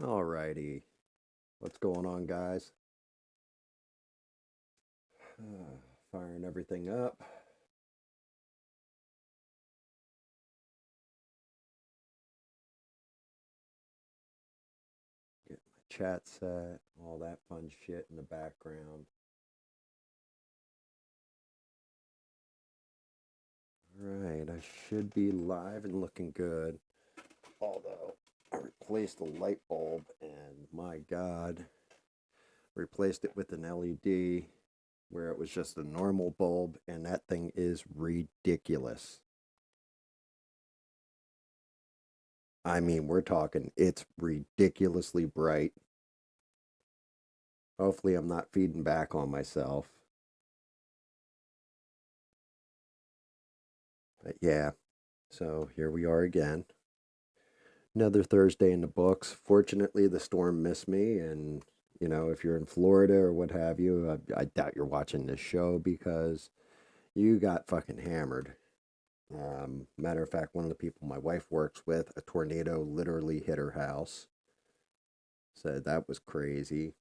Alrighty, what's going on, guys? Firing everything up. Get my chat set, all that fun shit in the background. Alright, I should be live and looking good. Although, I replaced the light bulb, and my god, replaced it with an LED where it was just a normal bulb, and that thing is ridiculous. I mean, we're talking, it's ridiculously bright. Hopefully, I'm not feeding back on myself. But yeah, so here we are again. Another Thursday in the books. Fortunately, the storm missed me. And, if you're in Florida or what have you, I doubt you're watching this show because you got fucking hammered. Matter of fact, one of the people my wife works with, a tornado literally hit her house. So that was crazy.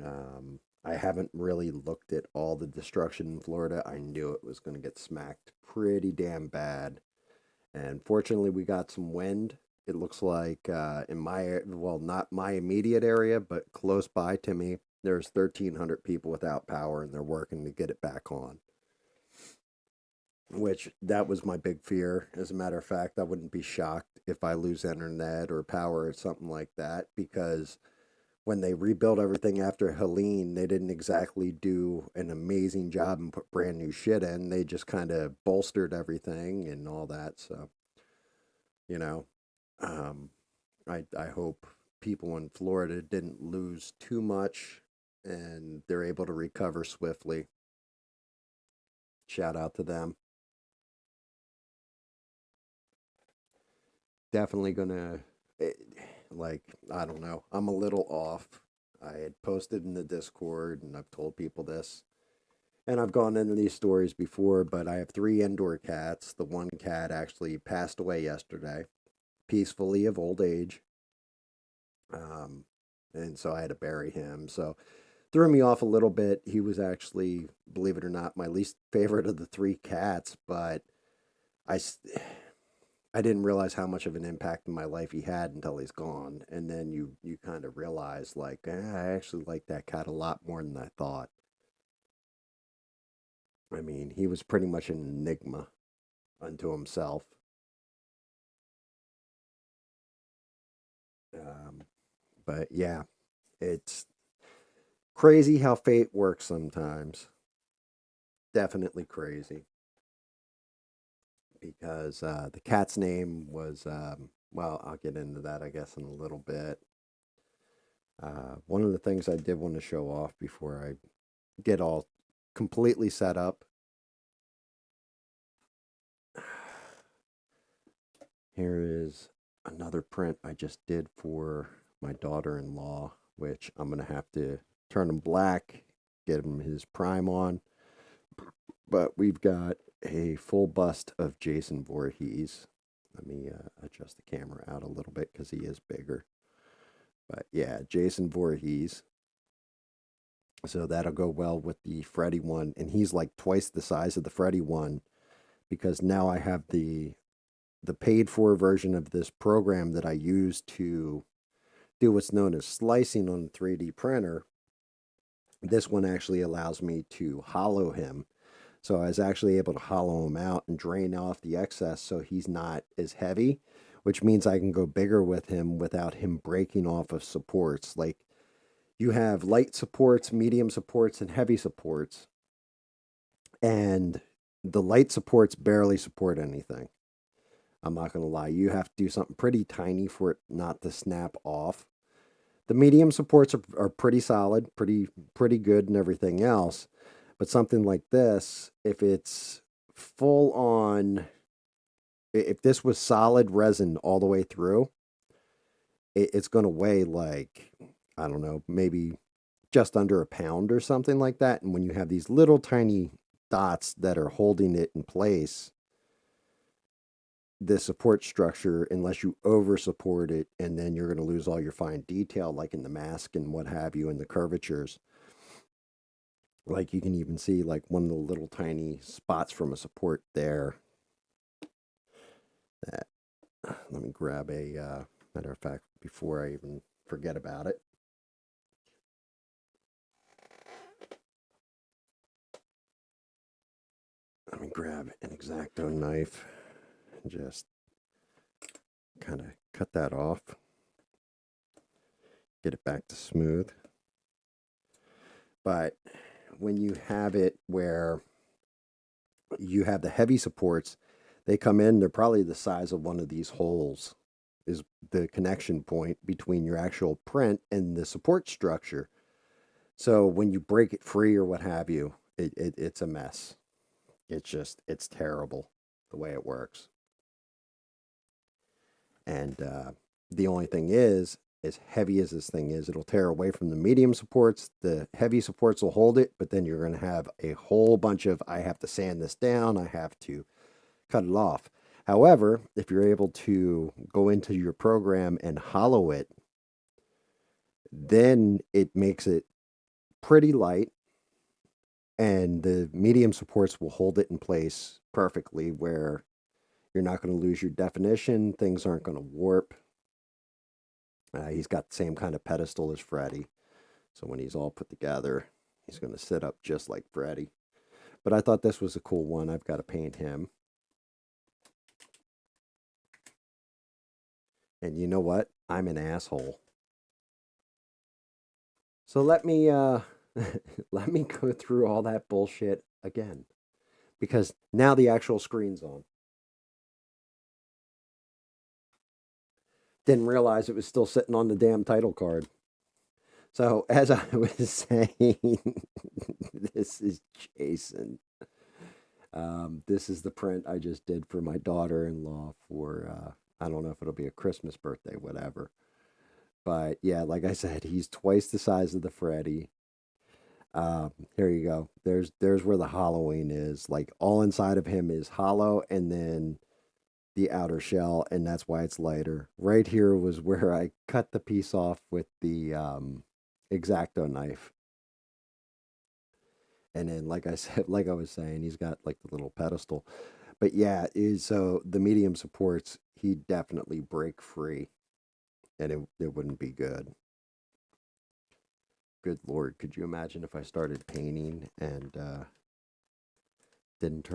I haven't really looked at all the destruction in Florida. I knew it was going to get smacked pretty damn bad. And fortunately, we got some wind. It looks like in well, not my immediate area, but close by to me, there's 1,300 people without power, and they're working to get it back on. Which that was my big fear. As a matter of fact, I wouldn't be shocked if I lose internet or power or something like that, because when they rebuilt everything after Helene, they didn't exactly do an amazing job and put brand new shit in. They just kind of bolstered everything and all that. So, you know, um, I hope people in Florida didn't lose too much and they're able to recover swiftly. Shout out to them. Definitely gonna, eh, like, I don't know. I'm a little off. I had posted in the Discord and I've told people this. And I've gone into these stories before, but I have three indoor cats. The one cat actually passed away yesterday, peacefully of old age. Um, and so I had to bury him. So threw me off a little bit. He was actually, believe it or not, my least favorite of the three cats, but I, I didn't realize how much of an impact in my life he had until he's gone. And then you kind of realize, like, I actually like that cat a lot more than I thought. I mean, he was pretty much an enigma unto himself. Um, but yeah, it's crazy how fate works sometimes. Definitely crazy because the cat's name was, well, I'll get into that, I guess, in a little bit. One of the things I did want to show off before I get all completely set up. Here is another print I just did for my daughter-in-law, which I'm going to have to turn him black, get him his prime on. But we've got a full bust of Jason Voorhees. Let me adjust the camera out a little bit because he is bigger. But yeah, Jason Voorhees. So that'll go well with the Freddy one. And he's like twice the size of the Freddy one because now I have the paid for version of this program that I use to do what's known as slicing on the 3D printer. This one actually allows me to hollow him. So I was actually able to hollow him out and drain off the excess so he's not as heavy, which means I can go bigger with him without him breaking off of supports. Like, you have light supports, medium supports, and heavy supports. And the light supports barely support anything. I'm not going to lie. You have to do something pretty tiny for it not to snap off. The medium supports are pretty solid, pretty good and everything else. But something like this, if it's full on, if this was solid resin all the way through, it's going to weigh like, I don't know, maybe just under a pound or something like that. And when you have these little tiny dots that are holding it in place, the support structure unless you over support it, and then you're going to lose all your fine detail, like in the mask and what have you, and the curvatures. Like you can even see like one of the little tiny spots from a support there. That, let me grab a, matter of fact, before I even forget about it. Let me grab an X-Acto knife and just kind of cut that off. Get it back to smooth. But when you have it where you have the heavy supports, they come in, they're probably the size of one of these holes, is the connection point between your actual print and the support structure. So when you break it free or what have you, it's a mess. It's terrible the way it works. And the only thing is, as heavy as this thing is, it'll tear away from the medium supports. The heavy supports will hold it, but then you're going to have a whole bunch of, I have to sand this down, I have to cut it off. However, if you're able to go into your program and hollow it, then it makes it pretty light, and the medium supports will hold it in place perfectly where you're not going to lose your definition, things aren't going to warp. He's got the same kind of pedestal as Freddy. So when he's all put together, he's going to sit up just like Freddy. But I thought this was a cool one. I've got to paint him. And you know what? I'm an asshole. So let me let me go through all that bullshit again. Because now the actual screen's on. Didn't realize it was still sitting on the damn title card. So, as I was saying, this is Jason. This is the print I just did for my daughter-in-law for, I don't know if it'll be a Christmas, birthday, whatever. But yeah, like I said, he's twice the size of the Freddy. Here you go. There's where the hollowing is. Like all inside of him is hollow, and then the outer shell, and that's why it's lighter. Right here was where I cut the piece off with the X-Acto knife. And then, like I said, like I was saying, he's got like the little pedestal. But yeah, so the medium supports, he'd definitely break free, and it wouldn't be good. Good Lord, could you imagine if I started painting and didn't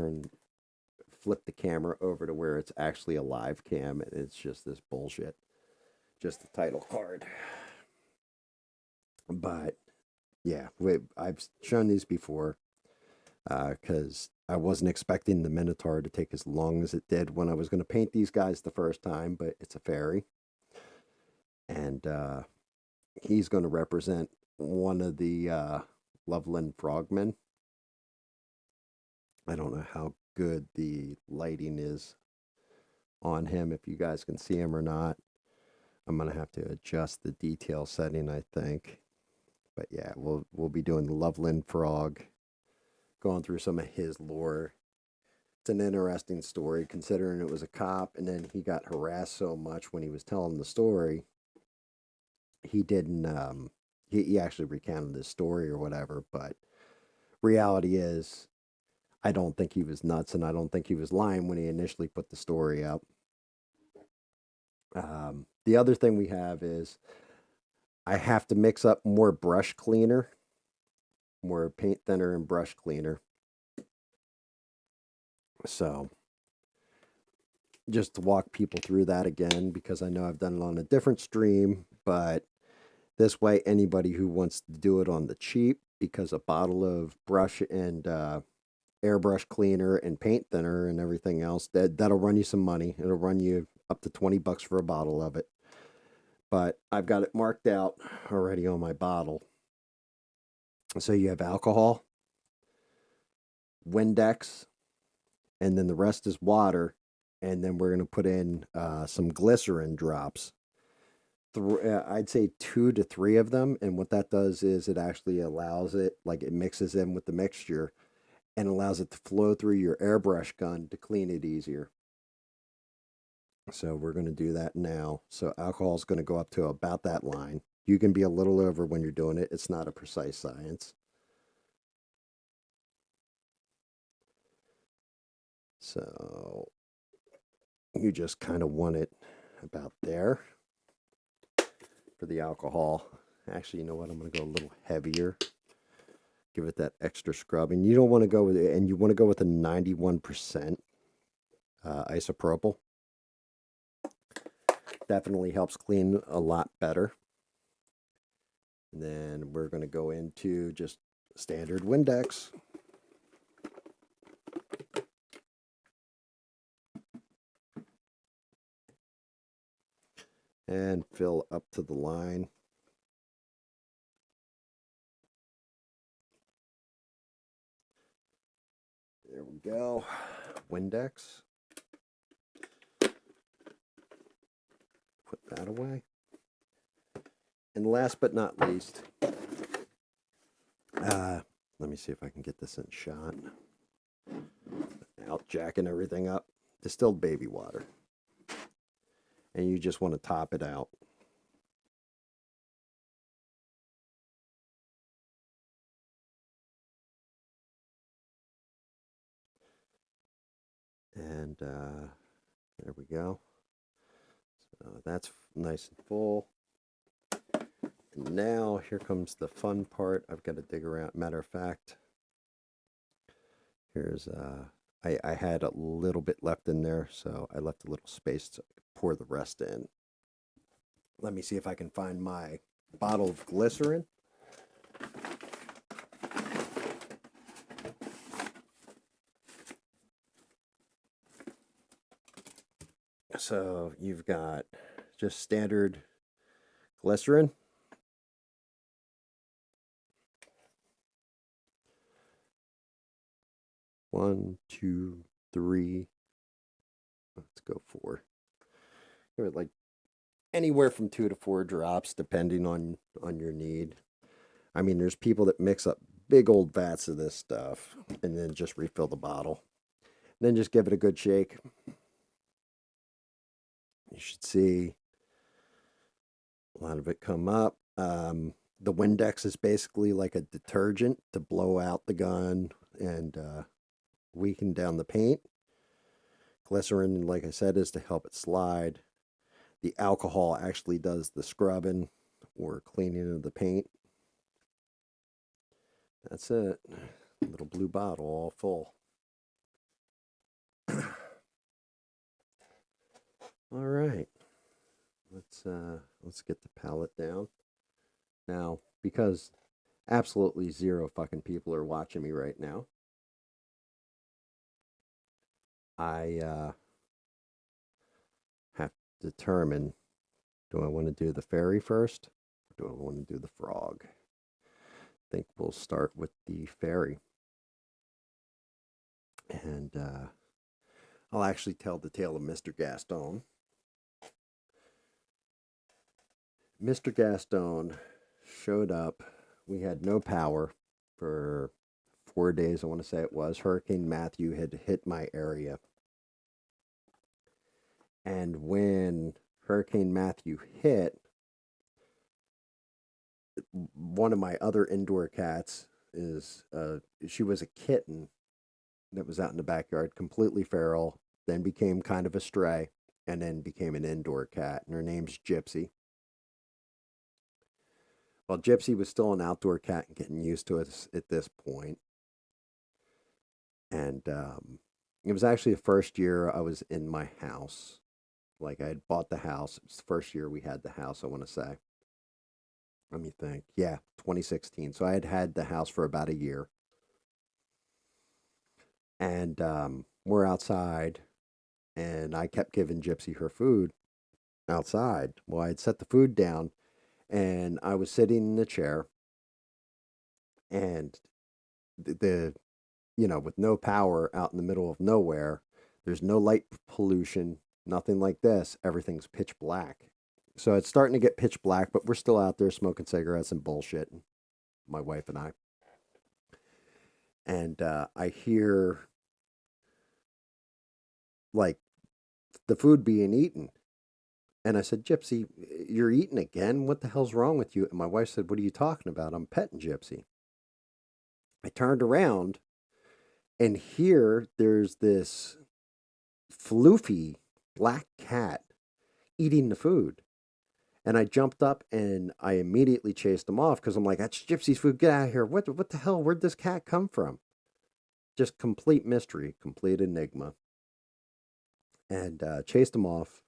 flip the camera over to where it's actually a live cam and it's just this bullshit, just the title card. But yeah, I've shown these before because I wasn't expecting the Minotaur to take as long as it did when I was going to paint these guys the first time, but it's a fairy. And he's going to represent one of the Loveland Frogmen. I don't know how good the lighting is on him, if you guys can see him or not. I'm going to have to adjust the detail setting, I think. But yeah, we'll be doing the Loveland Frog, going through some of his lore. It's an interesting story, considering it was a cop, and then he got harassed so much when he was telling the story. He didn't, he actually recounted his story or whatever, but reality is, I don't think he was nuts, and I don't think he was lying when he initially put the story out. The other thing we have is I have to mix up more brush cleaner, more paint thinner and brush cleaner. So just to walk people through that again, because I know I've done it on a different stream, but this way anybody who wants to do it on the cheap, because a bottle of brush and airbrush cleaner and paint thinner and everything else, that'll run you some money. It'll run you up to $20 for a bottle of it. But I've got it marked out already on my bottle. So you have alcohol, Windex, and then the rest is water. And then we're going to put in some glycerin drops. I'd say 2 to 3 of them. And what that does is it actually allows it, like it mixes in with the mixture and allows it to flow through your airbrush gun to clean it easier. So we're going to do that now. So alcohol is going to go up to about that line. You can be a little over when you're doing it. It's not a precise science. So you just kind of want it about there for the alcohol. Actually, you know what? I'm going to go a little heavier. Give it that extra scrub. And you don't want to go with it, and you want to go with a 91% isopropyl. Definitely helps clean a lot better. And then we're going to go into just standard Windex. And fill up to the line. There we go. Windex. Put that away. And last but not least, let me see if I can get this in shot. Out jacking everything up. Distilled baby water. And you just want to top it out. And there we go. So that's nice and full. And now here comes the fun part. I've got to dig around. Matter of fact, here's I had a little bit left in there, so I left a little space to pour the rest in. Let me see if I can find my bottle of glycerin. So you've got just standard glycerin. One, two, three. Let's go four. Give it like anywhere from 2 to 4 drops, depending on your need. I mean, there's people that mix up big old vats of this stuff and then just refill the bottle. And then just give it a good shake. You should see a lot of it come up. The Windex is basically like a detergent to blow out the gun and weaken down the paint. Glycerin, like I said, is to help it slide. The alcohol actually does the scrubbing or cleaning of the paint. That's it. Little blue bottle all full. All right. Let's get the palette down. Now, because absolutely zero fucking people are watching me right now, I have to determine, do I want to do the fairy first or do I want to do the frog? I think we'll start with the fairy. And I'll actually tell the tale of Mr. Gaston. Mr. Gaston showed up. We had no power for 4 days, I want to say it was. Hurricane Matthew had hit my area. And when Hurricane Matthew hit, one of my other indoor cats she was a kitten that was out in the backyard, completely feral, then became kind of a stray, and then became an indoor cat. And her name's Gypsy. Well, Gypsy was still an outdoor cat and getting used to it at this point. And it was actually the first year I was in my house. Like I had bought the house. It was the first year we had the house, I want to say. Let me think. Yeah, 2016. So I had had the house for about a year. And we're outside, and I kept giving Gypsy her food outside. Well, I had set the food down, and I was sitting in the chair, and with no power out in the middle of nowhere, there's no light pollution, nothing like this. Everything's pitch black. So it's starting to get pitch black, but we're still out there smoking cigarettes and bullshit, my wife and I. And I hear like the food being eaten. And I said, Gypsy, you're eating again? What the hell's wrong with you? And my wife said, what are you talking about? I'm petting Gypsy. I turned around, and here there's this floofy black cat eating the food. And I jumped up and I immediately chased him off because I'm like, that's Gypsy's food. Get out of here. What the hell? Where'd this cat come from? Just complete mystery, complete enigma. And chased him off.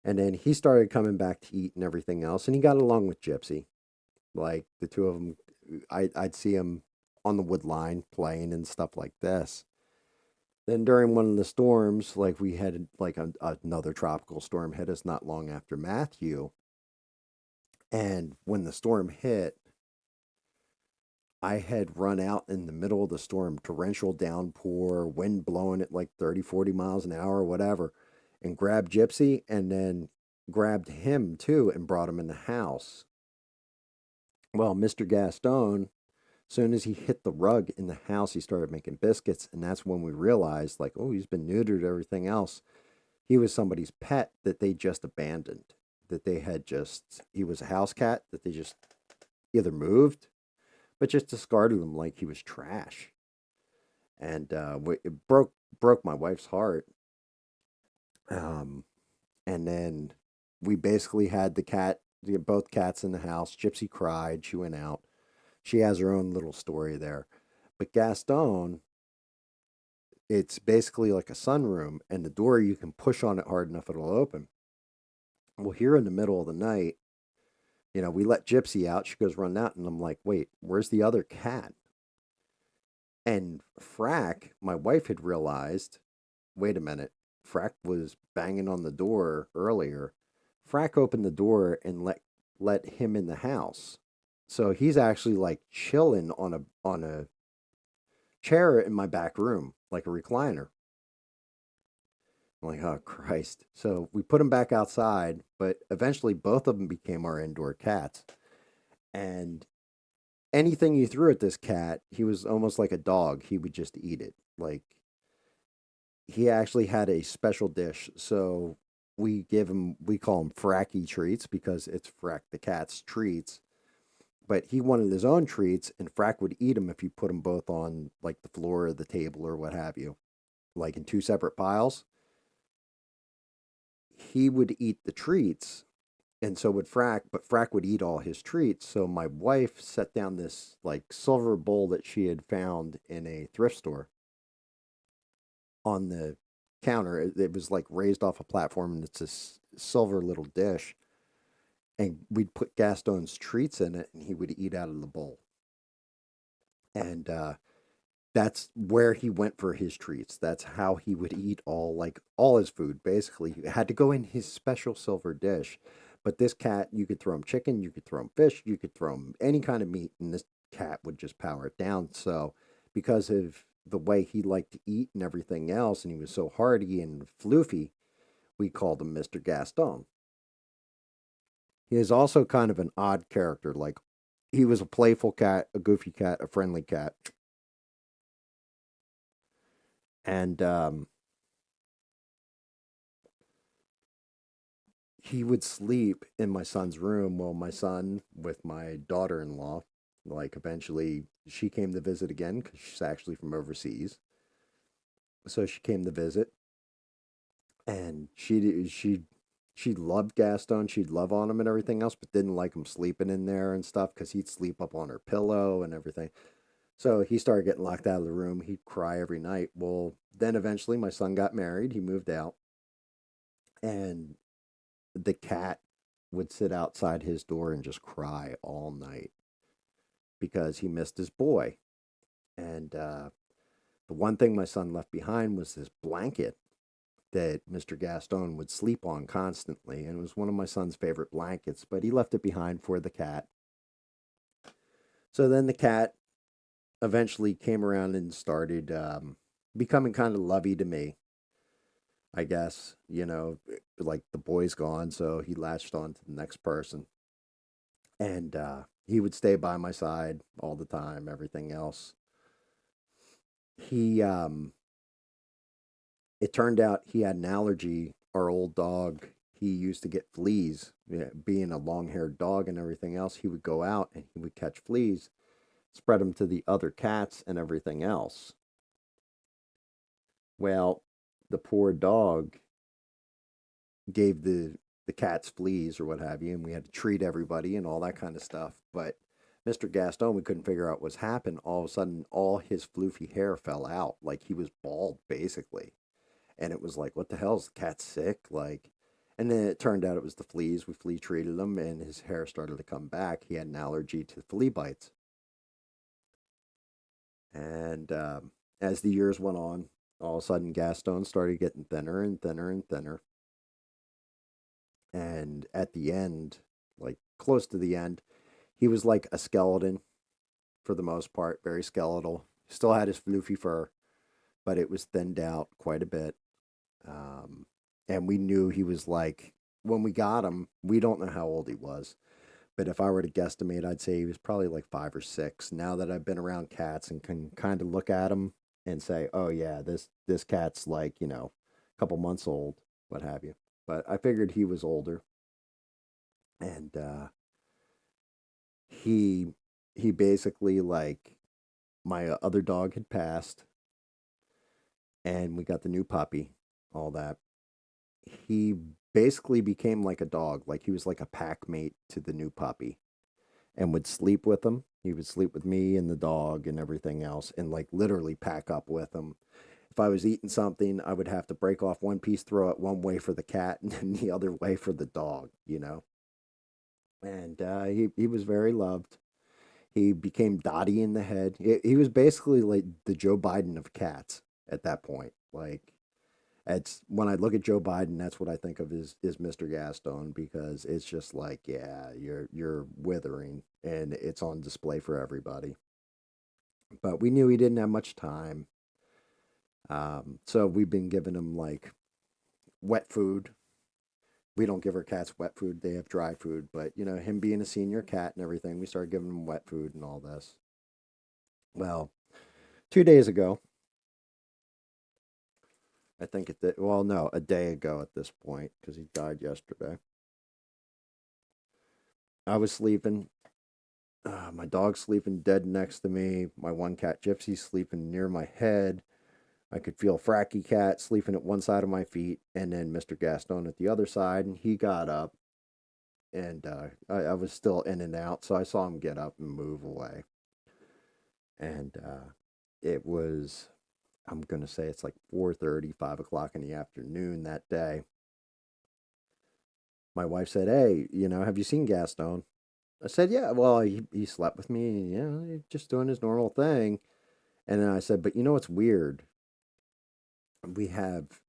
And then he started coming back to eat and everything else. And he got along with Gypsy. Like the two of them, I'd see him on the wood line playing and stuff like this. Then during one of the storms, like we had like another tropical storm hit us not long after Matthew. And when the storm hit, I had run out in the middle of the storm, torrential downpour, wind blowing at like 30, 40 miles an hour, whatever, and grabbed Gypsy and then grabbed him too and brought him in the house. Well, Mr. Gaston, as soon as he hit the rug in the house, he started making biscuits. And that's when we realized, like, oh, he's been neutered, everything else. He was somebody's pet that they just abandoned, that they had just, he was a house cat that they just either moved, but just discarded him like he was trash. And it broke my wife's heart. And then we basically had both cats in the house. Gypsy cried. She went out. She has her own little story there. But Gaston, it's basically like a sunroom, and the door, you can push on it hard enough, it'll open. Well, here in the middle of the night, we let Gypsy out. She goes running out, and I'm like, wait, where's the other cat? And Frack, my wife had realized, wait a minute, Frack was banging on the door earlier. Frack opened the door and let him in the house. So he's actually like chilling on a chair in my back room, like a recliner. I'm like, oh Christ. So we put him back outside, but eventually both of them became our indoor cats. And anything you threw at this cat, he was almost like a dog. He would just eat it. Like, he actually had a special dish. So we call him Fracky treats because it's Frack the cat's treats. But he wanted his own treats, and Frack would eat them if you put them both on like the floor or the table or what have you, like in two separate piles. He would eat the treats, and so would Frack, but Frack would eat all his treats. So my wife set down this like silver bowl that she had found in a thrift store on the counter. It was like raised off a platform, and it's a silver little dish. And we'd put Gaston's treats in it, and he would eat out of the bowl. And that's where he went for his treats. That's how he would eat all his food. Basically, he had to go in his special silver dish. But this cat, you could throw him chicken, you could throw him fish, you could throw him any kind of meat, and this cat would just power it down. So, because of the way he liked to eat and everything else, and he was so hardy and floofy, we called him Mr. Gaston. He is also kind of an odd character. Like, he was a playful cat, a goofy cat, a friendly cat. And he would sleep in my son's room. Well, my son with my daughter-in-law, like, eventually she came to visit again because she's actually from overseas. So she came to visit, and she loved Gaston. She'd love on him and everything else, but didn't like him sleeping in there and stuff because he'd sleep up on her pillow and everything. So he started getting locked out of the room. He'd cry every night. Well, then eventually my son got married. He moved out, and the cat would sit outside his door and just cry all night because he missed his boy. And the one thing my son left behind was this blanket that Mr. Gaston would sleep on constantly. And it was one of my son's favorite blankets, but he left it behind for the cat. So then the cat eventually came around and started becoming kind of lovey to me, I guess. Like the boy's gone, so he latched on to the next person. And he would stay by my side all the time, everything else. He, it turned out he had an allergy our old dog, he used to get fleas. Yeah, being a long-haired dog and everything else, he would go out and he would catch fleas, spread them to the other cats and everything else. Well, the poor dog gave the cats fleas or what have you, and we had to treat everybody and all that kind of stuff. But Mr. Gaston, we couldn't figure out what's happened. All of a sudden, all his floofy hair fell out, like he was bald, basically. And it was like, what the hell, is the cat sick? Like, and then it turned out it was the fleas. We flea treated him, and his hair started to come back. He had an allergy to flea bites. And as the years went on, all of a sudden, Gaston started getting thinner and thinner and thinner. And at the end, like close to the end, he was like a skeleton for the most part, very skeletal. Still had his floofy fur, but it was thinned out quite a bit. Um, and we knew he was like, when we got him, we don't know how old he was, but if I were to guesstimate, I'd say he was probably like 5 or 6. Now that I've been around cats and can kind of look at him and say, oh yeah, this cat's like, a couple months old, what have you. But I figured he was older, and he he basically, like, my other dog had passed, and we got the new puppy, all that. He basically became like a dog, like he was like a pack mate to the new puppy, and would sleep with him. He would sleep with me and the dog and everything else, and like literally pack up with him. If I was eating something, I would have to break off one piece, throw it one way for the cat, and then the other way for the dog. And he was very loved. He became Dottie in the head. He was basically like the Joe Biden of cats at that point. Like, it's when I look at Joe Biden, that's what I think of is Mr. Gaston, because it's just like, yeah, you're withering, and it's on display for everybody. But we knew he didn't have much time, so we've been giving him like wet food. We don't give our cats wet food; they have dry food. But him being a senior cat and everything, we started giving him wet food and all this. Well, 2 days ago, I think well, no, a day ago at this point, because he died yesterday. I was sleeping. My dog's sleeping dead next to me. My one cat, Gypsy, sleeping near my head. I could feel Fracky Cat sleeping at one side of my feet, and then Mr. Gaston at the other side. And he got up, and I was still in and out, so I saw him get up and move away. And it was, I'm gonna say it's like 4:30, 5 o'clock in the afternoon that day. My wife said, "Hey, have you seen Gaston?" I said, "Yeah, well, he slept with me, he's just doing his normal thing." And then I said, "But what's weird? We have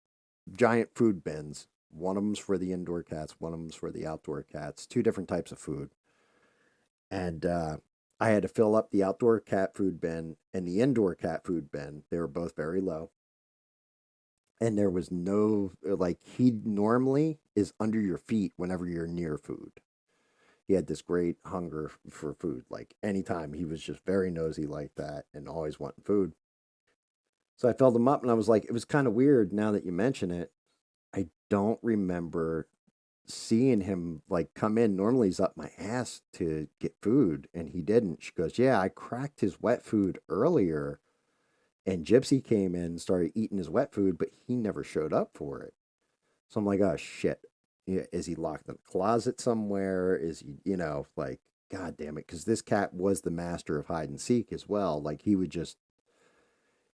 giant food bins. One of them's for the indoor cats, one of them's for the outdoor cats, two different types of food." And I had to fill up the outdoor cat food bin and the indoor cat food bin. They were both very low. And there was no, like, he normally is under your feet whenever you're near food. He had this great hunger for food. Like, anytime, he was just very nosy like that and always wanting food. So I filled him up, and I was like, it was kind of weird now that you mention it. I don't remember seeing him like come in. Normally he's up my ass to get food, and he didn't. She goes, "Yeah, I cracked his wet food earlier, and Gypsy came in and started eating his wet food, but he never showed up for it." So I'm like, oh shit. Yeah, is he locked in a closet somewhere? Is he, like, God damn it. Because this cat was the master of hide and seek as well. Like, he would just,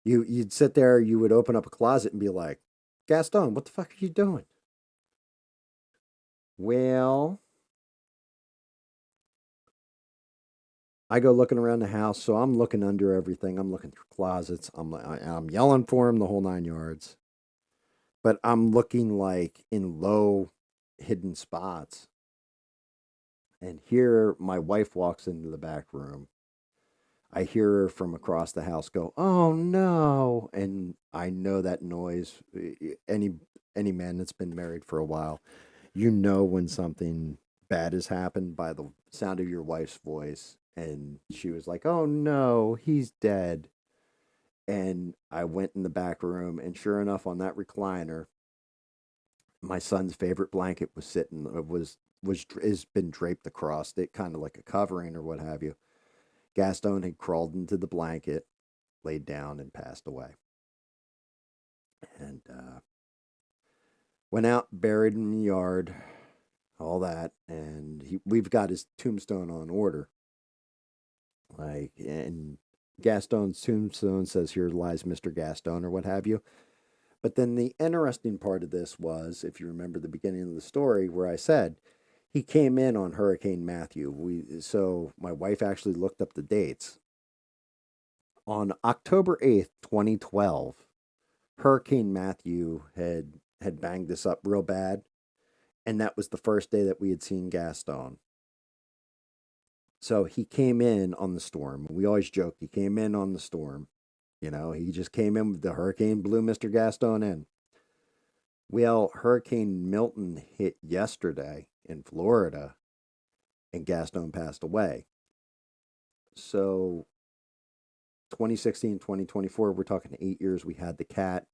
you'd sit there, you would open up a closet and be like, Gaston, what the fuck are you doing? Well, I go looking around the house. So I'm looking under everything. I'm looking through closets. I'm yelling for him the whole 9 yards. But I'm looking like in low hidden spots. And here my wife walks into the back room. I hear her from across the house go, "Oh no!" And I know that noise. Any man that's been married for a while, when something bad has happened by the sound of your wife's voice. And she was like, "Oh no, he's dead." And I went in the back room, and sure enough, on that recliner, My son's favorite blanket was sitting, was has been draped across it, kind of like a covering or what have you. Gaston had crawled into the blanket, laid down, and passed away. And went out, buried in the yard, all that, and we've got his tombstone on order. Like, and Gaston's tombstone says, "Here lies Mr. Gaston," or what have you. But then the interesting part of this was, if you remember the beginning of the story, where I said he came in on Hurricane Matthew. So my wife actually looked up the dates. On October 8th, 2012, Hurricane Matthew had banged us up real bad, and that was the first day that we had seen Gaston. So he came in on the storm. We always joke he came in on the storm. He just came in with the hurricane, blew Mr. Gaston in. Well, Hurricane Milton hit yesterday in Florida, and Gaston passed away. So 2016, 2024, we're talking 8 years. We had the cat.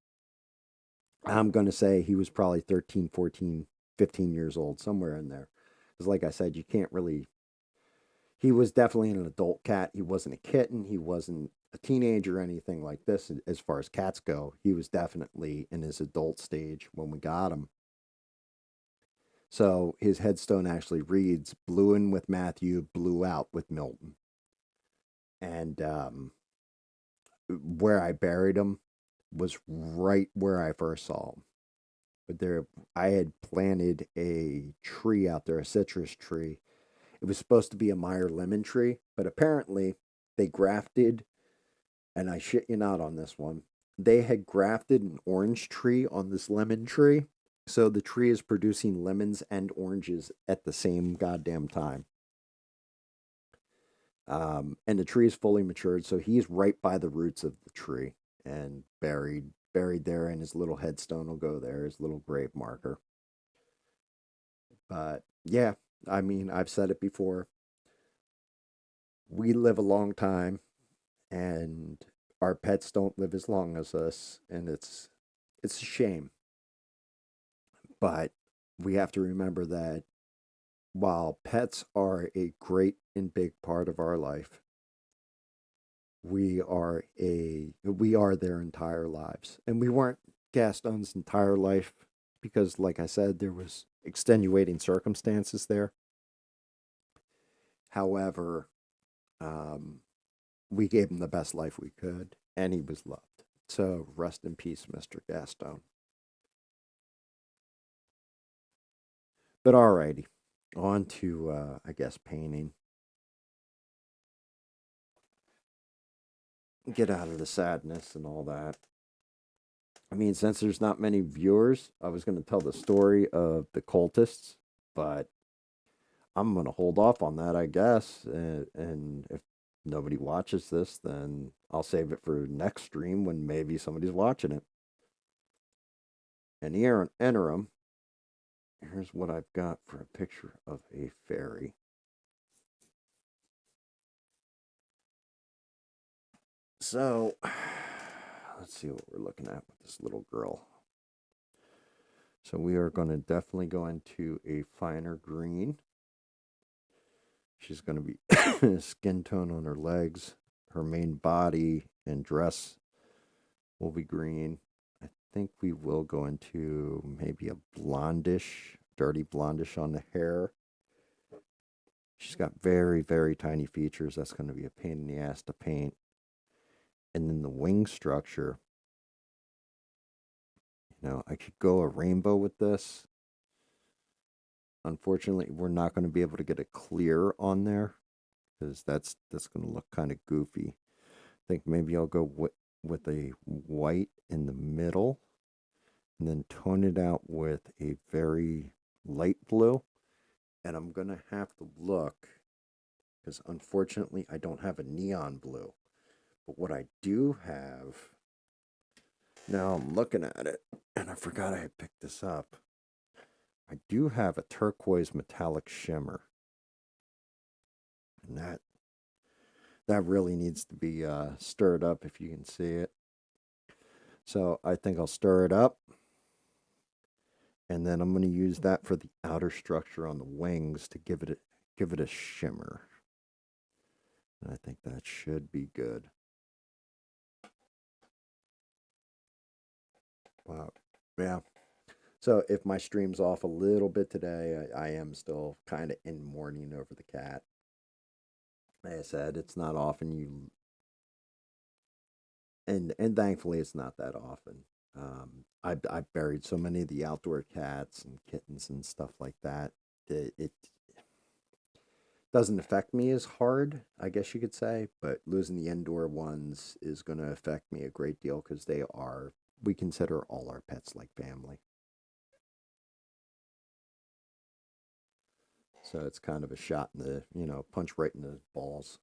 I'm going to say he was probably 13, 14, 15 years old, somewhere in there. Because, like I said, you can't really. He was definitely an adult cat. He wasn't a kitten. He wasn't a teenager or anything like this as far as cats go. He was definitely in his adult stage when we got him. So his headstone actually reads, "Blew in with Matthew, blew out with Milton." And where I buried him was right where I first saw him. But I had planted a tree out there, a citrus tree. It was supposed to be a Meyer lemon tree, but apparently they grafted, and I shit you not on this one, they had grafted an orange tree on this lemon tree. So the tree is producing lemons and oranges at the same goddamn time. And the tree is fully matured, so he's right by the roots of the tree and buried there, and his little headstone will go there, his little grave marker. But yeah, I mean, I've said it before. We live a long time, and our pets don't live as long as us, and it's a shame. But we have to remember that while pets are a great and big part of our life, we are their entire lives. And we weren't Gaston's entire life because, like I said, there was extenuating circumstances there. However, um, we gave him the best life we could, and he was loved. So rest in peace, Mr. Gaston. But alrighty, on to I guess painting. Get out of the sadness and all that. I mean, since there's not many viewers, I was going to tell the story of the cultists, but I'm going to hold off on that, I guess. And if nobody watches this, then I'll save it for next stream when maybe somebody's watching it. And here in interim, here's what I've got for a picture of a fairy. So, let's see what we're looking at with this little girl. So we are going to definitely go into a finer green. She's going to be skin tone on her legs. Her main body and dress will be green. I think we will go into maybe a blondish, dirty blondish on the hair. She's got very, very tiny features. That's going to be a pain in the ass to paint. And then the wing structure. I could go a rainbow with this. Unfortunately, we're not going to be able to get a clear on there because that's going to look kind of goofy. I think maybe I'll go with a white in the middle and then tone it out with a very light blue. And I'm going to have to look because unfortunately I don't have a neon blue. But what I do have, now I'm looking at it and I forgot I had picked this up. I do have a turquoise metallic shimmer. And that really needs to be stirred up if you can see it. So I think I'll stir it up. And then I'm going to use that for the outer structure on the wings to give it a shimmer. And I think that should be good. Wow. Yeah. So if my stream's off a little bit today, I am still kind of in mourning over the cat. Like I said, it's not often you, and thankfully it's not that often. I've buried so many of the outdoor cats and kittens and stuff like that. It doesn't affect me as hard, I guess you could say, but losing the indoor ones is going to affect me a great deal because we consider all our pets like family. So it's kind of a shot in the, punch right in the balls.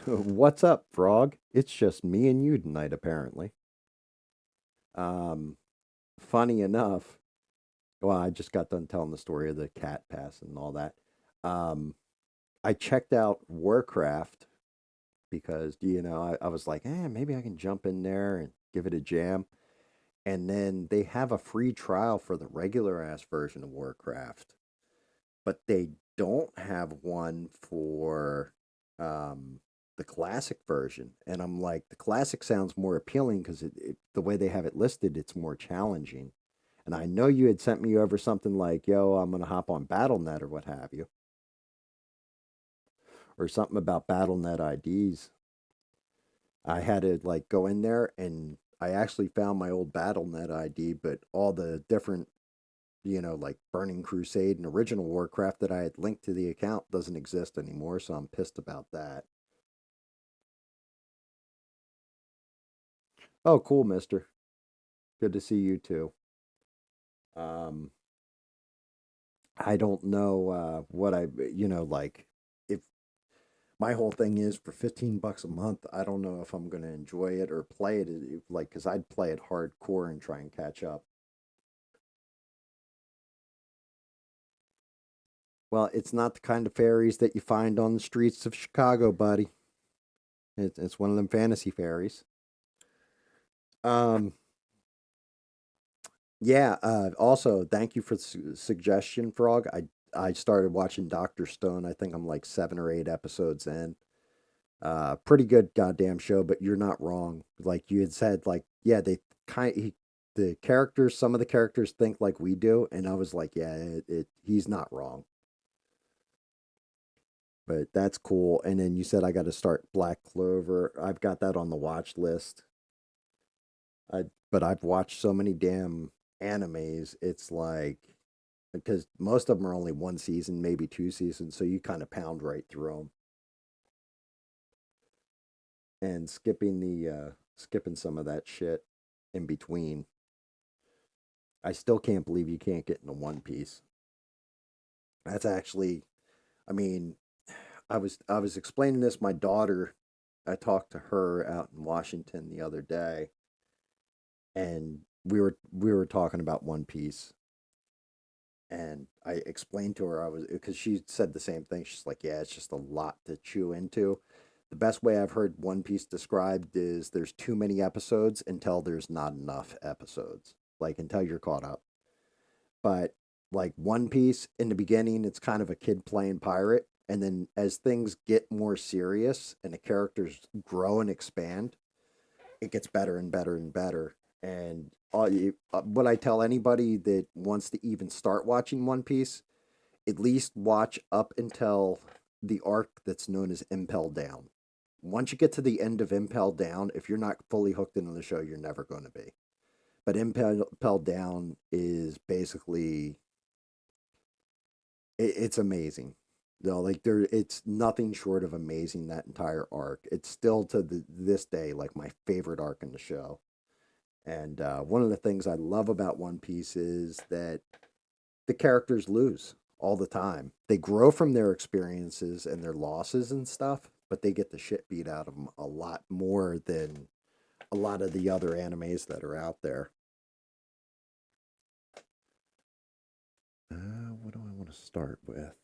What's up, Frog? It's just me and you tonight, apparently. Um, Funny enough, well, I just got done telling the story of the cat pass and all that. Um, I checked out Warcraft because, I was like, maybe I can jump in there and give it a jam. And then they have a free trial for the regular ass version of Warcraft, but they don't have one for the classic version. And I'm like, the classic sounds more appealing because the way they have it listed, it's more challenging. And I know you had sent me over something like, yo, I'm going to hop on BattleNet or what have you, or something about BattleNet IDs. I had to like go in there and I actually found my old BattleNet ID, but all the different, like Burning Crusade and original Warcraft that I had linked to the account doesn't exist anymore. So I'm pissed about that. Oh, cool, mister. Good to see you too. Um, I don't know what like if my whole thing is for $15 a month, I don't know if I'm going to enjoy it or play it like cuz I'd play it hardcore and try and catch up. Well, it's not the kind of fairies that you find on the streets of Chicago, buddy. It's one of them fantasy fairies. Um, yeah. Also, thank you for the suggestion, Frog. I started watching Doctor Stone. I think I'm like 7 or 8 episodes in. Pretty good goddamn show. But you're not wrong. Like you had said, like yeah, they kind the characters. Some of the characters think like we do, and I was like, yeah, he's not wrong. But that's cool. And then you said I got to start Black Clover. I've got that on the watch list. But I've watched so many damn animes. It's like because most of them are only one season, maybe 2 seasons, so you kind of pound right through them. And skipping some of that shit in between. I still can't believe you can't get into One Piece. That's actually, I mean, I was explaining this. My daughter, I talked to her out in Washington the other day, and we were talking about One Piece, and I explained to her I was because she said the same thing. She's like, "Yeah, it's just a lot to chew into." The best way I've heard One Piece described is there's too many episodes until there's not enough episodes, like until you're caught up. But like One Piece in the beginning, it's kind of a kid playing pirate, and then as things get more serious and the characters grow and expand, it gets better and better and better. And what I tell anybody that wants to even start watching One Piece, at least watch up until the arc that's known as Impel Down. Once you get to the end of Impel Down, if you're not fully hooked into the show, you're never going to be. But Impel Down is basically it's amazing. No, like it's nothing short of amazing that entire arc. It's still to this day like my favorite arc in the show. And one of the things I love about One Piece is that the characters lose all the time. They grow from their experiences and their losses and stuff, but they get the shit beat out of them a lot more than a lot of the other animes that are out there. What do I want to start with?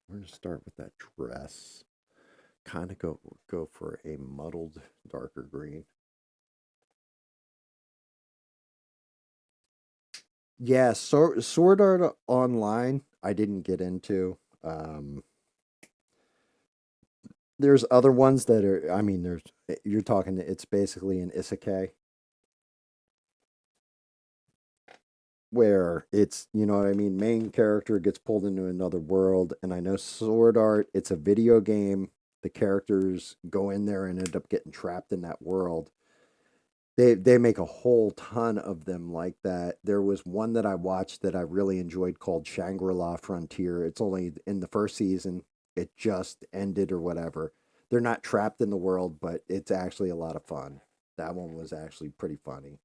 We're going to start with that dress. Kind of go for a muddled darker green. Yeah, Sword Art Online, I didn't get into. Um, there's other ones that are, I mean, you're talking, it's basically an isekai where it's, you know what I mean, main character gets pulled into another world. And I know Sword Art, it's a video game. The characters go in there and end up getting trapped in that world. They make a whole ton of them like that. There was one that I watched that I really enjoyed called Shangri-La Frontier. It's only in the first season. It just ended or whatever. They're not trapped in the world, but it's actually a lot of fun. That one was actually pretty funny.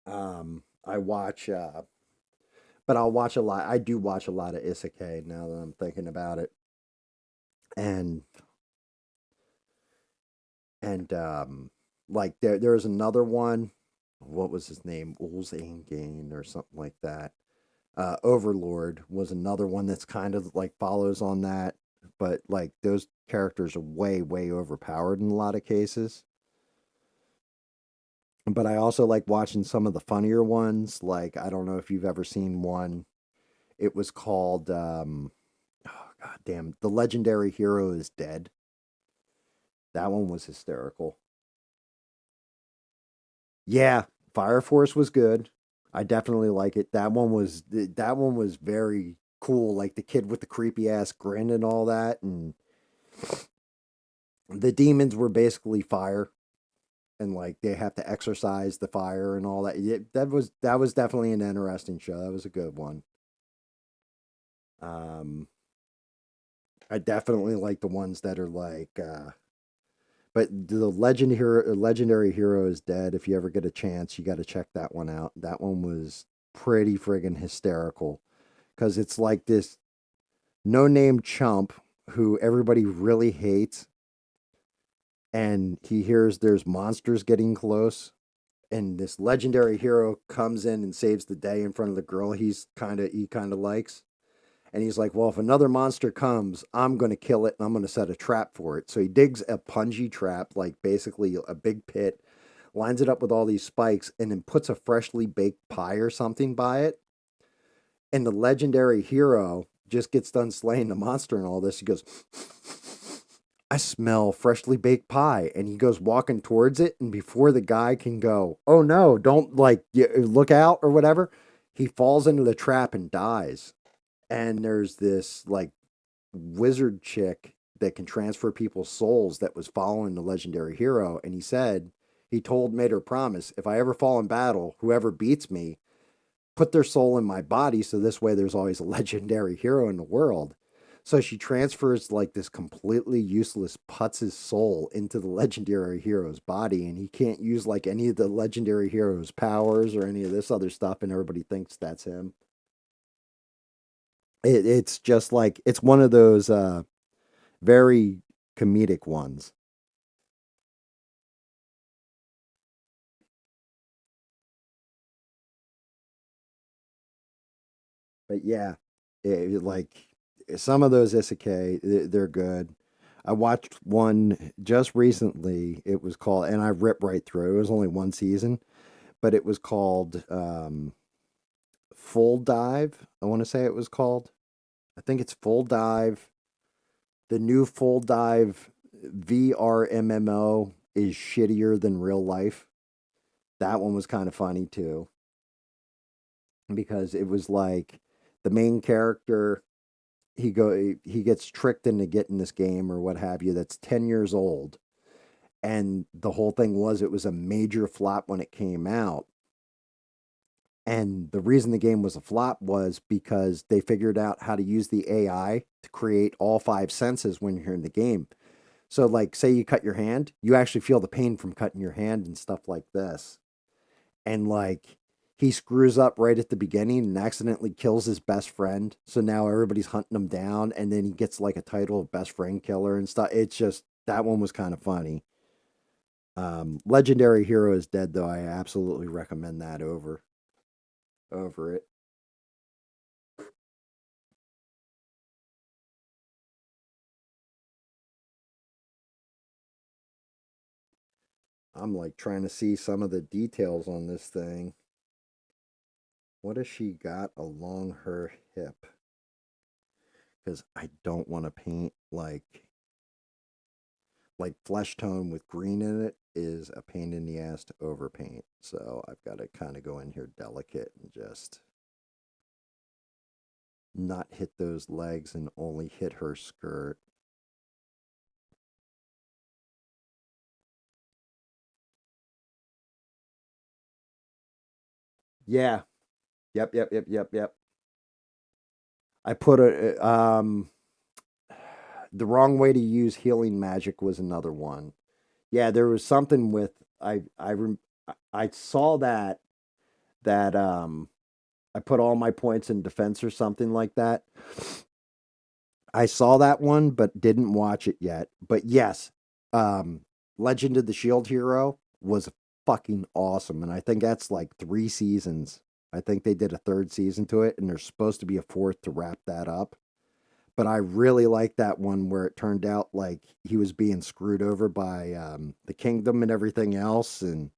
I watch but I'll watch a lot. I do watch a lot of isekai now that I'm thinking about it. And and like there's another one. What was his name? Ulzangane or something like that. Overlord was another one that's kind of like follows on that, but like those characters are way overpowered in a lot of cases. But I also like watching some of the funnier ones. Like I don't know if you've ever seen one. It was called oh god damn, The Legendary Hero is Dead. That one was hysterical. Yeah, Fire Force was good. I definitely like it. That one was very cool. Like the kid with the creepy ass grin and all that, and the demons were basically fire, and like they have to exercise the fire and all that. Yeah, that was definitely an interesting show. That was a good one. Um, I definitely like the ones that are like, but legendary hero is dead. If you ever get a chance, you got to check that one out. That one was pretty friggin' hysterical because it's like this no name chump who everybody really hates, and he hears there's monsters getting close, and this legendary hero comes in and saves the day in front of the girl he kind of likes. And he's like, well, if another monster comes, I'm going to kill it and I'm going to set a trap for it. So he digs a punji trap, like basically a big pit, lines it up with all these spikes, and then puts a freshly baked pie or something by it. And the legendary hero just gets done slaying the monster and all this. He goes, I smell freshly baked pie. And he goes walking towards it. And before the guy can go, oh no, don't like look out or whatever, he falls into the trap and dies. And there's this like wizard chick that can transfer people's souls that was following the legendary hero. And he said, made her promise, if I ever fall in battle, whoever beats me, put their soul in my body. So this way there's always a legendary hero in the world. So she transfers like this completely useless Putz's soul into the legendary hero's body, and he can't use like any of the legendary hero's powers or any of this other stuff, and everybody thinks that's him. It's just like it's one of those very comedic ones. But yeah, like some of those isekai, they're good. I watched one just recently. It was called, and I ripped right through. It was only one season, but it was called Full Dive. I want to say it was called. I think it's Full Dive. The new Full Dive VR MMO is shittier than real life. That one was kind of funny too because it was like the main character he gets tricked into getting this game or what have you that's 10 years old, and the whole thing was it was a major flop when it came out. And the reason the game was a flop was because they figured out how to use the AI to create all five senses when you're in the game. So like say you cut your hand, you actually feel the pain from cutting your hand and stuff like this. And like he screws up right at the beginning and accidentally kills his best friend. So now everybody's hunting him down, and then he gets like a title of best friend killer and stuff. It's just that one was kind of funny. Legendary Hero is Dead though. I absolutely recommend that over it. I'm like trying to see some of the details on this thing. What has she got along her hip? Because I don't want to paint like flesh tone with green in it is a pain in the ass to overpaint. So I've got to kind of go in here delicate and just not hit those legs and only hit her skirt. Yeah. Yep, yep, yep, yep, yep. I put a the wrong way to use healing magic was another one. Yeah, there was something with I saw that I put all my points in defense or something like that. I saw that one but didn't watch it yet. But yes, um Legend of the Shield Hero was fucking awesome and I think that's like 3 seasons. I think they did a third season to it and there's supposed to be a fourth to wrap that up. But I really like that one where it turned out like he was being screwed over by the kingdom and everything else, and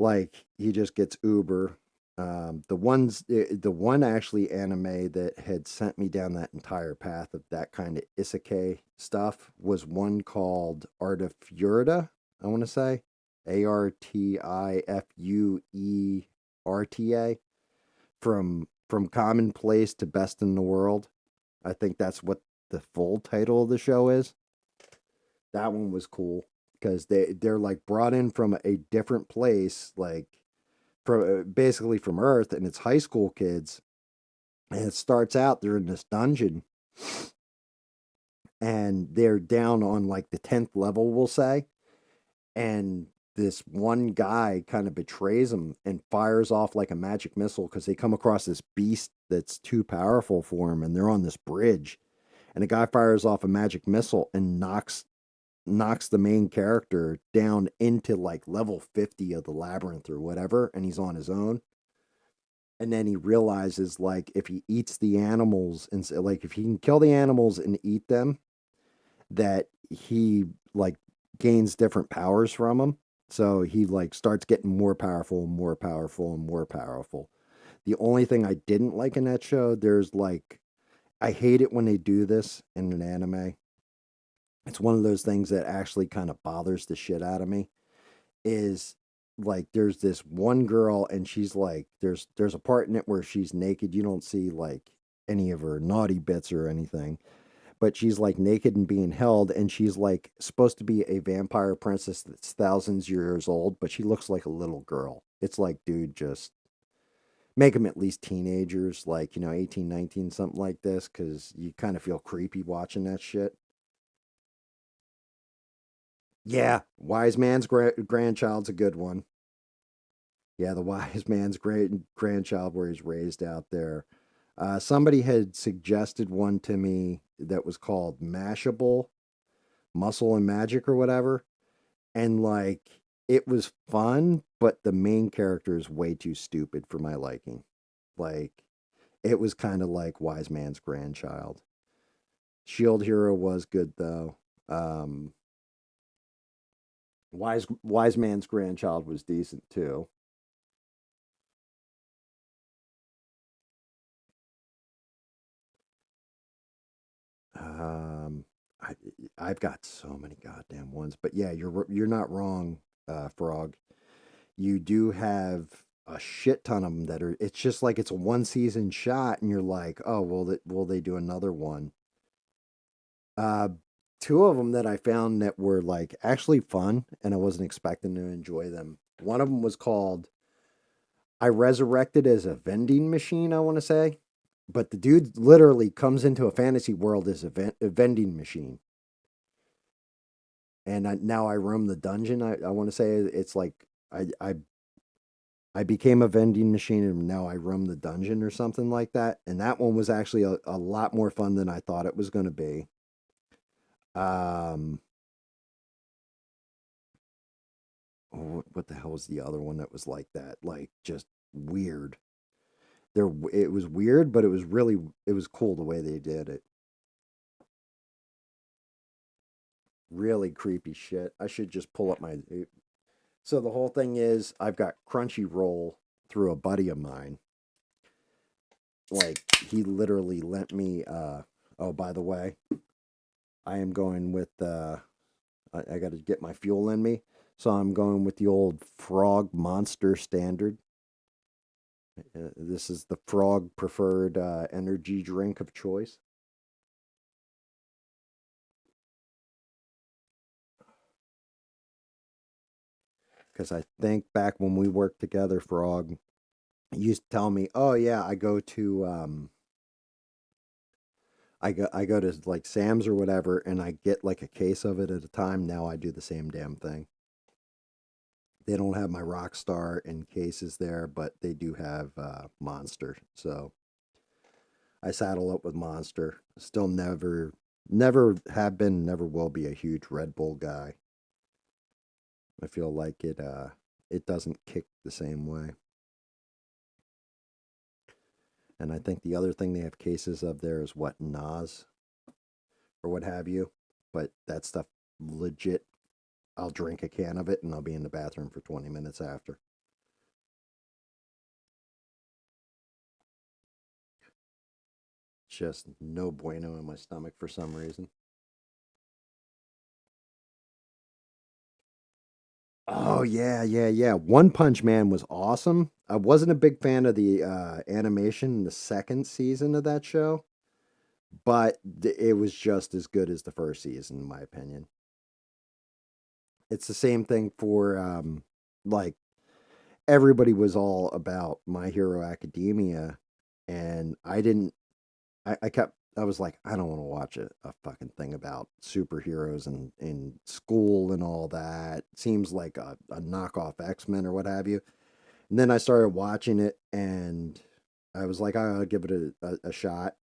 like he just gets uber. The one actually anime that had sent me down that entire path of that kind of isekai stuff was one called Artifureta. I want to say Artifureta, from commonplace to best in the world. I think that's what the full title of the show is. That one was cool because they're like brought in from a different place, like from basically from Earth, and it's high school kids. And it starts out they're in this dungeon, and they're down on like the 10th level, we'll say, and this one guy kind of betrays them and fires off like a magic missile because they come across this beast that's too powerful for him, and they're on this bridge and a guy fires off a magic missile and knocks the main character down into like level 50 of the labyrinth or whatever, and he's on his own. And then he realizes like if he eats the animals and like if he can kill the animals and eat them, that he like gains different powers from them. So he like starts getting more powerful and more powerful and more powerful. The only thing I didn't like in that show, there's like I hate it when they do this in an anime. It's one of those things that actually kind of bothers the shit out of me. Is like there's this one girl and she's like there's a part in it where she's naked. You don't see like any of her naughty bits or anything, but she's like naked and being held, and she's like supposed to be a vampire princess that's thousands years old, but she looks like a little girl. It's like, dude, just make them at least teenagers, like, 18, 19, something like this, because you kind of feel creepy watching that shit. Yeah, wise man's grandchild's a good one. Yeah, the wise man's great grandchild where he's raised out there. Somebody had suggested one to me that was called Mashable, Muscle and Magic or whatever. And like it was fun, but the main character is way too stupid for my liking. Like it was kind of like Wise Man's Grandchild. Shield Hero was good though. Um, Wise Man's Grandchild was decent too. Um, I I've got so many goddamn ones, but yeah, you're not wrong, Frog. You do have a shit ton of them that are. It's just like it's a one season shot, and you're like, oh, will they do another one? Uh, Two of them that I found that were like actually fun, and I wasn't expecting to enjoy them. One of them was called "I Resurrected as a Vending Machine." I want to say, but the dude literally comes into a fantasy world as a vending machine, and now I roam the dungeon. I want to say it's like I became a vending machine and now I roam the dungeon or something like that. And that one was actually a lot more fun than I thought it was going to be. Um, what the hell was the other one that was like that? Like just weird. It was weird, but it was cool the way they did it. Really creepy shit. I should just pull up my. So the whole thing is I've got Crunchyroll through a buddy of mine. Like, he literally lent me, oh, by the way, I am going with, I got to get my fuel in me. So I'm going with the old Frog Monster Standard. This is the Frog preferred energy drink of choice. Because I think back when we worked together, Frog, you used to tell me, "Oh yeah, I go to like Sam's or whatever, and I get like a case of it at a time." Now I do the same damn thing. They don't have my Rockstar in cases there, but they do have Monster. So I saddle up with Monster. Still never have been, never will be a huge Red Bull guy. I feel like it doesn't kick the same way. And I think the other thing they have cases of there is what, Nas or what have you. But that stuff, legit, I'll drink a can of it and I'll be in the bathroom for 20 minutes after. Just no bueno in my stomach for some reason. Oh yeah, yeah, yeah. One Punch Man was awesome. I wasn't a big fan of the animation in the second season of that show, but it was just as good as the first season, in my opinion. It's the same thing for like, everybody was all about My Hero Academia, and I didn't. I kept. I was like, I don't want to watch a fucking thing about superheroes and in school and all that. Seems like a knockoff X-Men or what have you. And then I started watching it, and I was like, I'll give it a shot.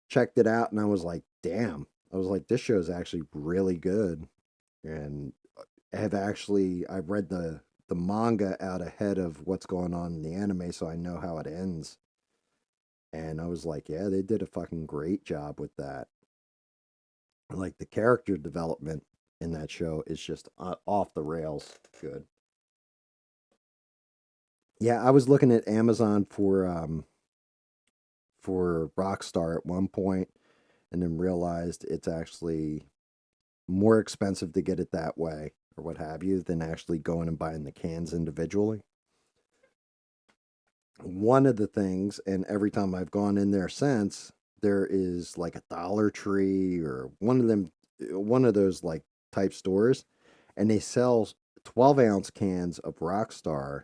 Checked it out, and I was like, damn. I was like, this show is actually really good. And I read the manga out ahead of what's going on in the anime, so I know how it ends. And I was like, yeah, they did a fucking great job with that. Like, the character development in that show is just off the rails good. Yeah, I was looking at Amazon for Rockstar at one point, and then realized it's actually more expensive to get it that way or what have you than actually going and buying the cans individually. One of the things, and every time I've gone in there since, there is like a Dollar Tree or one of those like type stores, and they sell 12-ounce cans of Rockstar.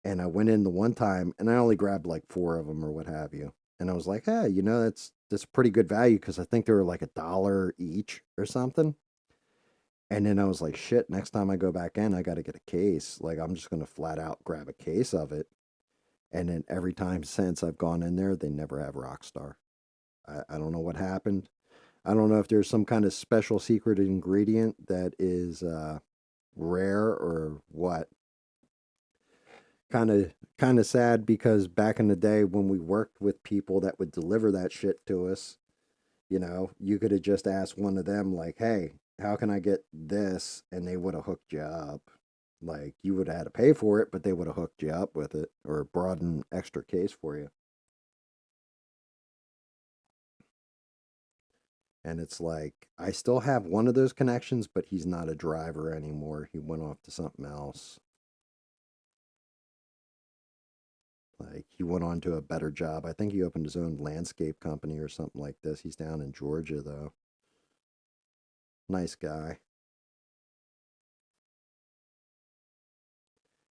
And I went in the one time, and I only grabbed like four of them or what have you. And I was like, hey, that's pretty good value because I think they were like $1 each or something. And then I was like, shit, next time I go back in, I got to get a case. Like, I'm just going to flat out grab a case of it. And then every time since I've gone in there, they never have Rockstar. I don't know what happened. I don't know if there's some kind of special secret ingredient that is rare or what. Kind of sad because back in the day when we worked with people that would deliver that shit to us, you could have just asked one of them like, "Hey, how can I get this?" and they would have hooked you up. Like, you would have had to pay for it, but they would have hooked you up with it or brought an extra case for you. And it's like, I still have one of those connections, but he's not a driver anymore. He went off to something else. Like, he went on to a better job. I think he opened his own landscape company or something like this. He's down in Georgia, though. Nice guy.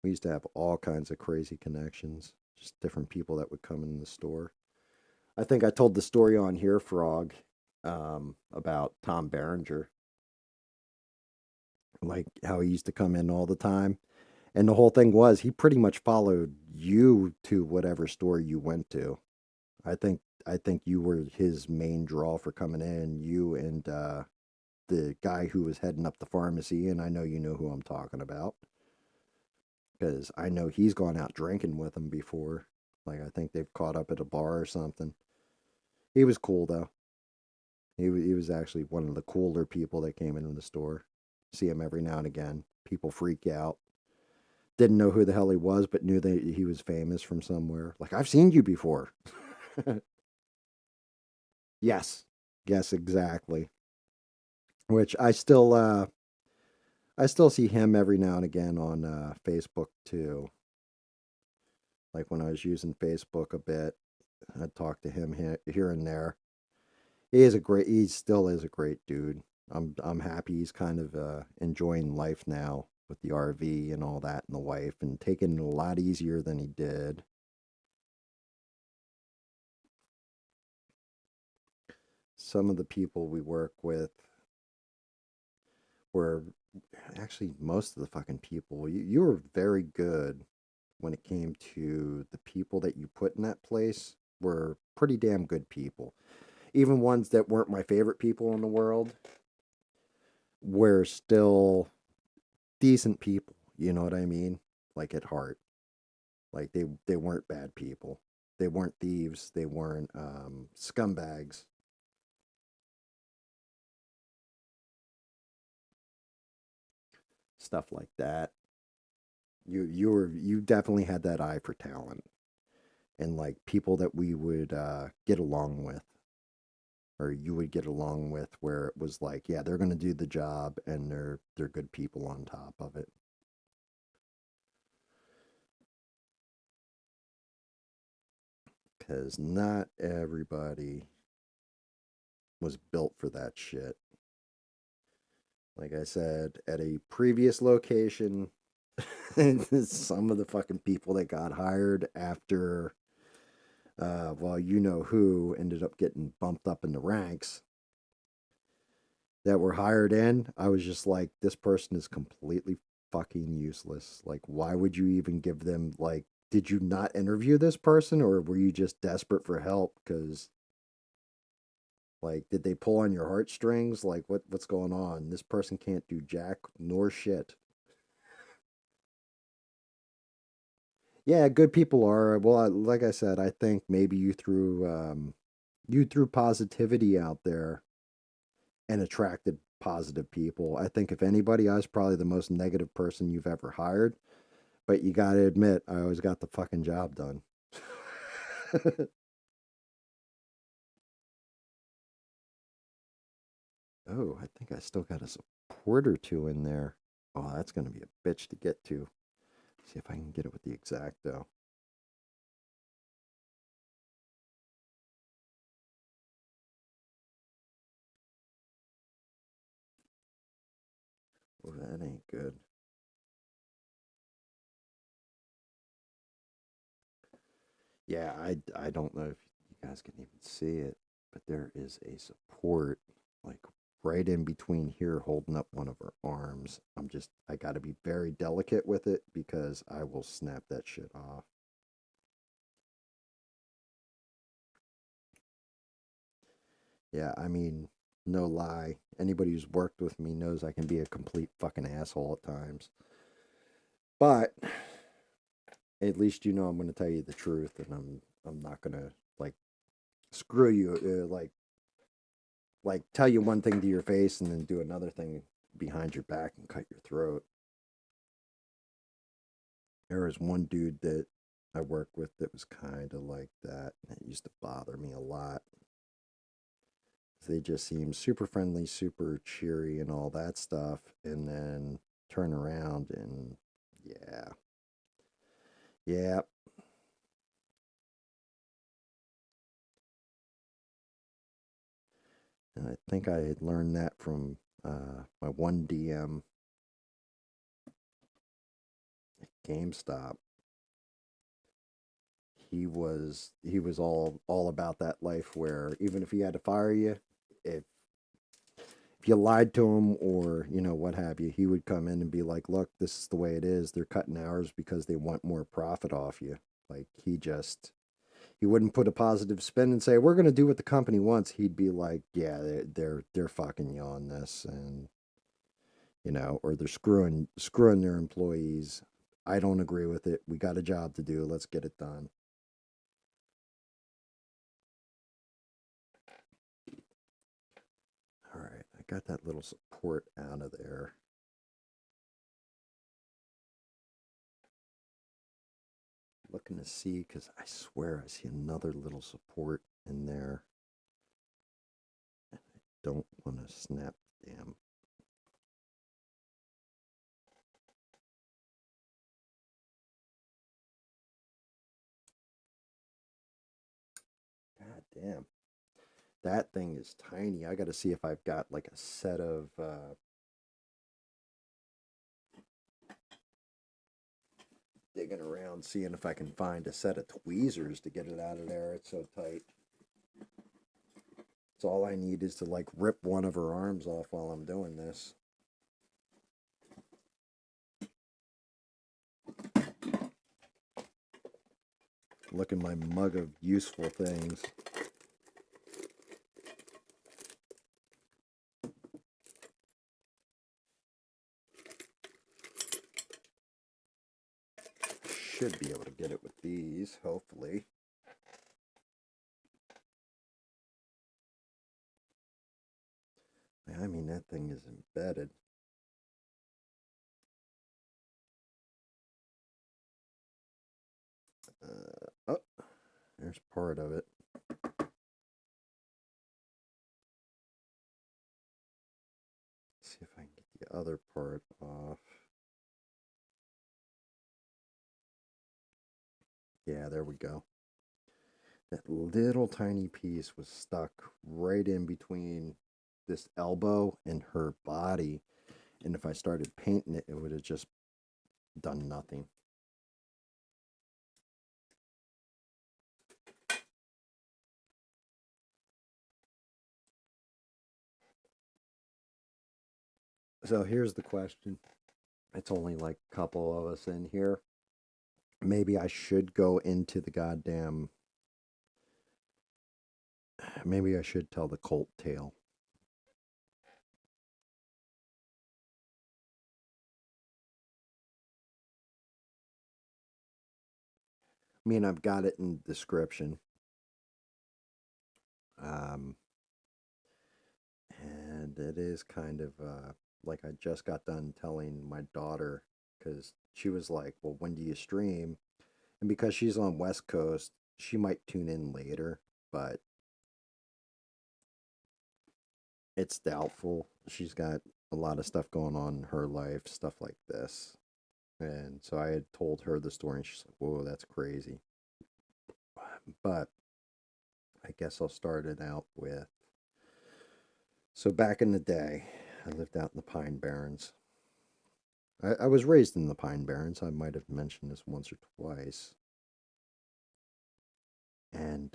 We used to have all kinds of crazy connections, just different people that would come in the store. I think I told the story on here, Frog, about Tom Berenger, like how he used to come in all the time. And the whole thing was he pretty much followed you to whatever store you went to. I think you were his main draw for coming in. You and the guy who was heading up the pharmacy, and I know you know who I'm talking about because I know he's gone out drinking with him before. Like, I think they've caught up at a bar or something. He was cool though. He was actually one of the cooler people that came into the store. See him every now and again. People freak out. didn't know who the hell he was, but knew that he was famous from somewhere. Like, I've seen you before. Yes. Yes, exactly. Which I still see him every now and again on Facebook too. Like when I was using Facebook a bit, I'd talk to him here and there. He still is a great dude. I'm happy he's kind of enjoying life now with the RV and all that and the wife and taking it a lot easier than he did. Some of the people we work with were actually most of the fucking people. You were very good when it came to the people that you put in that place were pretty damn good people. Even ones that weren't my favorite people in the world were still decent people. You know what I mean? Like at heart. Like they weren't bad people. They weren't thieves. They weren't scumbags. Stuff like that. You definitely had that eye for talent and like people that we would get along with or you would get along with where it was like, yeah, they're going to do the job and they're good people on top of it. Cuz not everybody was built for that shit. Like I said, at a previous location, some of the fucking people that got hired after well, you know who ended up getting bumped up in the ranks that were hired in, I was just like, this person is completely fucking useless. Like, why would you even give them, like, did you not interview this person or were you just desperate for help? Because, like, did they pull on your heartstrings? Like, what's going on? This person can't do jack nor shit. Yeah, good people are. Well, like I said, I think maybe you threw positivity out there and attracted positive people. I think if anybody, I was probably the most negative person you've ever hired. But you got to admit, I always got the fucking job done. Oh, I think I still got a support or two in there. Oh, that's going to be a bitch to get to. See if I can get it with the exacto. Oh, that ain't good. Yeah, I don't know if you guys can even see it, but there is a support like right in between here holding up one of her arms. I got to be very delicate with it because I will snap that shit off. Yeah, I mean, no lie. Anybody who's worked with me knows I can be a complete fucking asshole at times. But at least you know I'm going to tell you the truth and I'm not going to like screw you like tell you one thing to your face and then do another thing behind your back and cut your throat. There was one dude that I worked with that was kind of like that and it used to bother me a lot. They just seem super friendly, super cheery and all that stuff and then turn around and yeah. Yeah. And I think I had learned that from my one DM at GameStop. He was all about that life where even if he had to fire you, if if you lied to him or you know what have you, he would come in and be like, "Look, this is the way it is. They're cutting hours because they want more profit off you." Like he wouldn't put a positive spin and say, "We're going to do what the company wants." He'd be like, "Yeah, they're fucking you on this," and you know, or they're screwing their employees. I don't agree with it. We got a job to do. Let's get it done. All right, I got that little support out of there. looking to see because I swear I see another little support in there. Don't want to snap the dam. God damn. That thing is tiny. I got to see if I've got like a set of digging around, seeing if I can find a set of tweezers to get it out of there. It's so tight. So all I need is to like rip one of her arms off while I'm doing this. Look at my mug of useful things. Should be able to get it with these, hopefully. I mean, that thing is embedded. Oh, there's part of it. See if I can get the other part off. Yeah, there we go. That little tiny piece was stuck right in between this elbow and her body. And if I started painting it, it would have just done nothing. So here's the question. It's only like a couple of us in here. Maybe I should go into the goddamn... Maybe I should tell the cult tale. I mean, I've got it in the description. And it is kind of like I just got done telling my daughter because she was like, well, when do you stream? And because she's on West Coast, she might tune in later, but it's doubtful. She's got a lot of stuff going on in her life, stuff like this. And so I had told her the story, and she's like, whoa, that's crazy. But I guess I'll start it out with. So back in the day, I lived out in the Pine Barrens. I was raised in the Pine Barrens. I might have mentioned this once or twice. And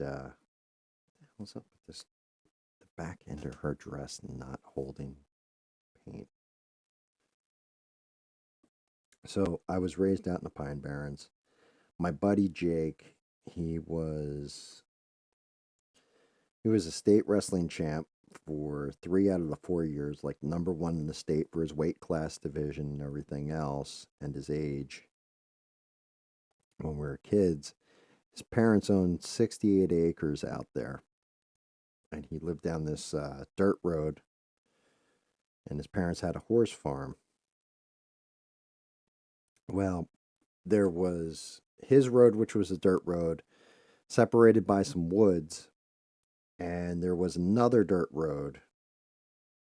what's up with this? The back end of her dress not holding paint. So I was raised out in the Pine Barrens. My buddy Jake, he was a state wrestling champ for 3 out of the 4 years, like #1 in the state for his weight class division and everything else, and his age. When we were kids, his parents owned 68 acres out there, and he lived down this dirt road, and his parents had a horse farm. Well, there was his road, which was a dirt road, separated by some woods, and there was another dirt road.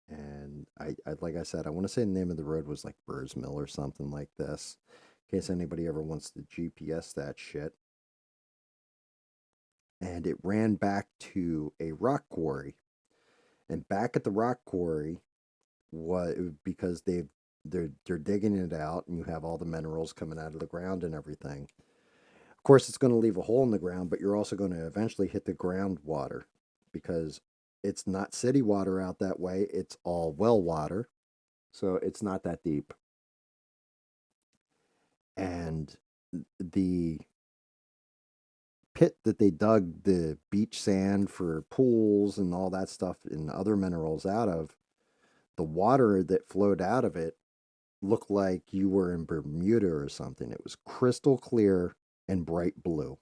And I like I said, I want to say the name of the road was like Burrs Mill or something like this, in case anybody ever wants to GPS that shit. And it ran back to a rock quarry. And back at the rock quarry, what because they're digging it out, and you have all the minerals coming out of the ground and everything. Of course, it's going to leave a hole in the ground, but you're also going to eventually hit the groundwater because it's not city water out that way. It's all well water. So it's not that deep. And the pit that they dug the beach sand for pools and all that stuff and other minerals out of, the water that flowed out of it looked like you were in Bermuda or something. It was crystal clear and bright blue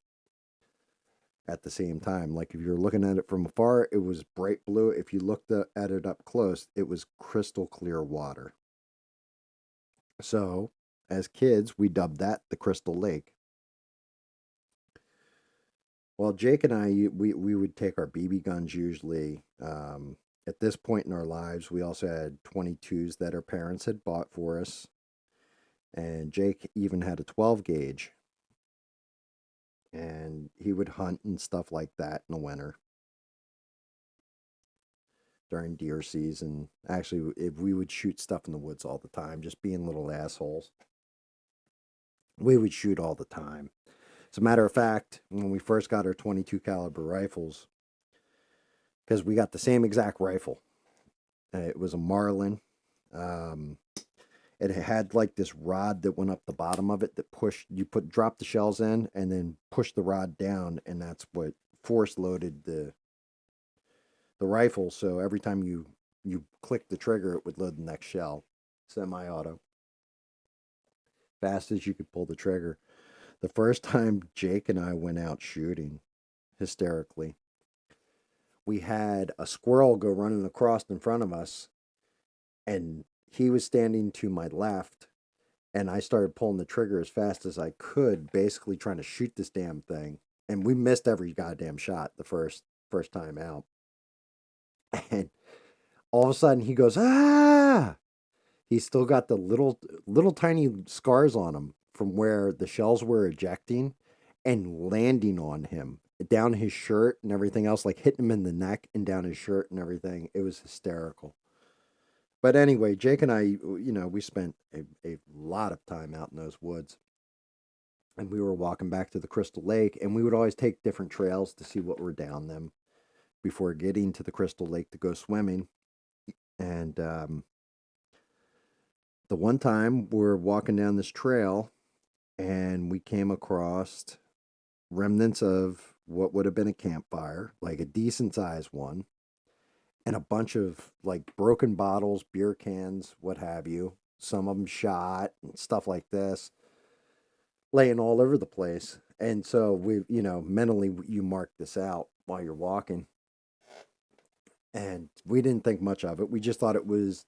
at the same time. Like if you're looking at it from afar, it was bright blue. If you looked at it up close, it was crystal clear water. So as kids, we dubbed that the Crystal Lake. Well, Jake and I, we would take our BB guns usually. At this point in our lives, we also had 22s that our parents had bought for us. And Jake even had a 12 gauge. And he would hunt and stuff like that in the winter during deer season. Actually, if we would shoot stuff in the woods all the time, just being little assholes. We would shoot all the time. As a matter of fact, when we first got our 22 caliber rifles, because we got the same exact rifle, it was a Marlin. Um, it had like this rod that went up the bottom of it that pushed. You drop the shells in and then push the rod down, and that's what force loaded the rifle. So every time you click the trigger, it would load the next shell, semi-auto, fast as you could pull the trigger. The first time Jake and I went out shooting, hysterically, we had a squirrel go running across in front of us, and he was standing to my left, and I started pulling the trigger as fast as I could, basically trying to shoot this damn thing. And we missed every goddamn shot the first time out. And all of a sudden he goes, ah! He's still got the little tiny scars on him from where the shells were ejecting and landing on him, down his shirt and everything else, like hitting him in the neck and down his shirt and everything. It was hysterical. But anyway, Jake and I, we spent a lot of time out in those woods. And we were walking back to the Crystal Lake, and we would always take different trails to see what were down them before getting to the Crystal Lake to go swimming. And the one time we're walking down this trail, and we came across remnants of what would have been a campfire, like a decent sized one, and a bunch of like broken bottles, beer cans, what have you, some of them shot and stuff like this, laying all over the place. And so we, mentally you mark this out while you're walking. And we didn't think much of it. We just thought it was,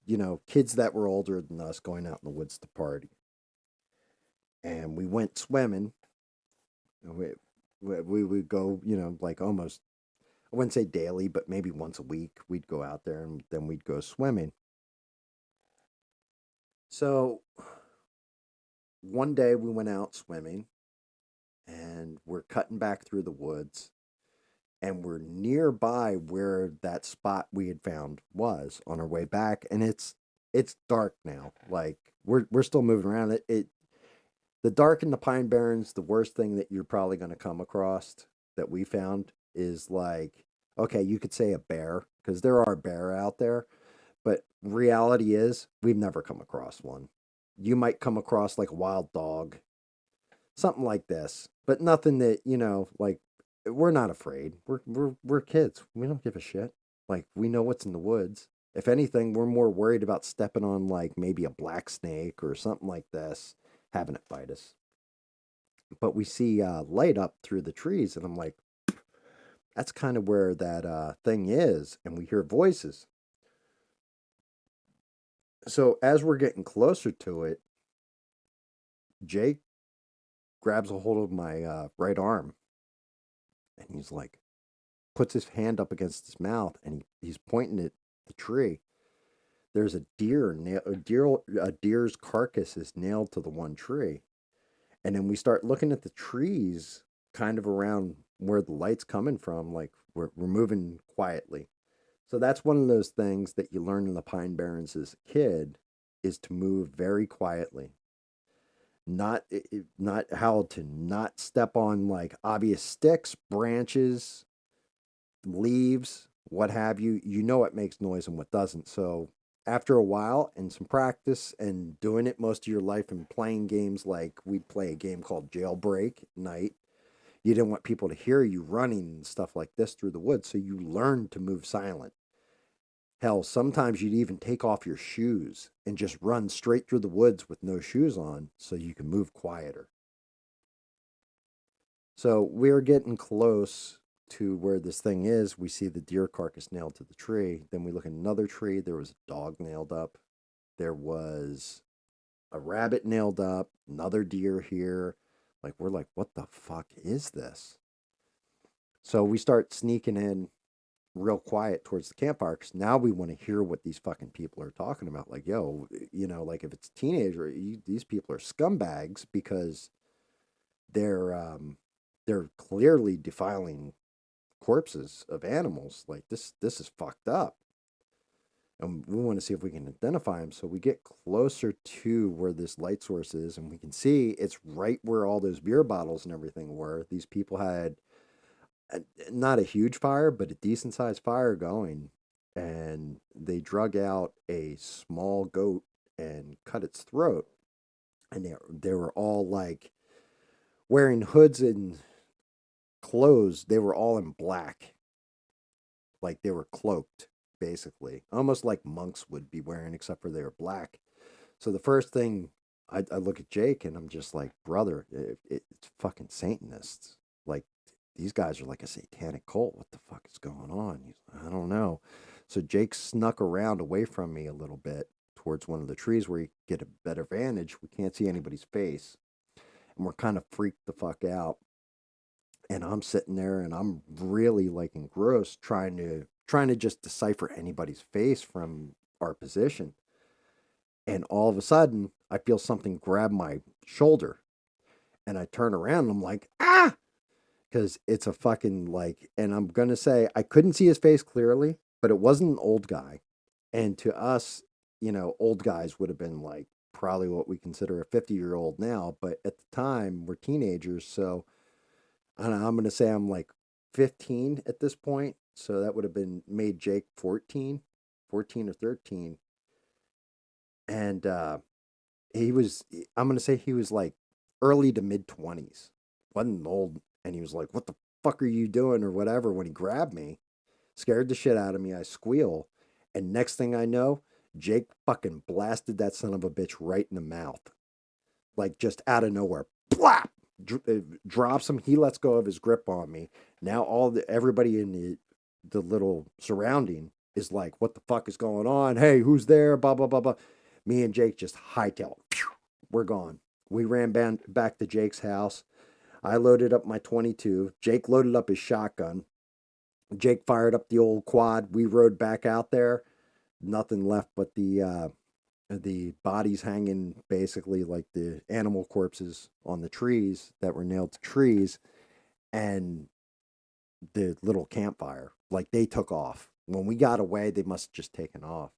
kids that were older than us going out in the woods to party. And we went swimming. We would go, like almost, I wouldn't say daily, but maybe once a week, we'd go out there and then we'd go swimming. So one day we went out swimming and we're cutting back through the woods, and we're nearby where that spot we had found was on our way back, and it's dark now. Like we're still moving around. The dark in the Pine Barrens, the worst thing that you're probably going to come across that we found is like, okay, you could say a bear because there are bear out there, but reality is we've never come across one. You might come across like a wild dog, something like this, but nothing that, like we're not afraid. We're kids. We don't give a shit. Like we know what's in the woods. If anything, we're more worried about stepping on like maybe a black snake or something like this, having it bite us. But we see light up through the trees, and I'm like, that's kind of where that thing is. And we hear voices. So as we're getting closer to it, Jake grabs a hold of my right arm, and he's like, puts his hand up against his mouth, and he's pointing at the tree. There's a deer's carcass is nailed to the one tree. And then we start looking at the trees kind of around where the light's coming from, like we're moving quietly. So that's one of those things that you learn in the Pine Barrens as a kid, is to move very quietly. Not how to not step on like obvious sticks, branches, leaves, what have you. You know what makes noise and what doesn't. So after a while and some practice and doing it most of your life and playing games, like we'd play a game called Jailbreak at night, you didn't want people to hear you running and stuff like this through the woods, so you learned to move silent. Hell, sometimes you'd even take off your shoes and just run straight through the woods with no shoes on so you can move quieter. So we're getting close to where this thing is. We see the deer carcass nailed to the tree. Then we look at another tree. There was a dog nailed up. There was a rabbit nailed up. Another deer here. Like, we're like, what the fuck is this? So we start sneaking in real quiet towards the campfire because now we want to hear what these fucking people are talking about. Like, yo, like if it's a teenager, these people are scumbags because they're um, they're clearly defiling corpses of animals. Like this is fucked up. And we want to see if we can identify them. So we get closer to where this light source is, and we can see it's right where all those beer bottles and everything were. These people had not a huge fire, but a decent sized fire going, and they drug out a small goat and cut its throat. And they were all like wearing hoods and clothes. They were all in black, like they were cloaked, basically, almost like monks would be wearing, except for they were black. So the first thing I look at Jake and I'm just like, brother, it's fucking Satanists. Like these guys are like a satanic cult. What the fuck is going on? I don't know. So Jake snuck around away from me a little bit towards one of the trees where you get a better vantage. We can't see anybody's face. And we're kind of freaked the fuck out. And I'm sitting there and I'm really like engrossed trying to just decipher anybody's face from our position. And all of a sudden, I feel something grab my shoulder. And I turn around and I'm like, ah! Because it's a fucking like, and I'm going to say, I couldn't see his face clearly, but it wasn't an old guy. And to us, old guys would have been like probably what we consider a 50-year-old now. But at the time, we're teenagers. So I don't know, I'm going to say I'm like 15 at this point. So that would have been made Jake 14 or 13. And I'm going to say he was like early to mid 20s. Wasn't old. And he was like, what the fuck are you doing or whatever when he grabbed me. Scared the shit out of me. I squeal. And next thing I know, Jake fucking blasted that son of a bitch right in the mouth. Like just out of nowhere. Plap! Drops him. He lets go of his grip on me. Now everybody in the little surrounding is like, what the fuck is going on? Hey, who's there? Blah, blah, blah, blah. Me and Jake just hightail. We're gone. We ran back to Jake's house. I loaded up my 22. Jake loaded up his shotgun. Jake fired up the old quad. We rode back out there. Nothing left but the bodies hanging, basically like the animal corpses on the trees that were nailed to trees, and the little campfire. Like they took off. When we got away, they must have just taken off.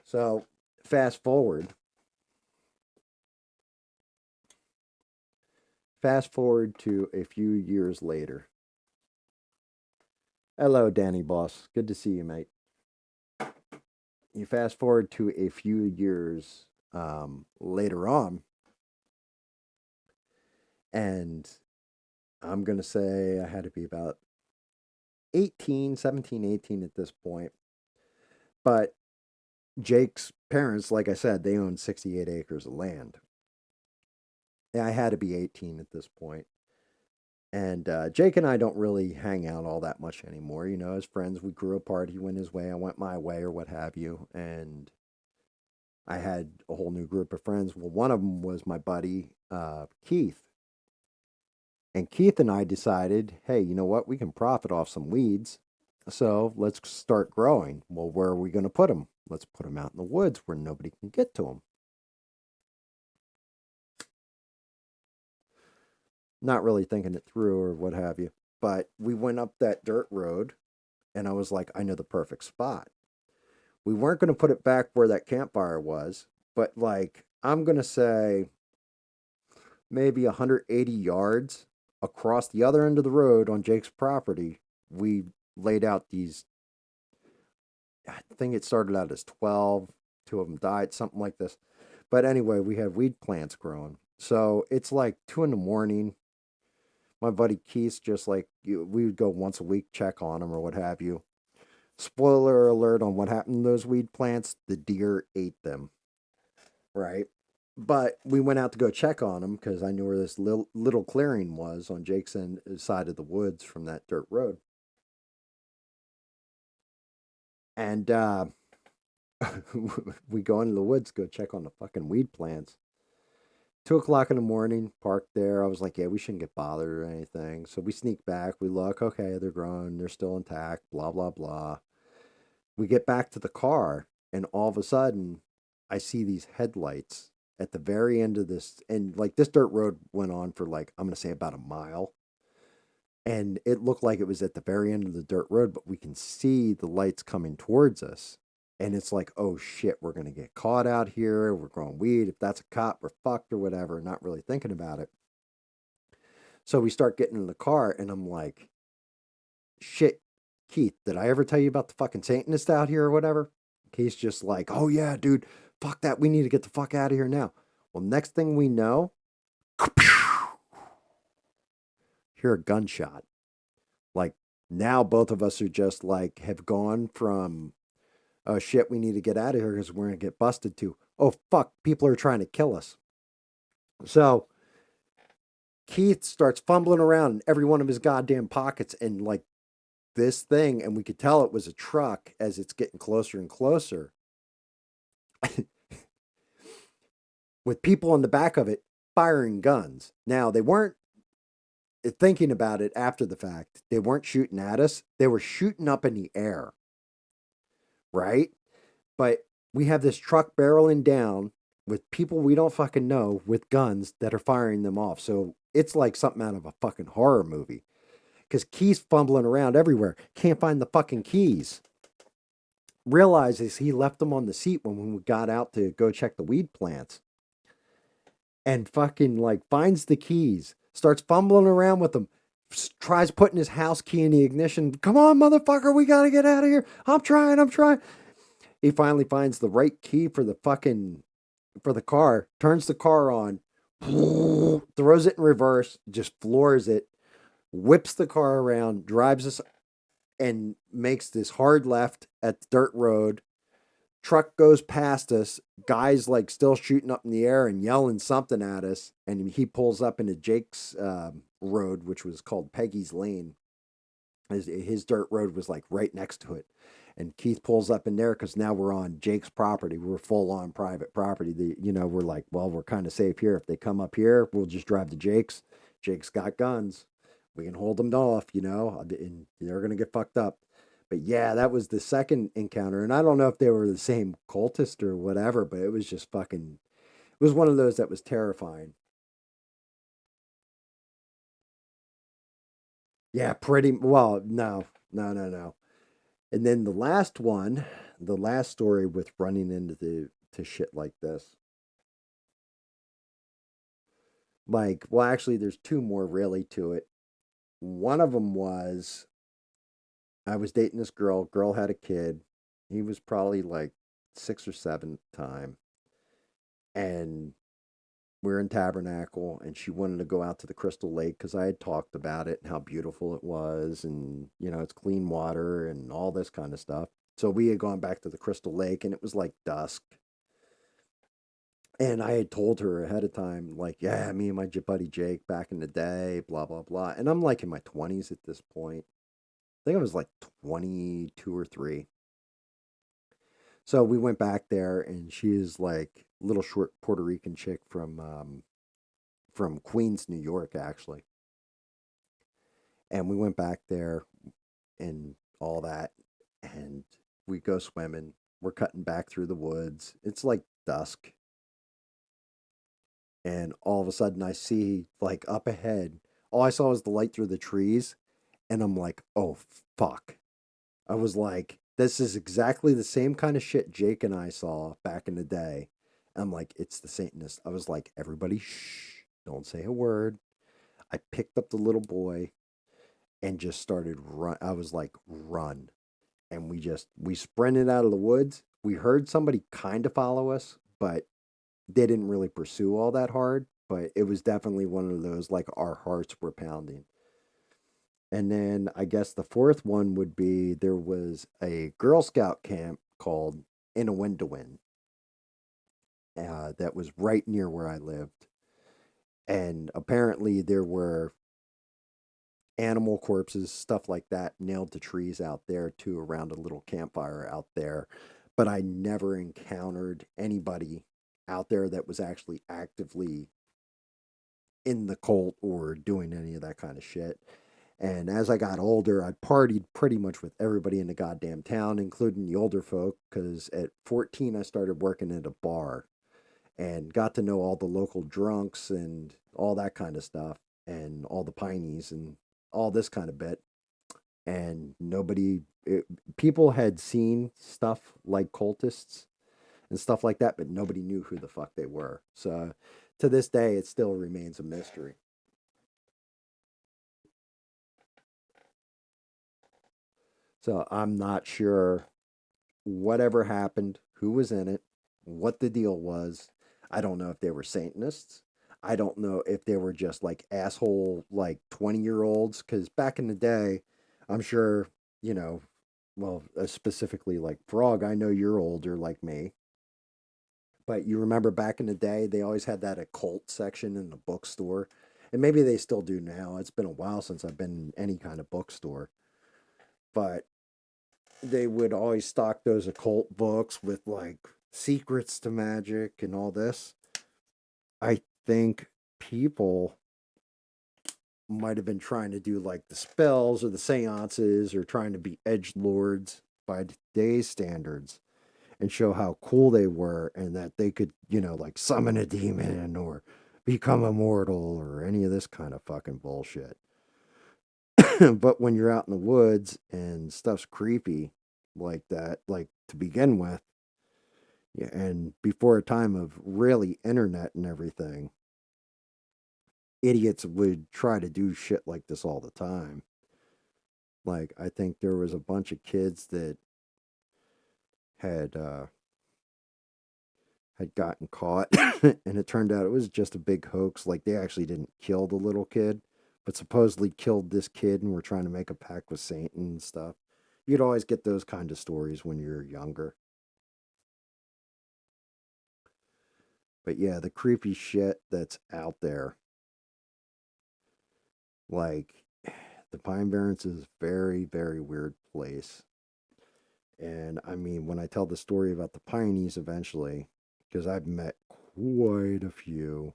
So fast forward. Fast forward to a few years later. Hello, Danny Boss. Good to see you, mate. You fast forward to a few years later on, and I'm going to say I had to be about 18, 17, 18 at this point. But Jake's parents, like I said, they owned 68 acres of land. And I had to be 18 at this point. And Jake and I don't really hang out all that much anymore. As friends, we grew apart. He went his way, I went my way, or what have you. And I had a whole new group of friends. Well, one of them was my buddy, Keith. And Keith and I decided, hey, you know what? We can profit off some weeds. So let's start growing. Well, where are we going to put them? Let's put them out in the woods where nobody can get to them. Not really thinking it through or what have you. But we went up that dirt road and I was like, I know the perfect spot. We weren't going to put it back where that campfire was, but like, I'm going to say maybe 180 yards across the other end of the road on Jake's property. We laid out these, I think it started out as 12, two of them died, something like this. But anyway, we had weed plants growing. So it's like 2 in the morning. My buddy Keith's just like, we would go once a week, check on them or what have you. Spoiler alert on what happened to those weed plants: the deer ate them, right? But we went out to go check on them because I knew where this little clearing was on Jake's side of the woods from that dirt road. And we go into the woods, go check on the fucking weed plants. 2 o'clock in the morning, parked there. I was like, yeah, we shouldn't get bothered or anything. So we sneak back. We look, okay, they're grown. They're still intact, blah, blah, blah. We get back to the car, and all of a sudden, I see these headlights at the very end of this. And like this dirt road went on for like, I'm going to say about a mile. And it looked like it was at the very end of the dirt road, but we can see the lights coming towards us. And it's like, oh shit, we're going to get caught out here. We're growing weed. If that's a cop, we're fucked or whatever, not really thinking about it. So we start getting in the car, and I'm like, shit, Keith, did I ever tell you about the fucking Satanist out here or whatever? Keith's just like, oh yeah, dude, fuck that. We need to get the fuck out of here now. Well, next thing we know, hear a gunshot. Like now both of us are just like have gone from oh shit, we need to get out of here because we're gonna get busted to oh fuck, people are trying to kill us. So Keith starts fumbling around in every one of his goddamn pockets and like this thing, and we could tell it was a truck as it's getting closer and closer with people in the back of it firing guns. Now they weren't thinking about it after the fact. They weren't shooting at us. They were shooting up in the air, right? But we have this truck barreling down with people we don't fucking know with guns that are firing them off. So it's like something out of a fucking horror movie. Because Keith's fumbling around everywhere. Can't find the fucking keys. Realizes he left them on the seat when we got out to go check the weed plants. And fucking like finds the keys. Starts fumbling around with them. Tries putting his house key in the ignition. Come on, motherfucker, we gotta get out of here. I'm trying. He finally finds the right key for the fucking for the car, turns the car on, throws it in reverse, just floors it, whips the car around, drives us and makes this hard left at the dirt road. Truck goes past us, guys like still shooting up in the air and yelling something at us, and he pulls up into Jake's road, which was called Peggy's Lane. His dirt road was like right next to it. And Keith pulls up in there because now we're on Jake's property. We're full on private property. We're like, well, we're kind of safe here. If they come up here, we'll just drive to Jake's. Jake's got guns. We can hold them off, and they're going to get fucked up. But yeah, that was the second encounter. And I don't know if they were the same cultist or whatever, but it was just fucking, it was one of those that was terrifying. Yeah, pretty well, no, no, no, no. And then the last story with running into the to shit like this. Like, well, actually, there's two more really to it. One of them was I was dating this girl. Girl had a kid. He was probably like 6 or 7 at the time, and we're in Tabernacle, and she wanted to go out to the Crystal Lake because I had talked about it and how beautiful it was, and it's clean water and all this kind of stuff. So we had gone back to the Crystal Lake, and it was like dusk. And I had told her ahead of time, like, yeah, me and my buddy Jake back in the day, blah, blah, blah. And I'm like in my 20s at this point. I think I was like 22 or 3. So we went back there, and she is like a little short Puerto Rican chick from Queens, New York, actually. And we went back there and all that. And we go swimming. We're cutting back through the woods. It's like dusk. And all of a sudden I see like up ahead, all I saw was the light through the trees, and I'm like, oh fuck. I was like, this is exactly the same kind of shit Jake and I saw back in the day. I'm like, it's the Satanist. I was like, everybody shh, don't say a word. I picked up the little boy and just started run. I was like, run. And we sprinted out of the woods. We heard somebody kind of follow us, but they didn't really pursue all that hard, but it was definitely one of those like our hearts were pounding. And then I guess the fourth one would be there was a Girl Scout camp called Inawindawin that was right near where I lived. And apparently there were animal corpses, stuff like that, nailed to trees out there too, around a little campfire out there. But I never encountered anybody out there that was actually actively in the cult or doing any of that kind of shit. And as I got older, I partied pretty much with everybody in the goddamn town, including the older folk, because at 14, I started working at a bar and got to know all the local drunks and all that kind of stuff and all the pineys and all this kind of bit. And people had seen stuff like cultists and stuff like that, but nobody knew who the fuck they were. So to this day, it still remains a mystery. So I'm not sure whatever happened, who was in it, what the deal was. I don't know if they were Satanists. I don't know if they were just like asshole, like 20-year-olds. Because back in the day, I'm sure, you know, well, specifically like Frog, I know you're older like me. But you remember back in the day, they always had that occult section in the bookstore. And maybe they still do now. It's been a while since I've been in any kind of bookstore. But they would always stock those occult books with like secrets to magic and all this. I think people might have been trying to do like the spells or the seances or trying to be edge lords by today's standards and show how cool they were and that they could, like summon a demon or become immortal or any of this kind of fucking bullshit. But when you're out in the woods and stuff's creepy like that, like to begin with, yeah, and before a time of really internet and everything, idiots would try to do shit like this all the time. Like I think there was a bunch of kids that had had gotten caught and it turned out it was just a big hoax. Like they actually didn't kill the little kid, but supposedly killed this kid and were trying to make a pact with Satan and stuff. You'd always get those kind of stories when you're younger. But yeah, the creepy shit that's out there, like the Pine Barrens is a very, very weird place. And I mean, when I tell the story about the Pineys eventually, because I've met quite a few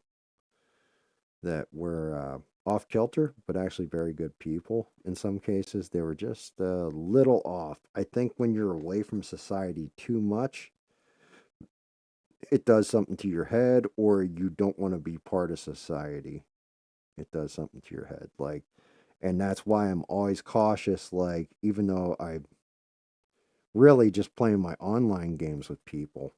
that were off kilter, but actually very good people. In some cases, they were just a little off. I think when you're away from society too much, it does something to your head, or you don't want to be part of society. It does something to your head. Like, and that's why I'm always cautious. Like, even though I really just playing my online games with people,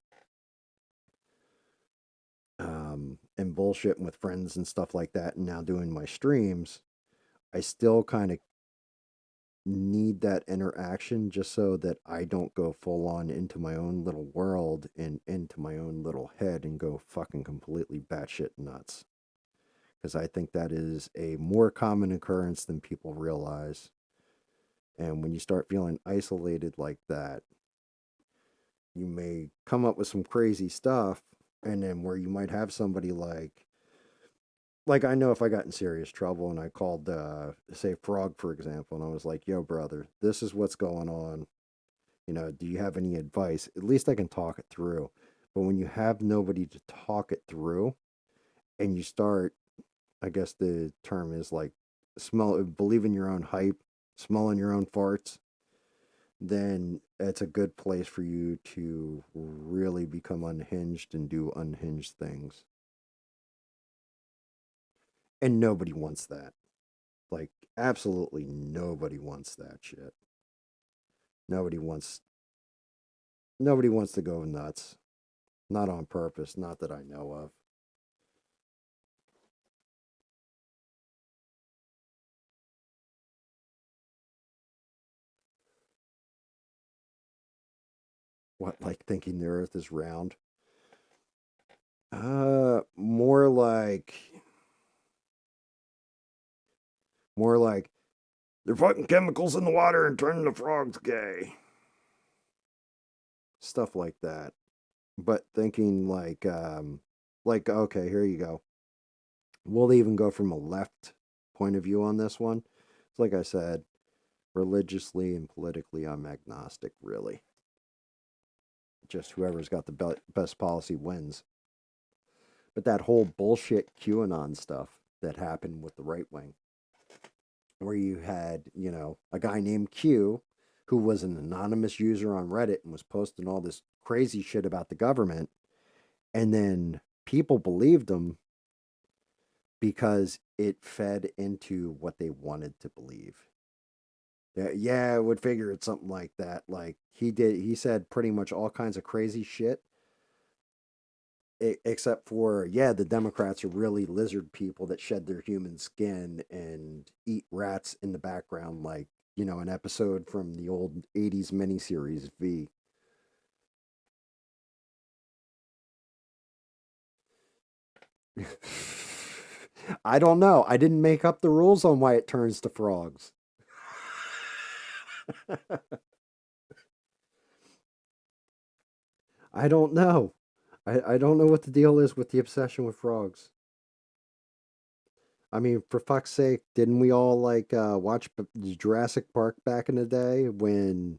and bullshitting with friends and stuff like that, and now doing my streams, I still kind of need that interaction just so that I don't go full on into my own little world and into my own little head and go fucking completely batshit nuts. Because I think that is a more common occurrence than people realize. And when you start feeling isolated like that, you may come up with some crazy stuff, and then where you might have somebody like I know if I got in serious trouble and I called say Frog for example, and I was like, yo brother, this is what's going on, do you have any advice? At least I can talk it through. But when you have nobody to talk it through and you start, I guess the term is like believe in your own hype, smelling your own farts, then it's a good place for you to really become unhinged and do unhinged things. And nobody wants that. Like, absolutely nobody wants that shit. Nobody wants nobody wants to go nuts. Not on purpose, not that I know of. What, like thinking the earth is round? More like they're putting chemicals in the water and turning the frogs gay. Stuff like that. But thinking like okay, here you go. We'll even go from a left point of view on this one. It's like I said, religiously and politically, I'm agnostic, really. Just whoever's got the best policy wins. But that whole bullshit QAnon stuff. that happened with the right wing, where you had, a guy named Q who was an anonymous user on Reddit and was posting all this crazy shit about the government. And then people believed him because it fed into what they wanted to believe. Yeah, I would figure it's something like that. Like he said pretty much all kinds of crazy shit, except for, yeah, the Democrats are really lizard people that shed their human skin and eat rats in the background, like, an episode from the old 80s miniseries V. I don't know. I didn't make up the rules on why it turns to frogs. I don't know. I don't know what the deal is with the obsession with frogs. I mean, for fuck's sake, didn't we all like watch Jurassic Park back in the day when,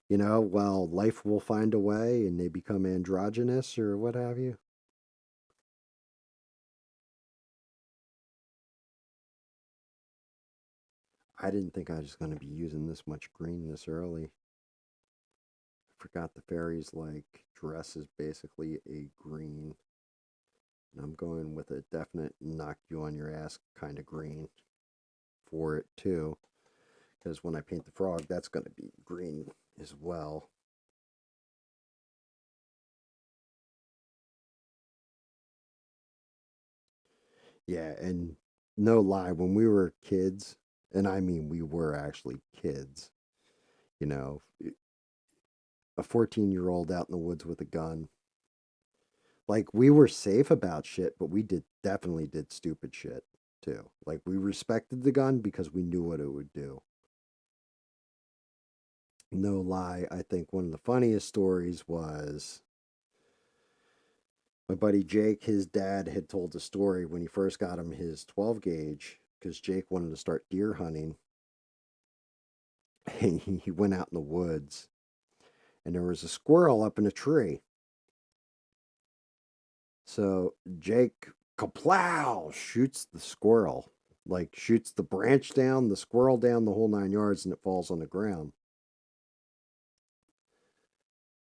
well, life will find a way and they become androgynous or what have you? I didn't think I was going to be using this much green this early. Forgot the fairies like dress is basically a green. And I'm going with a definite knock you on your ass kind of green for it too. Because when I paint the frog, that's going to be green as well. Yeah, and no lie, when we were kids, and I mean we were actually kids, you know, a 14-year-old out in the woods with a gun. Like we were safe about shit, but we definitely did stupid shit too. Like we respected the gun because we knew what it would do. No lie, I think one of the funniest stories was my buddy Jake. His dad had told a story when he first got him his 12 gauge because Jake wanted to start deer hunting. He went out in the woods and there was a squirrel up in a tree. So Jake kaplow shoots the squirrel, like shoots the branch down, the squirrel down, the whole 9 yards, and it falls on the ground.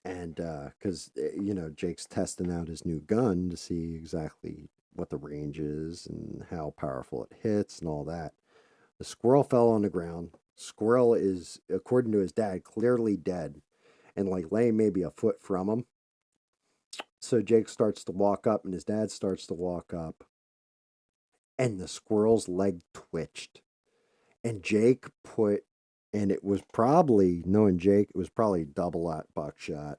And because Jake's testing out his new gun to see exactly what the range is and how powerful it hits and all that. The squirrel fell on the ground. Squirrel is, according to his dad, clearly dead and like laying maybe a foot from him. So Jake starts to walk up, and his dad starts to walk up, and the squirrel's leg twitched. And Jake put, and it was probably, knowing Jake, it was probably double that buckshot.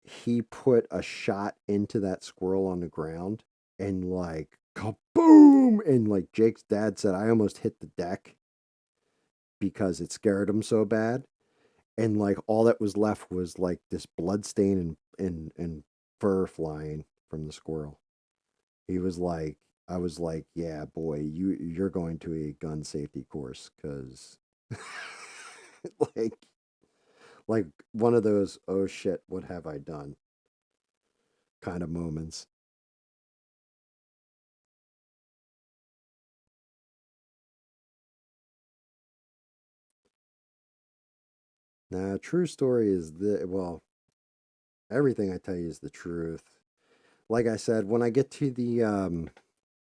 He put a shot into that squirrel on the ground, and like kaboom! And like Jake's dad said, I almost hit the deck because it scared him so bad. And like all that was left was like this blood stain and fur flying from the squirrel. He was like, I was like, yeah, boy, you're going to a gun safety course because, like, like one of those oh shit, what have I done kind of moments. Now, true story is everything I tell you is the truth. Like I said, when I get to the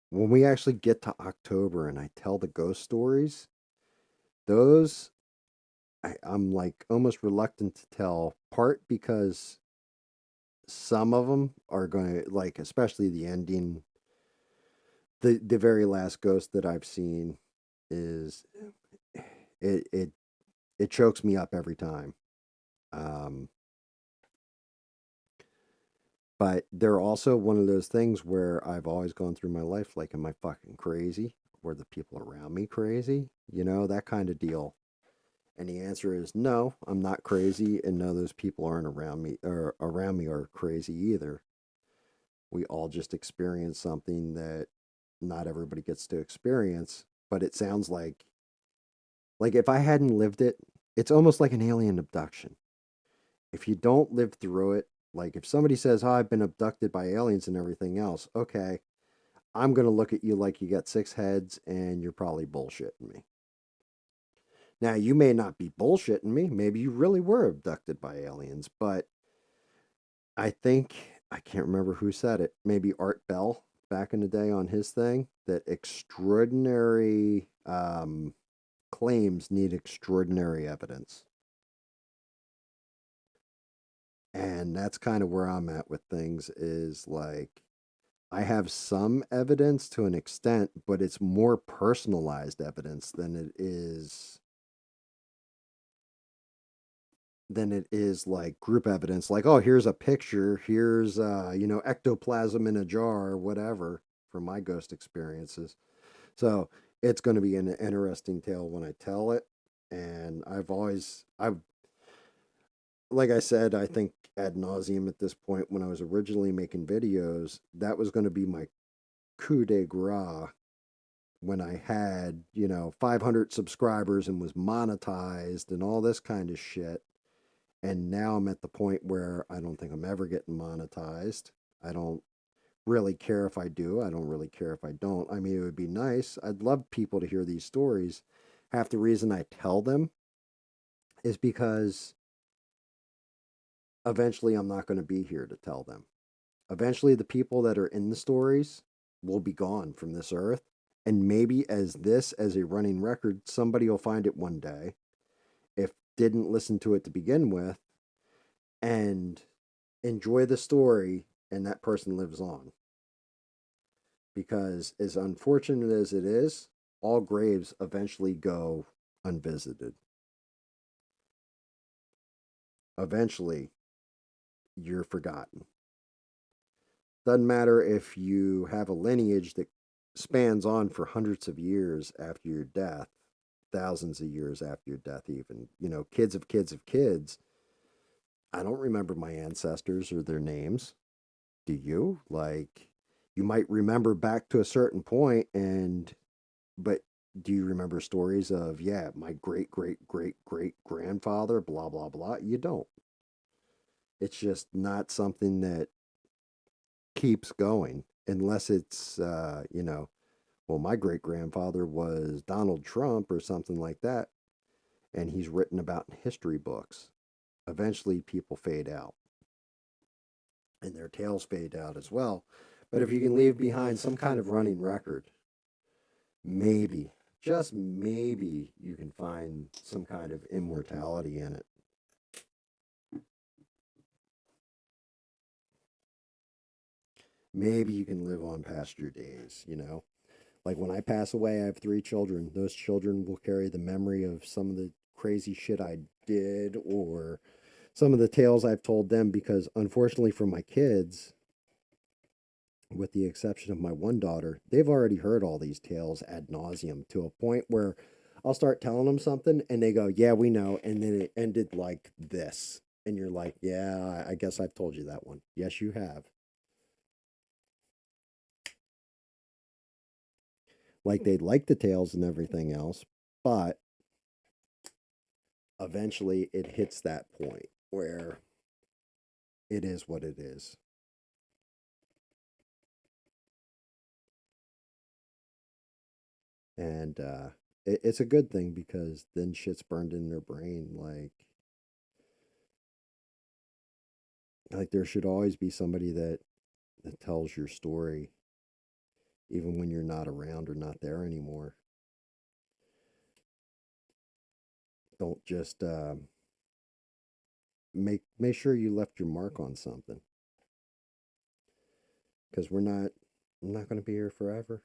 when we actually get to October and I tell the ghost stories, those I'm like almost reluctant to tell. Part because some of them are going to like, especially the ending. The very last ghost that I've seen is it it it chokes me up every time. Um, but they're also one of those things where I've always gone through my life like, am I fucking crazy? Were the people around me crazy? That kind of deal. And the answer is no, I'm not crazy, and no, those people aren't around me are crazy either. We all just experience something that not everybody gets to experience, but it sounds like if I hadn't lived it, it's almost like an alien abduction. If you don't live through it, like if somebody says, "Oh, I've been abducted by aliens and everything else," okay, I'm going to look at you like you got six heads and you're probably bullshitting me. Now, you may not be bullshitting me. Maybe you really were abducted by aliens, but I think, I can't remember who said it, maybe Art Bell back in the day on his thing, that extraordinary claims need extraordinary evidence. And that's kind of where I'm at with things is like, I have some evidence to an extent, but it's more personalized evidence than it is like group evidence. Like, oh, here's a picture, here's ectoplasm in a jar or whatever from my ghost experiences. So it's going to be an interesting tale when I tell it. And I've like I said, I think ad nauseum at this point, when I was originally making videos, that was going to be my coup de grace when I had, 500 subscribers and was monetized and all this kind of shit. And now I'm at the point where I don't think I'm ever getting monetized. I don't really care if I do. I don't really care if I don't. I mean, it would be nice. I'd love people to hear these stories. Half the reason I tell them is because eventually I'm not going to be here to tell them. Eventually, the people that are in the stories will be gone from this earth. And maybe as a running record, somebody will find it one day, if didn't listen to it to begin with, and enjoy the story, and that person lives on. Because as unfortunate as it is, all graves eventually go unvisited. Eventually, you're forgotten. Doesn't matter if you have a lineage that spans on for hundreds of years after your death, thousands of years after your death, even, kids of kids of kids. I don't remember my ancestors or their names. Do you? Like, you might remember back to a certain point, but do you remember stories of, yeah, my great great great great grandfather, blah blah blah? You don't. It's just not something that keeps going unless it's, well, my great grandfather was Donald Trump or something like that, and he's written about in history books. Eventually, people fade out and their tales fade out as well. But if you can leave behind some kind of running record, maybe, just maybe, you can find some kind of immortality in it. Maybe you can live on past your days. Like when I pass away, I have three children. Those children will carry the memory of some of the crazy shit I did, or some of the tales I've told them, because unfortunately for my kids, with the exception of my one daughter, they've already heard all these tales ad nauseum, to a point where I'll start telling them something and they go, yeah, we know. And then it ended like this. And you're like, yeah, I guess I've told you that one. Yes, you have. Like they like the tales and everything else, but eventually it hits that point where it is what it is. And it's a good thing, because then shit's burned in their brain. Like there should always be somebody that tells your story, even when you're not around or not there anymore. Don't just make sure you left your mark on something, because I'm not going to be here forever.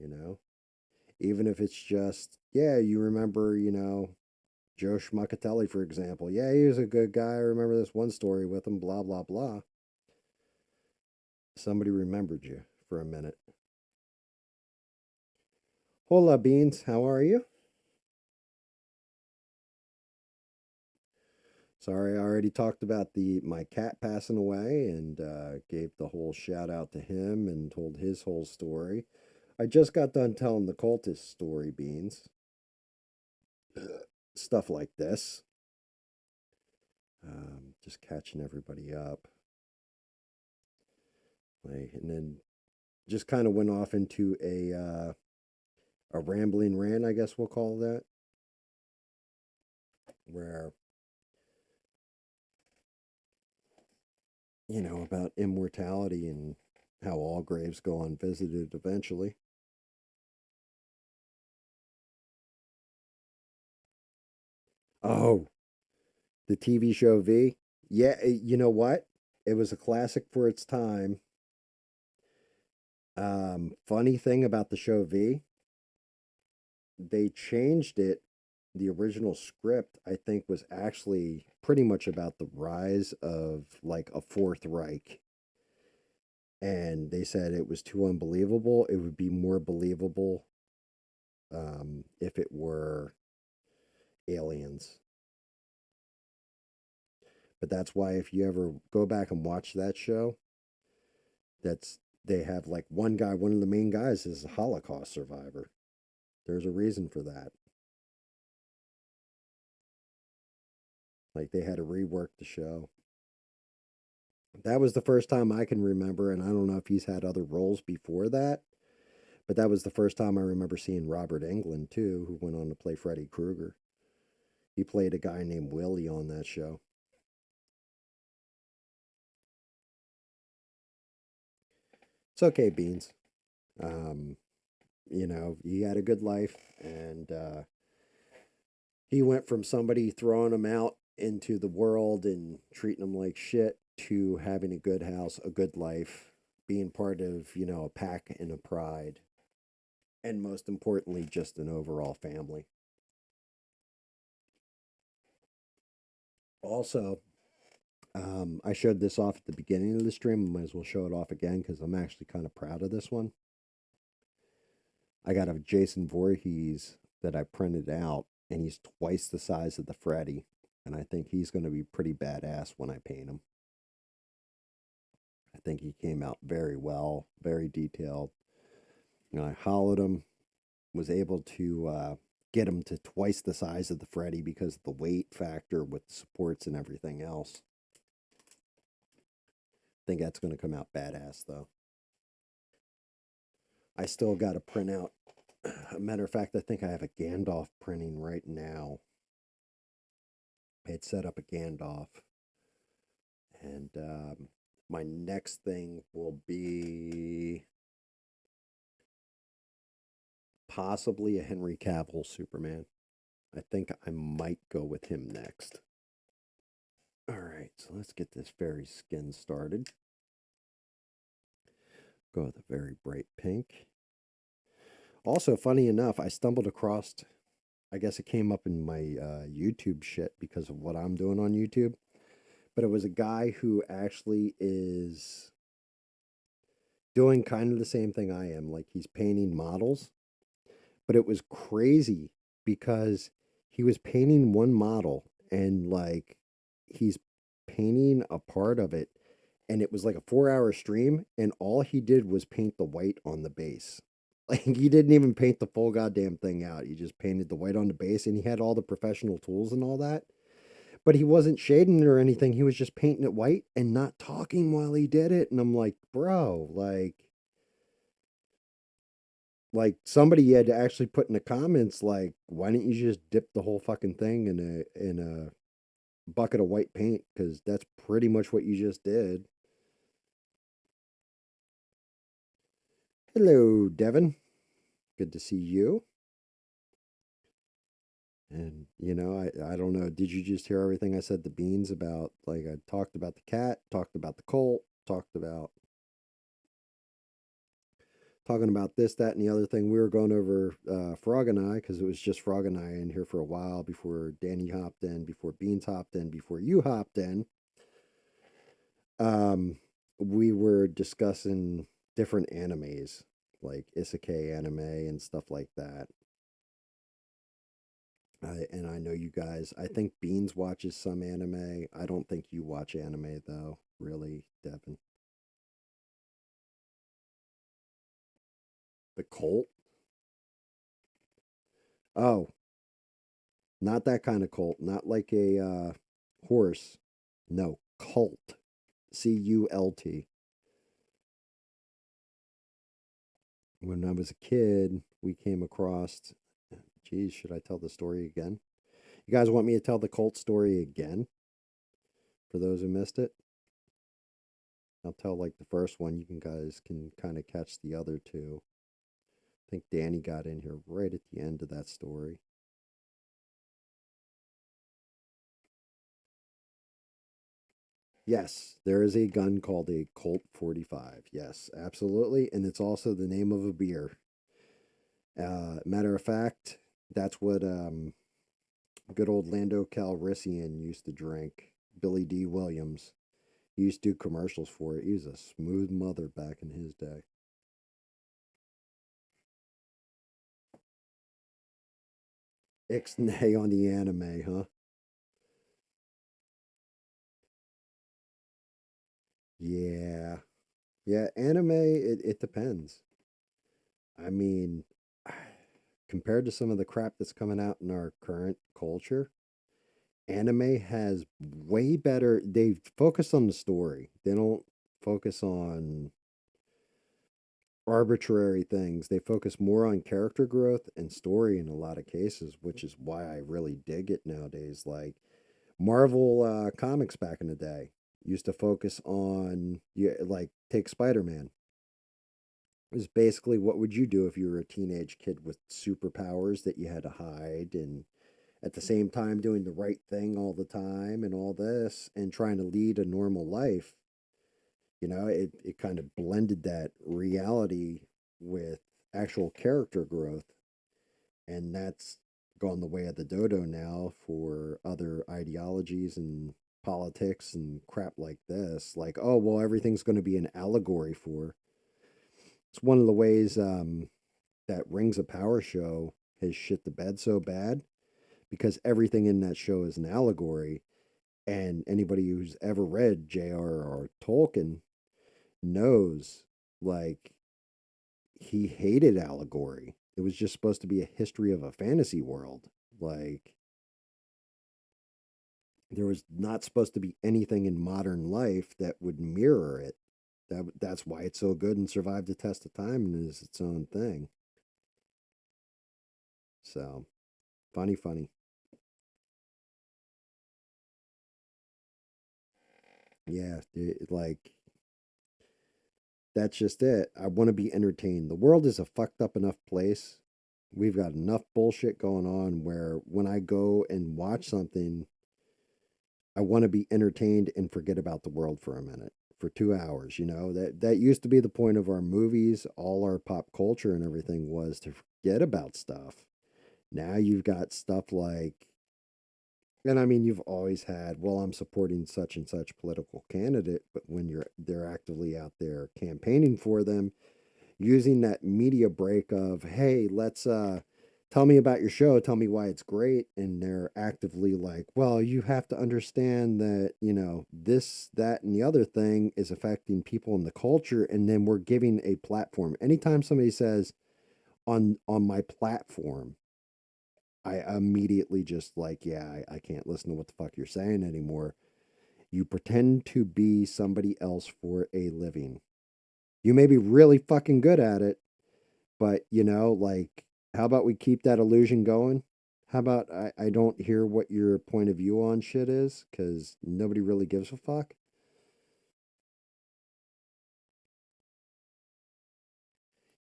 You know, even if it's just, yeah, you remember, Joe Schmuckatelli, for example. Yeah, he was a good guy. I remember this one story with him. Blah blah blah. Somebody remembered you for a minute. Hola, Beans. How are you? Sorry, I already talked about the my cat passing away, and gave the whole shout out to him and told his whole story. I just got done telling the Cultist story, Beans. Stuff like this. Just catching everybody up. Like, and then just kind of went off into a rambling rant, I guess we'll call that, where about immortality and how all graves go unvisited eventually. Oh, the TV show V. Yeah, you know what? It was a classic for its time. Funny thing about the show V, they changed it. The original script, I think, was actually pretty much about the rise of like a Fourth Reich. And they said it was too unbelievable. It would be more believable if it were aliens. But that's why if you ever go back and watch that show, they have like one guy, one of the main guys is a Holocaust survivor. There's a reason for that. Like they had to rework the show. That was the first time I can remember, and I don't know if he's had other roles before that, but that was the first time I remember seeing Robert Englund too, who went on to play Freddy Krueger. He played a guy named Willie on that show. It's okay, Beans. Um, he had a good life, and he went from somebody throwing him out into the world and treating him like shit to having a good house, a good life, being part of, a pack and a pride, and most importantly, just an overall family. Also, I showed this off at the beginning of the stream. I might as well show it off again because I'm actually kind of proud of this one. I got a Jason Voorhees that I printed out, and he's twice the size of the Freddy. And I think he's going to be pretty badass when I paint him. I think he came out very well, very detailed. And I hollowed him, was able to get him to twice the size of the Freddy because of the weight factor with the supports and everything else. I think that's going to come out badass, though. I still got to print out. A matter of fact, I think I have a Gandalf printing right now. I had set up a Gandalf. And my next thing will be possibly a Henry Cavill Superman. I think I might go with him next. All right, so let's get this fairy skin started. Go with a very bright pink. Also, funny enough, I stumbled across, I guess it came up in my YouTube shit because of what I'm doing on YouTube, but it was a guy who actually is doing kind of the same thing I am. Like he's painting models, but it was crazy because he was painting one model and like he's painting a part of it, and it was like a 4 hour stream, and all he did was paint the white on the base. Like he didn't even paint the full goddamn thing out. He just painted the white on the base, and he had all the professional tools and all that. But he wasn't shading it or anything. He was just painting it white and not talking while he did it. And I'm like, bro, like somebody had to actually put in the comments, like, why didn't you just dip the whole fucking thing in a bucket of white paint? Because that's pretty much what you just did. Hello, Devin. Good to see you. And I don't know. Did you just hear everything I said to Beans about? Like I talked about the cat, talked about the Colt, talking about this, that, and the other thing. We were going over Frog and I because it was just Frog and I in here for a while before Danny hopped in, before Beans hopped in, before you hopped in. We were discussing different animes like isekai anime and stuff like that. And I know you guys, I think Beans watches some anime. I don't think you watch anime though, really, Devin. The Colt? Oh, not that kind of Colt. Not like a horse. No, Cult. Cult. when I was a kid, we came across. Geez, should I tell the story again? You guys want me to tell the cult story again for those who missed it? I'll tell like the first one. You can guys can kind of catch the other two. I think Danny got in here right at the end of that story. Yes, there is a gun called a Colt 45. Yes, absolutely. And it's also the name of a beer. Matter of fact, that's what good old Lando Calrissian used to drink. Billy D. Williams. He used to do commercials for it. He was a smooth mother back in his day. Ixnay on the anime, huh? Yeah. Yeah, anime, it depends. I mean, compared to some of the crap that's coming out in our current culture, anime has way better. They focus on the story. They don't focus on arbitrary things. They focus more on character growth and story in a lot of cases, which is why I really dig it nowadays. Like Marvel comics back in the day used to focus on, yeah, like take Spider-Man. Is basically what would you do if you were a teenage kid with superpowers that you had to hide and at the same time doing the right thing all the time and all this and trying to lead a normal life. It kind of blended that reality with actual character growth. And that's gone the way of the dodo now for other ideologies and politics and crap like this. Like, oh, well, everything's going to be an allegory for. It's one of the ways that Rings of Power show has shit the bed so bad because everything in that show is an allegory. And anybody who's ever read J.R.R. Tolkien knows, like, he hated allegory. It was just supposed to be a history of a fantasy world. Like, there was not supposed to be anything in modern life that would mirror it. That's why it's so good and survived the test of time and is its own thing. So, funny, funny. Yeah, like that's just it. I want to be entertained. The world is a fucked up enough place. We've got enough bullshit going on where when I go and watch something, I want to be entertained and forget about the world for a minute, for 2 hours. That used to be the point of our movies, all our pop culture and everything was to forget about stuff. Now you've got stuff like, and I mean, you've always had, well, I'm supporting such and such political candidate, but when they're actively out there campaigning for them, using that media break of, hey, let's tell me about your show, tell me why it's great, and they're actively like, well, you have to understand that, this, that, and the other thing is affecting people in the culture, and then we're giving a platform. Anytime somebody says on my platform, I immediately just like, yeah, I can't listen to what the fuck you're saying anymore. You pretend to be somebody else for a living. You may be really fucking good at it, but like, how about we keep that illusion going? How about I don't hear what your point of view on shit is because nobody really gives a fuck.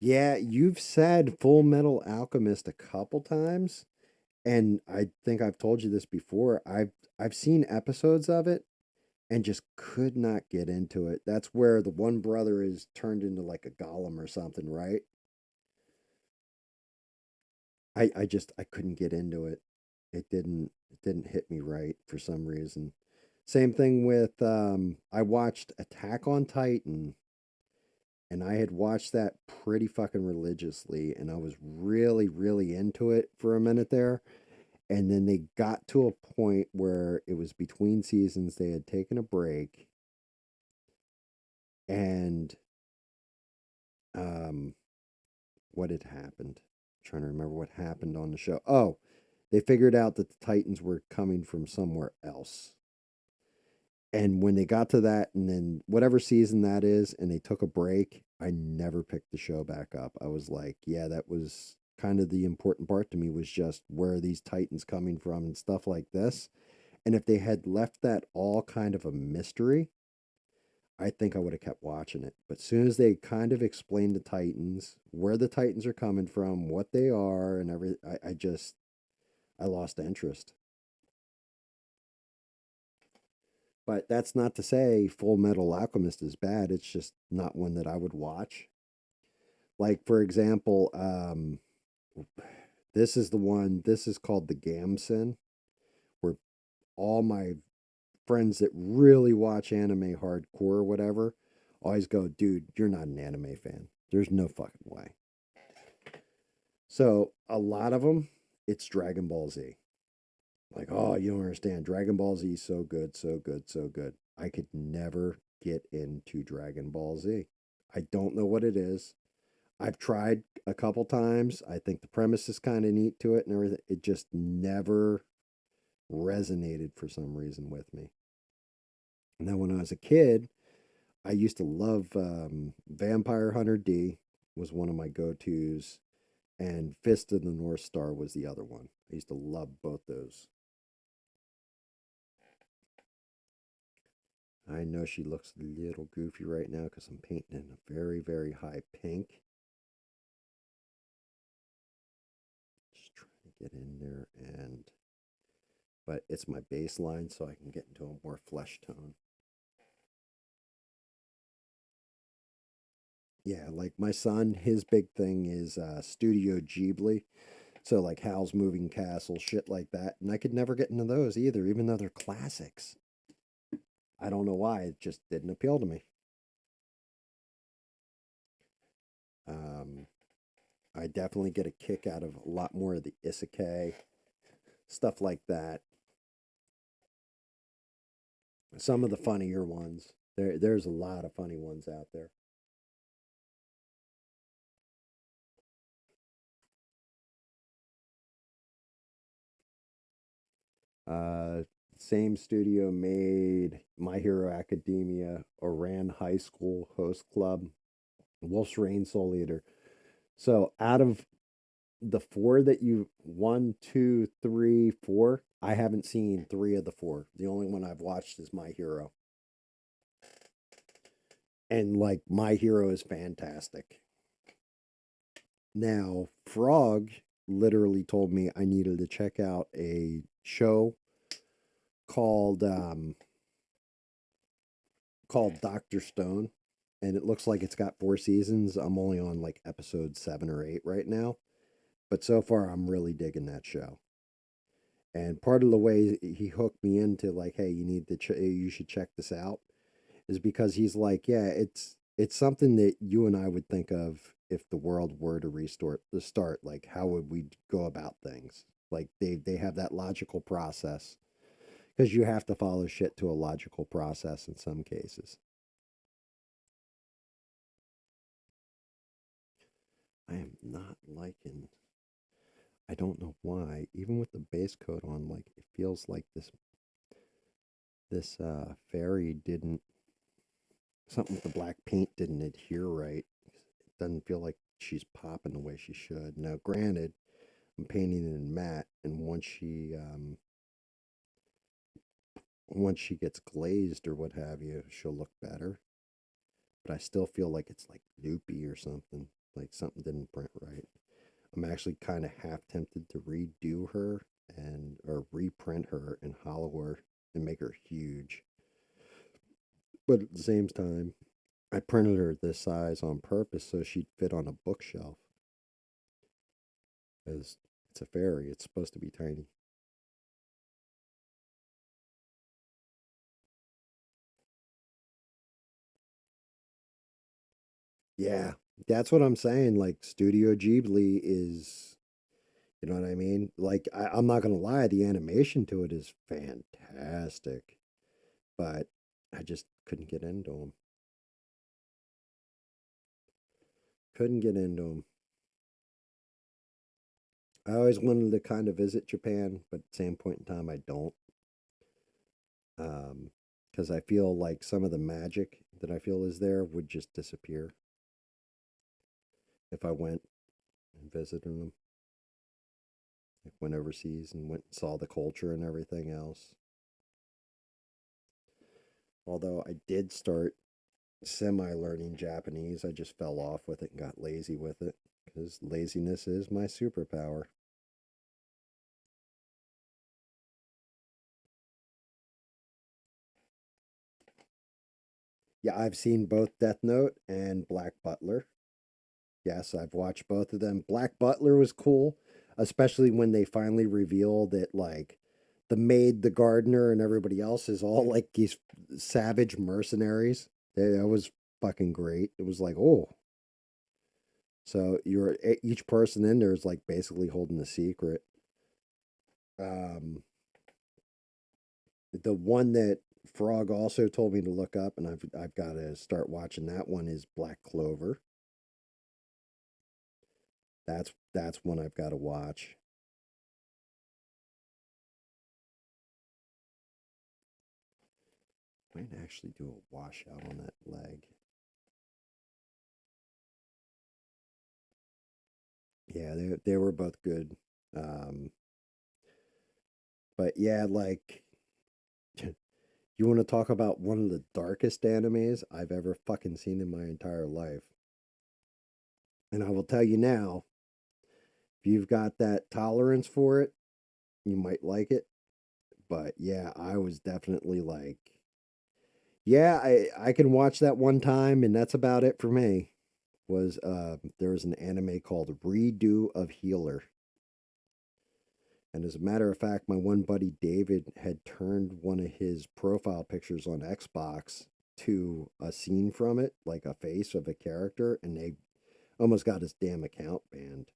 Yeah, you've said Full Metal Alchemist a couple times, and I think I've told you this before. I've seen episodes of it and just could not get into it. That's where the one brother is turned into like a golem or something, right? I couldn't get into it. It didn't hit me right for some reason. Same thing with I watched Attack on Titan and I had watched that pretty fucking religiously and I was really really into it for a minute there and then they got to a point where it was between seasons, they had taken a break and um what had happened. I'm trying to remember what happened on the show. Oh, they figured out that the Titans were coming from somewhere else. And when they got to that, and then whatever season that is, and they took a break, I never picked the show back up. I was like, yeah, that was kind of the important part to me, was just where are these Titans coming from and stuff like this. And if they had left that all kind of a mystery, I think I would have kept watching it. But as soon as they kind of explained the Titans, where the Titans are coming from, what they are, and everything, I lost interest. But that's not to say Full Metal Alchemist is bad. It's just not one that I would watch. Like, for example, this is the one, this is called the GAM sin, where all my friends that really watch anime hardcore or whatever always go, dude, you're not an anime fan. There's no fucking way. So a lot of them, it's Dragon Ball Z. Like, oh, you don't understand. Dragon Ball Z is so good, so good, so good. I could never get into Dragon Ball Z. I don't know what it is. I've tried a couple times. I think the premise is kind of neat to it and everything. It just never resonated for some reason with me. And then when I was a kid, I used to love Vampire Hunter D was one of my go-tos, and Fist of the North Star was the other one. I used to love both those. I know she looks a little goofy right now because I'm painting in a very, very high pink. Just trying to get in there, but it's my baseline so I can get into a more flesh tone. Yeah, like my son, his big thing is Studio Ghibli. So like Howl's Moving Castle, shit like that. And I could never get into those either, even though they're classics. I don't know why. It just didn't appeal to me. Um, I definitely get a kick out of a lot more of the isekai, stuff like that. Some of the funnier ones. There's a lot of funny ones out there. Uh, Same studio made My Hero Academia, Oran High School Host Club, Wolf's Rain Soul Eater. So out of the four that you one, two, three, four, I haven't seen three of the four. The only one I've watched is My Hero. And like My Hero is fantastic. Now, Frog literally told me I needed to check out a show called called Doctor Stone, and it looks like it's got four seasons. I'm only on like episode 7 or 8 right now, but so far I'm really digging that show. And part of the way he hooked me into like, hey, you need to you should check this out, is because he's like, yeah, it's something that you and I would think of if the world were to restart the start. Like, how would we go about things? Like they have that logical process because you have to follow shit to a logical process in some cases. I am not liking. I don't know why. Even with the base coat on, like it feels like this fairy didn't, something with the black paint didn't adhere right. It doesn't feel like she's popping the way she should. Now, granted, I'm painting it in matte, and once she gets glazed or what have you, she'll look better. But I still feel like it's like loopy or something. Like something didn't print right. I'm actually kind of half tempted to redo her and or reprint her and hollow her and make her huge. But at the same time, I printed her this size on purpose so she'd fit on a bookshelf. Because it's a fairy, it's supposed to be tiny. Yeah, that's what I'm saying. Like Studio Ghibli is, you know what I mean? Like I'm not gonna lie, the animation to it is fantastic, but I just couldn't get into them. Couldn't get into them. I always wanted to kind of visit Japan, but at the same point in time, I don't. because I feel like some of the magic that I feel is there would just disappear if I went and visited them. Like went overseas and went and saw the culture and everything else. Although I did start semi learning Japanese, I just fell off with it and got lazy with it because laziness is my superpower. Yeah, I've seen both Death Note and Black Butler. Yes, I've watched both of them. Black Butler was cool, especially when they finally revealed that like the maid, the gardener, and everybody else is all like these savage mercenaries. That was fucking great. It was like, oh, so each person in there is like basically holding a secret. Um, the one that Frog also told me to look up, and I've got to start watching that one is Black Clover. That's one I've got to watch. Might actually do a washout on that leg. Yeah, they were both good. Um, but yeah, like you want to talk about one of the darkest animes I've ever fucking seen in my entire life. And I will tell you now, if you've got that tolerance for it, you might like it. But yeah, I was definitely like, yeah, I can watch that one time and that's about it for me. Was there was an anime called Redo of Healer. And as a matter of fact, my one buddy David had turned one of his profile pictures on Xbox to a scene from it, like a face of a character, and they almost got his damn account banned.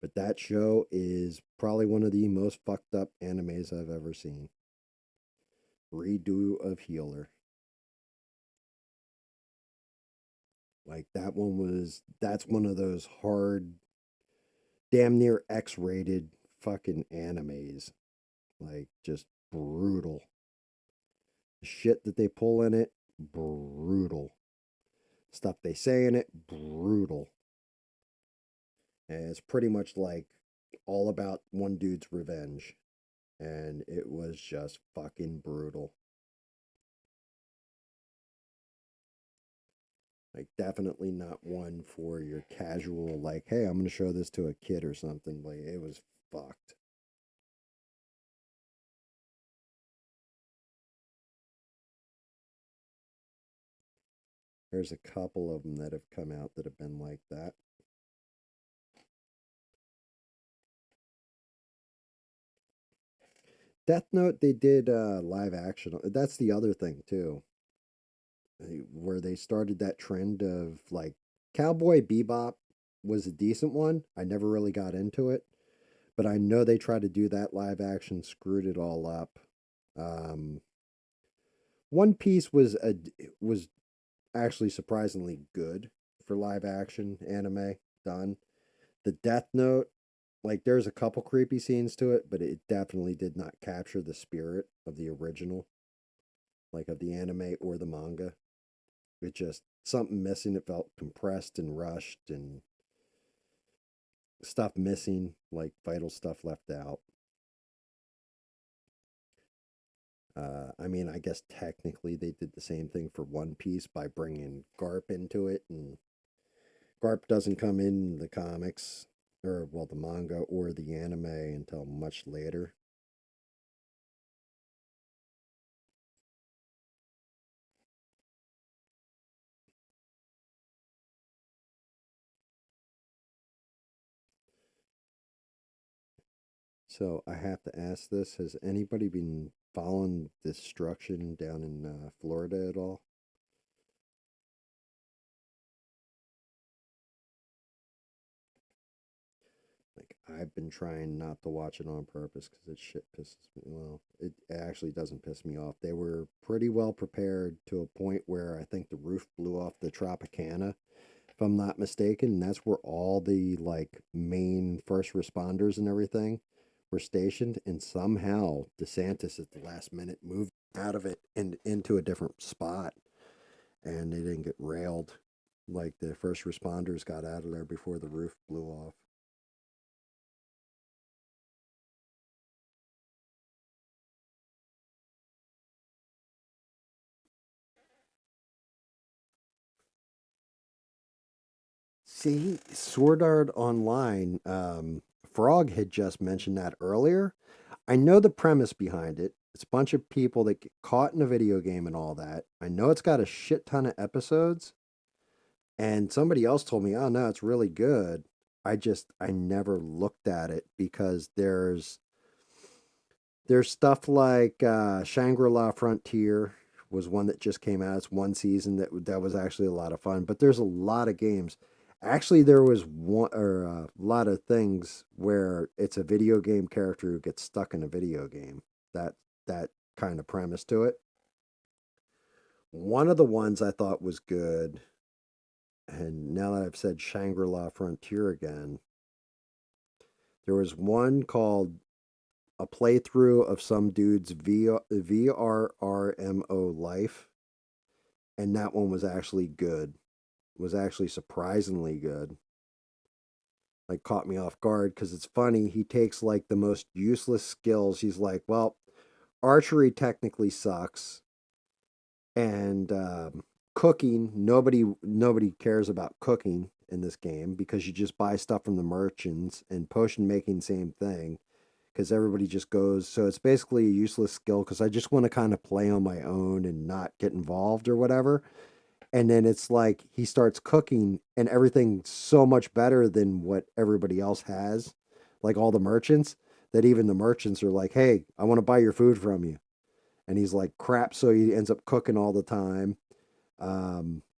But that show is probably one of the most fucked up animes I've ever seen. Redo of Healer. Like that's one of those hard, damn near X rated fucking animes. Like, just brutal. The shit that they pull in it, brutal. Stuff they say in it, brutal. And it's pretty much like all about one dude's revenge. And it was just fucking brutal. Like, definitely not one for your casual, like, hey, I'm going to show this to a kid or something. Like, it was fucked. There's a couple of them that have come out that have been like that. Death Note, they did live action. That's the other thing, too, where they started that trend of like Cowboy Bebop was a decent one. I never really got into it, but I know they tried to do that live action, screwed it all up. Um, One Piece was actually surprisingly good for live action anime done. The Death Note, like there's a couple creepy scenes to it, but it definitely did not capture the spirit of the original, like of the anime or the manga. It just something missing. It felt compressed and rushed and stuff missing, like vital stuff left out. I mean, I guess technically they did the same thing for One Piece by bringing Garp into it, and Garp doesn't come in the comics, or well, the manga or the anime until much later. So I have to ask this: has anybody been following destruction down in Florida at all? Like I've been trying not to watch it on purpose because it shit pisses me. Well, it actually doesn't piss me off. They were pretty well prepared to a point where I think the roof blew off the Tropicana, if I'm not mistaken. And that's where all the like main first responders and everything were stationed. And somehow DeSantis at the last minute moved out of it and into a different spot, and they didn't get railed. Like the first responders got out of there before the roof blew off. See, Sword Art Online, Frog had just mentioned that earlier. I know the premise behind it. It's a bunch of people that get caught in a video game and all that. I know it's got a shit ton of episodes, and somebody else told me, "Oh no, it's really good." I never looked at it because there's stuff like Shangri-La Frontier was one that just came out. It's one season that was actually a lot of fun. But there's a lot of games. Actually, there was one or a lot of things where it's a video game character who gets stuck in a video game. That that kind of premise to it. One of the ones I thought was good, and now that I've said Shangri-La Frontier again, there was one called a playthrough of some dude's VRRMO life, and that one was actually good. Was actually surprisingly good. Like caught me off guard because it's funny. He takes like the most useless skills. He's like, well, archery technically sucks, and cooking nobody cares about cooking in this game because you just buy stuff from the merchants, and potion making same thing because everybody just goes. So it's basically a useless skill because I just want to kind of play on my own and not get involved or whatever. And then it's like he starts cooking and everything's so much better than what everybody else has, like all the merchants, that even the merchants are like, hey, I want to buy your food from you. And he's like, crap. So he ends up cooking all the time.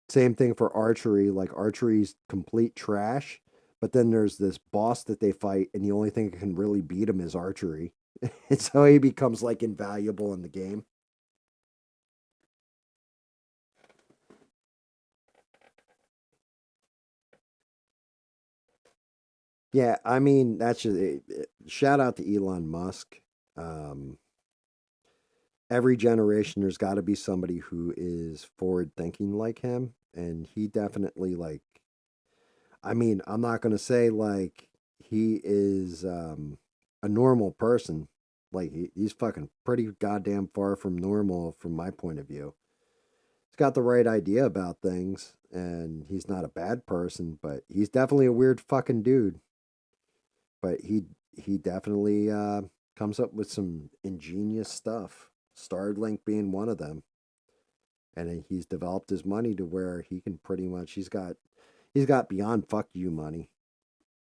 Same thing for archery. Like archery's complete trash. But then there's this boss that they fight, and the only thing that can really beat him is archery. And so he becomes like invaluable in the game. Yeah, I mean, that's just shout out to Elon Musk. Um, every generation, there's got to be somebody who is forward thinking like him. And he definitely, like, I mean, I'm not going to say like he is a normal person. Like, he's fucking pretty goddamn far from normal from my point of view. He's got the right idea about things, and he's not a bad person, but he's definitely a weird fucking dude. But he definitely comes up with some ingenious stuff. Starlink being one of them, and he's developed his money to where he can pretty much he's got beyond fuck you money.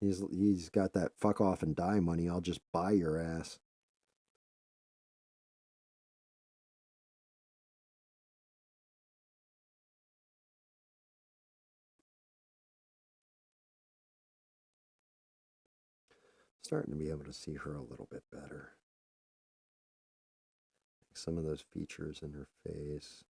He's got that fuck off and die money. I'll just buy your ass. Starting to be able to see her a little bit better. Like some of those features in her face.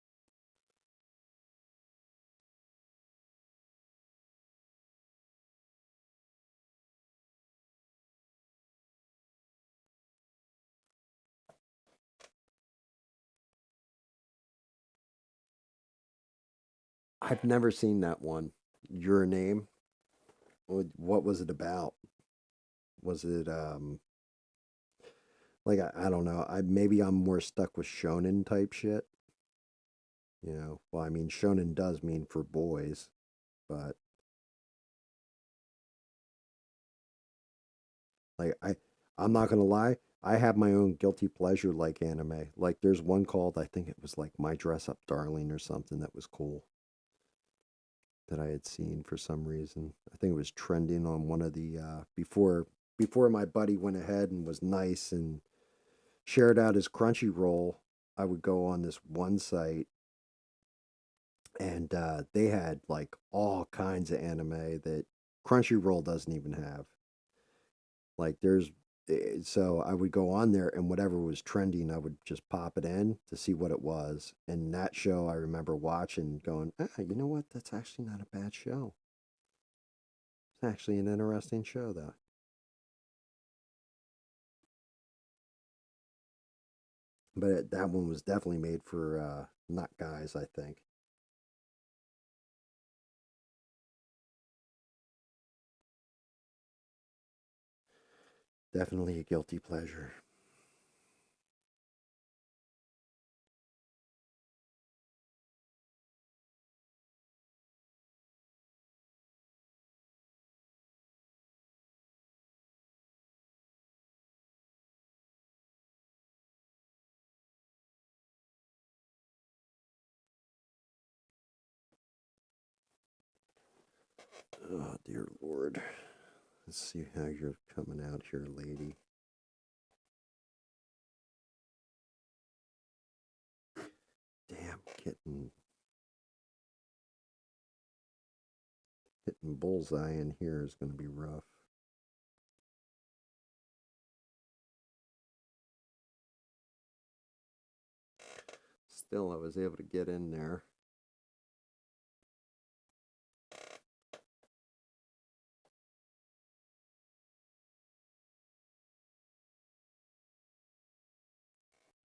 I've never seen that one. Your name. What was it about? Was it like I don't know. I maybe I'm more stuck with shonen type shit. Well, I mean, shonen does mean for boys, but like I'm not gonna lie. I have my own guilty pleasure like anime. Like there's one called I think it was like My Dress Up Darling or something that was cool that I had seen for some reason. I think it was trending on one of the before my buddy went ahead and was nice and shared out his Crunchyroll. I would go on this one site, and they had like all kinds of anime that Crunchyroll doesn't even have. Like so I would go on there and whatever was trending, I would just pop it in to see what it was. And that show I remember watching, going, you know what? That's actually not a bad show. It's actually an interesting show, though. But that one was definitely made for nut guys, I think. Definitely a guilty pleasure. Oh, dear Lord. Let's see how you're coming out here, lady. Damn, hitting bullseye in here is going to be rough. Still, I was able to get in there.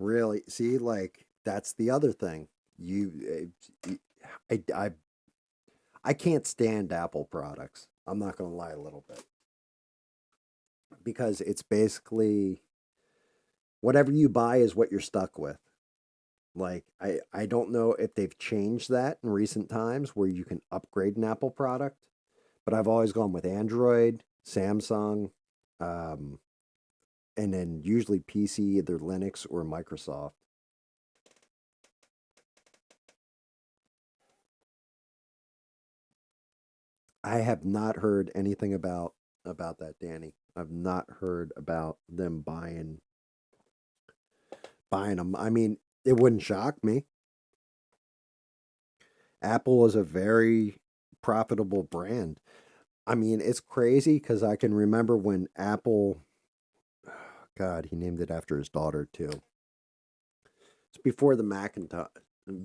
Really, see, like that's the other thing. I, I, I can't stand Apple products. I'm not going to lie a little bit because it's basically whatever you buy is what you're stuck with. Like I don't know if they've changed that in recent times where you can upgrade an Apple product, but I've always gone with Android, Samsung, um, and then usually PC, either Linux or Microsoft. I have not heard anything about that, Danny. I've not heard about them buying them. I mean, it wouldn't shock me. Apple is a very profitable brand. I mean, it's crazy because I can remember when Apple, God, he named it after his daughter too. It's before the Macintosh.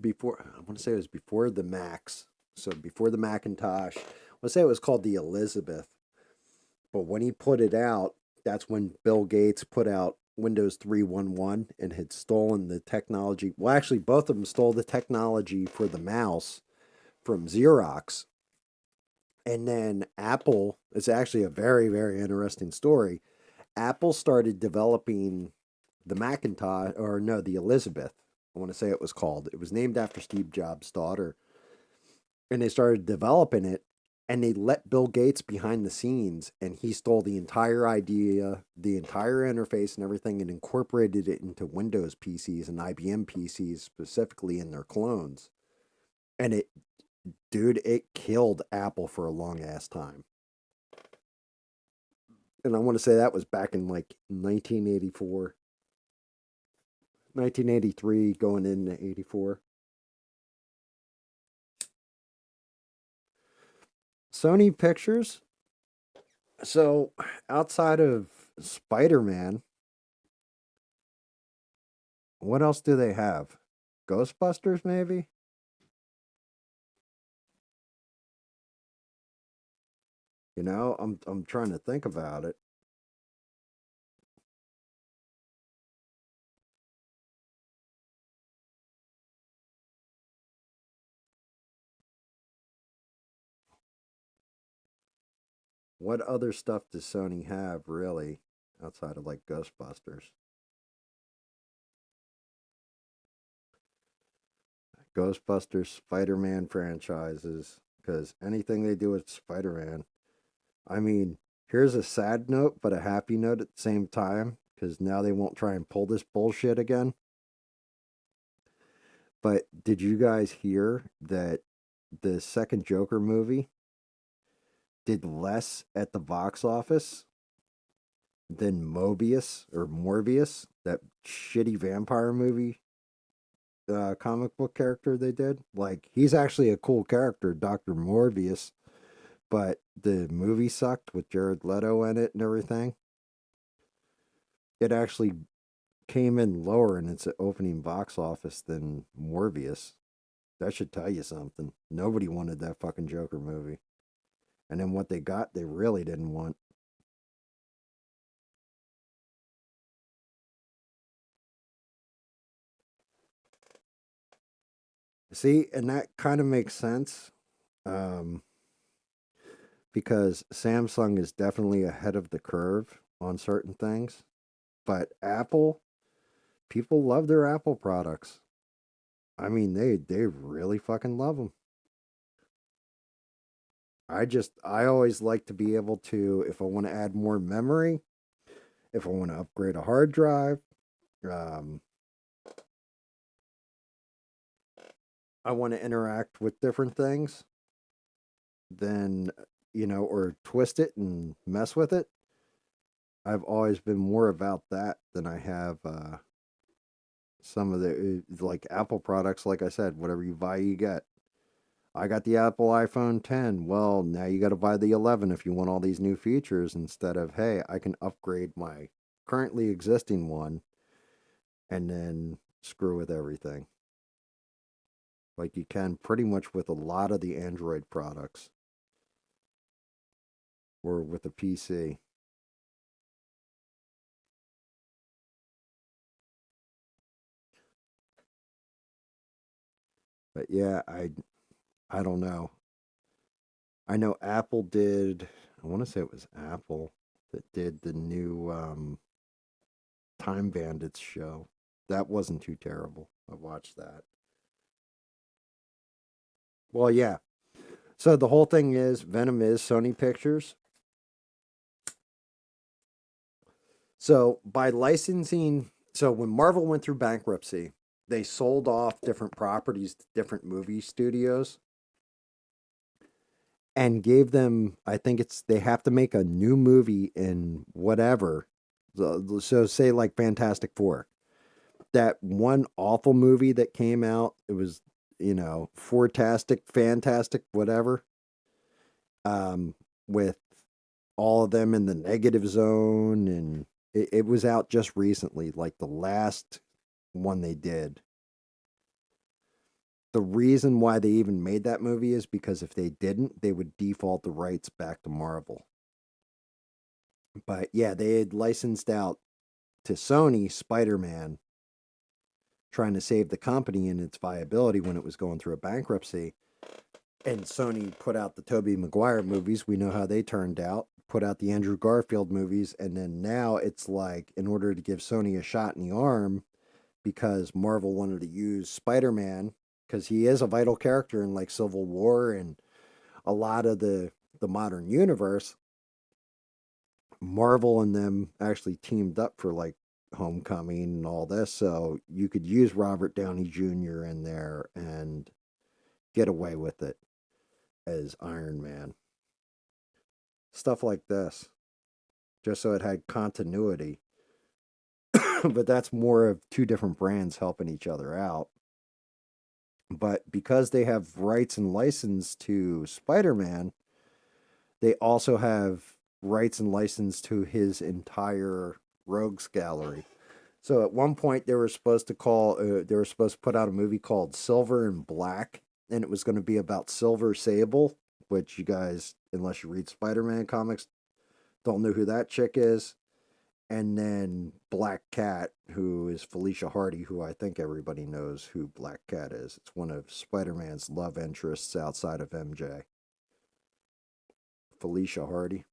Before I want to say it was before the Macs. So before the Macintosh, I want to say it was called the Elizabeth. But when he put it out, that's when Bill Gates put out Windows 3.1.1 and had stolen the technology. Well, actually, both of them stole the technology for the mouse from Xerox. And then Apple, it's actually a very, very interesting story. Apple started developing the Macintosh, or no, the Elizabeth. I want to say it was called. It was named after Steve Jobs' daughter. And they started developing it, and they let Bill Gates behind the scenes, and he stole the entire idea, the entire interface, and everything, and incorporated it into Windows PCs and IBM PCs, specifically in their clones. And dude, it killed Apple for a long ass time. And I want to say that was back in like 1984, 1983, going into 84. Sony Pictures. So outside of Spider-Man, what else do they have? Ghostbusters, maybe? I'm trying to think about it. What other stuff does Sony have really outside of like Ghostbusters? Ghostbusters, Spider-Man franchises, because anything they do with Spider-Man. I mean, here's a sad note, but a happy note at the same time, because now they won't try and pull this bullshit again. But did you guys hear that the second Joker movie did less at the box office than Mobius or Morbius, that shitty vampire movie comic book character they did? Like, he's actually a cool character, Dr. Morbius, but the movie sucked with Jared Leto in it and everything. It actually came in lower in its opening box office than Morbius. That should tell you something. Nobody wanted that fucking Joker movie. And then what they got, they really didn't want. See, and that kind of makes sense. Um, because Samsung is definitely ahead of the curve on certain things. But Apple, people love their Apple products. I mean, they really fucking love them. I always like to be able to, if I want to add more memory, if I want to upgrade a hard drive, um, I want to interact with different things, then or twist it and mess with it. I've always been more about that than I have some of the like Apple products. Like I said, whatever you buy, you get. I got the Apple iPhone 10. Well, now you got to buy the 11 if you want all these new features instead of, hey, I can upgrade my currently existing one and then screw with everything. Like you can pretty much with a lot of the Android products or with a PC. But yeah, I don't know. I know Apple did. I want to say it was Apple that did the new Time Bandits show. That wasn't too terrible. I watched that. Well, yeah. So the whole thing is Venom is Sony Pictures. So by licensing, so when Marvel went through bankruptcy, they sold off different properties to different movie studios and gave them, I think it's, they have to make a new movie in whatever. So say like Fantastic Four. That one awful movie that came out, it was, fantastic, whatever, um, with all of them in the negative zone. And it was out just recently, like the last one they did. The reason why they even made that movie is because if they didn't, they would default the rights back to Marvel. But yeah, they had licensed out to Sony Spider Man, trying to save the company and its viability when it was going through a bankruptcy. And Sony put out the Tobey Maguire movies. We know how they turned out. Put out the Andrew Garfield movies. And then now it's like, in order to give Sony a shot in the arm, because Marvel wanted to use Spider Man, because he is a vital character in like Civil War and a lot of the modern universe. Marvel and them actually teamed up for like Homecoming and all this, so you could use Robert Downey Jr. in there and get away with it as Iron Man. Stuff like this, just so it had continuity. But that's more of two different brands helping each other out. But because they have rights and license to Spider Man, they also have rights and license to his entire rogues gallery. So at one point they were supposed to put out a movie called Silver and Black, and it was going to be about Silver Sable, which you guys, unless you read Spider-Man comics, don't know who that chick is. And then Black Cat, who is Felicia Hardy, who I think everybody knows who Black Cat is. It's one of Spider-Man's love interests outside of MJ. Felicia Hardy.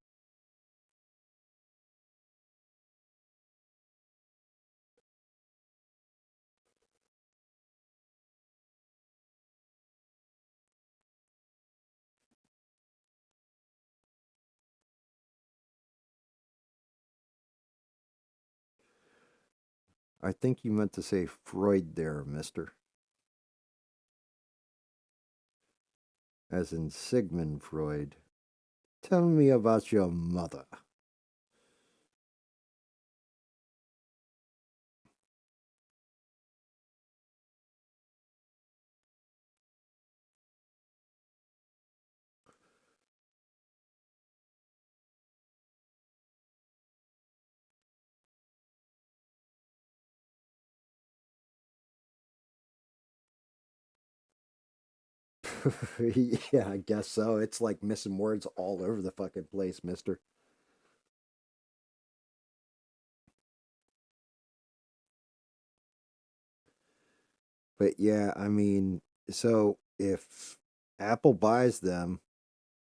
I think you meant to say Freud there, mister. As in Sigmund Freud. Tell me about your mother. Yeah, I guess so. It's like missing words all over the fucking place, mister. But yeah, I mean, So if Apple buys them,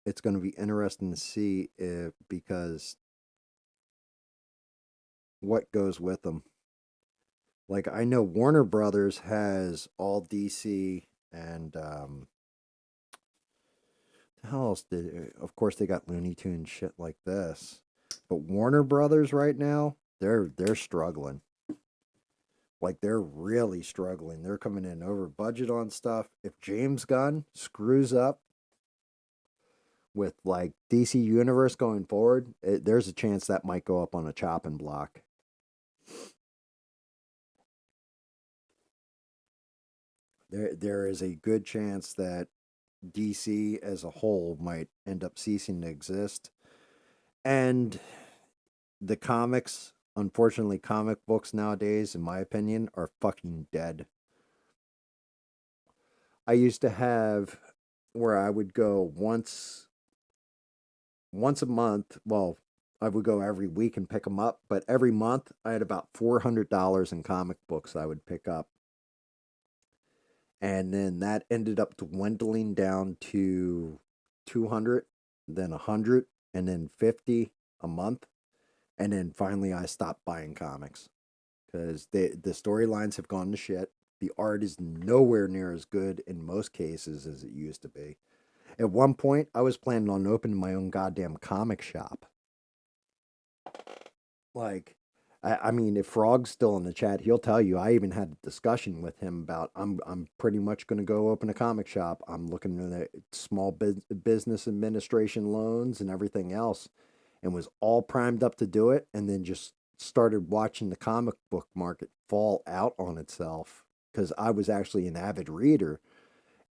it's going to be interesting to see if because what goes with them. Like I know Warner Brothers has all DC and how else did? Of course, they got Looney Tunes shit like this, but Warner Brothers right now they're struggling. Like they're really struggling. They're coming in over budget on stuff. If James Gunn screws up with like DC Universe going forward, there's a chance that might go up on a chopping block. There is a good chance that DC as a whole might end up ceasing to exist. And the comics, unfortunately, comic books nowadays, in my opinion, are fucking dead. I used to have where I would go once a month. Well, I would go every week and pick them up, but every month I had about $400 in comic books I would pick up. And then that ended up dwindling down to 200, then 100, and then 50 a month. And then finally I stopped buying comics because the storylines have gone to shit. The art is nowhere near as good in most cases as it used to be. At one point, I was planning on opening my own goddamn comic shop. Like, I mean, if Frog's still in the chat, he'll tell you. I even had a discussion with him about I'm pretty much going to go open a comic shop. I'm looking at small business administration loans and everything else, and was all primed up to do it, and then just started watching the comic book market fall out on itself because I was actually an avid reader.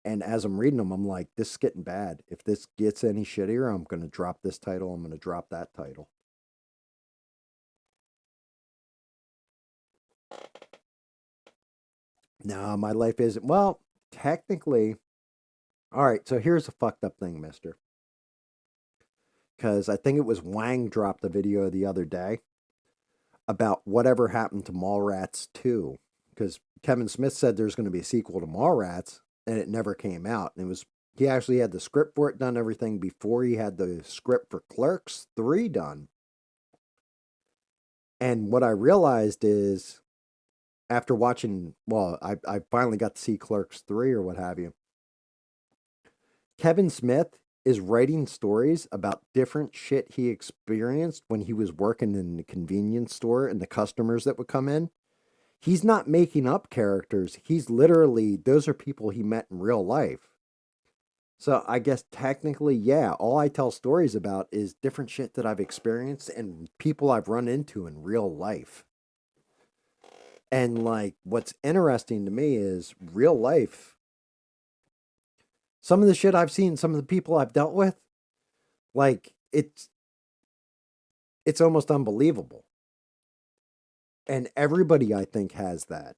And as I'm reading them, I'm like, this is getting bad. If this gets any shittier, I'm going to drop this title. I'm going to drop that title. No, my life isn't. Well, technically, all right. So here's a fucked up thing, mister. Because I think it was Wang dropped a video the other day about whatever happened to Mallrats 2. Because Kevin Smith said there's going to be a sequel to Mallrats, and it never came out. And it was he actually had the script for it done, everything before he had the script for Clerks 3 done. And what I realized is after watching, well, I finally got to see Clerks 3 or what have you. Kevin Smith is writing stories about different shit he experienced when he was working in the convenience store and the customers that would come in. He's not making up characters. He's literally, those are people he met in real life. So I guess technically, yeah, all I tell stories about is different shit that I've experienced and people I've run into in real life. And like, what's interesting to me is real life. Some of the shit I've seen, some of the people I've dealt with, like it's almost unbelievable. And everybody I think has that.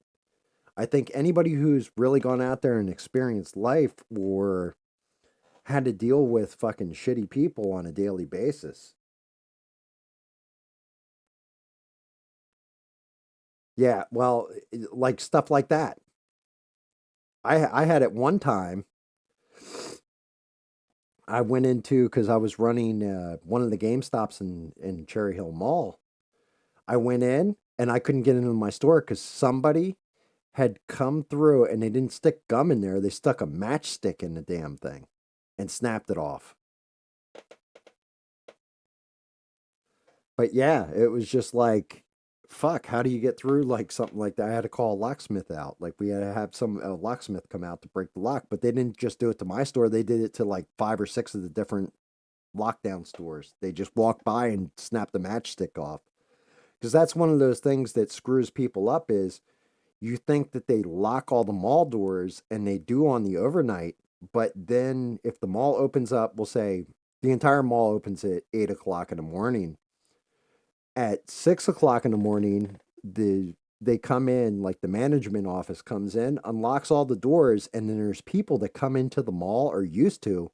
I think anybody who's really gone out there and experienced life or had to deal with fucking shitty people on a daily basis. Yeah, well, like stuff like that. I had at one time I went into because I was running one of the Game Stops in Cherry Hill Mall. I went in and I couldn't get into my store because somebody had come through and they didn't stick gum in there. They stuck a matchstick in the damn thing and snapped it off. But yeah, it was just like, fuck, how do you get through like something like that? I had to call a locksmith out. Like we had to have some a locksmith come out to break the lock, but they didn't just do it to my store. They did it to like 5 or 6 of the different lockdown stores. They just walked by and snapped the matchstick off. Because that's one of those things that screws people up is you think that they lock all the mall doors and they do on the overnight, but then if the mall opens up, we'll say the entire mall opens at 8 o'clock in the morning. At 6 o'clock in the morning, they come in, like the management office comes in, unlocks all the doors, and then there's people that come into the mall or used to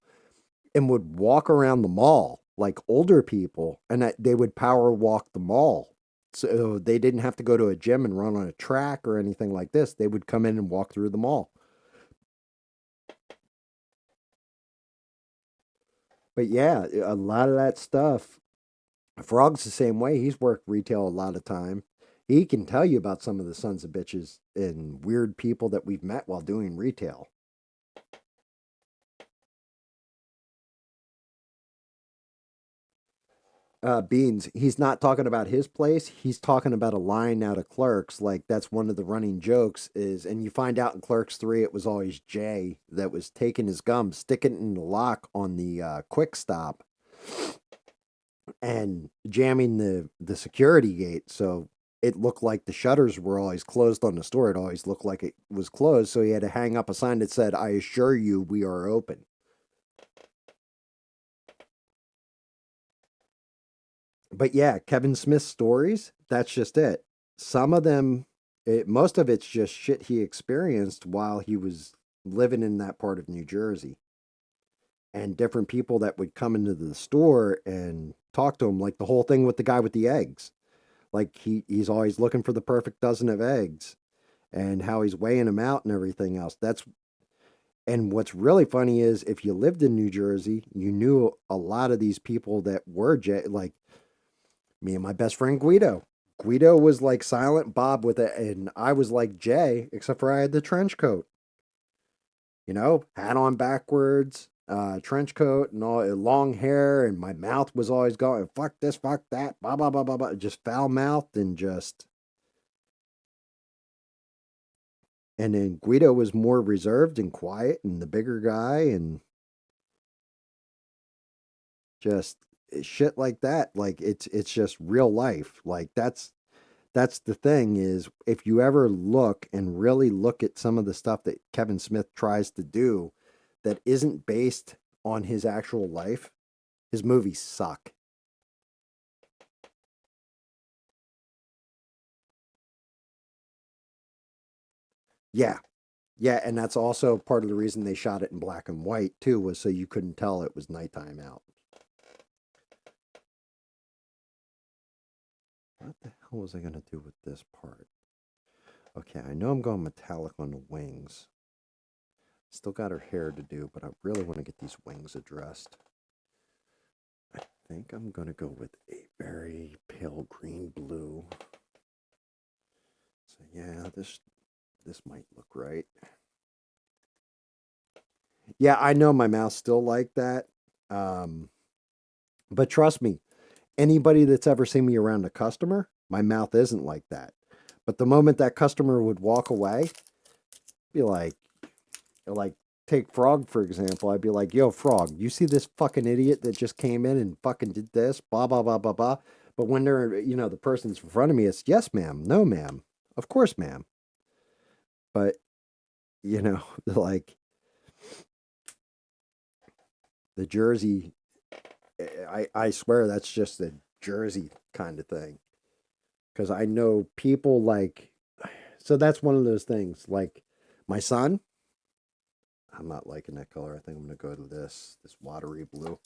and would walk around the mall like older people, and that they would power walk the mall. So they didn't have to go to a gym and run on a track or anything like this. They would come in and walk through the mall. But yeah, a lot of that stuff. Frog's the same way. He's worked retail a lot of time. He can tell you about some of the sons of bitches and weird people that we've met while doing retail. Beans, he's not talking about his place. He's talking about a line out of Clerks. Like that's one of the running jokes is, and you find out in Clerks 3, it was always Jay that was taking his gum, sticking it in the lock on the quick stop and jamming the security gate. So it looked like the shutters were always closed on the store. It always looked like it was closed. So he had to hang up a sign that said, "I assure you we are open." But yeah, Kevin Smith's stories, that's just it. Some of them, most of it's just shit he experienced while he was living in that part of New Jersey. And different people that would come into the store and talk to him, like the whole thing with the guy with the eggs. Like he's always looking for the perfect dozen of eggs and how he's weighing them out and everything else. That's and what's really funny is if you lived in New Jersey, you knew a lot of these people that were like me and my best friend Guido. Guido was like Silent Bob with it, and I was like Jay, except for I had the trench coat. Hat on backwards, trench coat, and all long hair, and my mouth was always going fuck this, fuck that, blah blah blah blah blah, just foul mouthed and just. And then Guido was more reserved and quiet, and the bigger guy, and just shit like that. Like it's just real life. Like that's the thing is if you ever look and really look at some of the stuff that Kevin Smith tries to do that isn't based on his actual life, his movies suck. Yeah. Yeah, and that's also part of the reason they shot it in black and white too, was so you couldn't tell it was nighttime out. What the hell was I gonna do with this part? Okay, I know I'm going metallic on the wings. Still got her hair to do, but I really want to get these wings addressed. I think I'm going to go with a very pale green blue. So yeah, this might look right. Yeah, I know my mouth's still like that. Um, but trust me, anybody that's ever seen me around a customer, my mouth isn't like that. But the moment that customer would walk away, be like take Frog for example. I'd be like, "Yo, Frog, you see this fucking idiot that just came in and fucking did this, blah blah blah blah blah." But when they're, the person's in front of me, it's yes, ma'am, no, ma'am, of course, ma'am. But like the Jersey, I swear that's just a Jersey kind of thing. Because I know people like, so that's one of those things. Like my son, I'm not liking that color. I think I'm gonna go to this watery blue.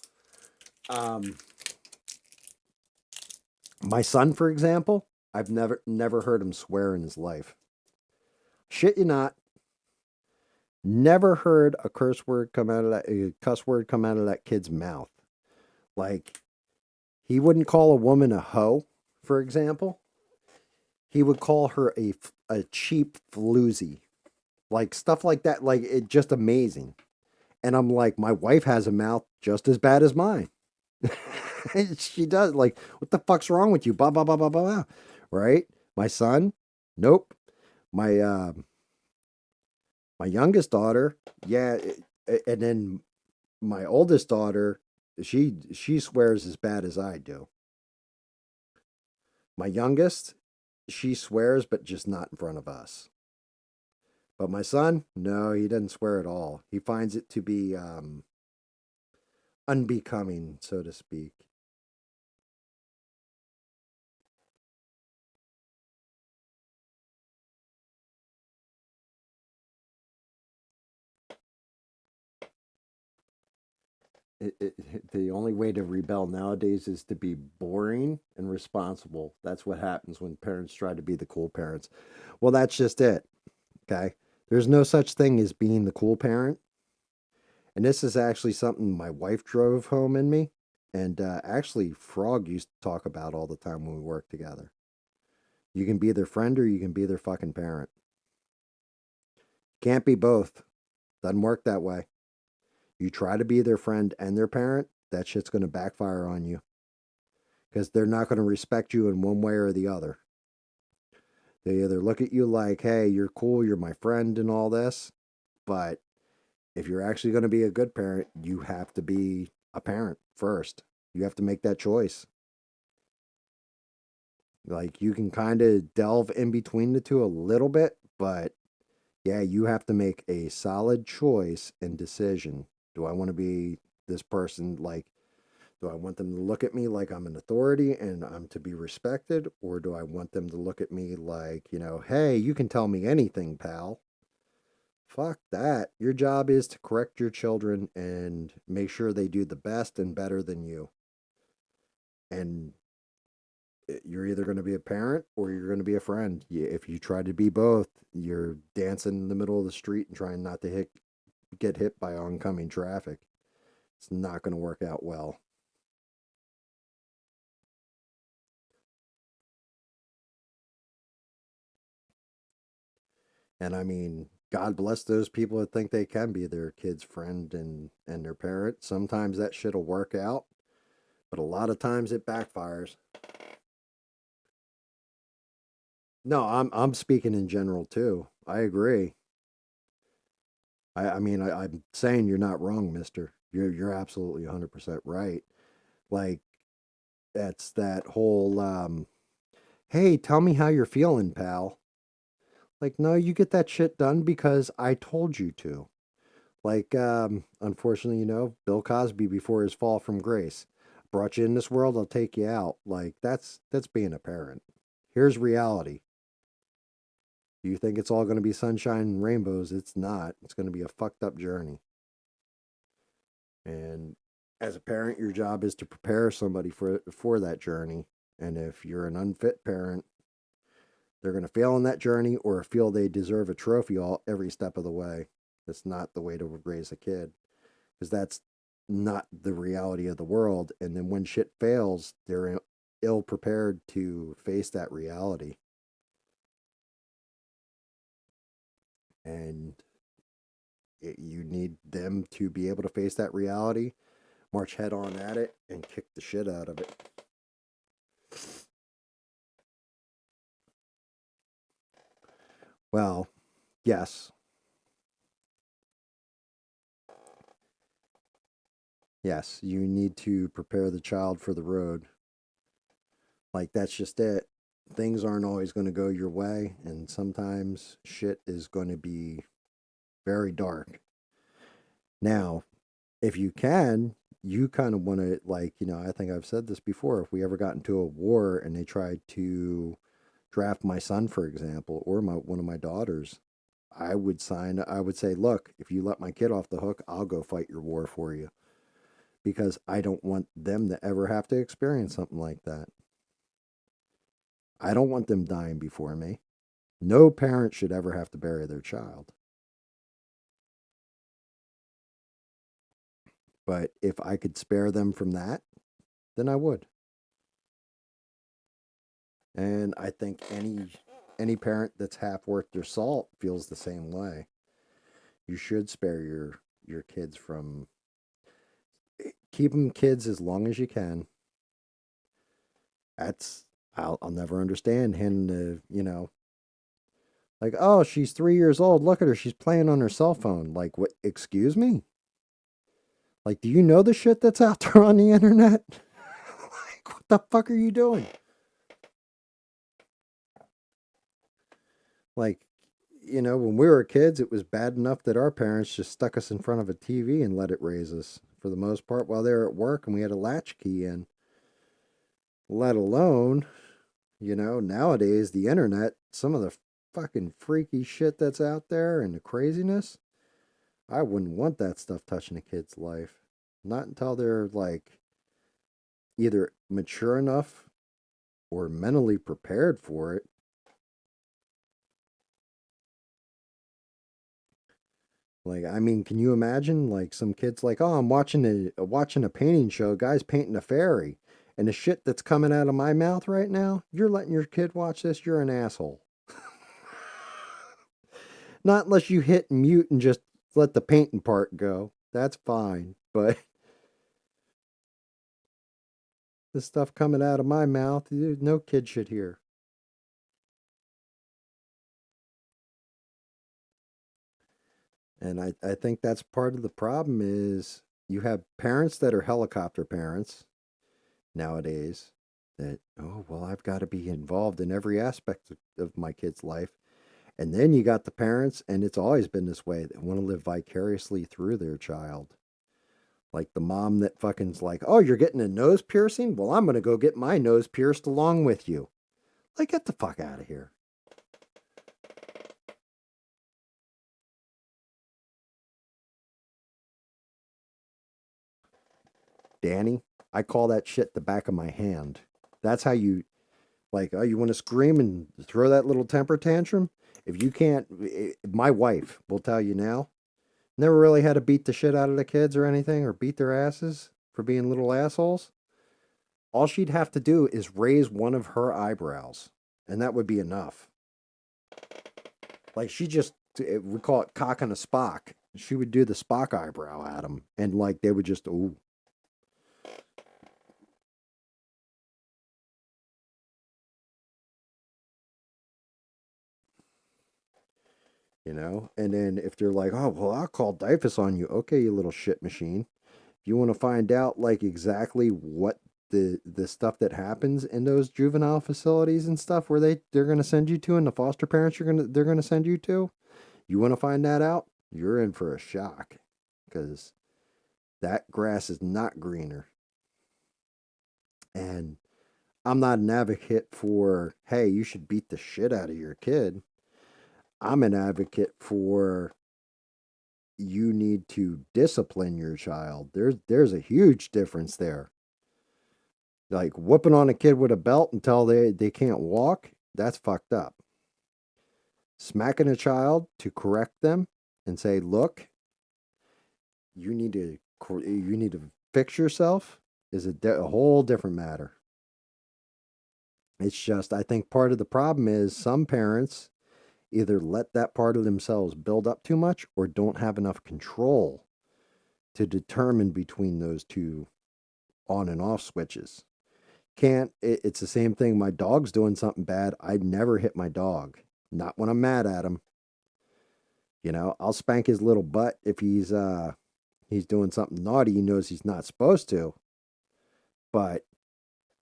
Um, my son, for example, I've never heard him swear in his life. Shit you not. Never heard a curse word come out of that a cuss word come out of that kid's mouth. Like he wouldn't call a woman a hoe, for example. He would call her a cheap floozy. Like stuff like that. Like it just amazing. And I'm like, my wife has a mouth just as bad as mine. She does. Like, what the fuck's wrong with you? Blah blah blah blah blah. Right? My son, nope. My my youngest daughter, yeah, and then my oldest daughter, she swears as bad as I do. My youngest, she swears, but just not in front of us. But my son, no, he doesn't swear at all. He finds it to be unbecoming, so to speak. The only way to rebel nowadays is to be boring and responsible. That's what happens when parents try to be the cool parents. Well, that's just it. Okay. There's no such thing as being the cool parent. And this is actually something my wife drove home in me. And actually, Frog used to talk about all the time when we worked together. You can be their friend or you can be their fucking parent. Can't be both. Doesn't work that way. You try to be their friend and their parent, that shit's going to backfire on you because they're not going to respect you in one way or the other. They either look at you like, hey, you're cool, you're my friend, and all this. But if you're actually going to be a good parent, you have to be a parent first. You have to make that choice. Like, you can kind of delve in between the two a little bit, but yeah, you have to make a solid choice and decision. Do I want to be this person? Like, do I want them to look at me like I'm an authority and I'm to be respected? Or do I want them to look at me like, hey, you can tell me anything, pal? Fuck that. Your job is to correct your children and make sure they do the best and better than you. And you're either going to be a parent or you're going to be a friend. If you try to be both, you're dancing in the middle of the street and trying not to get hit by oncoming traffic. It's not going to work out well. And I mean, God bless those people that think they can be their kid's friend and their parent. Sometimes that shit'll work out, but a lot of times it backfires. No, I'm speaking in general too. I agree. I'm saying you're not wrong, mister. You're absolutely 100% right. Like, that's that whole hey, tell me how you're feeling, pal. Like, no, you get that shit done because I told you to. Like, unfortunately, Bill Cosby before his fall from grace. Brought you in this world, I'll take you out. Like, that's being a parent. Here's reality. You think it's all going to be sunshine and rainbows? It's not. It's going to be a fucked up journey. And as a parent, your job is to prepare somebody for that journey. And if you're an unfit parent, they're going to fail in that journey or feel they deserve a trophy every step of the way. That's not the way to raise a kid because that's not the reality of the world. And then when shit fails, they're ill prepared to face that reality. And you need them to be able to face that reality, march head on at it, and kick the shit out of it. Well, yes. Yes, you need to prepare the child for the road. Like, that's just it. Things aren't always going to go your way, and sometimes shit is going to be very dark. Now, if you can, you kind of want to, like, I think I've said this before. If we ever got into a war and they tried to draft my son, for example, or one of my daughters, I would say, look, if you let my kid off the hook, I'll go fight your war for you because I don't want them to ever have to experience something like that. I don't want them dying before me. No parent should ever have to bury their child. But if I could spare them from that, then I would. And I think any parent that's half worth their salt feels the same way. You should spare your kids from keep them kids as long as you can. That's I'll never understand him to, like, oh, she's 3 years old. Look at her. She's playing on her cell phone. Like, what? Excuse me? Like, do you know the shit that's out there on the internet? Like, what the fuck are you doing? Like, when we were kids, it was bad enough that our parents just stuck us in front of a TV and let it raise us for the most part while they were at work and we had a latchkey in. Let alone, nowadays, the internet, some of the fucking freaky shit that's out there and the craziness. I wouldn't want that stuff touching a kid's life. Not until they're like either mature enough or mentally prepared for it. Like, I mean, can you imagine like some kids like, oh, I'm watching a painting show, guys painting a fairy, and the shit that's coming out of my mouth right now, you're letting your kid watch this, you're an asshole. Not unless you hit mute and just let the painting part go. That's fine. But the stuff coming out of my mouth, no kid should hear. And I think that's part of the problem is you have parents that are helicopter parents nowadays that, oh, well, I've got to be involved in every aspect of my kid's life. And then you got the parents, and it's always been this way, that want to live vicariously through their child. Like the mom that fucking's like, oh, you're getting a nose piercing? Well, I'm going to go get my nose pierced along with you. Like, get the fuck out of here. Danny, I call that shit the back of my hand. That's how you, like, oh, you want to scream and throw that little temper tantrum? If you can't, my wife will tell you now, never really had to beat the shit out of the kids or anything or beat their asses for being little assholes. All she'd have to do is raise one of her eyebrows, and that would be enough. Like she just, we call it cocking a Spock. She would do the Spock eyebrow at them, and like they would just, ooh, you know. And then if they're like, oh well, I'll call Dyfus on you. Okay, you little shit machine. If you want to find out like exactly what the stuff that happens in those juvenile facilities and stuff where they're gonna send you to, and the foster parents they're gonna send you to, you want to find that out, you're in for a shock because that grass is not greener. And I'm not an advocate for, hey, you should beat the shit out of your kid. I'm an advocate for you need to discipline your child. There's a huge difference there. Like whooping on a kid with a belt until they can't walk, that's fucked up. Smacking a child to correct them and say, "Look, you need to fix yourself," is a whole different matter. It's just I think part of the problem is some parents either let that part of themselves build up too much or don't have enough control to determine between those two on and off switches. It's the same thing. My dog's doing something bad. I'd never hit my dog. Not when I'm mad at him. You know, I'll spank his little butt if he's doing something naughty he knows he's not supposed to. But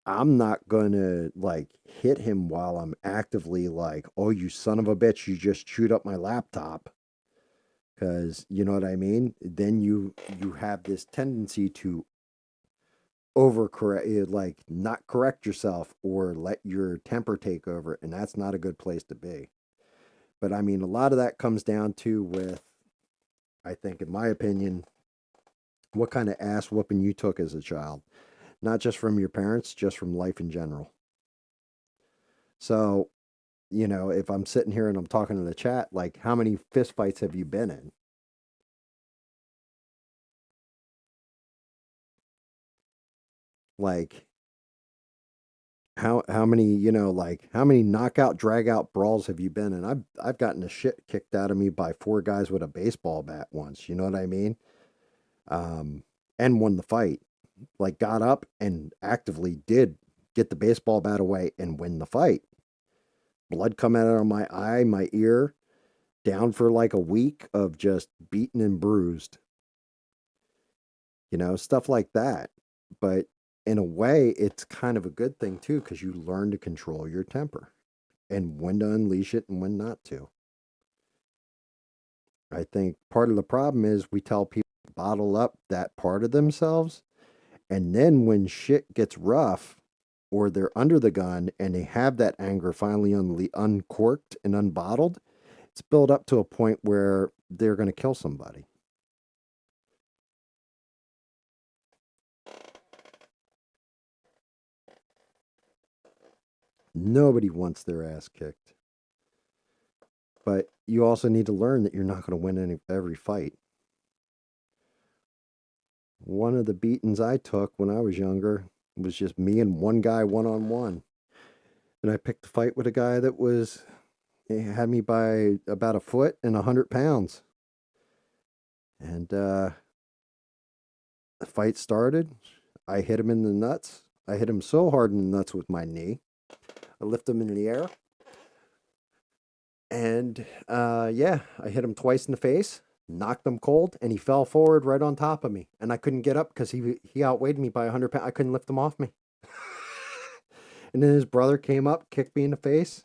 I'm not gonna like hit him while I'm actively like, oh, you son of a bitch, you just chewed up my laptop. Cause you know what I mean? Then you have this tendency to overcorrect, like not correct yourself or let your temper take over, and that's not a good place to be. But I mean, a lot of that comes down to with, I think, in my opinion, what kind of ass whooping you took as a child, not just from your parents, just from life in general. So, you know, if I'm sitting here and I'm talking to the chat, like, how many fist fights have you been in? Like, how many, you know, like how many knockout drag out brawls have you been in? I've gotten the shit kicked out of me by four guys with a baseball bat once, you know what I mean? Um and won the fight. Like got up and actively did get the baseball bat away and win the fight. Blood come out of my eye, my ear, down for like a week of just beaten and bruised, you know, stuff like that. But in a way, it's kind of a good thing too, because you learn to control your temper and when to unleash it and when not to. I think part of the problem is we tell people to bottle up that part of themselves. And then when shit gets rough or they're under the gun and they have that anger finally uncorked and unbottled, it's built up to a point where they're going to kill somebody. Nobody wants their ass kicked. But you also need to learn that you're not going to win every fight. One of the beatings I took when I was younger was just me and one guy one on one. And I picked a fight with a guy that had me by about a foot and 100 pounds. And the fight started. I hit him in the nuts. I hit him so hard in the nuts with my knee. I lift him in the air. And yeah, I hit him twice in the face, knocked him cold, and he fell forward right on top of me. And I couldn't get up because he outweighed me by 100 pounds. I couldn't lift him off me. And then his brother came up, kicked me in the face.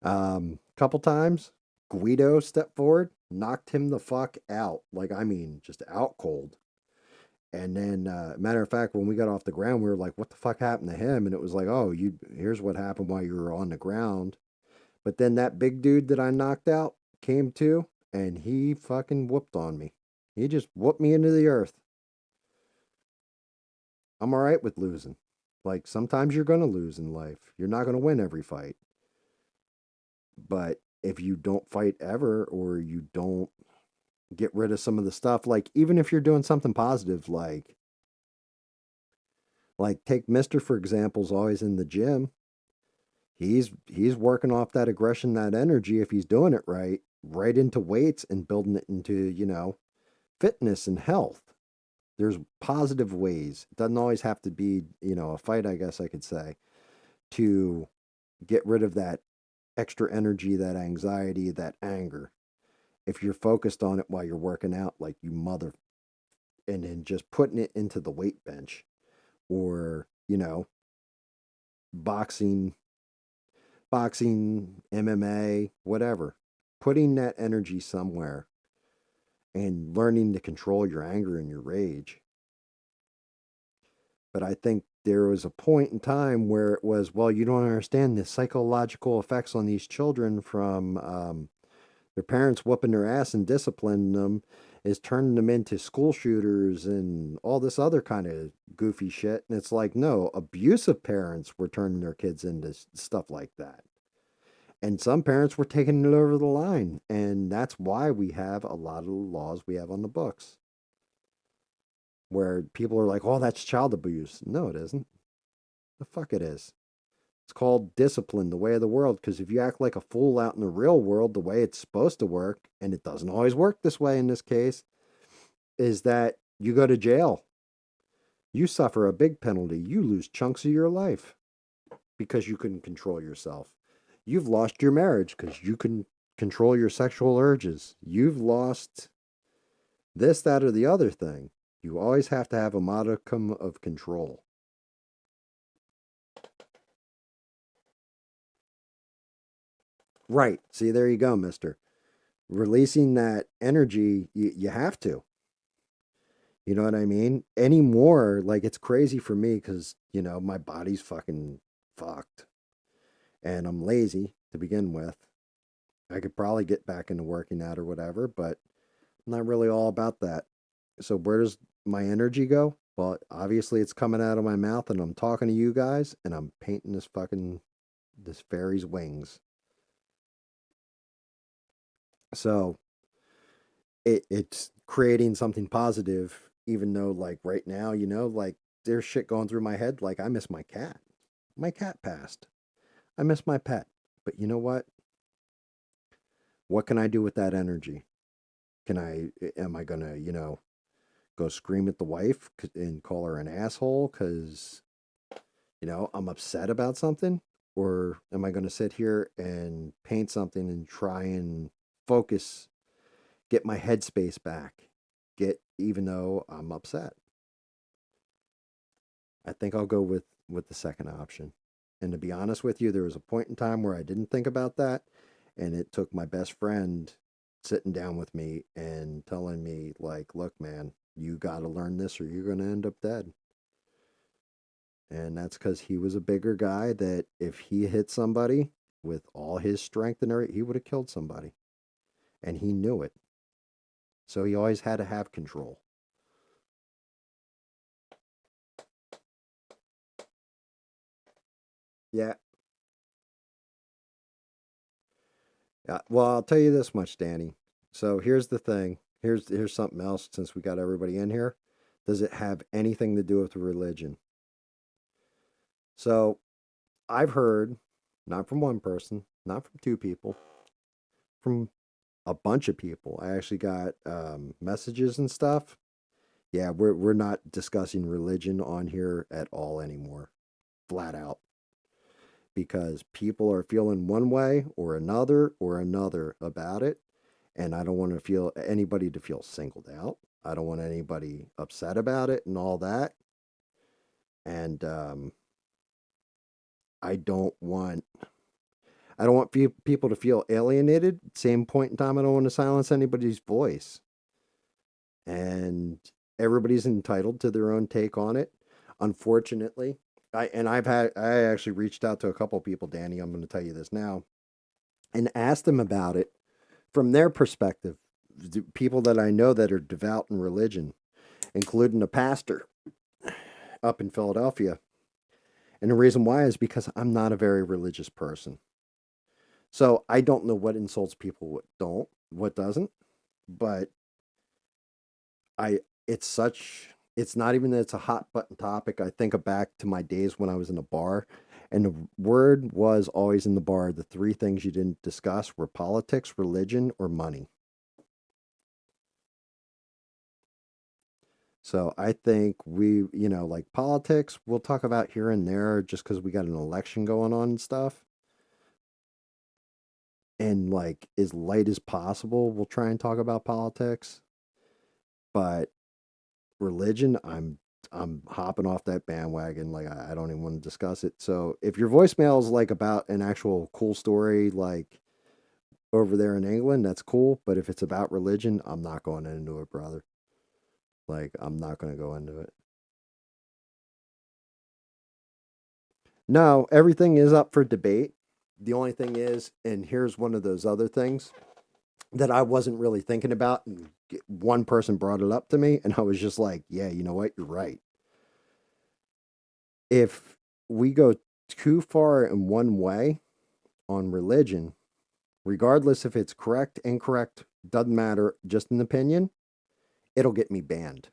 Couple times, Guido stepped forward, knocked him the fuck out. Like, I mean, just out cold. And then, matter of fact, when we got off the ground, we were like, what the fuck happened to him? And it was like, oh, here's what happened while you were on the ground. But then that big dude that I knocked out came to, and he fucking whooped on me. He just whooped me into the earth. I'm all right with losing. Like, sometimes you're going to lose in life. You're not going to win every fight. But if you don't fight ever, or you don't get rid of some of the stuff, like, even if you're doing something positive, like take Mister, for example, is always in the gym. He's working off that aggression, that energy, if he's doing it right into weights and building it into, fitness and health. There's positive ways. It doesn't always have to be, a fight, I guess I could say, to get rid of that extra energy, that anxiety, that anger. If you're focused on it while you're working out, like you mother, and then just putting it into the weight bench, or, boxing, MMA, whatever, putting that energy somewhere and learning to control your anger and your rage. But I think there was a point in time where it was, well, you don't understand the psychological effects on these children from their parents whooping their ass and disciplining them is turning them into school shooters and all this other kind of goofy shit. And it's like, no, abusive parents were turning their kids into stuff like that. And some parents were taking it over the line. And that's why we have a lot of the laws we have on the books, where people are like, oh, that's child abuse. No, it isn't. The fuck it is. It's called discipline, the way of the world. Because if you act like a fool out in the real world, the way it's supposed to work, and it doesn't always work this way in this case, is that you go to jail. You suffer a big penalty. You lose chunks of your life because you couldn't control yourself. You've lost your marriage because you couldn't control your sexual urges. You've lost this, that, or the other thing. You always have to have a modicum of control. Right. See, there you go, mister. Releasing that energy, you have to. You know what I mean? Anymore, like, it's crazy for me because, my body's fucking fucked. And I'm lazy to begin with. I could probably get back into working out or whatever, but I'm not really all about that. So where does my energy go? Well, obviously it's coming out of my mouth and I'm talking to you guys and I'm painting this fairy's wings. So it's creating something positive, even though, like, right now, like, there's shit going through my head. Like, I miss my cat. My cat passed. I miss my pet. But you know what? What can I do with that energy? Am I gonna, go scream at the wife and call her an asshole because, I'm upset about something? Or am I going to sit here and paint something and try and focus, get my headspace back, even though I'm upset? I think I'll go with the second option. And to be honest with you, there was a point in time where I didn't think about that. And it took my best friend sitting down with me and telling me, like, look, man, you got to learn this or you're going to end up dead. And that's because he was a bigger guy that if he hit somebody with all his strength and everything, he would have killed somebody. And he knew it. So he always had to have control. Yeah. Well, I'll tell you this much, Danny. So here's the thing. Here's something else. Since we got everybody in here, does it have anything to do with religion? So I've heard, not from one person, not from two people, from a bunch of people. I actually got messages and stuff. Yeah, we're not discussing religion on here at all anymore, flat out, because people are feeling one way or another about it, and I don't want to feel anybody to feel singled out. I don't want anybody upset about it and all that, and I don't want people to feel alienated. Same point in time, I don't want to silence anybody's voice. And everybody's entitled to their own take on it. Unfortunately, I actually reached out to a couple people, Danny. I'm going to tell you this now, and asked them about it from their perspective. People that I know that are devout in religion, including a pastor up in Philadelphia. And the reason why is because I'm not a very religious person. So I don't know what insults people, what doesn't. But I it's not even that it's a hot button topic. I think back to my days when I was in a bar, and the word was always in the bar, the three things you didn't discuss were politics, religion, or money. So I think like politics, we'll talk about here and there just because we got an election going on and stuff. And like as light as possible, we'll try and talk about politics. But religion, I'm hopping off that bandwagon. Like I don't even want to discuss it. So if your voicemail is like about an actual cool story, like over there in England, that's cool. But if it's about religion, I'm not going into it, brother. Like I'm not going to go into it. No, everything is up for debate. The only thing is, and here's one of those other things that I wasn't really thinking about, and one person brought it up to me, and I was just like, yeah, you know what? You're right. If we go too far in one way on religion, regardless if it's correct, incorrect, doesn't matter, just an opinion, it'll get me banned.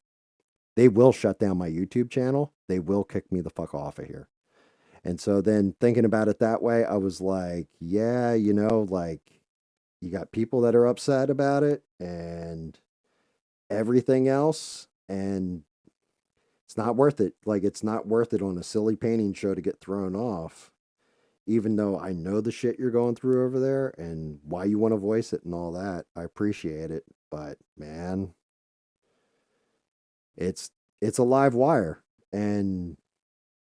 They will shut down my YouTube channel. They will kick me the fuck off of here. And so then thinking about it that way, I was like, yeah, like you got people that are upset about it and everything else. And it's not worth it. Like, it's not worth it on a silly painting show to get thrown off, even though I know the shit you're going through over there and why you want to voice it and all that. I appreciate it. But man, it's it's a live wire. And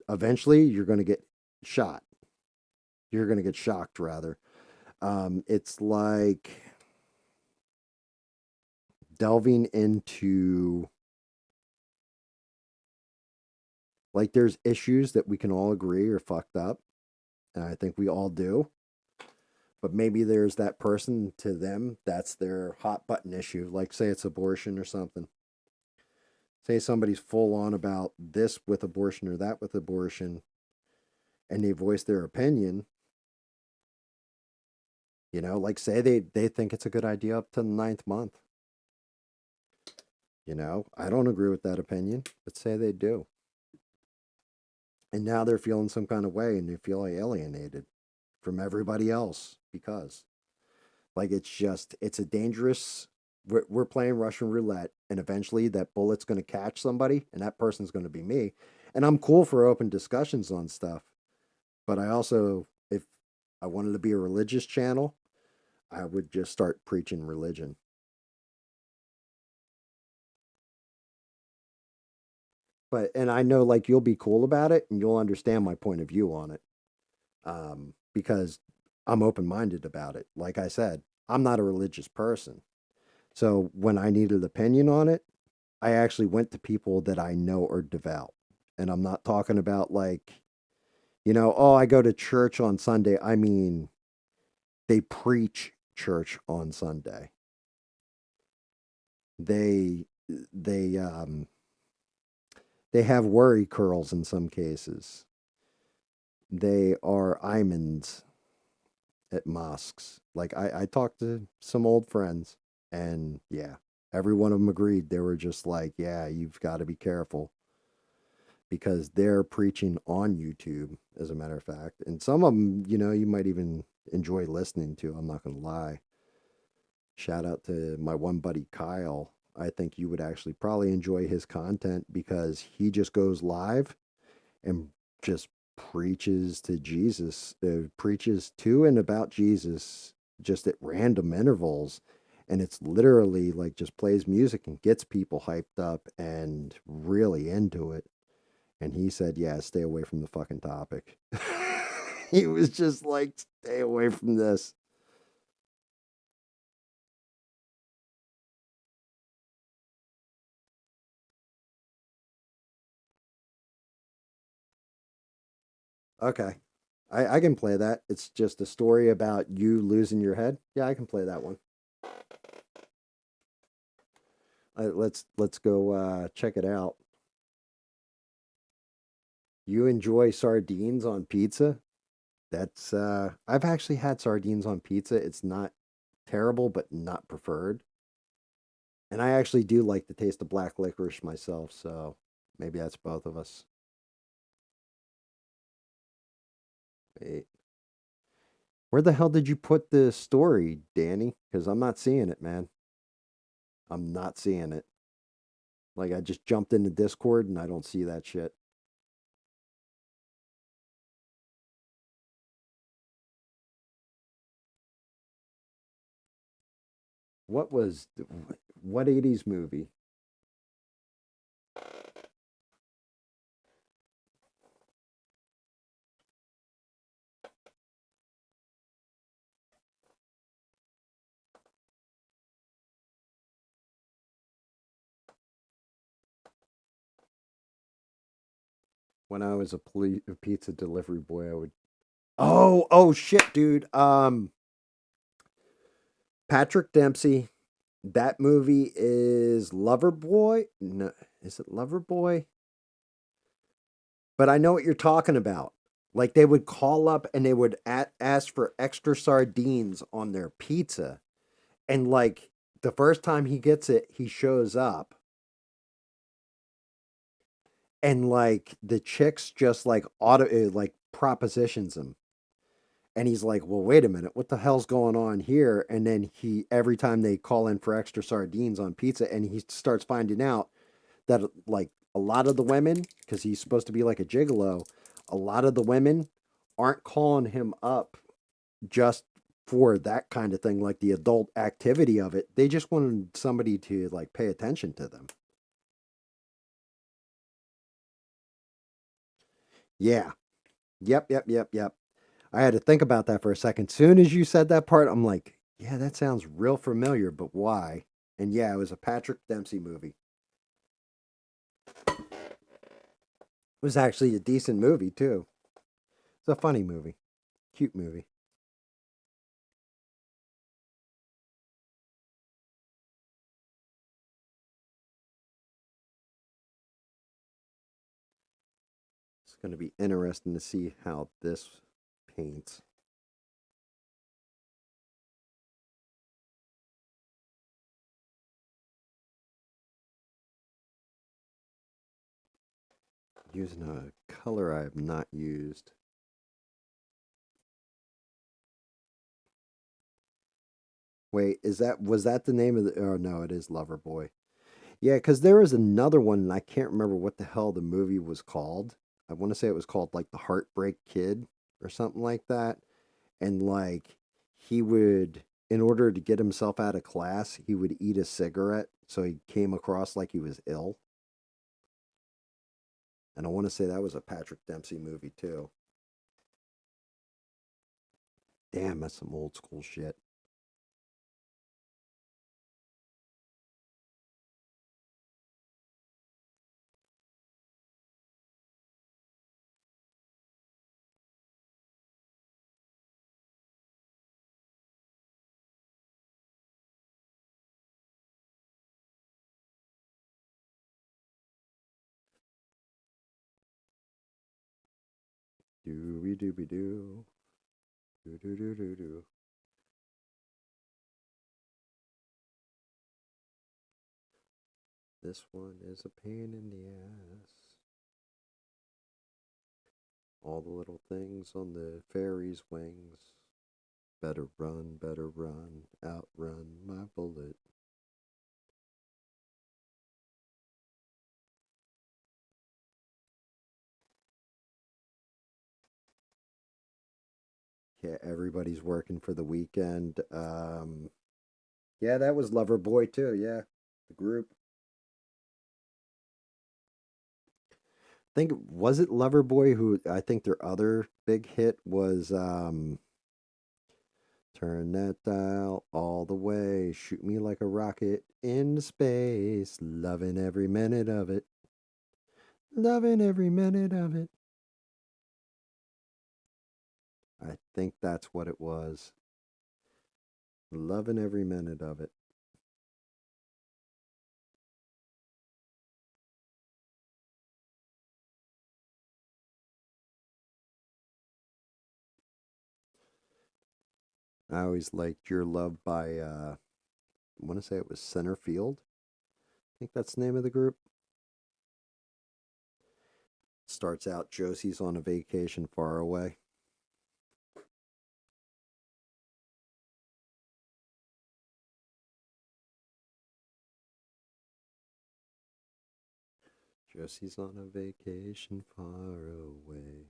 eventually you're going to get shot. You're going to get shocked, rather. It's like delving into, like, there's issues that we can all agree are fucked up, and I think we all do. But maybe there's that person, to them that's their hot button issue. Like, say it's abortion or something. Say somebody's full on about this with abortion or that with abortion, and they voice their opinion. Like, say they think it's a good idea up to the ninth month. I don't agree with that opinion, but say they do. And now they're feeling some kind of way and they feel alienated from everybody else because, like, it's a dangerous, we're playing Russian roulette, and eventually that bullet's going to catch somebody, and that person's going to be me. And I'm cool for open discussions on stuff. But I also, if I wanted to be a religious channel, I would just start preaching religion. And I know, like, you'll be cool about it and you'll understand my point of view on it, because I'm open minded about it. Like I said, I'm not a religious person. So when I needed opinion on it, I actually went to people that I know are devout. And I'm not talking about, like, oh, I go to church on Sunday. I mean, they preach church on Sunday. They they um they have worry curls in some cases. They are imams. at mosques. Like I talked to some old friends, and yeah, every one of them agreed. They were just like, yeah, you've got to be careful because they're preaching on YouTube, as a matter of fact. And some of them, you might even enjoy listening to. I'm not going to lie. Shout out to my one buddy, Kyle. I think you would actually probably enjoy his content because he just goes live and just preaches to Jesus, preaches to and about Jesus just at random intervals. And it's literally like just plays music and gets people hyped up and really into it. And he said, yeah, stay away from the fucking topic. He was just like, stay away from this. Okay. I can play that. It's just a story about you losing your head. Yeah, I can play that one. Let's go check it out. You enjoy sardines on pizza? That's I've actually had sardines on pizza. It's not terrible, but not preferred. And I actually do like the taste of black licorice myself, so maybe that's both of us. Wait. Where the hell did you put the story, Danny? Because I'm not seeing it, man. I'm not seeing it. Like I just jumped into Discord and I don't see that shit. What was what 80s movie? When I was a pizza delivery boy, I would. Oh shit, dude. Patrick Dempsey. That movie is Loverboy. No, is it Loverboy? But I know what you're talking about. Like they would call up and they would ask for extra sardines on their pizza, and like the first time he gets it, he shows up, and like the chicks just like like propositions him. And he's like, well, wait a minute, what the hell's going on here? And then he, every time they call in for extra sardines on pizza, and he starts finding out that like a lot of the women, because he's supposed to be like a gigolo, a lot of the women aren't calling him up just for that kind of thing, like the adult activity of it. They just wanted somebody to like pay attention to them. Yeah. Yep. I had to think about that for a second. Soon as you said that part, I'm like, yeah, that sounds real familiar, but why? And yeah, it was a Patrick Dempsey movie. It was actually a decent movie too. It's a funny movie, cute movie. It's going to be interesting to see how this paints. Using a color I have not used. Wait, was that the name of the? Oh no, it is Loverboy. Yeah, because there was another one, and I can't remember what the hell the movie was called. I want to say it was called like The Heartbreak Kid or something like that. And like he would, in order to get himself out of class, he would eat a cigarette so he came across like he was ill. And I want to say that was a Patrick Dempsey movie too. Damn, that's some old school shit. Dooby dooby doo. Do, do, do, do, do. This one is a pain in the ass. All the little things on the fairy's wings. Better run, outrun my bullet. Yeah, everybody's working for the weekend. Yeah, that was Loverboy too. Yeah, the group. I think was it Loverboy who I think their other big hit was Turn that dial all the way, shoot me like a rocket into space, loving every minute of it. Loving every minute of it. I think that's what it was. Loving every minute of it. I always liked Your Love by I want to say it was Centerfield. I think that's the name of the group. Starts out Josie's on a vacation far away. Josie's on a vacation far away.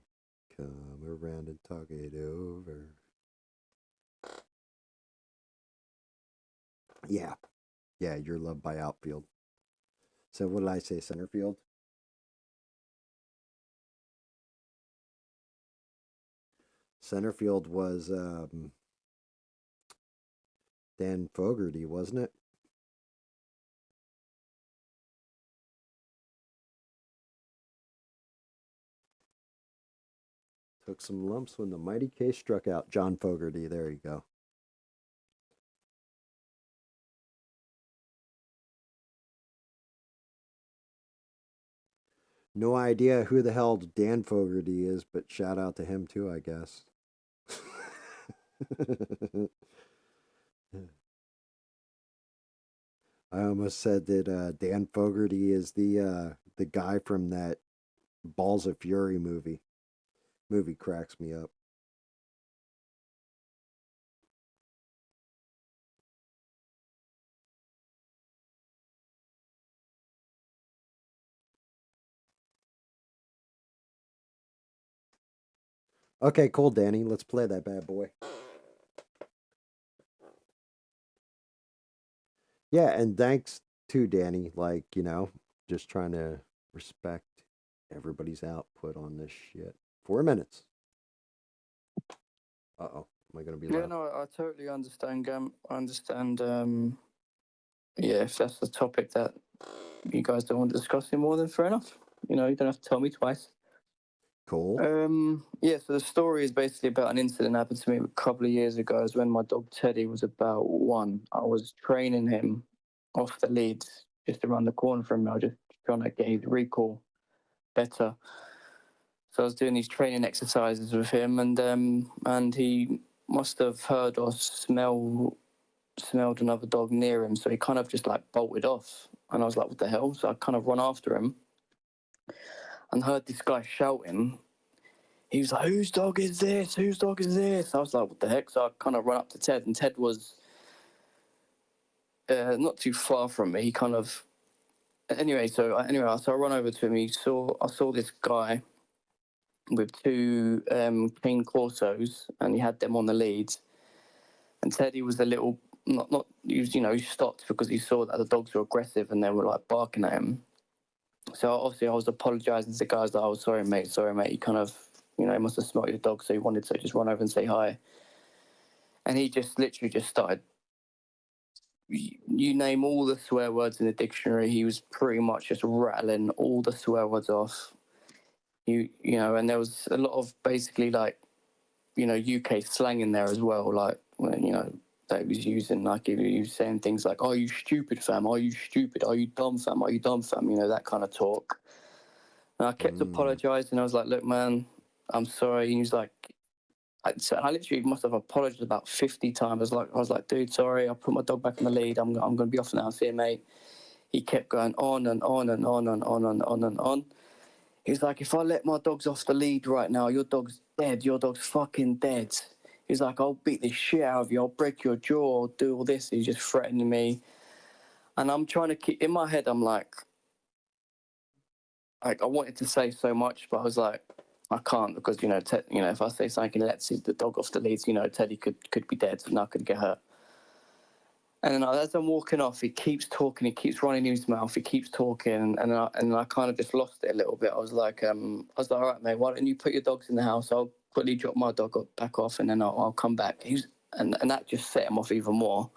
Come around and talk it over. Yeah. Yeah, Your Love by Outfield. So what did I say? Centerfield? Centerfield was Dan Fogarty, wasn't it? Took some lumps when the mighty case struck out. John Fogarty, there you go. No idea who the hell Dan Fogarty is, but shout out to him too, I guess. I almost said that Dan Fogarty is the guy from that Balls of Fury movie. Movie cracks me up. Okay, cool, Danny. Let's play that bad boy. Yeah, and thanks to Danny. Like, just trying to respect everybody's output on this shit. 4 minutes. Uh oh. Am I going to be Yeah, loud? no, I totally understand, Gam. I understand. Yeah, if that's the topic that you guys don't want to discuss anymore, then fair enough. You don't have to tell me twice. Cool. Yeah. So the story is basically about an incident that happened to me a couple of years ago. It was when my dog Teddy was about 1. I was training him off the leads just around the corner from me. I was just trying to get his recall better. So I was doing these training exercises with him, and he must have heard or smelled another dog near him, so he kind of just like bolted off. And I was like, what the hell? So I kind of run after him and heard this guy shouting. He was like, whose dog is this? Whose dog is this? I was like, what the heck? So I kind of run up to Ted, and Ted was not too far from me. He kind of so I run over to him. I saw this guy with 2 King Corsos, and he had them on the leads. And Teddy was a little not he stopped because he saw that the dogs were aggressive and they were like barking at him. So obviously I was apologising to the guys that I was sorry mate. He kind of he must have smelt your dog, so he wanted to just run over and say hi. And he just literally just started. You name all the swear words in the dictionary, he was pretty much just rattling all the swear words off. And there was a lot of basically like UK slang in there as well, like that he was using, like he was saying things like, "Are you stupid, fam? Are you stupid? Are you dumb, fam? Are you dumb, fam?" That kind of talk. And I kept apologising. I was like, "Look, man, I'm sorry." And he was like, I literally must have apologized about 50 times. I was like, dude, sorry, I put my dog back in the lead. I'm going to be off now. See you, mate. He kept going on and on and on and on and on and on. He's like, if I let my dogs off the lead right now, your dog's dead. Your dog's fucking dead. He's like, I'll beat the shit out of you. I'll break your jaw. I'll do all this. He's just threatening me. And I'm trying to keep, in my head, I'm like I wanted to say so much, but I was like, I can't because, if I say something and lets the dog off the leads, Teddy could be dead and I could get hurt. And then as I'm walking off, he keeps talking, he keeps running his mouth, he keeps talking, and I kind of just lost it a little bit. I was like, all right, mate, why don't you put your dogs in the house? I'll quickly drop my dog back off, and then I'll come back. And that just set him off even more.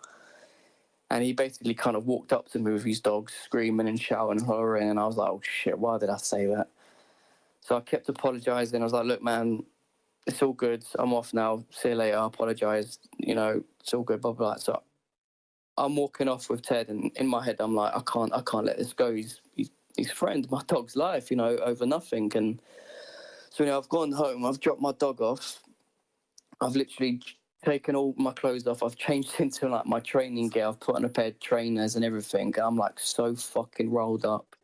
And he basically kind of walked up to me with his dogs, screaming and shouting and hollering, and I was like, oh shit, why did I say that? So I kept apologising. I was like, look, man, it's all good. I'm off now. See you later. I apologise. It's all good, blah, blah, blah. So I'm walking off with Ted, and in my head, I'm like, I can't let this go. He's threatened my dog's life, over nothing. And so, I've gone home. I've dropped my dog off. I've literally taken all my clothes off. I've changed into like my training gear. I've put on a pair of trainers and everything. And I'm like so fucking rolled up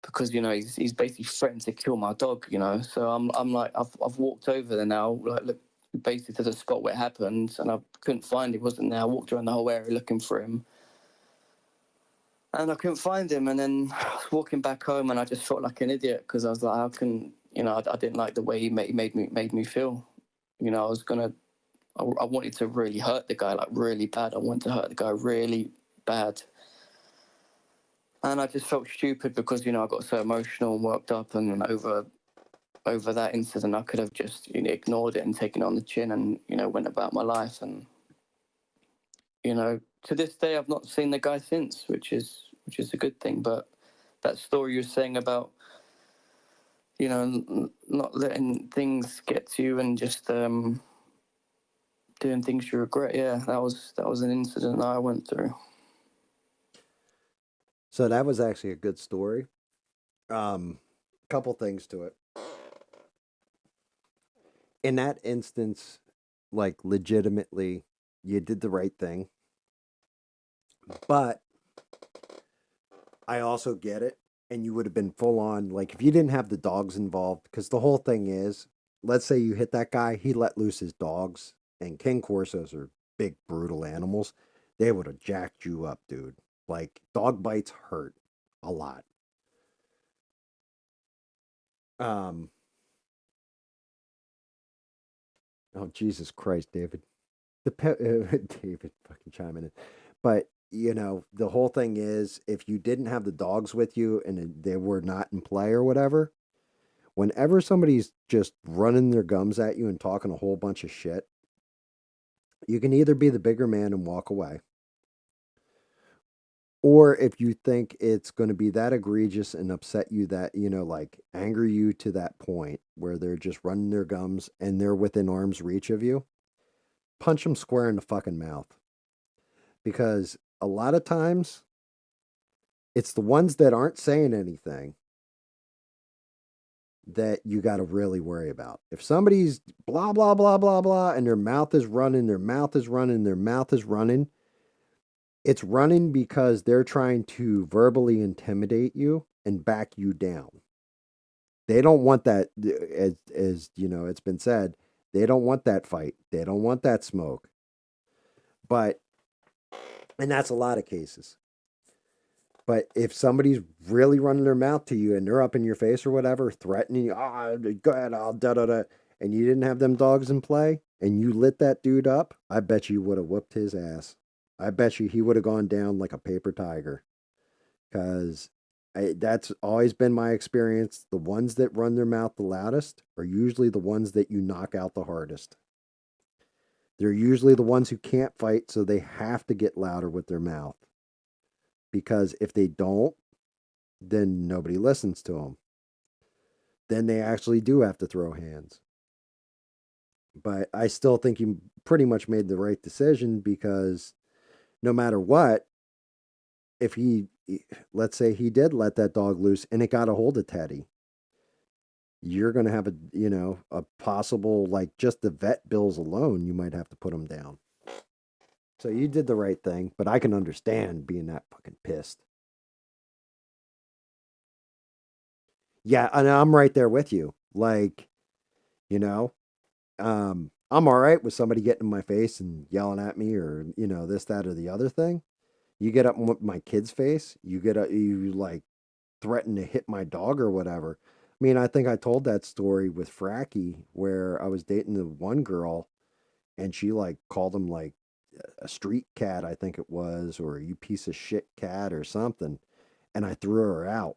because he's basically threatened to kill my dog. So I'm like I've walked over there now. Like look, basically to the spot where it happened, and I couldn't find him. He wasn't there. I walked around the whole area looking for him, and I couldn't find him. And then I was walking back home, and I just felt like an idiot because I was like, how can I didn't like the way he made me feel. I wanted to really hurt the guy, like really bad. I wanted to hurt the guy really bad. And I just felt stupid because, I got so emotional and worked up, and over that incident, I could have just ignored it and taken it on the chin and, went about my life. And, to this day, I've not seen the guy since, which is a good thing. But that story you're saying about, not letting things get to you and just doing things you regret. Yeah, that was an incident that I went through. So that was actually a good story. Couple things to it. In that instance, like legitimately, you did the right thing. But I also get it. And you would have been full on, like if you didn't have the dogs involved, because the whole thing is, let's say you hit that guy, he let loose his dogs, and King Corsos are big, brutal animals. They would have jacked you up, dude. Like dog bites hurt a lot. Um, oh Jesus Christ, David. David fucking chiming in. But the whole thing is, if you didn't have the dogs with you and they were not in play or whatever, whenever somebody's just running their gums at you and talking a whole bunch of shit, you can either be the bigger man and walk away, or if you think it's going to be that egregious and upset you that, like anger you to that point where they're just running their gums and they're within arm's reach of you, punch them square in the fucking mouth. Because a lot of times it's the ones that aren't saying anything that you got to really worry about. If somebody's blah, blah, blah, blah, blah, and their mouth is running, it's running because they're trying to verbally intimidate you and back you down. They don't want that, as it's been said, they don't want that fight. They don't want that smoke. And that's a lot of cases. But if somebody's really running their mouth to you and they're up in your face or whatever, threatening you, go ahead, I'll da da da, and you didn't have them dogs in play and you lit that dude up, I bet you would have whooped his ass. I bet you he would have gone down like a paper tiger. Because that's always been my experience. The ones that run their mouth the loudest are usually the ones that you knock out the hardest. They're usually the ones who can't fight, so they have to get louder with their mouth. Because if they don't, then nobody listens to them. Then they actually do have to throw hands. But I still think he pretty much made the right decision because no matter what, if let's say he did let that dog loose and it got a hold of Teddy, you're going to have a possible, like, just the vet bills alone, you might have to put them down. So you did the right thing, but I can understand being that fucking pissed. Yeah, and I'm right there with you. Like, you know, I'm all right with somebody getting in my face and yelling at me or, this, that, or the other thing. You get up in my kid's face, you like threaten to hit my dog or whatever. I mean, I think I told that story with Fracky where I was dating the one girl and she like called him like a street cat, I think it was, or you piece of shit cat or something. And I threw her out,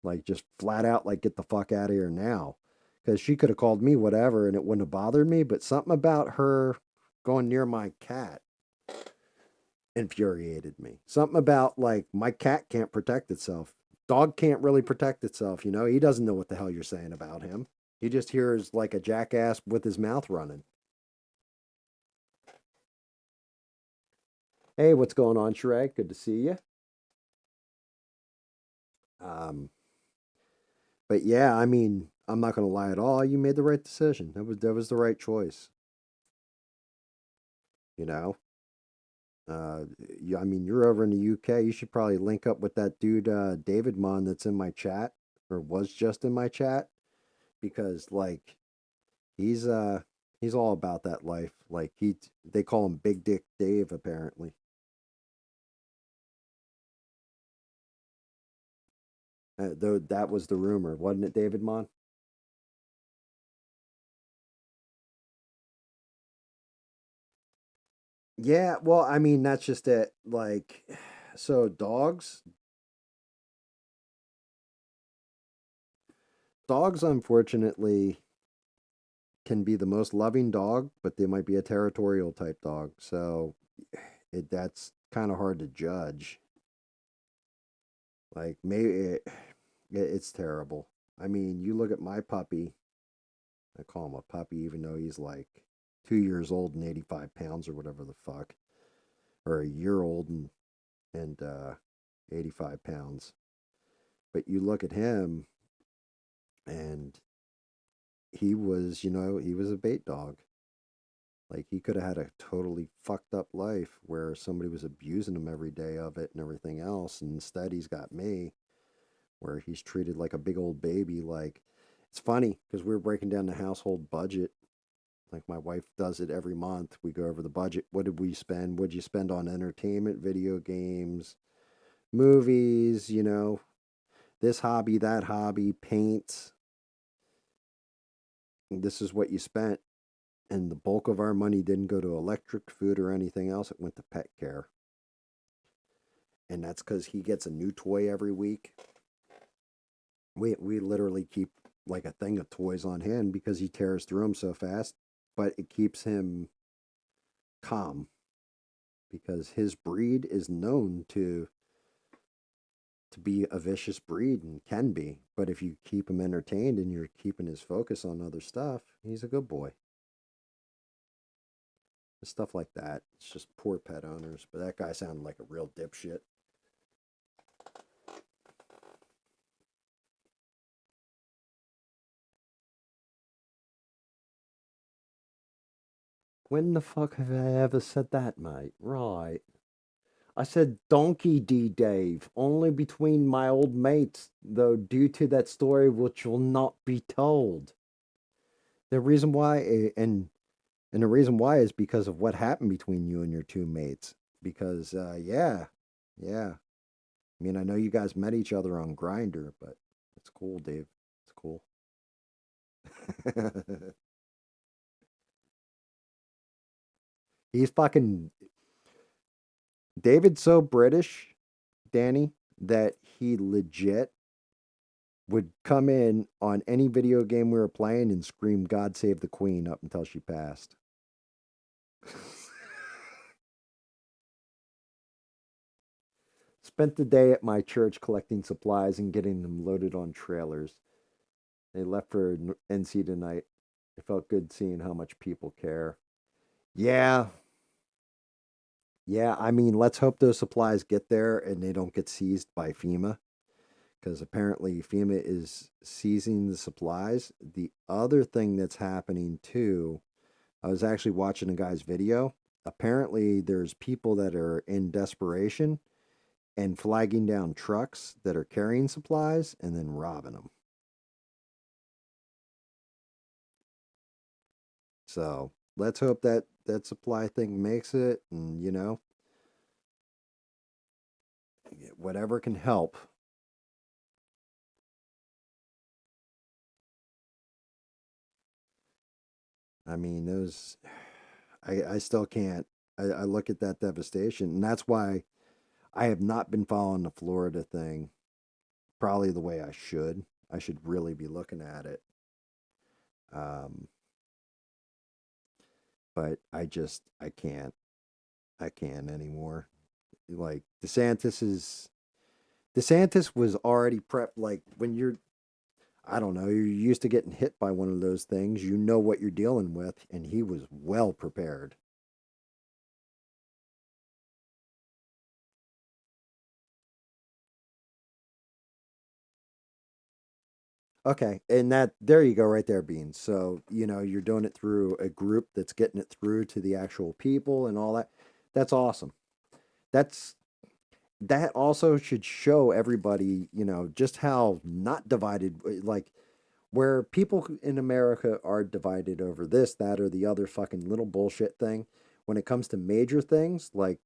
like just flat out, like, get the fuck out of here now. Because she could have called me whatever and it wouldn't have bothered me. But something about her going near my cat infuriated me. Something about, like, my cat can't protect itself. Dog can't really protect itself, He doesn't know what the hell you're saying about him. He just hears like a jackass with his mouth running. Hey, what's going on, Shrek? Good to see you. Um, but yeah, I mean, I'm not gonna lie at all. You made the right decision. That was the right choice. You know. I mean, you're over in the UK. You should probably link up with that dude, David Mon, that's in my chat or was just in my chat because, like, he's uh he's all about that life. Like, they call him Big Dick Dave apparently. Though that was the rumor, wasn't it, David Mon? Yeah, well, I mean, that's just it. Like, so dogs, unfortunately, can be the most loving dog, but they might be a territorial type dog. So that's kind of hard to judge. Like, maybe it's terrible. I mean, you look at my puppy. I call him a puppy, even though he's like 2 years old and 85 pounds or whatever the fuck, or a year old and 85 pounds. But you look at him, and he was a bait dog. Like, he could have had a totally fucked up life where somebody was abusing him every day of it and everything else. And instead, he's got me, where he's treated like a big old baby. Like, it's funny because we were breaking down the household budget. Like, my wife does it every month. We go over the budget. What did we spend? What'd you spend on entertainment, video games, movies, this hobby, that hobby, paints. This is what you spent. And the bulk of our money didn't go to electric, food, or anything else. It went to pet care. And that's because he gets a new toy every week. We literally keep like a thing of toys on hand because he tears through them so fast. But it keeps him calm because his breed is known to be a vicious breed and can be. But if you keep him entertained and you're keeping his focus on other stuff, he's a good boy. Stuff like that. It's just poor pet owners. But that guy sounded like a real dipshit. When the fuck have I ever said that, mate? Right. I said Donkey D Dave, only between my old mates, though, due to that story which will not be told. The reason why, and the reason why is because of what happened between you and your two mates. Because, yeah. I mean, I know you guys met each other on Grinder, but it's cool, Dave. It's cool. He's fucking David's so British, Danny, that he legit would come in on any video game we were playing and scream "God save the Queen" up until she passed. Spent the day at my church collecting supplies and getting them loaded on trailers. They left for NC tonight. It felt good seeing how much people care. Yeah, yeah. I mean, let's hope those supplies get there and they don't get seized by FEMA. because apparently FEMA is seizing the supplies. The other thing that's happening too, I was actually watching a guy's video. Apparently, there's people that are in desperation and flagging down trucks that are carrying supplies and then robbing them. So let's hope that that supply thing makes it, and whatever can help. I mean, those, I still can't. I look at that devastation, and that's why I have not been following the Florida thing probably the way I should. I should really be looking at it. Um, but I can't. I can't anymore. Like DeSantis was already prepped. Like when you're, I don't know, you're used to getting hit by one of those things. You know what you're dealing with, and he was well prepared. Okay, and that there you go right there, Beans. So, you're doing it through a group that's getting it through to the actual people and all that. That's awesome. That's that also should show everybody, just how not divided, like where people in America are divided over this, that, or the other fucking little bullshit thing. When it comes to major things like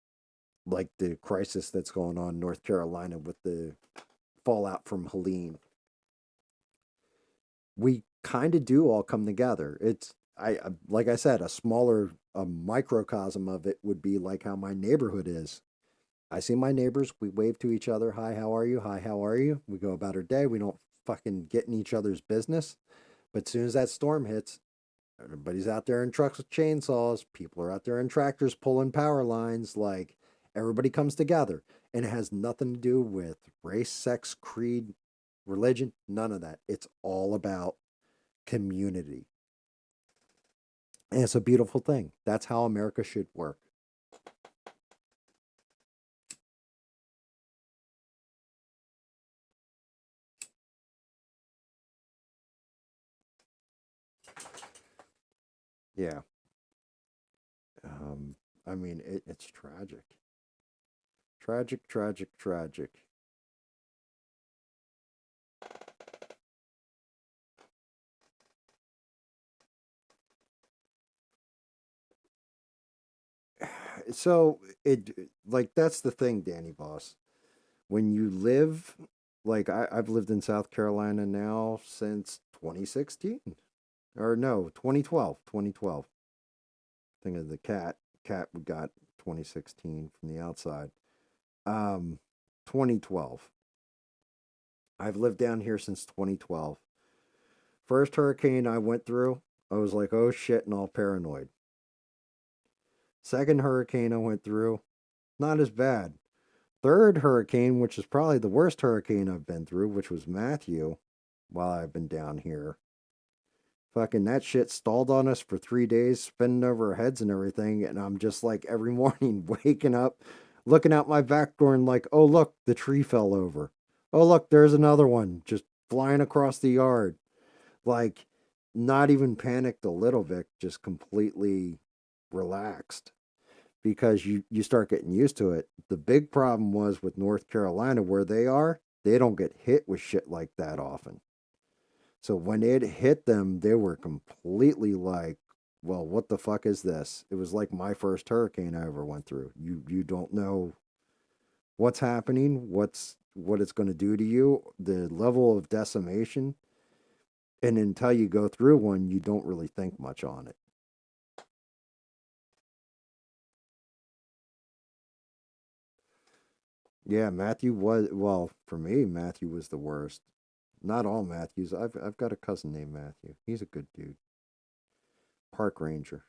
the crisis that's going on in North Carolina with the fallout from Helene, we kind of do all come together. Like I said, a microcosm of it would be like how my neighborhood is. I see my neighbors, we wave to each other, hi, how are you? Hi, how are you? We go about our day. We don't fucking get in each other's business. But as soon as that storm hits, everybody's out there in trucks with chainsaws. People are out there in tractors pulling power lines. Like everybody comes together. And it has nothing to do with race, sex, creed, religion, none of that. It's all about community. And it's a beautiful thing. That's how America should work. Yeah. Um, I mean, it's tragic. Tragic, tragic, tragic. So, like, that's the thing, Danny Boss. When you live, like, I've lived in South Carolina now since 2016. Or no, 2012. 2012. Think of the cat. Cat we got 2016 from the outside. Um, 2012. I've lived down here since 2012. First hurricane I went through, I was like, oh shit, and all paranoid. Second hurricane I went through, not as bad. Third hurricane, which is probably the worst hurricane I've been through, which was Matthew while I've been down here. Fucking that shit stalled on us for 3 days, spinning over our heads and everything. And I'm just like every morning waking up, looking out my back door and like, oh, look, the tree fell over. Oh, look, there's another one just flying across the yard. Like, not even panicked a little bit, just completely relaxed because you start getting used to it. The big problem was with North Carolina where they are, they don't get hit with shit like that often. So when it hit them, they were completely like, well, what the fuck is this? It was like my first hurricane I ever went through. You don't know what's happening, what it's going to do to you, the level of decimation, and until you go through one, you don't really think much on it. Yeah, Matthew was, well, for me, Matthew was the worst. Not all Matthews. I've got a cousin named Matthew. He's a good dude. Park ranger.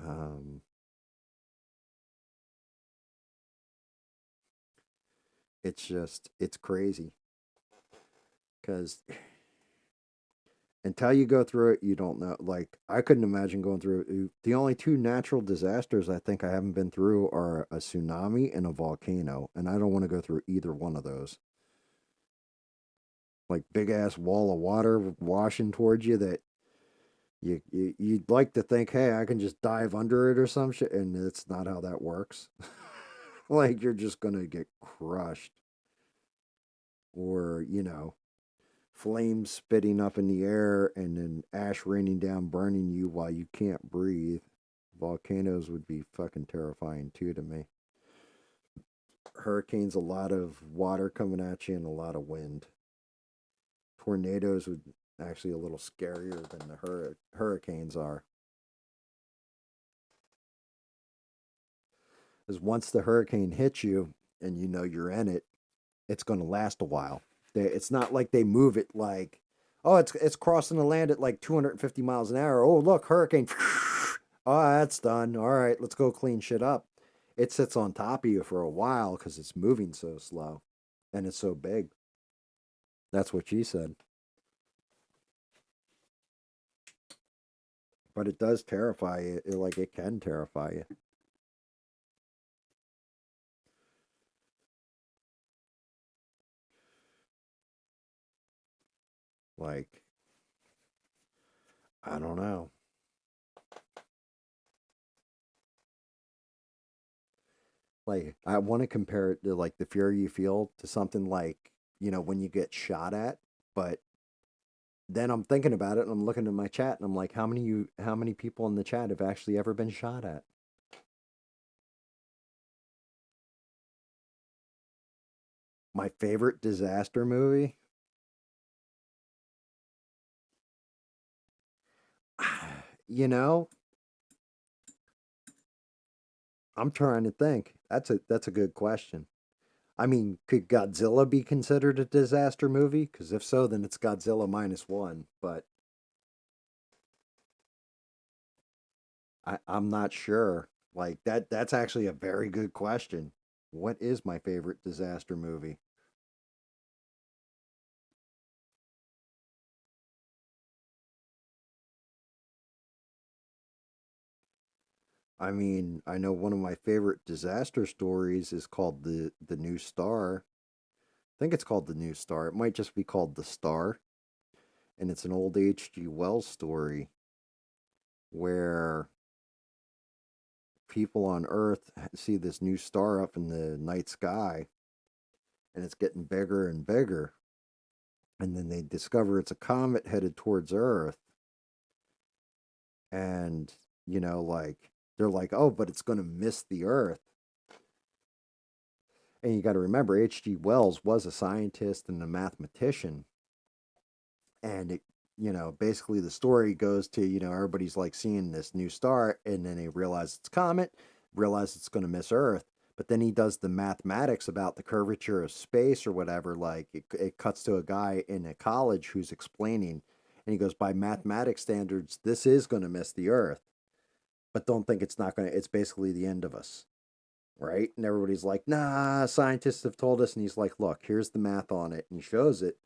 Um, it's crazy because, until you go through it, you don't know. Like, I couldn't imagine going through it. The only two natural disasters I think I haven't been through are a tsunami and a volcano, and I don't want to go through either one of those. Like, big ass wall of water washing towards you that you'd like to think, hey, I can just dive under it or some shit, and it's not how that works. Like, you're just gonna get crushed, or flames spitting up in the air and then ash raining down, burning you while you can't breathe. Volcanoes would be fucking terrifying too to me. Hurricanes, a lot of water coming at you and a lot of wind. Tornadoes would actually a little scarier than the hurricanes are. Because once the hurricane hits you and you know you're in it, it's going to last a while. It's not like they move it like, oh, it's crossing the land at like 250 miles an hour. Oh, look, hurricane. Oh, that's done. All right, let's go clean shit up. It sits on top of you for a while because it's moving so slow and it's so big. That's what she said. But it does terrify you. Like, it can terrify you. Like, I don't know. Like, I want to compare it to like the fear you feel to something like, when you get shot at, but then I'm thinking about it and I'm looking at my chat and I'm like, how many people in the chat have actually ever been shot at? My favorite disaster movie? You know, I'm trying to think. That's a good question. I mean, could Godzilla be considered a disaster movie? Because if so, then it's Godzilla minus one. But I'm not sure. Like, that's actually a very good question. What is my favorite disaster movie? I mean, I know one of my favorite disaster stories is called the New Star. I think it's called the New Star. It might just be called The Star, and it's an old H.G. Wells story where people on Earth see this new star up in the night sky, and it's getting bigger and bigger, and then they discover it's a comet headed towards Earth, and like they're like, oh, but it's going to miss the Earth. And you got to remember, H.G. Wells was a scientist and a mathematician. And basically the story goes to, everybody's like seeing this new star and then they realize it's a comet, realize it's going to miss Earth. But then he does the mathematics about the curvature of space or whatever. Like it cuts to a guy in a college who's explaining, and he goes, by mathematics standards, this is going to miss the Earth. But don't think it's not going to, it's basically the end of us. Right? And everybody's like, nah, scientists have told us. And he's like, look, here's the math on it. And he shows it.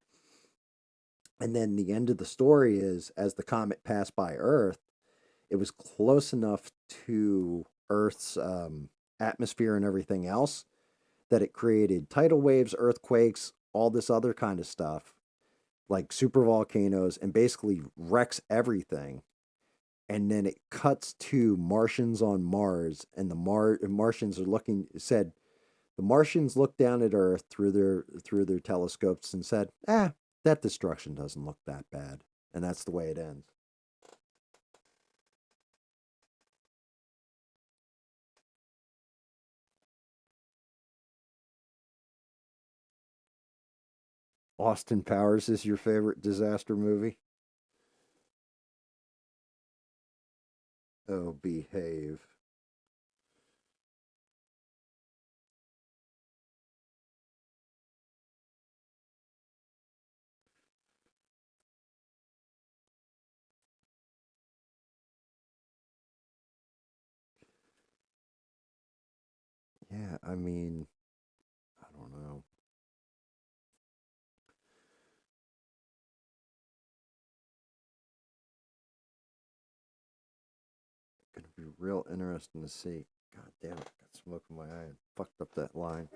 And then the end of the story is as the comet passed by Earth, it was close enough to Earth's atmosphere and everything else that it created tidal waves, earthquakes, all this other kind of stuff, like super volcanoes, and basically wrecks everything. And then it cuts to Martians on Mars, and the Martians are looking. Said the Martians looked down at Earth through their telescopes and said, "Ah, that destruction doesn't look that bad." And that's the way it ends. Austin Powers is your favorite disaster movie? Oh, behave. Yeah, I mean, I don't know. real interesting to see. God damn it, got smoke in my eye and fucked up that line.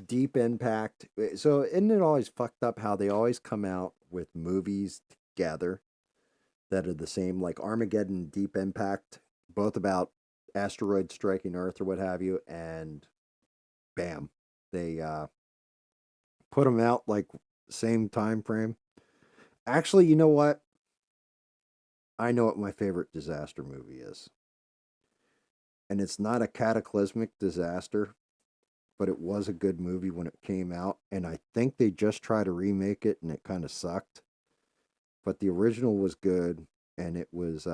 Deep Impact. So isn't it always fucked up how they always come out with movies together that are the same, like Armageddon, Deep Impact, both about asteroids striking Earth or what have you, and bam, they put them out like same time frame. Actually, you know what? I know what my favorite disaster movie is, and it's not a cataclysmic disaster, but it was a good movie when it came out, and I think they just tried to remake it, and it kind of sucked. But the original was good, and it was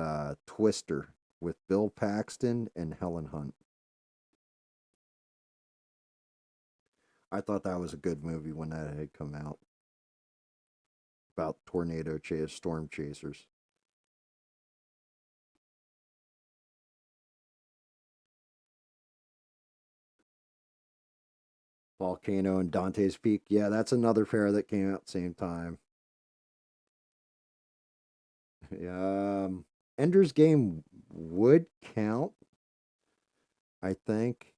Twister with Bill Paxton and Helen Hunt. I thought that was a good movie when that had come out about storm chasers. Volcano and Dante's Peak. Yeah, that's another pair that came out same time. Ender's Game would count, I think,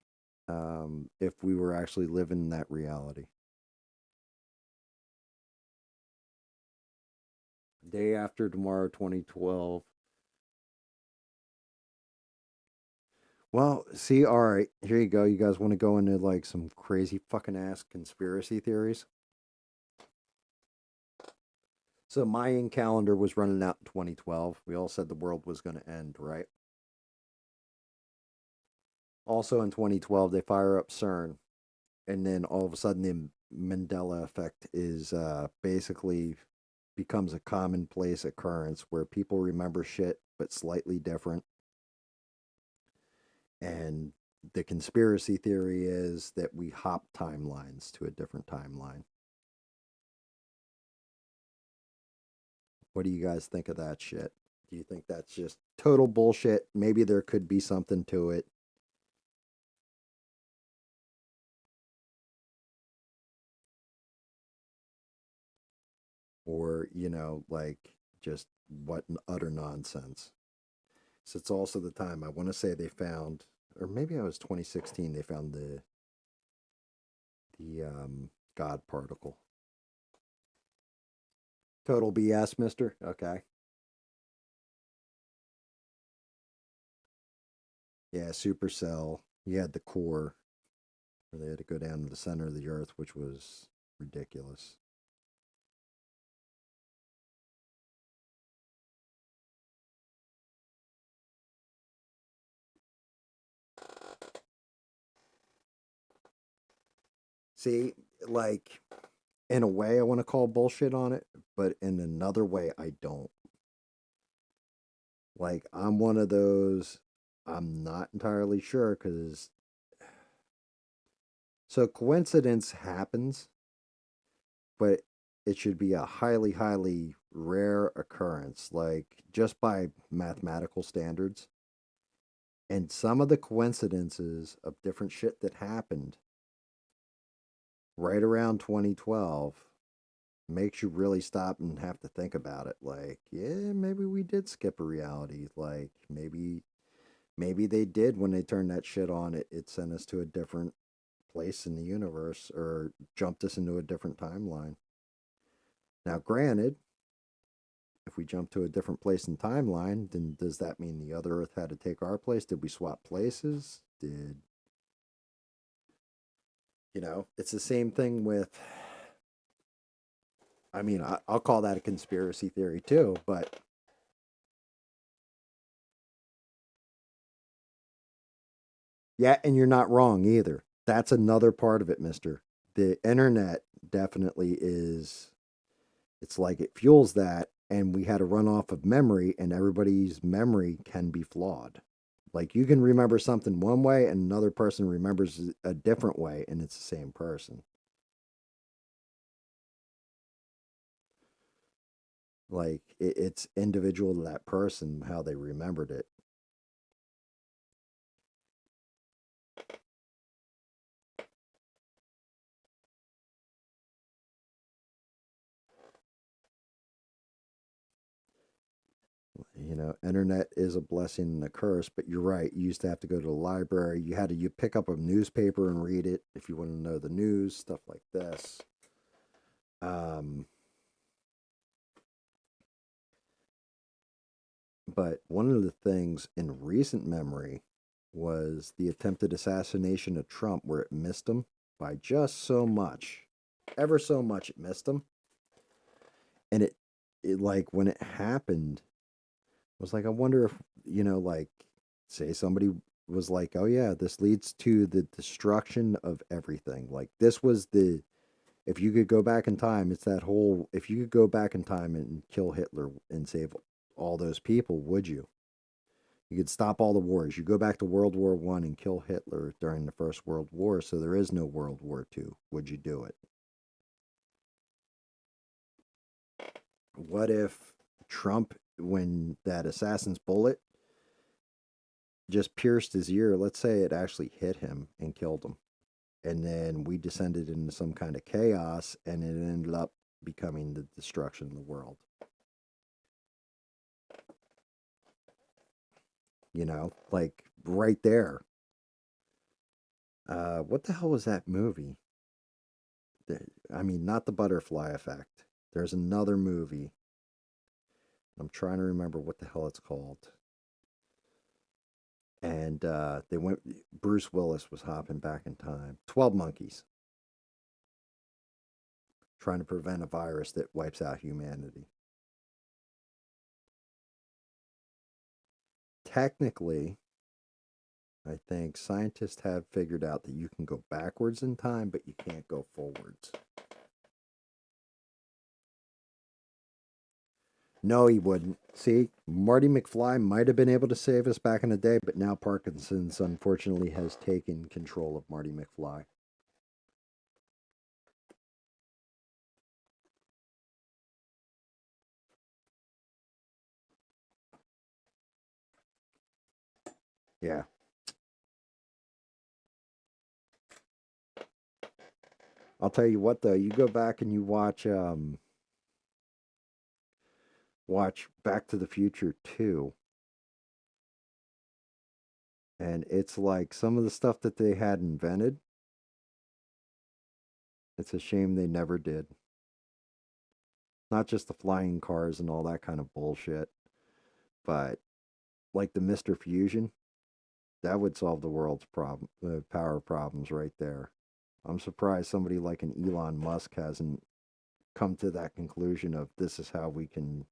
if we were actually living in that reality. Day After Tomorrow 2012. Well, see, all right, here you go. You guys want to go into like some crazy fucking ass conspiracy theories? So Mayan calendar was running out in 2012. We all said the world was going to end, right? Also in 2012, they fire up CERN, and then all of a sudden the Mandela effect is basically becomes a commonplace occurrence where people remember shit but slightly different. And the conspiracy theory is that we hop timelines to a different timeline. What do you guys think of that shit? Do you think that's just total bullshit? Maybe there could be something to it. Or, like just what an utter nonsense. So it's also the time I want to say they found, or maybe it was 2016, they found the God particle. Total BS, mister. Okay. Yeah, supercell. You had the core where they had to go down to the center of the earth, which was ridiculous. See, like, in a way, I want to call bullshit on it, but in another way, I don't. Like, I'm one of those, I'm not entirely sure because. So, coincidence happens, but it should be a highly, highly rare occurrence, like just by mathematical standards. And some of the coincidences of different shit that happened right around 2012 makes you really stop and have to think about it. Like, yeah, maybe we did skip a reality. Like, maybe they did when they turned that shit on. It sent us to a different place in the universe or jumped us into a different timeline. Now, granted, if we jump to a different place in timeline, then does that mean the other Earth had to take our place? Did we swap places? It's the same thing with, I mean, I'll call that a conspiracy theory too, but yeah, and you're not wrong either. That's another part of it, mister. The internet definitely is, it's like it fuels that, and we had a run off of memory, and everybody's memory can be flawed. Like you can remember something one way, and another person remembers a different way, and it's the same person. Like it's individual to that person how they remembered it. Internet is a blessing and a curse, but you're right. You used to have to go to the library. You pick up a newspaper and read it if you want to know the news, stuff like this. Um, but one of the things in recent memory was the attempted assassination of Trump, where it missed him by just so much, ever so much. It missed him, and it like when it happened, I was like, I wonder if, like, say somebody was like, oh, yeah, this leads to the destruction of everything. Like, this was if you could go back in time, it's that whole, if you could go back in time and kill Hitler and save all those people, would you? You could stop all the wars. You go back to World War One and kill Hitler during the First World War, so there is no World War Two. Would you do it? What if Trump, when that assassin's bullet just pierced his ear, let's say it actually hit him and killed him, and then we descended into some kind of chaos and it ended up becoming the destruction of the world? Like right there. What the hell was that movie? I mean, not the Butterfly Effect. There's another movie. I'm trying to remember what the hell it's called. And they went. Bruce Willis was hopping back in time. 12 Monkeys, trying to prevent a virus that wipes out humanity. Technically, I think scientists have figured out that you can go backwards in time, but you can't go forwards. No, he wouldn't. See, Marty McFly might have been able to save us back in the day, but now Parkinson's unfortunately has taken control of Marty McFly. Yeah. I'll tell you what though, you go back and you watch Back to the Future 2, and it's like some of the stuff that they had invented, it's a shame they never did. Not just the flying cars and all that kind of bullshit, but like the Mr. Fusion, that would solve the world's power problems right there. I'm surprised somebody like an Elon Musk hasn't come to that conclusion of this is how we can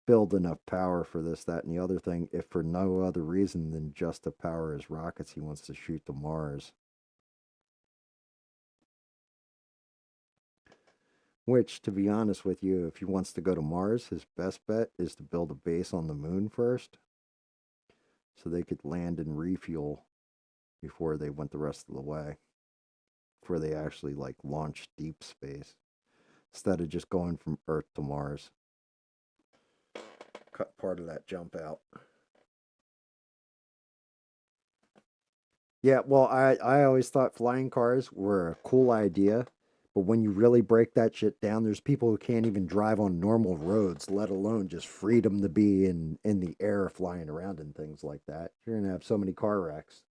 build enough power for this, that, and the other thing, if for no other reason than just to power his rockets he wants to shoot to Mars. Which, to be honest with you, if he wants to go to Mars, his best bet is to build a base on the moon first so they could land and refuel before they went the rest of the way, before they actually like launched deep space instead of just going from Earth to Mars. Cut part of that jump out. Yeah, well, I always thought flying cars were a cool idea, but when you really break that shit down, there's people who can't even drive on normal roads, let alone just freedom to be in the air flying around and things like that. You're gonna have so many car wrecks.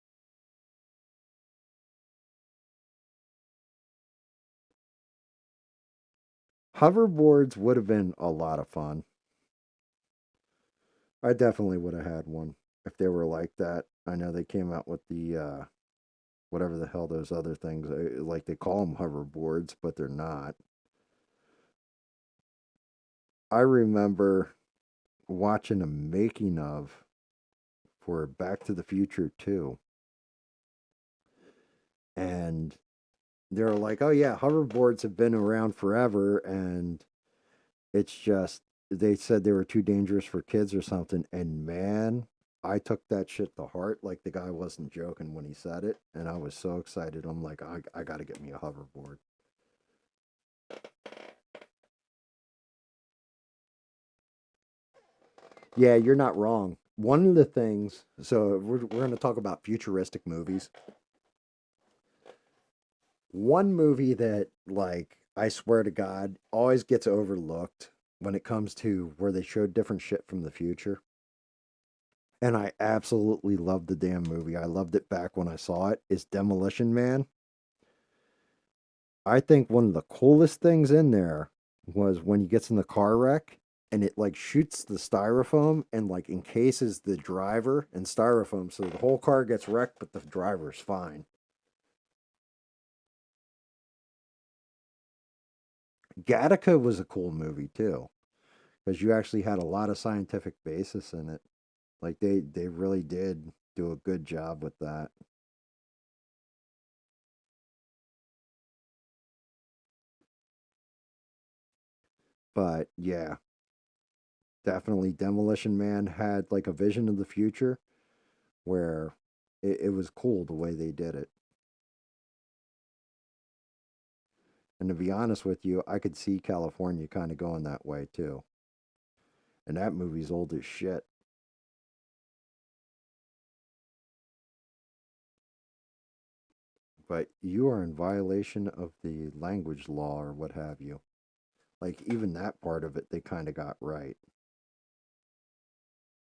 Hoverboards would have been a lot of fun. I definitely would have had one if they were like that. I know they came out with the whatever the hell those other things, like they call them hoverboards, but they're not. I remember watching a making of for Back to the Future 2, and they're like, "Oh yeah, hoverboards have been around forever, and it's just they said they were too dangerous for kids or something." And man, I took that shit to heart. Like the guy wasn't joking when he said it, and I was so excited. I'm like, I got to get me a hoverboard. Yeah, you're not wrong. One of the things, so we're going to talk about futuristic movies. One movie that, like, I swear to God, always gets overlooked when it comes to where they showed different shit from the future. And I absolutely loved the damn movie. I loved it back when I saw it. Is Demolition Man. I think one of the coolest things in there was when he gets in the car wreck and it like shoots the styrofoam and like encases the driver in styrofoam so the whole car gets wrecked but the driver's fine. Gattaca was a cool movie too because you actually had a lot of scientific basis in it. Like they really did do a good job with that. But yeah, definitely Demolition Man had like a vision of the future where it was cool the way they did it. And to be honest with you, I could see California kind of going that way too. And that movie's old as shit. But you are in violation of the language law or what have you. Like, even that part of it, they kind of got right.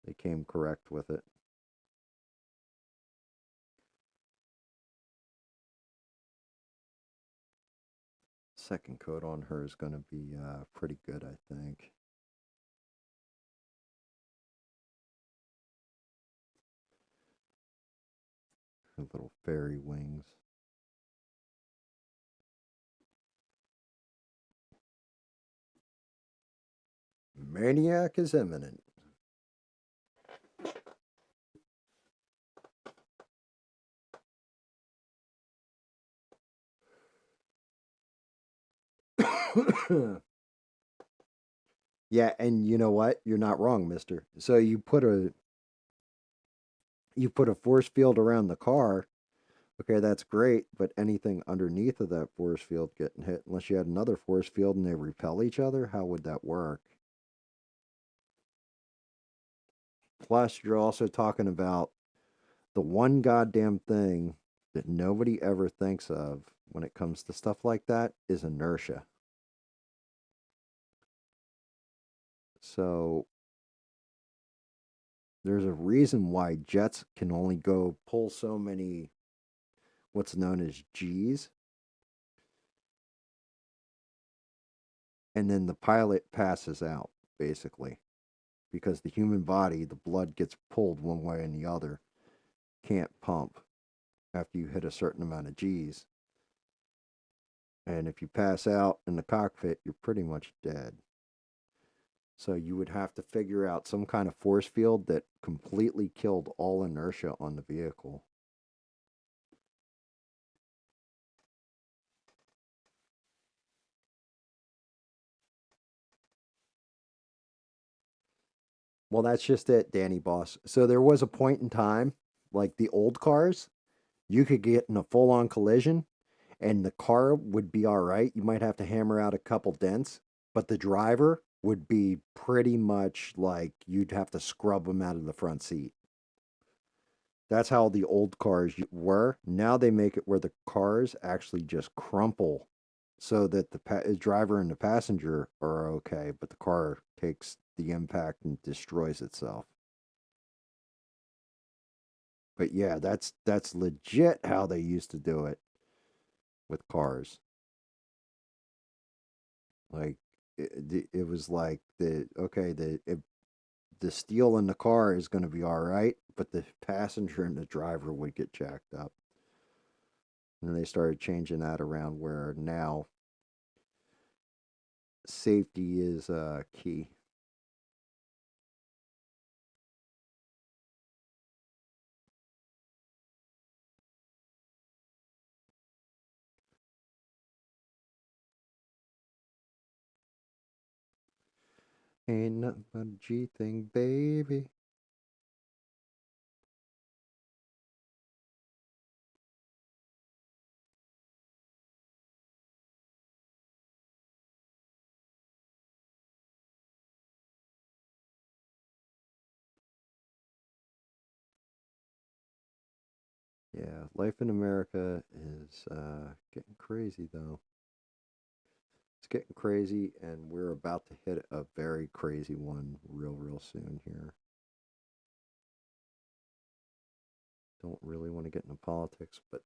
They came correct with it. Second coat on her is going to be pretty good, I think. Her little fairy wings. Maniac is imminent. Yeah, and you know what? You're not wrong, mister. So you put a force field around the car. Okay, that's great, but anything underneath of that force field getting hit, unless you had another force field and they repel each other, how would that work? Plus, you're also talking about the one goddamn thing that nobody ever thinks of when it comes to stuff like that is inertia. So, there's a reason why jets can only go pull so many what's known as G's, and then the pilot passes out, basically, because the human body, the blood gets pulled one way and the other, can't pump after you hit a certain amount of G's. And if you pass out in the cockpit, you're pretty much dead. So you would have to figure out some kind of force field that completely killed all inertia on the vehicle. Well, that's just it, Danny Boss. So there was a point in time, like the old cars, you could get in a full on collision and the car would be all right. You might have to hammer out a couple dents, but the driver would be pretty much like you'd have to scrub them out of the front seat. That's how the old cars were. Now they make it where the cars actually just crumple so that the driver and the passenger are okay, but the car takes the impact and destroys itself. But yeah, that's legit how they used to do it with cars. Like it was like the steel in the car is going to be all right, but the passenger and the driver would get jacked up. And they started changing that around where now safety is key. Ain't nothing but a G thing, baby. Yeah, life in America is getting crazy though. It's getting crazy, and we're about to hit a very crazy one real soon here. Don't really want to get into politics, but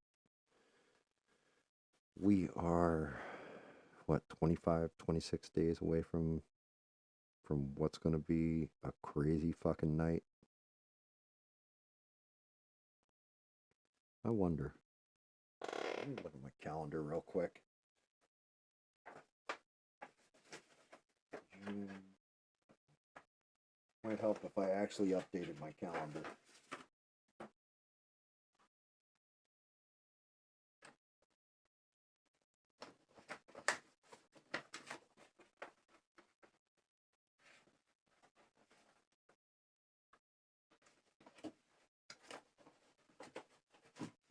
we are, what, 25, 26 days away from what's going to be a crazy fucking night. I wonder. Let me look at my calendar real quick. Might help if I actually updated my calendar.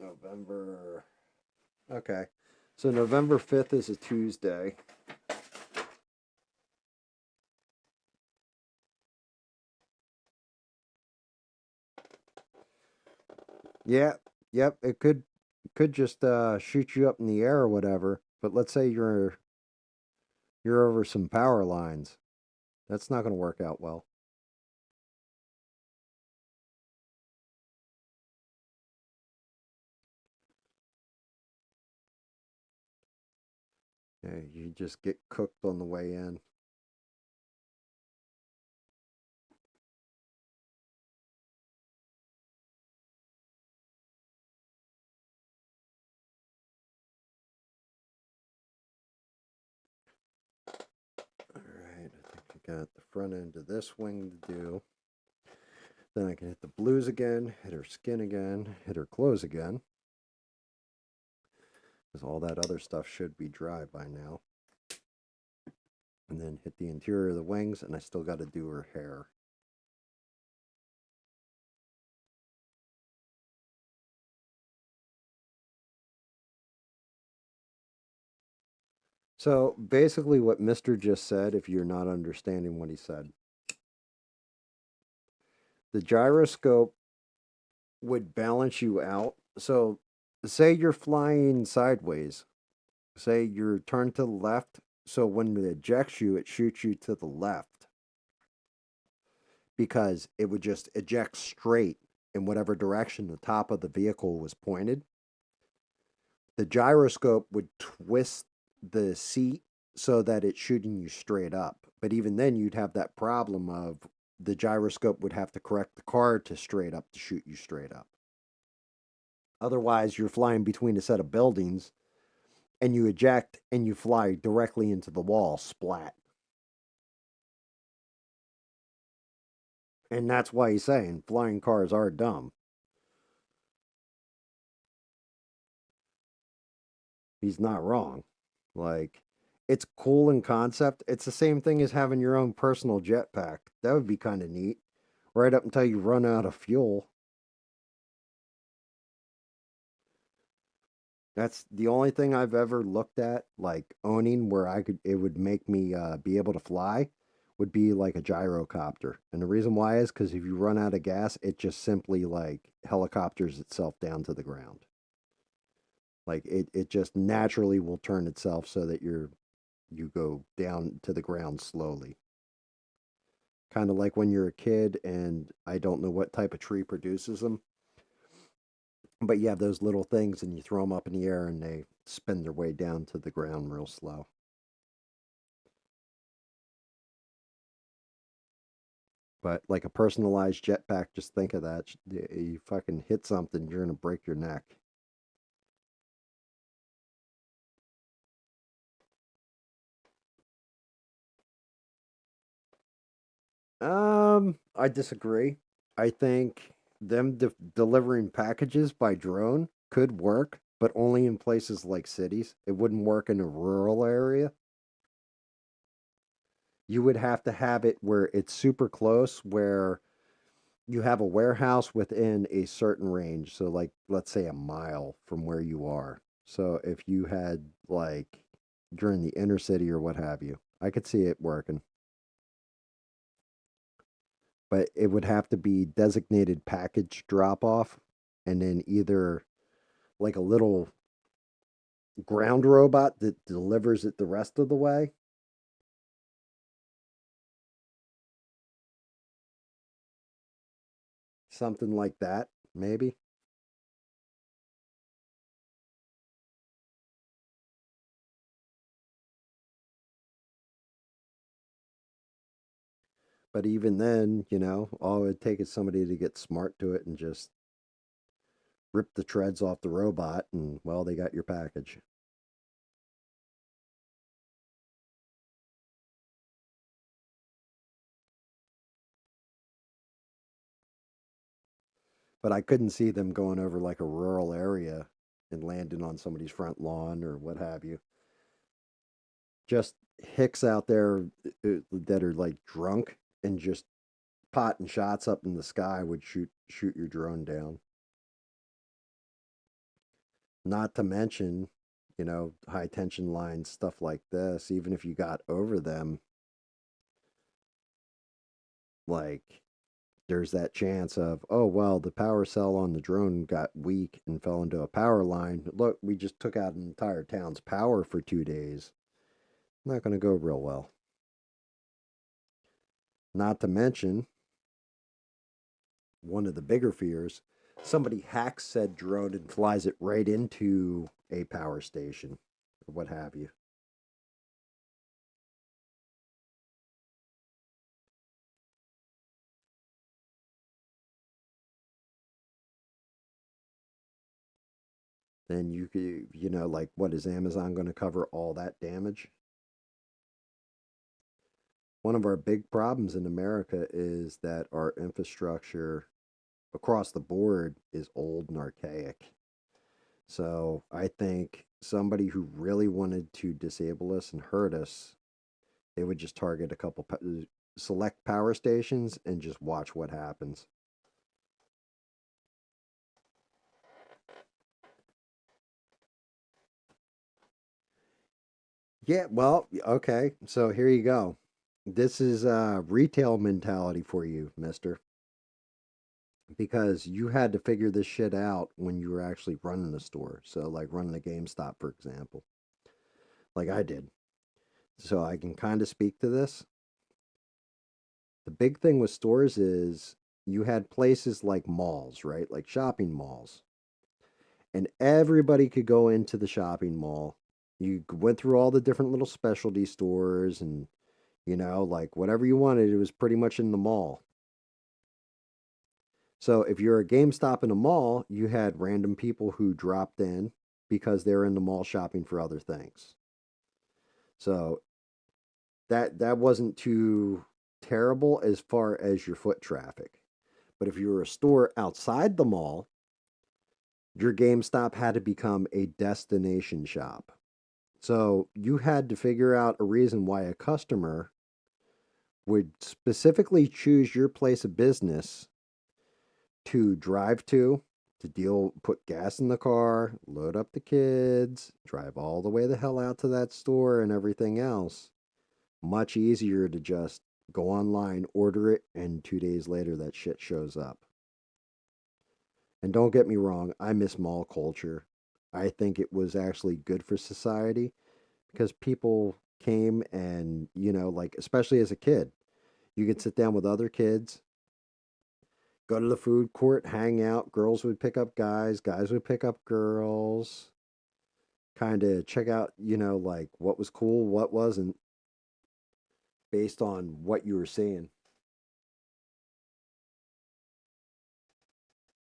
November. Okay. So November 5th is a Tuesday. Yeah, yep, it could just shoot you up in the air or whatever. But let's say you're over some power lines. That's not going to work out well. Yeah, you just get cooked on the way in. All right, I think I got the front end of this wing to do. Then I can hit the blues again, hit her skin again, hit her clothes again. Because all that other stuff should be dry by now. And then hit the interior of the wings, and I still got to do her hair. So basically, what Mr. just said, if you're not understanding what he said, the gyroscope would balance you out. So, say you're flying sideways, say you're turned to the left. So, when it ejects you, it shoots you to the left because it would just eject straight in whatever direction the top of the vehicle was pointed. The gyroscope would twist the seat so that it's shooting you straight up. But even then, you'd have that problem of the gyroscope would have to correct the car to straight up to shoot you straight up. Otherwise, you're flying between a set of buildings and you eject and you fly directly into the wall, splat. And that's why he's saying flying cars are dumb. He's not wrong. Like, it's cool in concept. It's the same thing as having your own personal jetpack. That would be kind of neat. Right up until you run out of fuel. That's the only thing I've ever looked at, like owning, where it would make me be able to fly, would be like a gyrocopter. And the reason why is because if you run out of gas, it just simply like helicopters itself down to the ground. Like it just naturally will turn itself so that you go down to the ground slowly. Kind of like when you're a kid and I don't know what type of tree produces them, but you have those little things and you throw them up in the air and they spin their way down to the ground real slow. But like a personalized jetpack, just think of that. You fucking hit something, you're going to break your neck. I disagree. I think them delivering packages by drone could work, but only in places like cities. It wouldn't work in a rural area. You would have to have it where it's super close, where you have a warehouse within a certain range. So, like, let's say a mile from where you are. So, if you had, like, you're in the inner city or what have you, I could see it working. But it would have to be designated package drop off and then either like a little ground robot that delivers it the rest of the way, something like that, maybe. But even then, all it would take is somebody to get smart to it and just rip the treads off the robot, and well, they got your package. But I couldn't see them going over like a rural area and landing on somebody's front lawn or what have you. Just hicks out there that are like drunk and just potting shots up in the sky would shoot your drone down. Not to mention, high tension lines, stuff like this. Even if you got over them, like there's that chance of, oh well, the power cell on the drone got weak and fell into a power line. Look, we just took out an entire town's power for 2 days. Not going to go real well. Not to mention, one of the bigger fears, somebody hacks said drone and flies it right into a power station or what have you. Then you could, like, what is Amazon going to cover all that damage? One of our big problems in America is that our infrastructure across the board is old and archaic. So I think somebody who really wanted to disable us and hurt us, they would just target a couple select power stations and just watch what happens. Yeah, well, okay. So here you go. This is retail mentality for you, mister, because you had to figure this shit out when you were actually running the store. So, like running a GameStop, for example, like I did. So, I can kind of speak to this. The big thing with stores is you had places like malls, right? Like shopping malls. And everybody could go into the shopping mall. You went through all the different little specialty stores and, like whatever you wanted, it was pretty much in the mall. So if you're a GameStop in a mall, you had random people who dropped in because they're in the mall shopping for other things. So that wasn't too terrible as far as your foot traffic. But if you were a store outside the mall, your GameStop had to become a destination shop. So you had to figure out a reason why a customer would specifically choose your place of business to drive to deal, put gas in the car, load up the kids, drive all the way the hell out to that store and everything else. Much easier to just go online, order it, and 2 days later that shit shows up. And don't get me wrong, I miss mall culture. I think it was actually good for society because people came and, like, especially as a kid, you could sit down with other kids, go to the food court, hang out. Girls would pick up guys, guys would pick up girls, kind of check out, like what was cool, what wasn't, based on what you were seeing.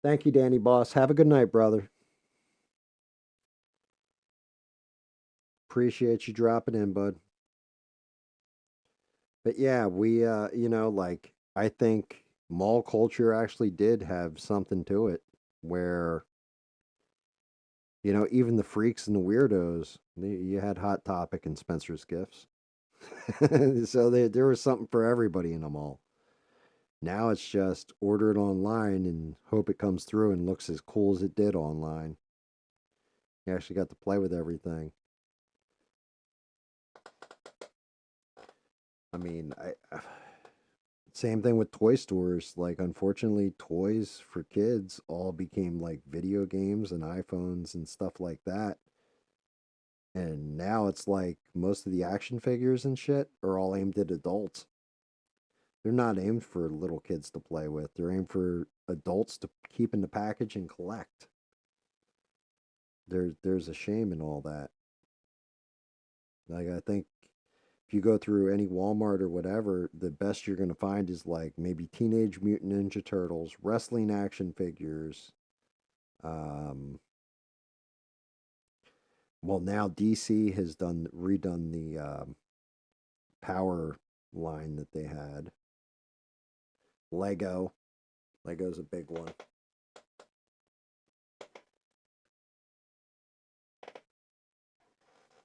Thank you, Danny Boss. Have a good night, brother. Appreciate you dropping in, bud. But yeah, we, like, I think mall culture actually did have something to it where, even the freaks and the weirdos, you had Hot Topic and Spencer's Gifts. So there was something for everybody in the mall. Now it's just order it online and hope it comes through and looks as cool as it did online. You actually got to play with everything. I mean, same thing with toy stores. Like, unfortunately, toys for kids all became like video games and iPhones and stuff like that. And now it's like most of the action figures and shit are all aimed at adults. They're not aimed for little kids to play with. They're aimed for adults to keep in the package and collect. There's a shame in all that. Like I think if you go through any Walmart or whatever, the best you're going to find is like maybe Teenage Mutant Ninja Turtles, wrestling action figures. Um, well, now DC has redone the Power line that they had. Lego, Lego's a big one.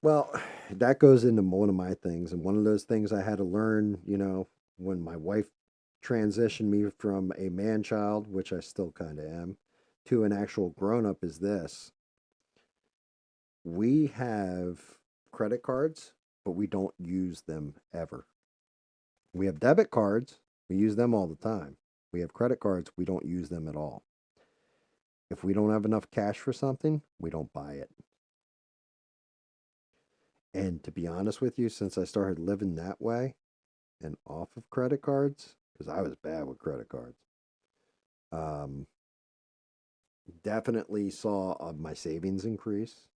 Well, that goes into one of my things, and one of those things I had to learn, when my wife transitioned me from a man child, which I still kind of am, to an actual grown up is this. We have credit cards, but we don't use them ever. We have debit cards, we use them all the time. We have credit cards, we don't use them at all. If we don't have enough cash for something, we don't buy it. And to be honest with you, since I started living that way and off of credit cards, because I was bad with credit cards, um, definitely saw my savings increase.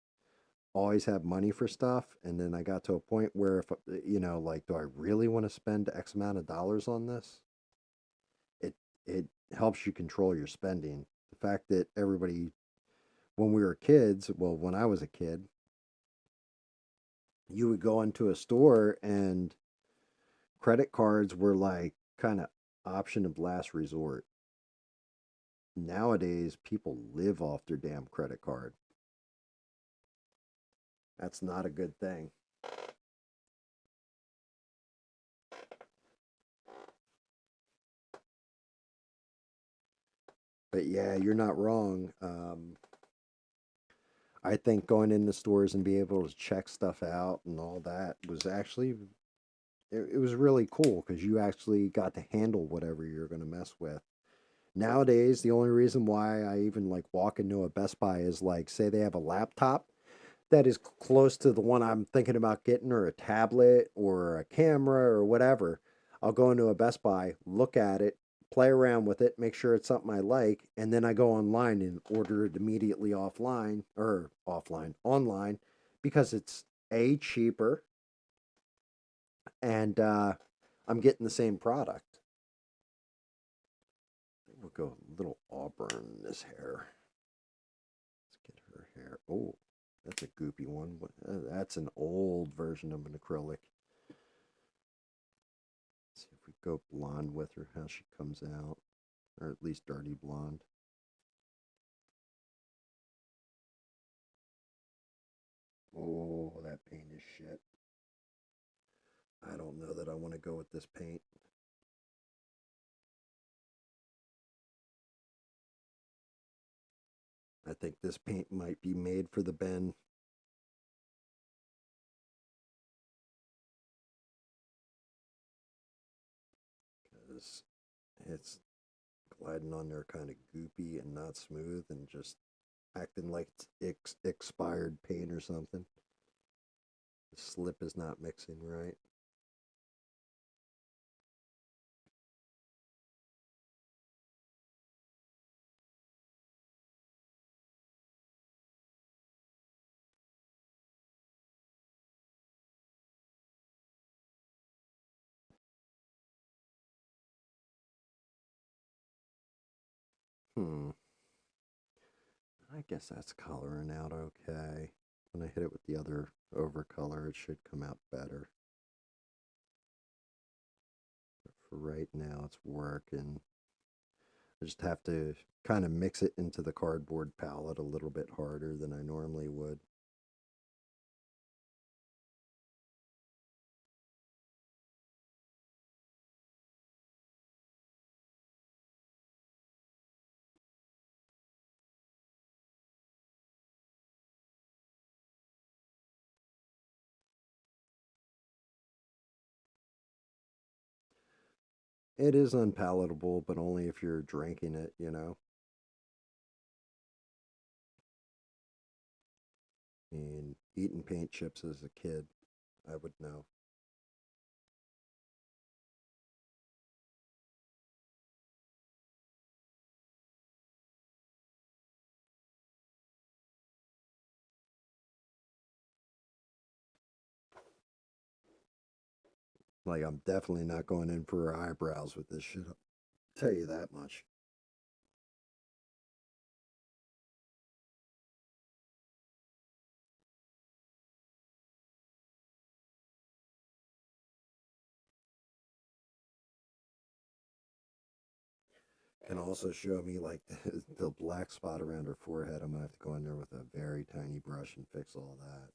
Always have money for stuff. And then I got to a point where, if, like, do I really want to spend X amount of dollars on this? It helps you control your spending. The fact that everybody, when we were kids, well, when I was a kid, you would go into a store and credit cards were like kind of option of last resort. Nowadays, people live off their damn credit card. That's not a good thing. But yeah, you're not wrong. I think going into stores and be able to check stuff out and all that was actually it was really cool because you actually got to handle whatever you're going to mess with. Nowadays, the only reason why I even like walk into a Best Buy is like, say they have a laptop that is close to the one I'm thinking about getting, or a tablet or a camera or whatever. I'll go into a Best Buy, look at it, play around with it, make sure it's something I like, and then I go online and order it immediately online, because it's a cheaper, and I'm getting the same product. We'll go a little auburn in this hair. Let's get her hair. Oh, that's a goopy one. That's an old version of an acrylic. Let's see if we go blonde with her, how she comes out. Or at least dirty blonde. Oh, that paint is shit. I don't know that I want to go with this paint. I think this paint might be made for the Ben. Because it's gliding on there kind of goopy and not smooth and just acting like it's expired paint or something. The slip is not mixing right. Hmm. I guess that's coloring out okay. When I hit it with the other overcolor, it should come out better. But for right now, it's working. I just have to kind of mix it into the cardboard palette a little bit harder than I normally would. It is unpalatable, but only if you're drinking it. I mean, eating paint chips as a kid, I would know. Like, I'm definitely not going in for her eyebrows with this shit. I'll tell you that much. And also show me like the black spot around her forehead. I'm gonna have to go in there with a very tiny brush and fix all that.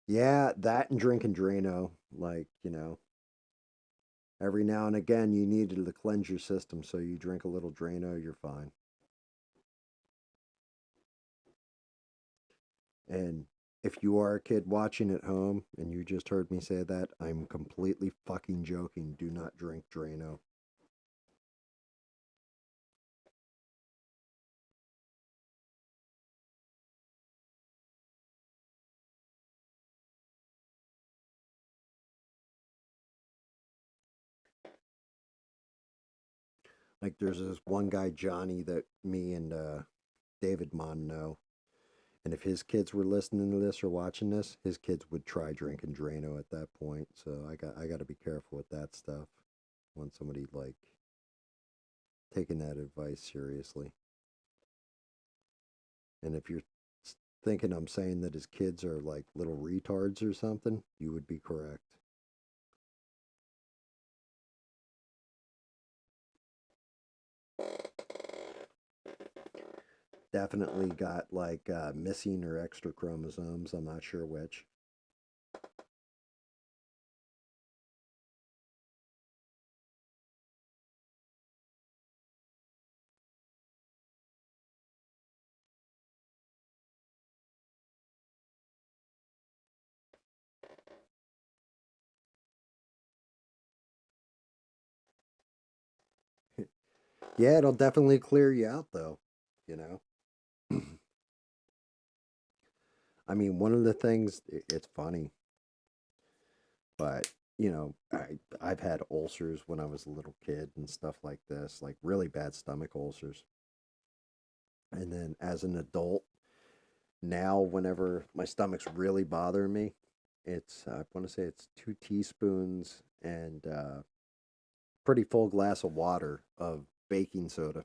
Yeah, that and drinking Drano. Like, every now and again you needed to cleanse your system, so you drink a little Drano, you're fine. And if you are a kid watching at home and you just heard me say that, I'm completely fucking joking. Do not drink Drano. Like, there's this one guy, Johnny, that me and David Mon know. And if his kids were listening to this or watching this, his kids would try drinking Drano at that point. So I got to be careful with that stuff when somebody like taking that advice seriously. And if you're thinking I'm saying that his kids are like little retards or something, you would be correct. Definitely got like missing or extra chromosomes. I'm not sure which. Yeah, it'll definitely clear you out though, you know. I mean, one of the things, it's funny, but I've had ulcers when I was a little kid and stuff like this, like really bad stomach ulcers. And then as an adult, now whenever my stomach's really bothering me, it's I want to say it's 2 teaspoons and pretty full glass of water of baking soda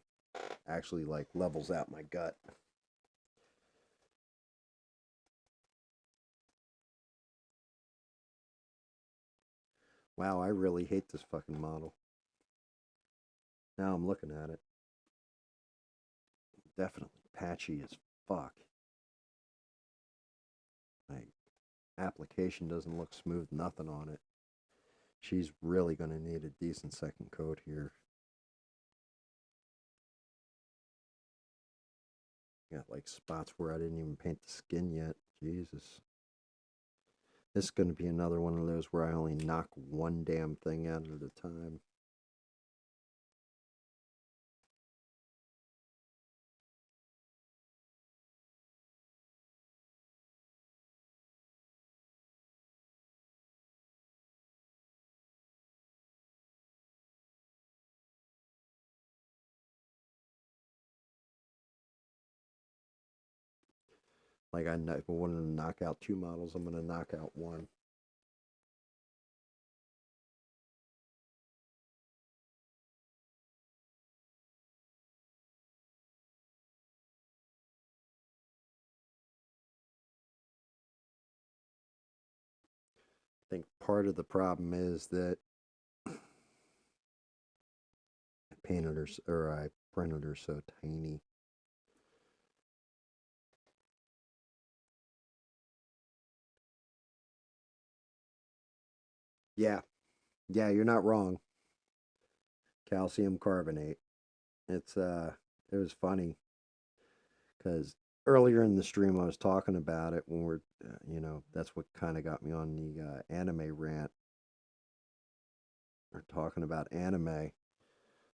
actually like levels out my gut. Wow, I really hate this fucking model. Now I'm looking at it. Definitely patchy as fuck. Like, application doesn't look smooth, nothing on it. She's really going to need a decent second coat here. Got like spots where I didn't even paint the skin yet. Jesus. This is going to be another one of those where I only knock one damn thing out at a time. Like, if I wanted to knock out 2 models, I'm going to knock out one. I think part of the problem is that I painted her, or I printed her so tiny. Yeah, yeah, you're not wrong. Calcium carbonate. It was funny because earlier in the stream I was talking about it when that's what kind of got me on the anime rant. We're talking about anime.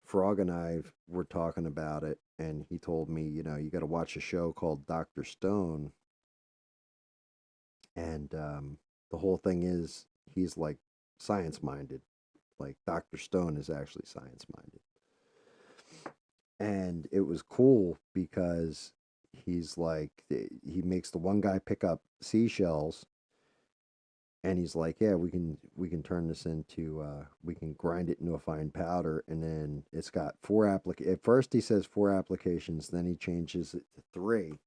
Frog and I were talking about it, and he told me, you got to watch a show called Doctor Stone, and the whole thing is he's like science minded. Like Doctor Stone is actually science minded, and it was cool because he's like, he makes the one guy pick up seashells, and he's like, yeah, we can turn this into we can grind it into a fine powder, and then it's got at first he says four applications, then he changes it to three,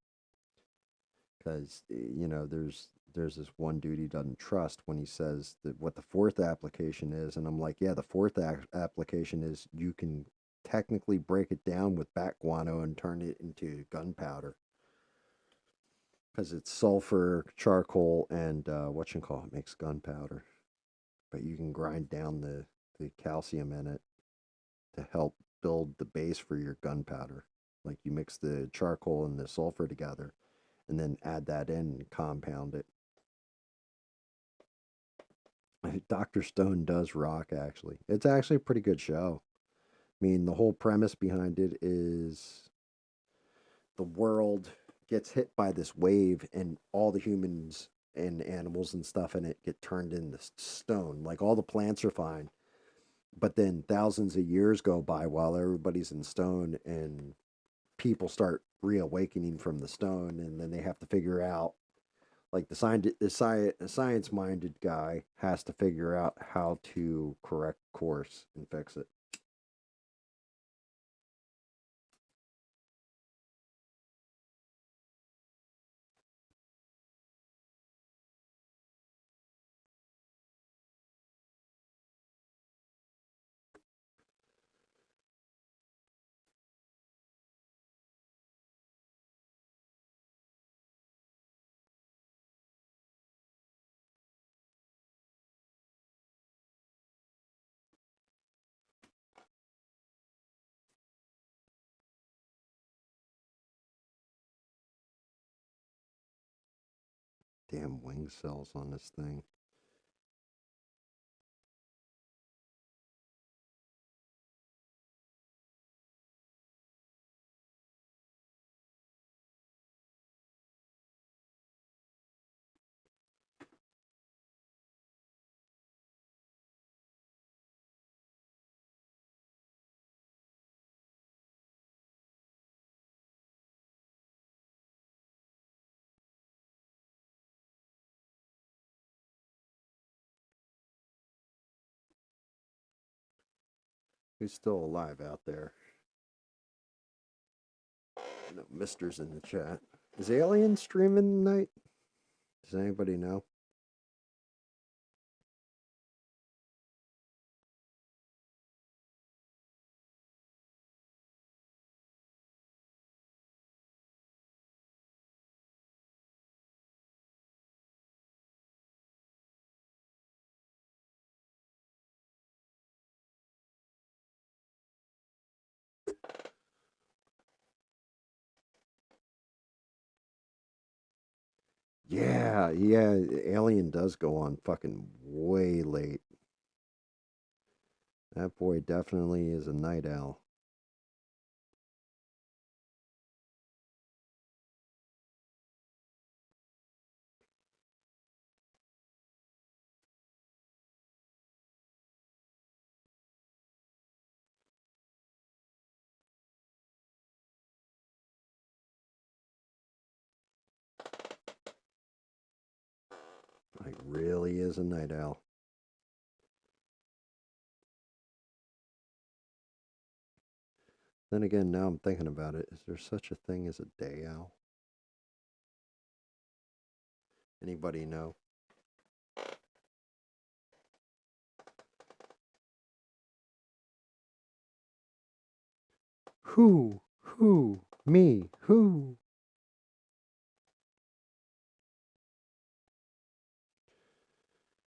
because there's this one dude he doesn't trust when he says that what the fourth application is, and I'm like, yeah, the fourth application is you can technically break it down with bat guano and turn it into gunpowder, because it's sulfur, charcoal, and what you call it makes gunpowder. But you can grind down the calcium in it to help build the base for your gunpowder. Like you mix the charcoal and the sulfur together, and then add that in and compound it. Dr. Stone does rock, actually. It's actually a pretty good show. I mean, the whole premise behind it is the world gets hit by this wave, and all the humans and animals and stuff in it get turned into stone. Like all the plants are fine, but then thousands of years go by while everybody's in stone, and people start reawakening from the stone, and then they have to figure out, like the science minded guy has to figure out how to correct course and fix it. Damn wing cells on this thing. Who's still alive out there? No, Mister's in the chat. Is Alien streaming tonight? Does anybody know? Yeah, yeah. Alien does go on fucking way late. That boy definitely is a night owl. Like, really is a night owl. Then again, now I'm thinking about it. Is there such a thing as a day owl? Anybody know? Who? Who? Me? Who?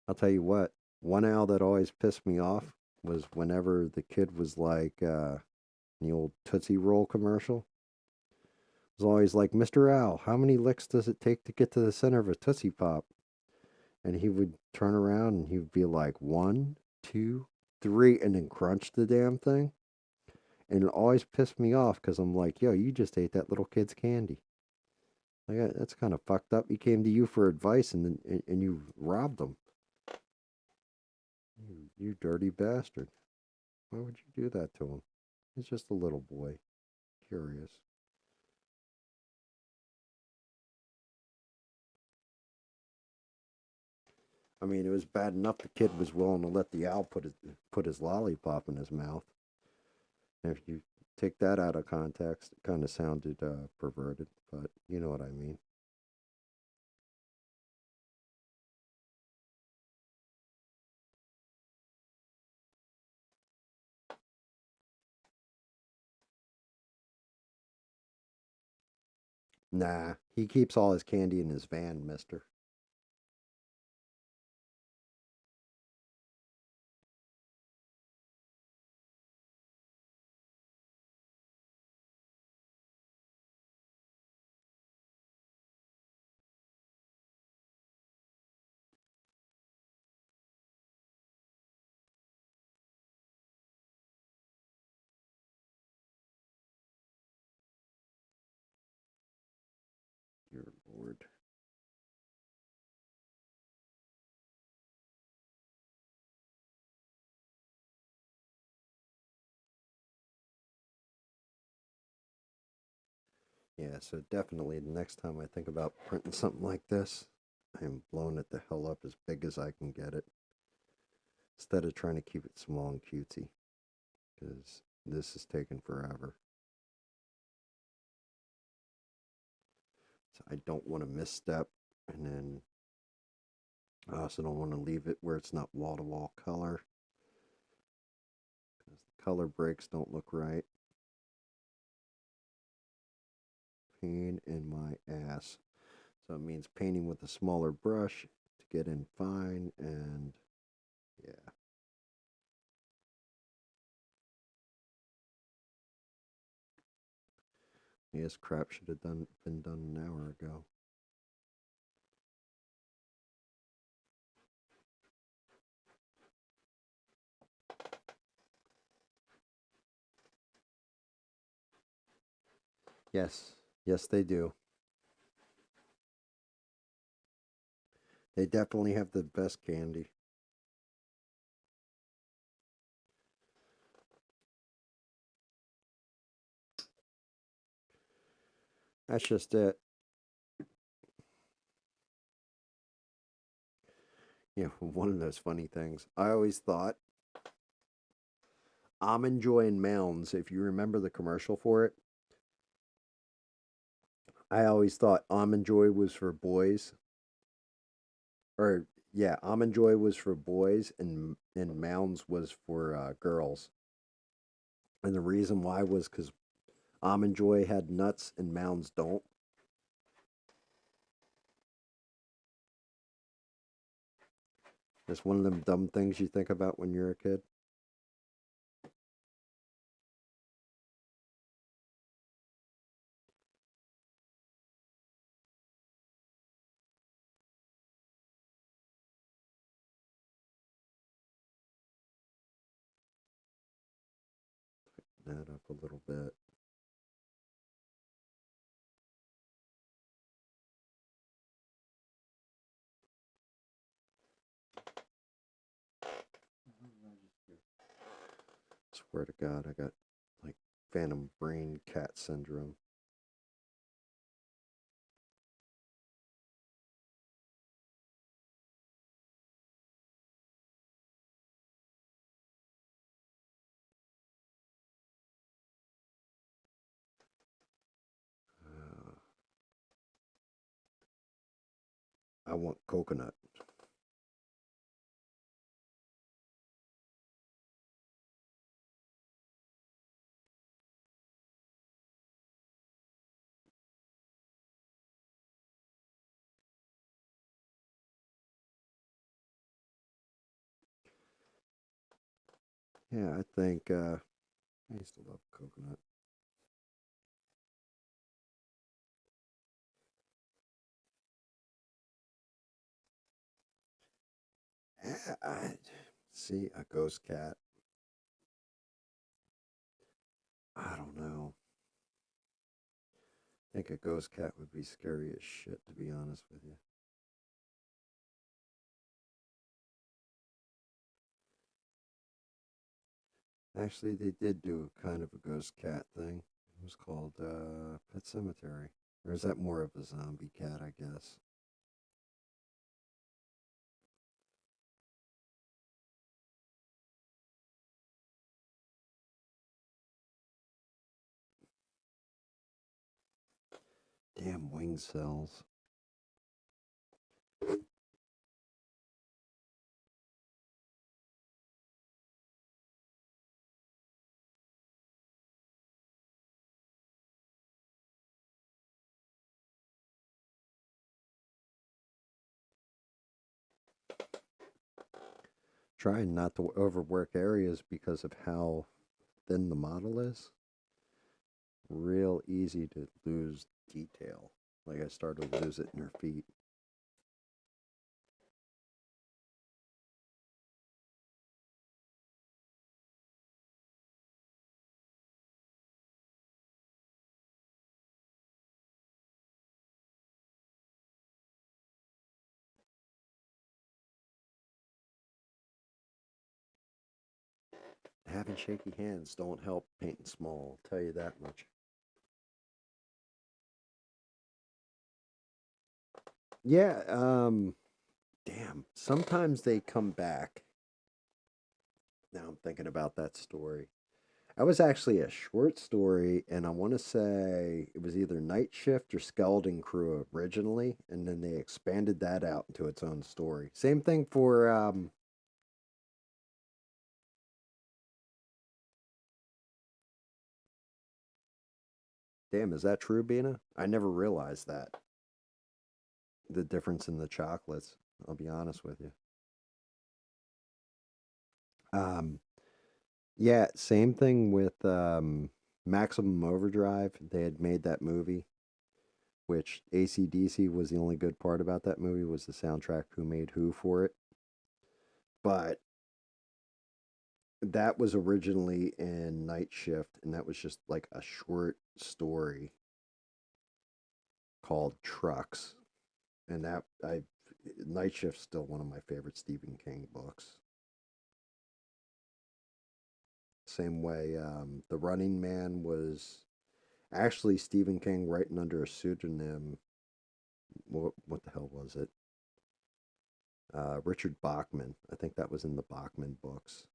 I'll tell you what. One owl that always pissed me off was whenever the kid was like, the old Tootsie Roll commercial. It was always like, Mr. Owl, how many licks does it take to get to the center of a Tootsie Pop? And he would turn around and he would be like, one, two, three, and then crunch the damn thing. And it always pissed me off because I'm like, yo, you just ate that little kid's candy. Like, that's kind of fucked up. He came to you for advice, and then and you robbed him. You dirty bastard. Why would you do that to him? He's just a little boy. Curious. I mean, it was bad enough the kid was willing to let the owl put his lollipop in his mouth. And if you take that out of context, it kind of sounded perverted, but you know what I mean. Nah, he keeps all his candy in his van, mister. Dear Lord. Yeah, so definitely the next time I think about printing something like this, I'm blowing it the hell up as big as I can get it instead of trying to keep it small and cutesy because this is taking forever. So I don't want to misstep, and then I also don't want to leave it where it's not wall to wall color because the color breaks don't look right. Pain in my ass. So it means painting with a smaller brush to get in fine, and yeah. Yes, crap should have been done an hour ago. Yes, yes, they do. They definitely have the best candy. That's just it. You know, one of those funny things. I always thought Almond Joy and Mounds, if you remember the commercial for it, I always thought Almond Joy was for boys. Or, yeah, Almond Joy was for boys and Mounds was for girls. And the reason why was because Almond Joy had nuts and Mounds don't. It's one of them dumb things you think about when you're a kid. That up a little bit. Swear to God, I got like phantom brain cat syndrome. Uh, I want coconut. Yeah, I think I used to love coconut. See a ghost cat. I don't know. I think a ghost cat would be scary as shit, to be honest with you. Actually, they did do kind of a ghost cat thing. It was called Pet Cemetery. Or is that more of a zombie cat, I guess? Damn wing cells. Trying not to overwork areas because of how thin the model is. Real easy to lose detail. Like I started to lose it in her feet. Having shaky hands don't help painting small, I'll tell you that much. Yeah, damn. Sometimes they come back. Now I'm thinking about that story. That was actually a short story, and I want to say it was either Night Shift or Skeleton Crew originally, and then they expanded that out into its own story. Same thing for damn, is that true, Bina? I never realized that. The difference in the chocolates. I'll be honest with you. Um, yeah, same thing with Maximum Overdrive. They had made that movie, which AC/DC was the only good part about that movie was the soundtrack who made who for it. But that was originally in Night Shift, and that was just like a short story called Trucks. And that I Night Shift's still one of my favorite Stephen King books. Same way, The Running Man was actually Stephen King writing under a pseudonym. What the hell was it? Richard Bachman. I think that was in the Bachman books.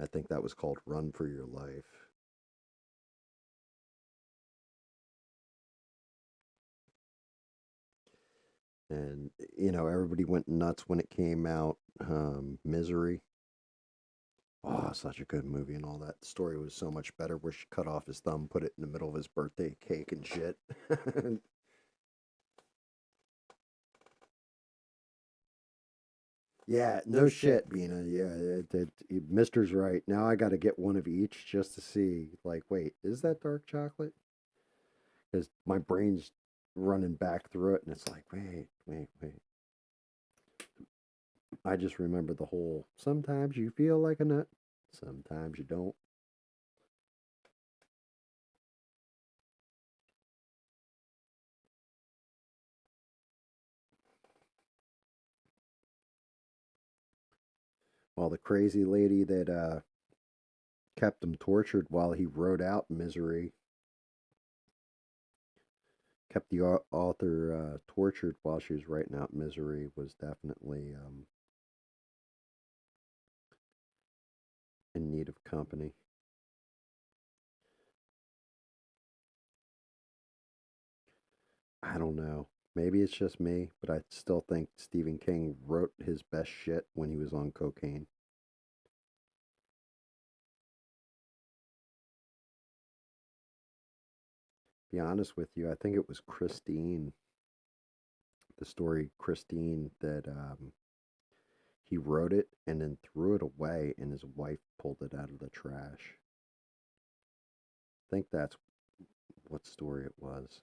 I think that was called Run for Your Life. And, everybody went nuts when it came out. Misery. Oh, such a good movie and all that. The story was so much better where she cut off his thumb, put it in the middle of his birthday cake and shit. Yeah, no shit, Bina. Yeah, Mister's right. Now I got to get one of each just to see. Like, wait, is that dark chocolate? Because my brain's running back through it, and it's like, wait. I just remember the whole. Sometimes you feel like a nut, sometimes you don't. Well, the crazy lady that kept him tortured while he wrote out Misery, kept the author tortured while she was writing out Misery, was definitely in need of company. I don't know. Maybe it's just me, but I still think Stephen King wrote his best shit when he was on cocaine. Be honest with you, I think it was Christine, the story Christine, that he wrote it and then threw it away, and his wife pulled it out of the trash. I think that's what story it was.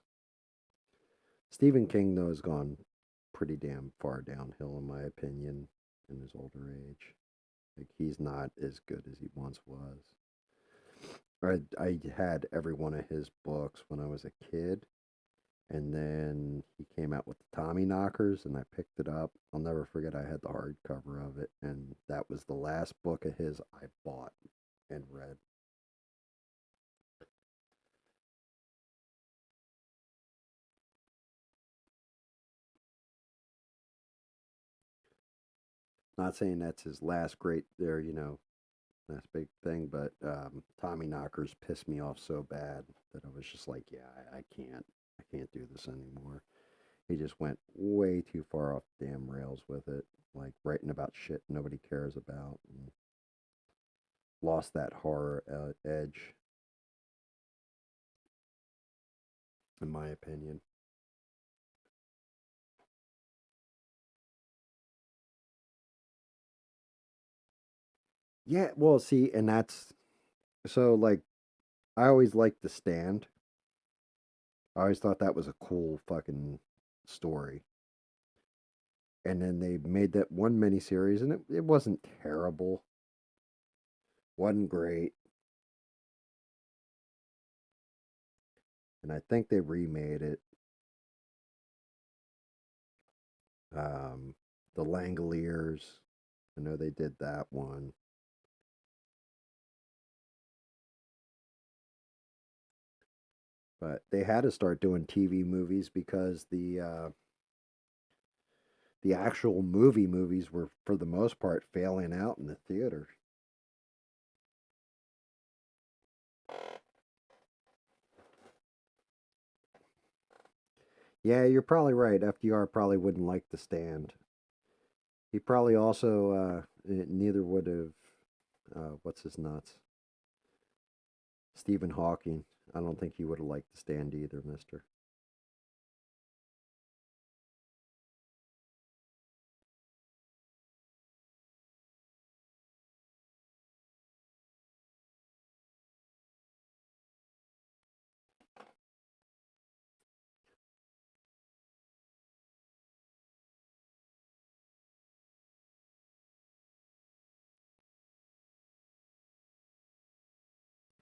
Stephen King, though, has gone pretty damn far downhill, in my opinion, in his older age. Like, he's not as good as he once was. I had every one of his books when I was a kid, and then he came out with the Tommy Knockers, and I picked it up. I'll never forget, I had the hardcover of it, and that was the last book of his I bought and read. Not saying that's his last great there, last big thing, but Tommy Knockers pissed me off so bad that I was just like, yeah, I can't. I can't do this anymore. He just went way too far off the damn rails with it, like writing about shit nobody cares about, and lost that horror edge, in my opinion. Yeah, well, see, and that's so like I always liked The Stand. I always thought that was a cool fucking story. And then they made that one miniseries, and it wasn't terrible, wasn't great. And I think they remade it. Um, the Langoliers, I know they did that one. But they had to start doing TV movies because the actual movies were for the most part failing out in the theater. Yeah, you're probably right. FDR probably wouldn't like The Stand. He probably also neither would have what's his nuts, Stephen Hawking. I don't think he would have liked The Stand either, Mister.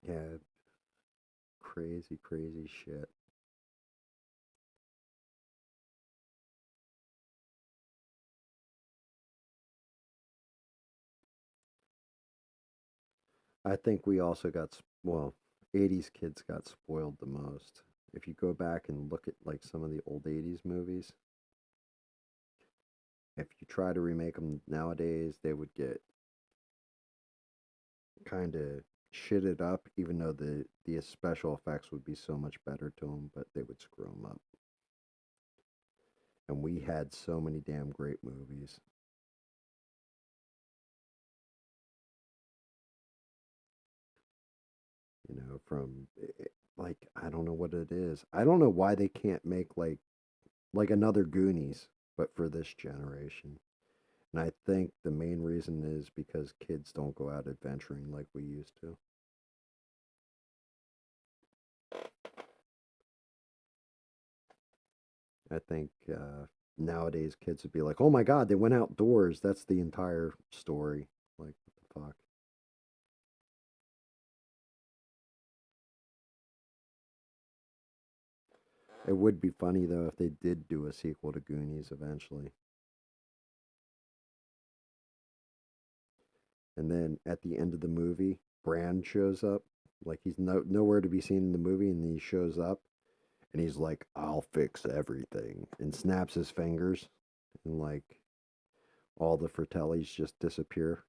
Yeah, crazy, crazy shit. I think we also got well, 80s kids got spoiled the most. If you go back and look at like some of the old 80s movies, if you try to remake them nowadays, they would get kind of shitted up, even though the special effects would be so much better to them, but they would screw them up. And we had so many damn great movies. From like I don't know what it is. I don't know why they can't make like another Goonies, but for this generation. And I think the main reason is because kids don't go out adventuring like we used to. I think nowadays kids would be like, "Oh my God, they went outdoors." That's the entire story. Like, what the fuck? It would be funny though if they did do a sequel to Goonies eventually. And then at the end of the movie, Brand shows up. Like he's nowhere to be seen in the movie, and he shows up, and he's like, "I'll fix everything," and snaps his fingers, and like all the Fratellis just disappear.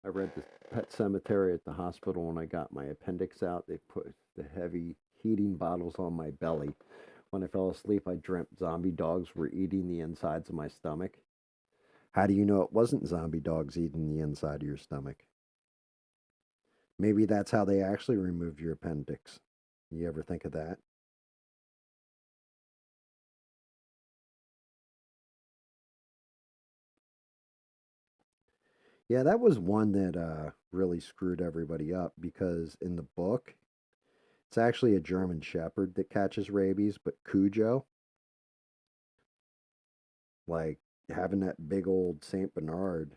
I read the Pet Cemetery at the hospital when I got my appendix out. They put the heavy heating bottles on my belly. When I fell asleep, I dreamt zombie dogs were eating the insides of my stomach. How do you know it wasn't zombie dogs eating the inside of your stomach? Maybe that's how they actually removed your appendix. You ever think of that? Yeah, that was one that really screwed everybody up because in the book, it's actually a German Shepherd that catches rabies, but Cujo, like having that big old Saint Bernard,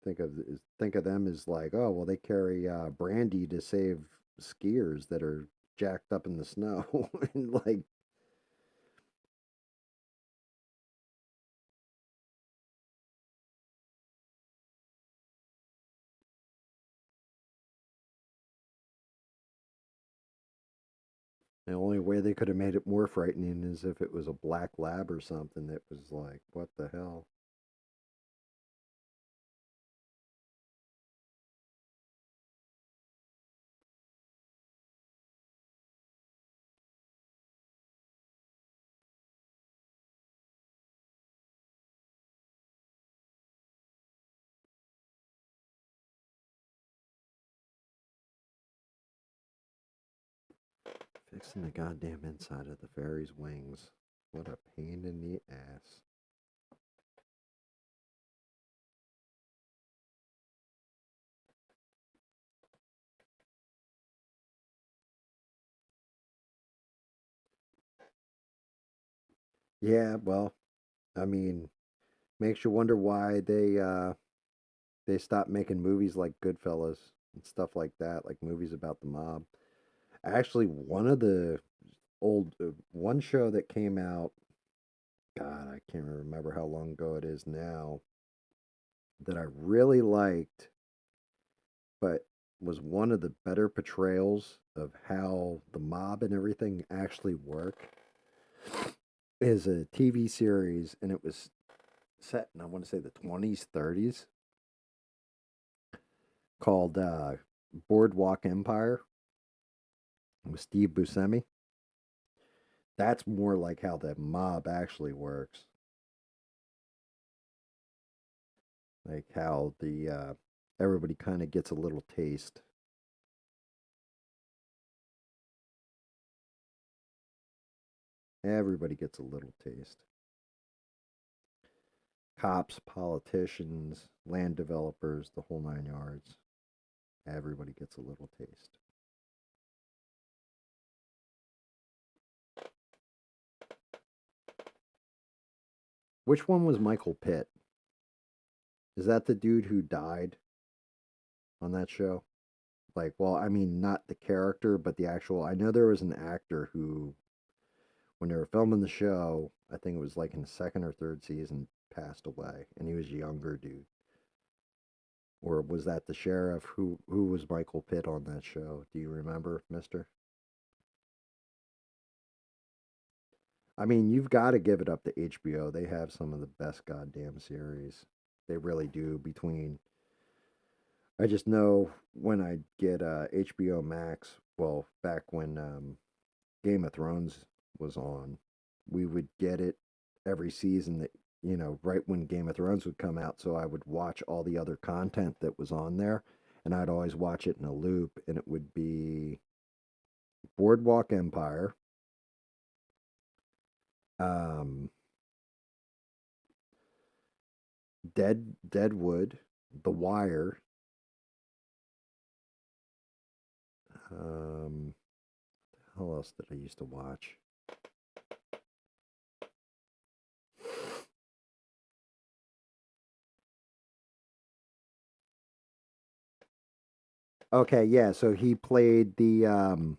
think of them as like, oh well, they carry brandy to save skiers that are jacked up in the snow, and like, The only way they could have made it more frightening is if it was a black lab or something that was like, what the hell? Fixing the goddamn inside of the fairy's wings. What a pain in the ass. Yeah, well, I mean, makes you wonder why they stopped making movies like Goodfellas and stuff like that, like movies about the mob. Actually, one of the one show that came out, God, I can't remember how long ago it is now, that I really liked, but was one of the better portrayals of how the mob and everything actually work, is a TV series, and it was set in, I want to say, the 20s, 30s, called Boardwalk Empire with Steve Buscemi. That's more like how the mob actually works. Like how the everybody kind of gets a little taste. Everybody gets a little taste. Cops, politicians, land developers, the whole nine yards. Everybody gets a little taste. Which one was Michael Pitt? Is that the dude who died on that show? Like, well, I mean, not the character, but the actual. I know there was an actor who, when they were filming the show, I think it was like in the second or third season, passed away, and he was a younger dude. Or was that the sheriff? Who was Michael Pitt on that show? Do you remember, Mister? I mean, you've got to give it up to HBO. They have some of the best goddamn series. They really do. Between, I just know when I get HBO Max. Well, back when Game of Thrones was on, we would get it every season. That right when Game of Thrones would come out, so I would watch all the other content that was on there, and I'd always watch it in a loop, and it would be Boardwalk Empire, um, Deadwood, The Wire. Um, how else did I used to watch? Okay, yeah. So he played the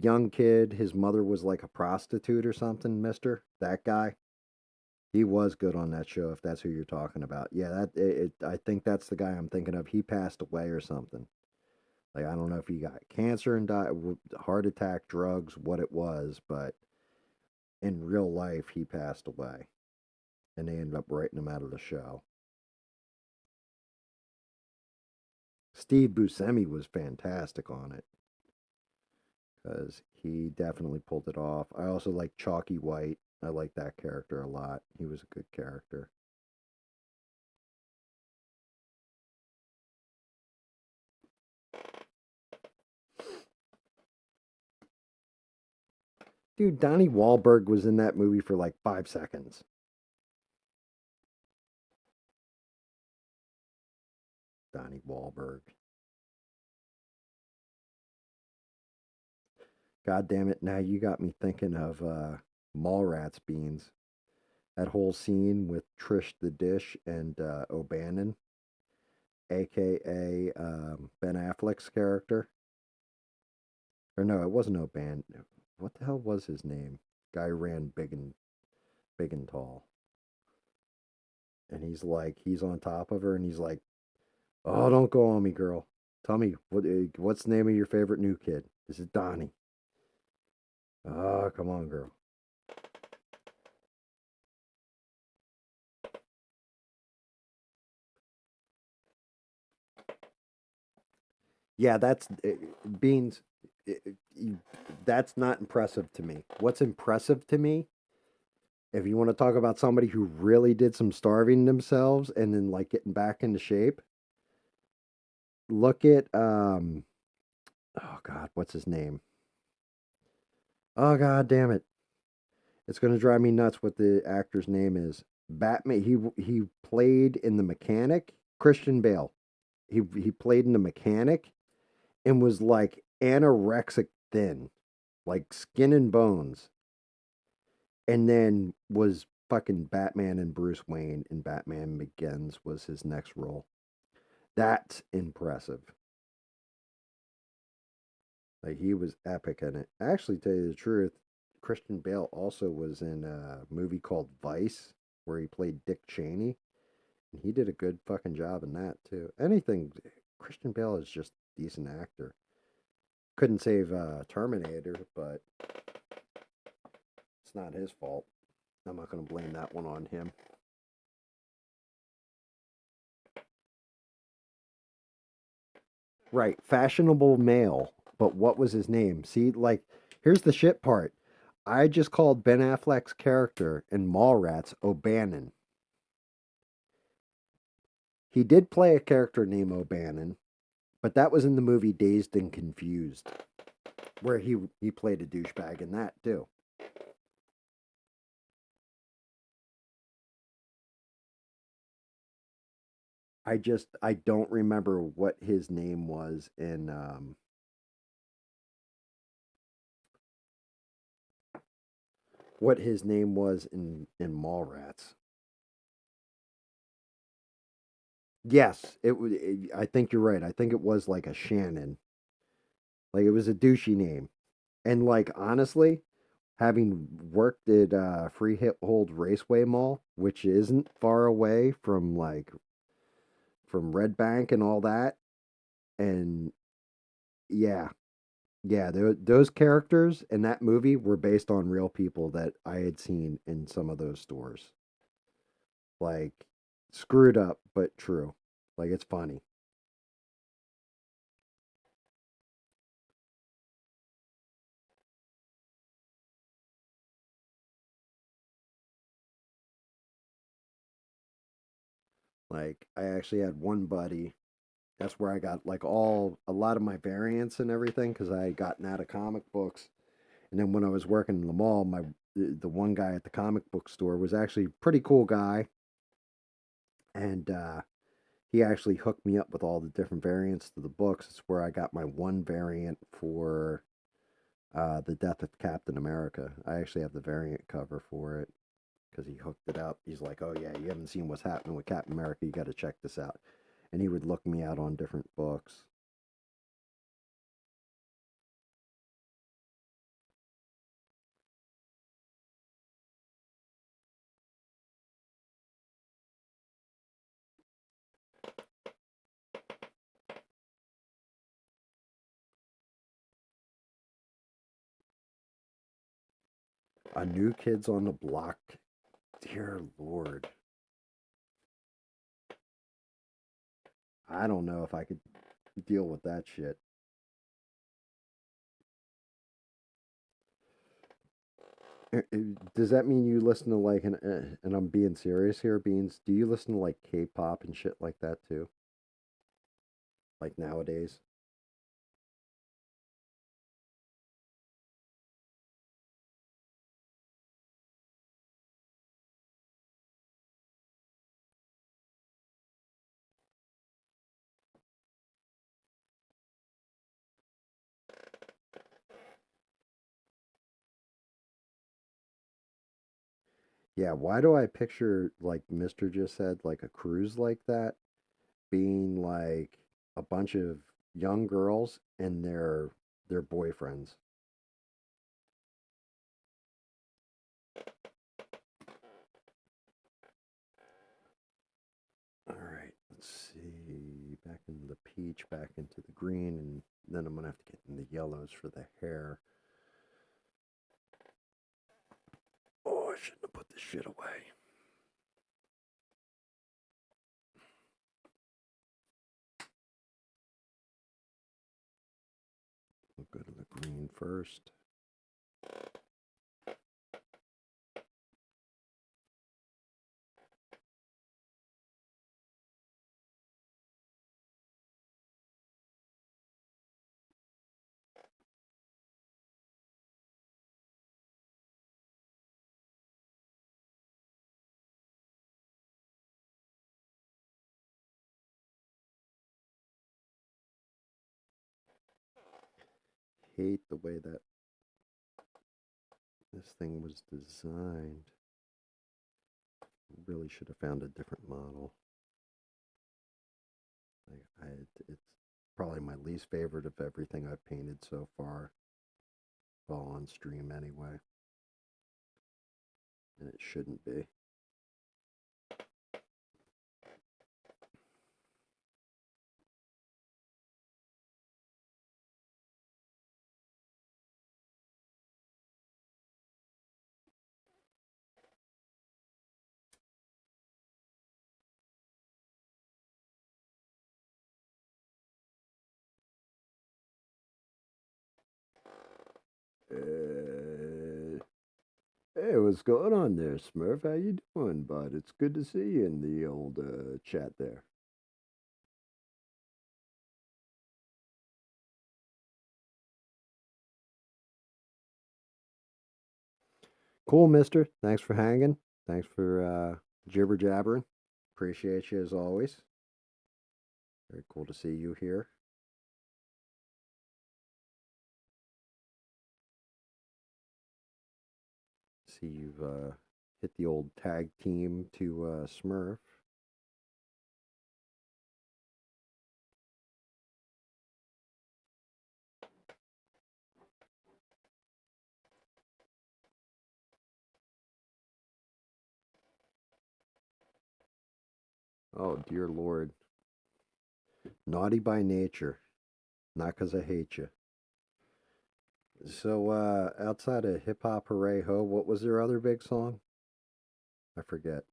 young kid. His mother was like a prostitute or something. Mister, that guy. He was good on that show. If that's who you're talking about, yeah. I think that's the guy I'm thinking of. He passed away or something. Like, I don't know if he got cancer and died, heart attack, drugs, what it was, but in real life he passed away, and they ended up writing him out of the show. Steve Buscemi was fantastic on it because he definitely pulled it off. I also like Chalky White. I like that character a lot. He was a good character. Dude, Donnie Wahlberg was in that movie for like 5 seconds. Donnie Wahlberg. God damn it. Now you got me thinking of Mallrats Beans. That whole scene with Trish the Dish and O'Bannon, aka Ben Affleck's character. Or no, it wasn't O'Bannon. What the hell was his name? Guy ran big and tall. And he's on top of her, and he's like, "Oh, don't go on me, girl. Tell me what's the name of your favorite new kid? This is Donnie." Oh, come on, girl. Yeah, that's beans. That's not impressive to me. What's impressive to me, if you want to talk about somebody who really did some starving themselves and then like getting back into shape, look at oh god, what's his name? Oh god damn it. It's going to drive me nuts what the actor's name is. Batman he played in The Mechanic, Christian Bale. He played in The Mechanic and was like anorexic thin, like skin and bones, and then was fucking Batman and Bruce Wayne and Batman Begins was his next role. That's impressive. Like he was epic in it. Actually, tell you the truth, Christian Bale also was in a movie called Vice where he played Dick Cheney, and he did a good fucking job in that too. Anything, Christian Bale is just a decent actor. Couldn't save Terminator, but it's not his fault. I'm not going to blame that one on him. Right, fashionable male, but what was his name? See, like, here's the shit part. I just called Ben Affleck's character in Mallrats O'Bannon. He did play a character named O'Bannon, but that was in the movie Dazed and Confused, where he played a douchebag in that too. I don't remember what his name was in what his name was in Mallrats. Yes, it would. I think you're right. I think it was like a Shannon. Like it was a douchey name. And like honestly, having worked at Freehold Raceway Mall, which isn't far away from like from Red Bank and all that, and yeah, yeah, those characters in that movie were based on real people that I had seen in some of those stores. Like screwed up, but true. Like it's funny. Like I actually had one buddy. That's where I got like a lot of my variants and everything because I had gotten out of comic books. And then when I was working in the mall, the one guy at the comic book store was actually a pretty cool guy, and he actually hooked me up with all the different variants to the books. It's where I got my one variant for the Death of Captain America. I actually have the variant cover for it because he hooked it up. He's like, "Oh yeah, you haven't seen what's happening with Captain America. You got to check this out." And he would look me out on different books. A New Kids on the Block. Dear Lord, I don't know if I could deal with that shit. Does that mean you listen to like and I'm being serious here, Beans? Do you listen to like K-pop and shit like that too? Like nowadays? Yeah, why do I picture like Mr. just said like a cruise like that being like a bunch of young girls and their boyfriends? All right, let's see. Back into the peach, back into the green, and then I'm gonna have to get in the yellows for the hair. this shit away. We'll go to the green first. Hate the way that this thing was designed. Really should have found a different model. It's probably my least favorite of everything I've painted so far. Well, on stream anyway. And it shouldn't be. Hey, what's going on there, Smurf? How you doing, bud? It's good to see you in the old chat there. Cool, mister. Thanks for hanging. Thanks for jibber jabbering. Appreciate you as always. Very cool to see you here. See you've hit the old tag team to Smurf. Oh, dear Lord. Naughty by nature. Not 'cause I hate you. So, outside of Hip Hop Hooray Ho, what was their other big song? I forget.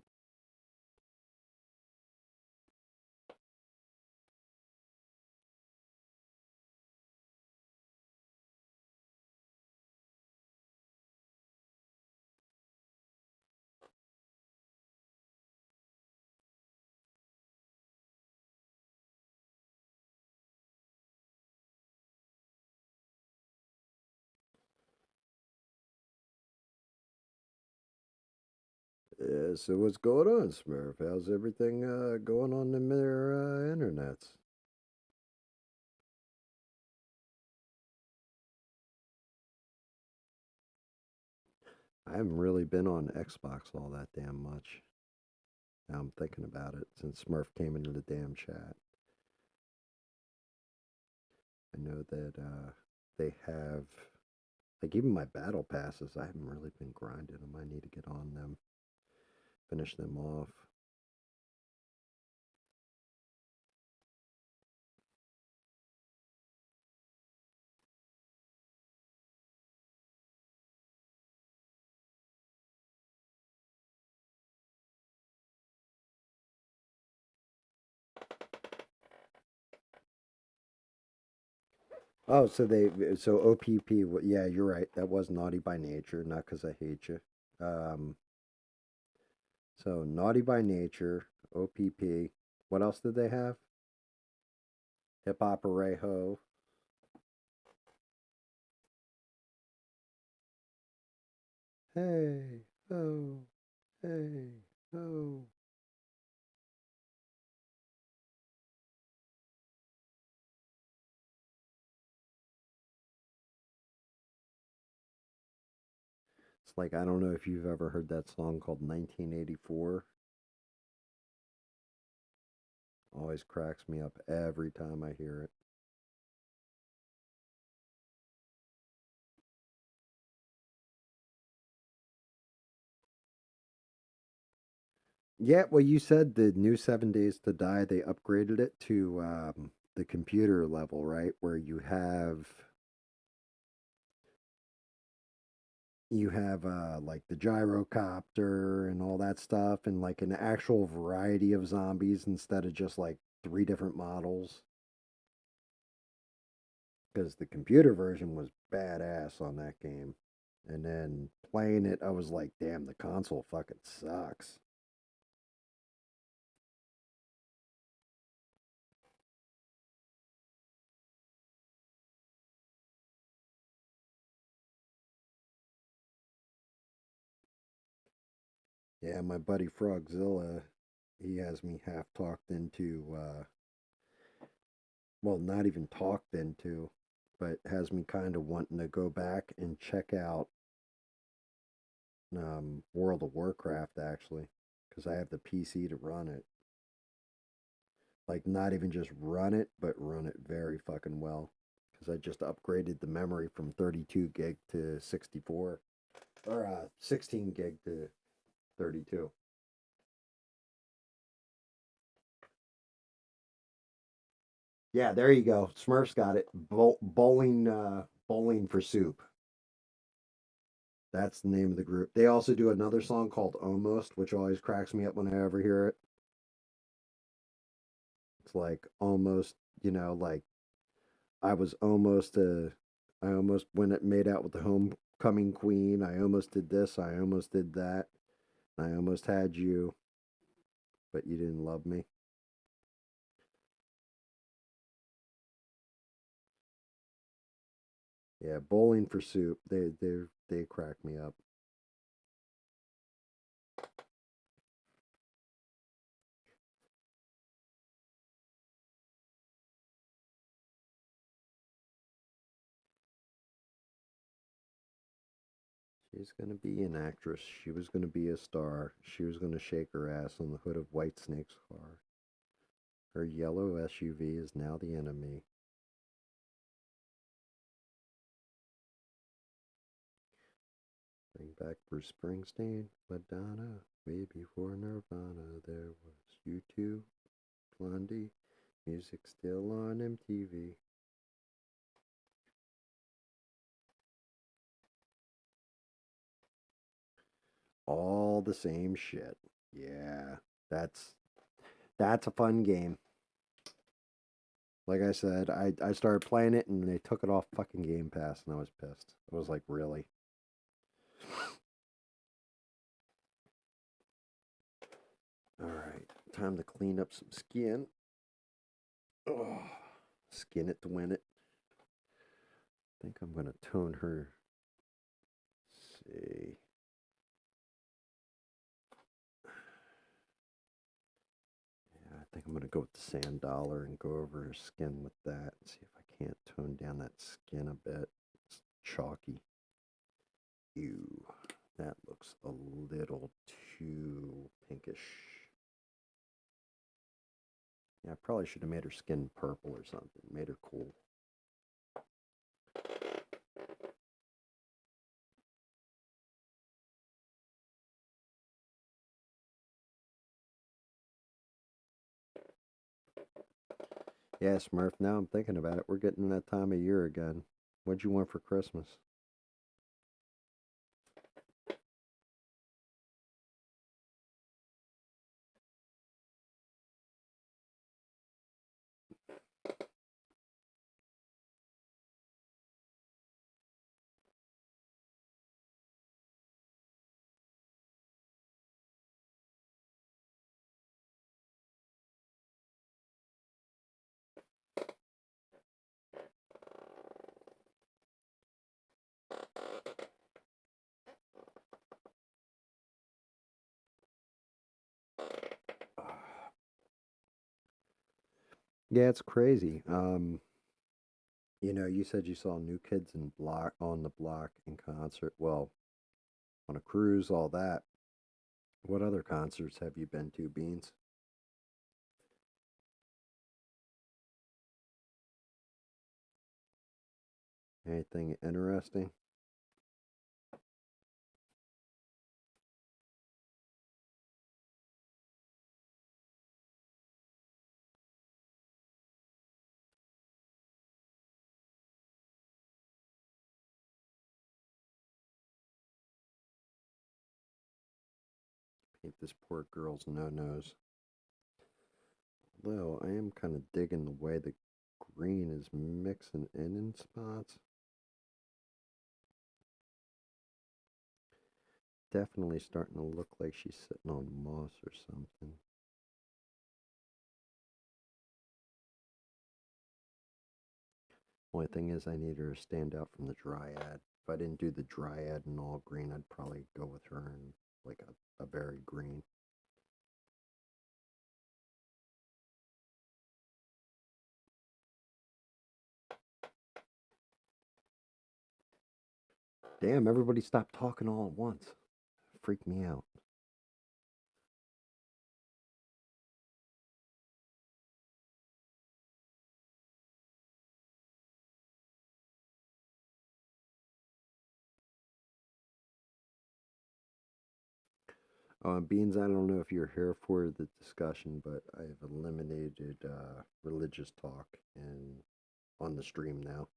Yeah, so what's going on, Smurf? How's everything going on in their internets? I haven't really been on Xbox all that damn much. Now I'm thinking about it since Smurf came into the damn chat. I know that they have, like, even my battle passes, I haven't really been grinding them. I need to get on them, finish them off. Oh, so OPP, yeah, you're right. That was Naughty by Nature, not because I hate you. So Naughty by Nature, OPP. What else did they have? Hip Hop Hooray Ho. Hey, ho, hey, ho. It's like, I don't know if you've ever heard that song called 1984. Always cracks me up every time I hear it. Yeah, well, you said the new 7 Days to Die, they upgraded it to the computer level, right? Where you have. you have like the gyrocopter and all that stuff, and like an actual variety of zombies instead of just like three different models. Because the computer version was badass on that game. And then playing it, I was like, damn, the console fucking sucks. Yeah, my buddy Frogzilla, he has me half talked into, well, not even talked into, but has me kind of wanting to go back and check out World of Warcraft actually, because I have the PC to run it. Like, not even just run it, but run it very fucking well. Because I just upgraded the memory from 32 gig to 64, or 16 gig to 32. Yeah, there you go. Smurfs got it. Bowling for soup. That's the name of the group. They also do another song called Almost, which always cracks me up when I ever hear it. It's like almost, like I was almost I almost when it made out with the homecoming queen. I almost did this. I almost did that. I almost had you, but you didn't love me. Yeah, bowling for soup. They crack me up. She's gonna be an actress. She was gonna be a star. She was gonna shake her ass on the hood of Whitesnake's car. Her yellow SUV is now the enemy. Bring back Bruce Springsteen, Madonna. Way before Nirvana, there was U2, Blondie. Music still on MTV. All the same shit. Yeah, that's that's a fun game. Like I said, I started playing it and they took it off fucking Game Pass and I was pissed. I was like, really? All right, time to clean up some skin. Oh, skin it to win it. I think I'm gonna tone her. Let's see. Yeah, I think I'm gonna go with the sand dollar and go over her skin with that. And see if I can't tone down that skin a bit. It's chalky. Ew, that looks a little too pinkish. Yeah, I probably should have made her skin purple or something. Made her cool. Yeah, Smurf, now I'm thinking about it. We're getting that time of year again. What'd you want for Christmas? Yeah, it's crazy. You said you saw New Kids in Block on the Block in concert. Well, on a cruise, all that. What other concerts have you been to, Beans? Anything interesting? Paint this poor girl's no-nos. Although I am kind of digging the way the green is mixing in spots. Definitely starting to look like she's sitting on moss or something. Only thing is I need her to stand out from the dryad. If I didn't do the dryad in all green, I'd probably go with her in like a very green. Damn, everybody stopped talking all at once. Freaked me out. Beans, I don't know if you're here for the discussion, but I've eliminated religious talk on the stream now.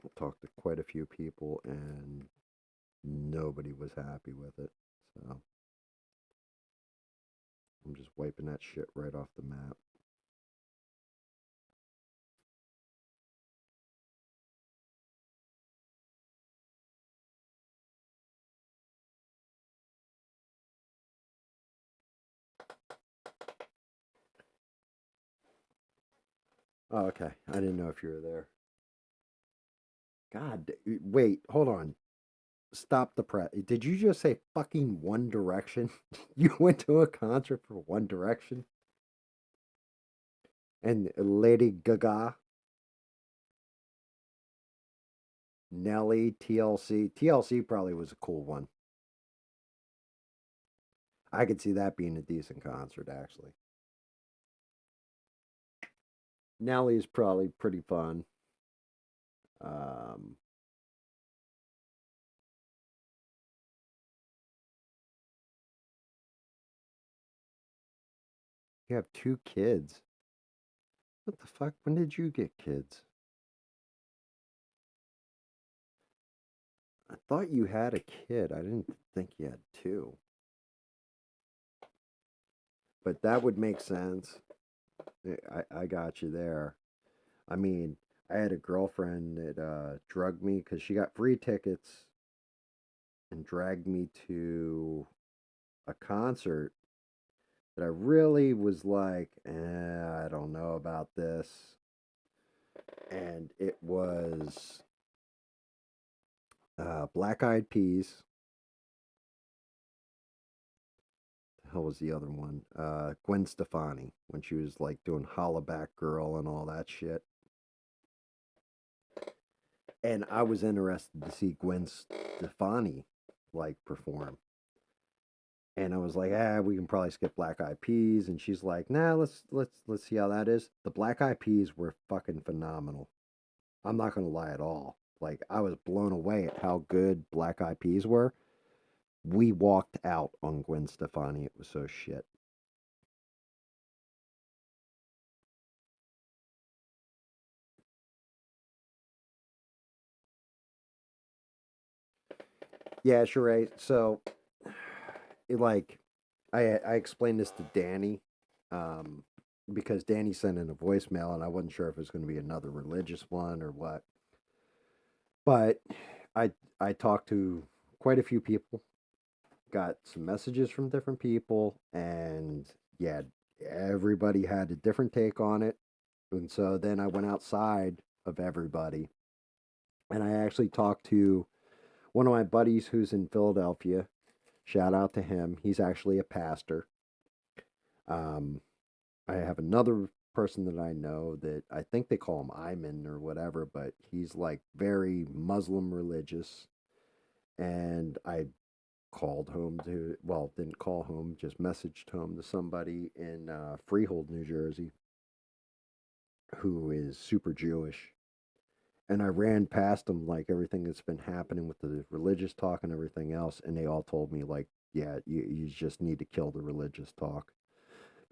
I talked to quite a few people, and nobody was happy with it. So I'm just wiping that shit right off the map. Oh, okay. I didn't know if you were there. God, wait, hold on. Stop the press. Did you just say fucking One Direction? You went to a concert for One Direction? And Lady Gaga? Nelly, TLC. TLC probably was a cool one. I could see that being a decent concert, actually. Nelly's probably pretty fun. Um, you have two kids. What the fuck? When did you get kids? I thought you had a kid. I didn't think you had two. But that would make sense. I got you there. I mean, I had a girlfriend that drugged me because she got free tickets and dragged me to a concert that I really was like, I don't know about this. And it was Black Eyed Peas. The hell was the other one? Gwen Stefani, when she was like doing Hollaback Girl and all that shit. And I was interested to see Gwen Stefani like perform. And I was like, we can probably skip Black Eyed Peas. And she's like, nah, let's see how that is. The Black Eyed Peas were fucking phenomenal. I'm not gonna lie at all. Like I was blown away at how good Black Eyed Peas were. We walked out on Gwen Stefani. It was so shit. Yeah, sure. Right. So, like, I explained this to Danny, um, because Danny sent in a voicemail, and I wasn't sure if it was going to be another religious one or what. But I talked to quite a few people, got some messages from different people, and yeah, everybody had a different take on it. And so then I went outside of everybody, and I actually talked to one of my buddies who's in Philadelphia. Shout out to him. He's actually a pastor. Um, I have another person that I know that I think they call him Iman or whatever, but he's like very Muslim religious. And I called home to, well, didn't call home, just messaged home to somebody in Freehold, New Jersey, who is super Jewish. And I ran past them like everything that's been happening with the religious talk and everything else. And they all told me, like, yeah, you just need to kill the religious talk.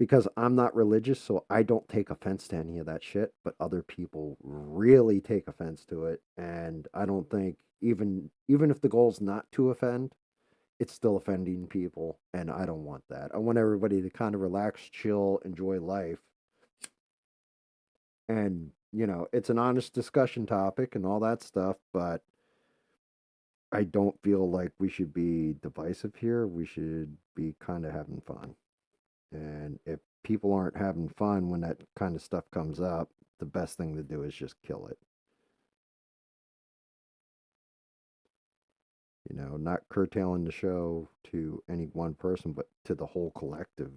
because I'm not religious, so I don't take offense to any of that shit, but other people really take offense to it, and I don't think even if the goal's not to offend, it's still offending people, and I don't want that. I want everybody to kind of relax, chill, enjoy life, and it's an honest discussion topic and all that stuff, but I don't feel like we should be divisive here. We should be kind of having fun. And if people aren't having fun when that kind of stuff comes up, the best thing to do is just kill it. Not curtailing the show to any one person, but to the whole collective.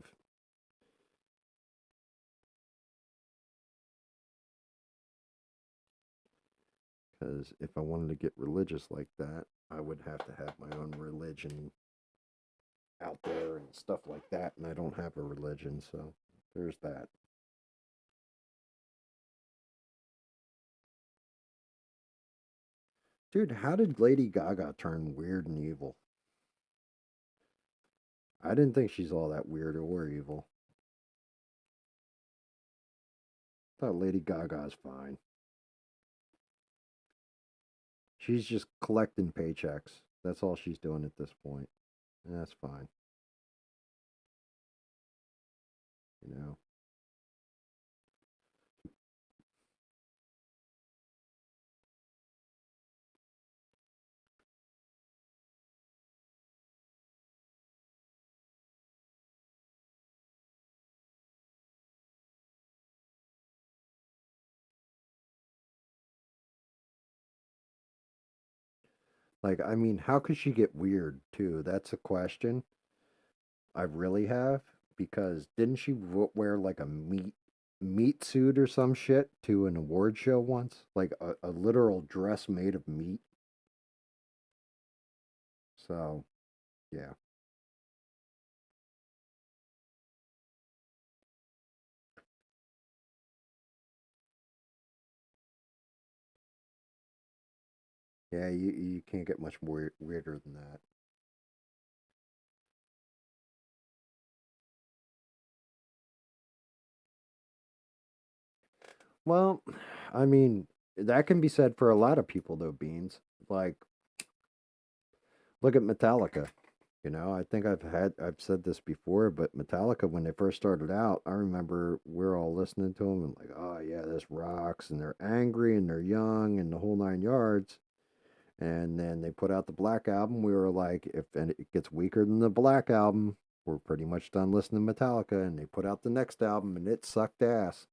Because if I wanted to get religious like that, I would have to have my own religion out there and stuff like that. And I don't have a religion, so there's that. Dude, how did Lady Gaga turn weird and evil? I didn't think she's all that weird or evil. I thought Lady Gaga's fine. She's just collecting paychecks. That's all she's doing at this point. And that's fine. You know. Like, I mean, how could she get weird too? That's a question I really have, because didn't she wear like a meat suit or some shit to an award show once? Like a literal dress made of meat. So, yeah. Yeah, you can't get much more weirder than that. Well, I mean, that can be said for a lot of people though, Beans. Like, look at Metallica. I think I've said this before, but Metallica, when they first started out, I remember we're all listening to them and like, oh yeah, this rocks, and they're angry and they're young and the whole nine yards. And then they put out the Black Album. We were like, if it gets weaker than the Black Album, we're pretty much done listening to Metallica. And they put out the next album and it sucked ass.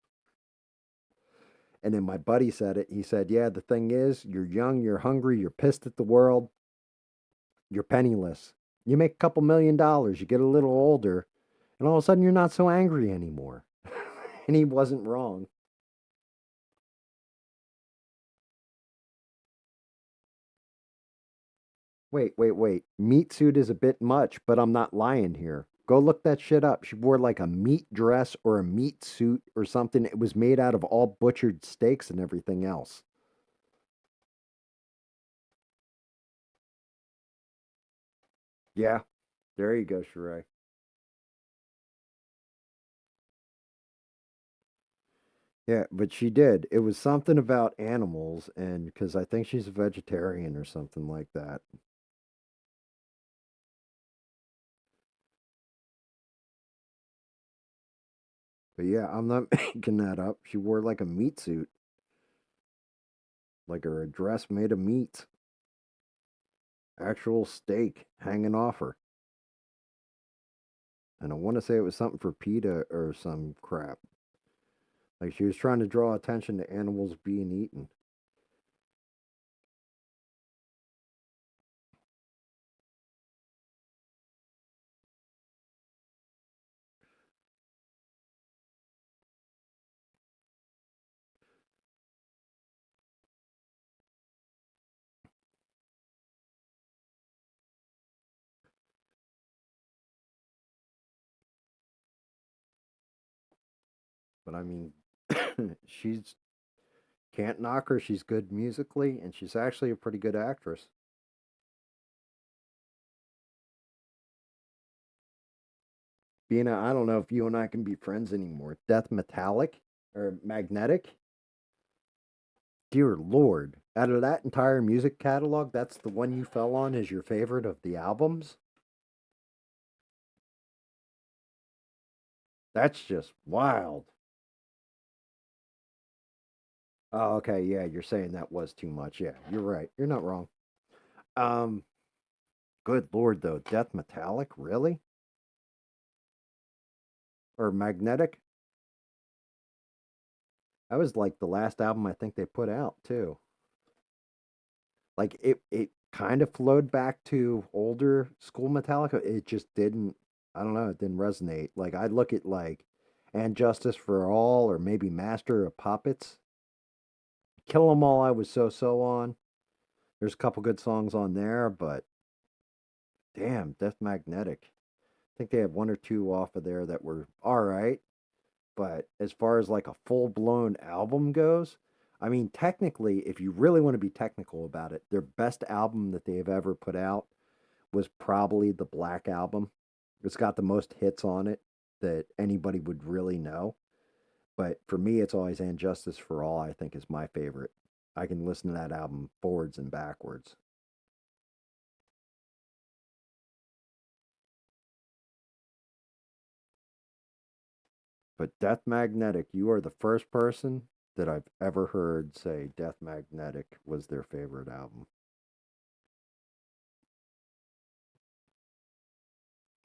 And then my buddy said it. He said, yeah, the thing is, you're young, you're hungry, you're pissed at the world, you're penniless. You make a couple $1 million, you get a little older, and all of a sudden you're not so angry anymore. And he wasn't wrong. Wait. Meat suit is a bit much, but I'm not lying here. Go look that shit up. She wore like a meat dress or a meat suit or something. It was made out of all butchered steaks and everything else. Yeah, there you go, Sheree. Yeah, but she did. It was something about animals, and because I think she's a vegetarian or something like that. But yeah, I'm not making that up. She wore like a meat suit, like her dress made of meat, actual steak hanging off her. And I want to say it was something for PETA or some crap. Like she was trying to draw attention to animals being eaten. But I mean, she's can't knock her. She's good musically, and she's actually a pretty good actress. Bina, I don't know if you and I can be friends anymore. Death Metallic or Magnetic? Dear Lord. Out of that entire music catalog, that's the one you fell on as your favorite of the albums? That's just wild. Oh, okay, yeah, you're saying that was too much. Yeah, you're right. You're not wrong. Um, good Lord, though. Death Metallic? Really? Or Magnetic? That was like the last album I think they put out, too. Like it kind of flowed back to older school Metallica. It just didn't. I don't know. It didn't resonate. Like I look at like and Justice for All or maybe Master of Puppets. Kill 'Em All. I was so on. There's a couple good songs on there, but damn, Death Magnetic. I think they had one or two off of there that were all right. But as far as like a full blown album goes, I mean, technically, if you really want to be technical about it, their best album that they've ever put out was probably the Black Album. It's got the most hits on it that anybody would really know. But for me, it's always And Justice for All, I think, is my favorite. I can listen to that album forwards and backwards. But Death Magnetic, you are the first person that I've ever heard say Death Magnetic was their favorite album.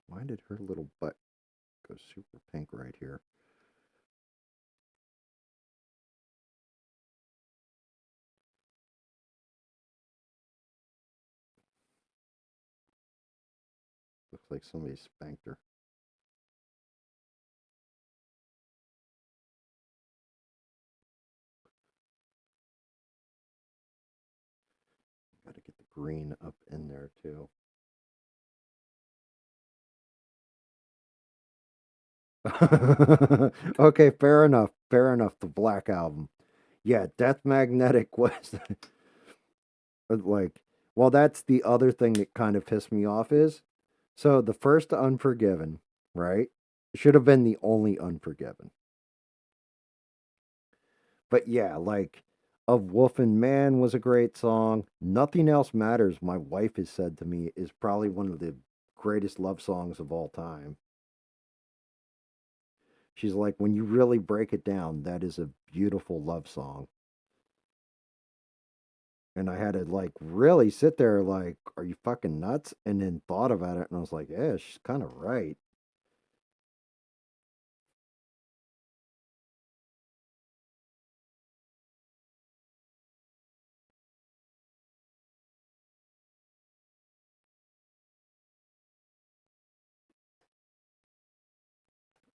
Why did her little butt go super pink right here? Looks like somebody spanked her. Got to get the green up in there too. Okay, fair enough. Fair enough. The Black Album. Yeah, Death Magnetic was like, well, that's the other thing that kind of pissed me off is so the first Unforgiven, right? Should have been the only Unforgiven. But yeah, like Of Wolf and Man was a great song. Nothing Else Matters, my wife has said to me, is probably one of the greatest love songs of all time. She's like, when you really break it down, that is a beautiful love song. And I had to like really sit there, like, are you fucking nuts? And then thought about it, and I was like, yeah, she's kind of right.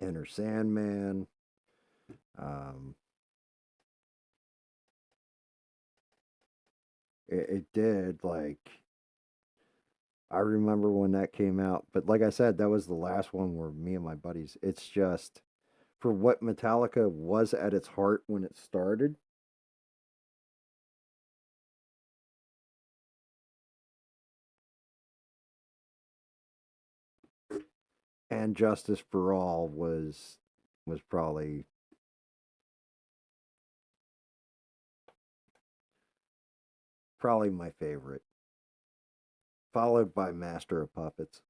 Enter Sandman. Um, it did like I remember when that came out, but like I said, that was the last one where me and my buddies. It's just for what Metallica was at its heart when it started, and Justice for All was probably my favorite, followed by Master of Puppets.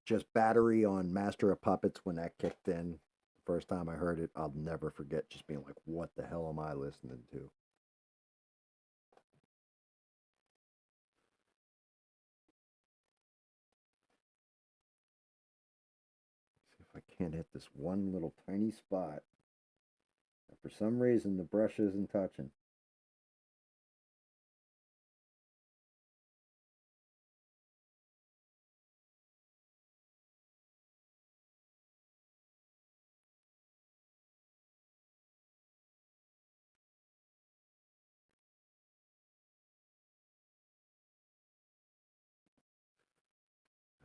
Just Battery on Master of Puppets when that kicked in. The first time I heard it, I'll never forget just being like, "What the hell am I listening to?" See if I can't hit this one little tiny spot. For some reason, the brush isn't touching.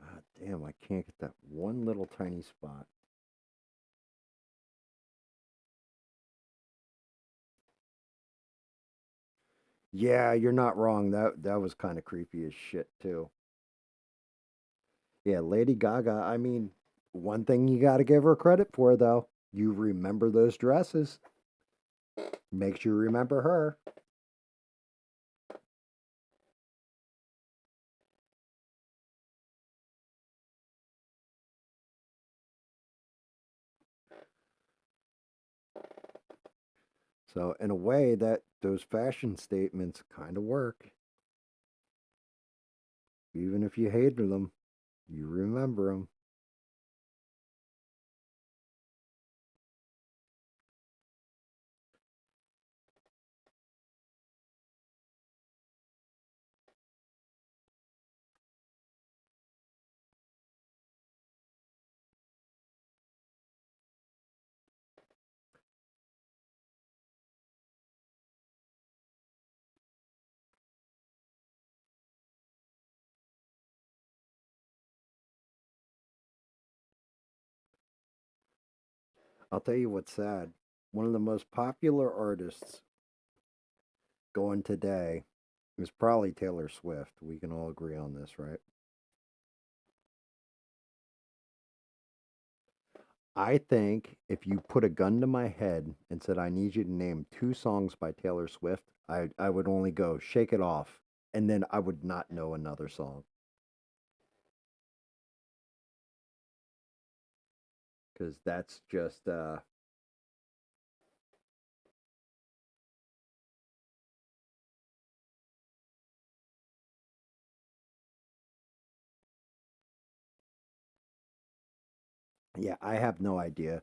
Ah, damn, I can't get that one little tiny spot. Yeah, you're not wrong. That was kind of creepy as shit too. Yeah, Lady Gaga. I mean, one thing you got to give her credit for though, you remember those dresses. Makes you remember her. So in a way, that those fashion statements kind of work. Even if you hated them, you remember them. I'll tell you what's sad. One of the most popular artists going today is probably Taylor Swift. We can all agree on this, right? I think if you put a gun to my head and said, I need you to name two songs by Taylor Swift, I would only go Shake It Off, and then I would not know another song. Because that's just, yeah, I have no idea.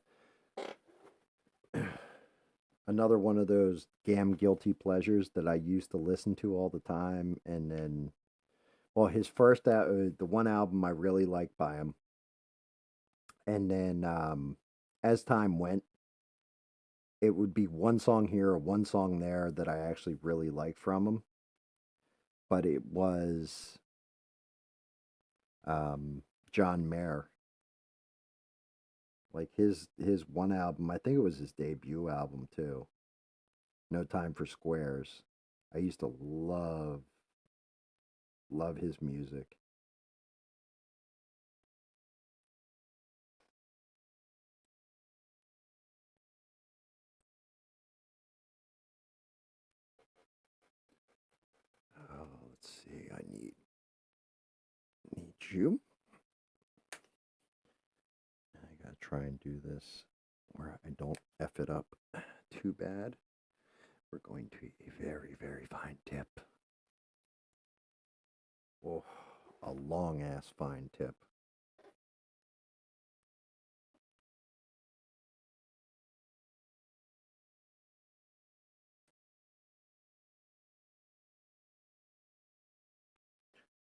Another one of those GAM guilty pleasures that I used to listen to all the time. And then, well, his first, the one album I really liked by him. And then as time went, it would be one song here or one song there that I actually really liked from him. But it was John Mayer. Like his one album, I think it was his debut album too. No Time for Squares. I used to love his music. Oh, let's see. I need you. I gotta try and do this where I don't F it up too bad. We're going to a very fine tip. Oh, a long ass fine tip.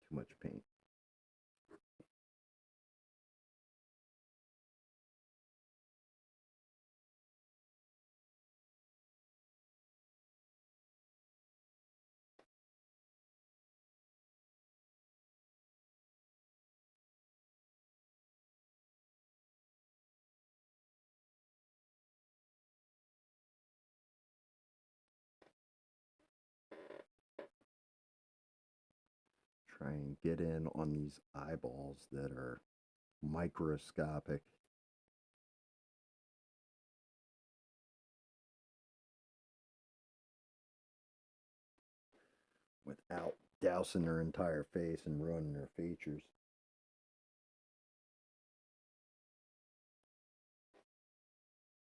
Too much paint. Try and get in on these eyeballs that are microscopic without dousing her entire face and ruining her features.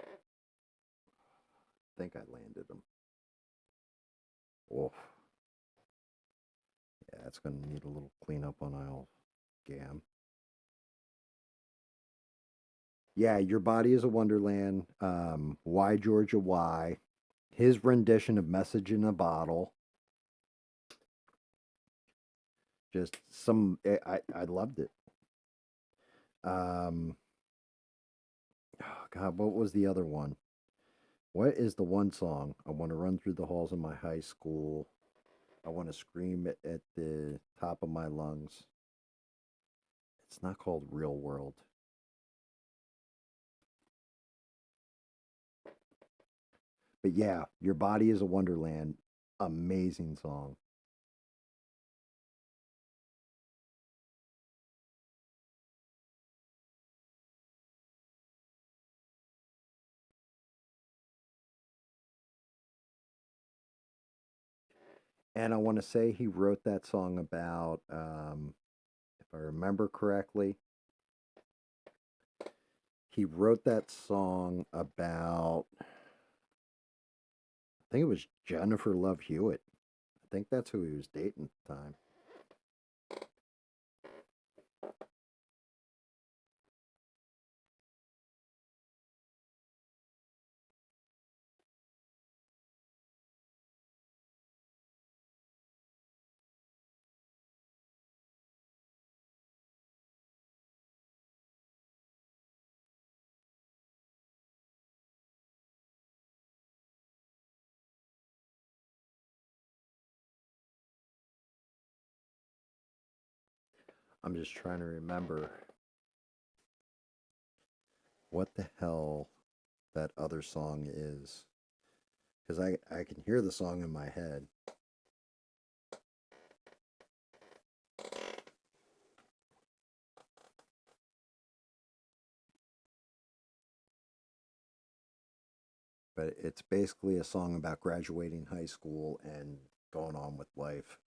I think I landed them. Oh, yeah, it's going to need a little cleanup on aisle GAM. Yeah, Your Body is a Wonderland. Why Georgia Why? His rendition of Message in a Bottle. Just some, I loved it. Um, oh God, what was the other one? What is the one song? I want to run through the halls of my high school. I want to scream at the top of my lungs. It's not called Real World. But yeah, Your Body is a Wonderland. Amazing song. And I want to say he wrote that song about, if I remember correctly, he wrote that song about, I think it was Jennifer Love Hewitt. I think that's who he was dating at the time. I'm just trying to remember what the hell that other song is. Because I can hear the song in my head. But it's basically a song about graduating high school and going on with life.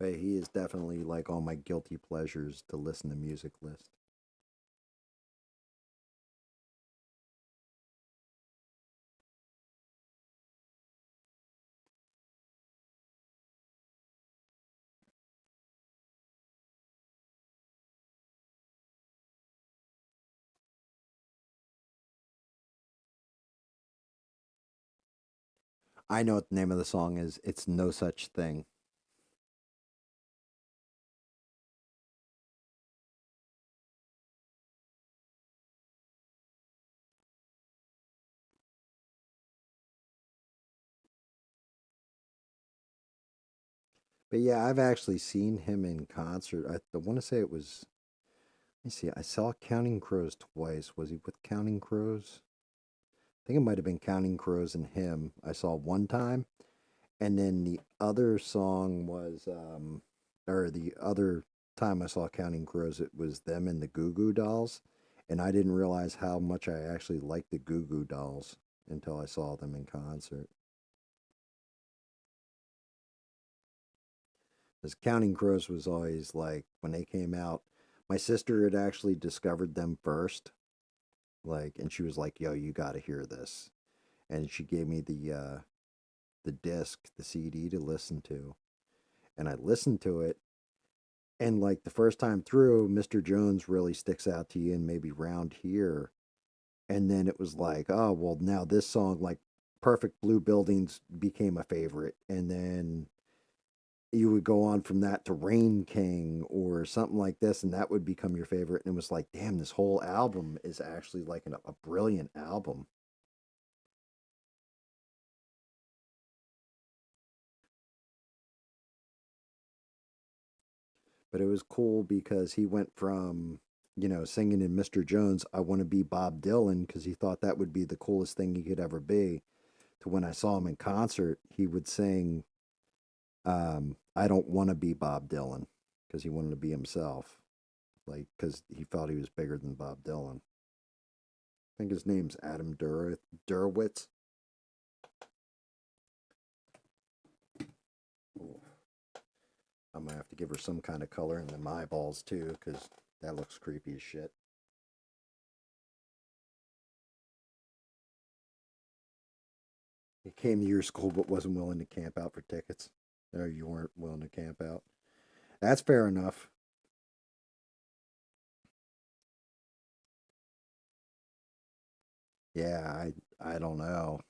But he is definitely like on my guilty pleasures to listen to music list. I know what the name of the song is. It's No Such Thing. But yeah, I've actually seen him in concert. I want to say it was, let me see, I saw Counting Crows twice. Was he with Counting Crows? I think it might have been Counting Crows and him. I saw one time. And then the other song was, or the other time I saw Counting Crows, it was them and the Goo Goo Dolls. And I didn't realize how much I actually liked the Goo Goo Dolls until I saw them in concert. Because Counting Crows was always like, when they came out, my sister had actually discovered them first. Like, and she was like, yo, you got to hear this. And she gave me the disc, the CD to listen to. And I listened to it. And like the first time through, Mr. Jones really sticks out to you and maybe Round Here. And then it was like, oh, well, now this song, like Perfect Blue Buildings, became a favorite. And then you would go on from that to Rain King or something like this, and that would become your favorite. And it was like, damn, this whole album is actually like a brilliant album. But it was cool because he went from, singing in Mr. Jones, I want to be Bob Dylan, because he thought that would be the coolest thing he could ever be, to when I saw him in concert, he would sing, I don't want to be Bob Dylan, because he wanted to be himself. Like, because he felt he was bigger than Bob Dylan. I think his name's Adam Durwitz. Ooh, I'm gonna have to give her some kind of color in the eyeballs too, because that looks creepy as shit. He came to your school but wasn't willing to camp out for tickets. Or you weren't willing to camp out. That's fair enough. Yeah, I don't know.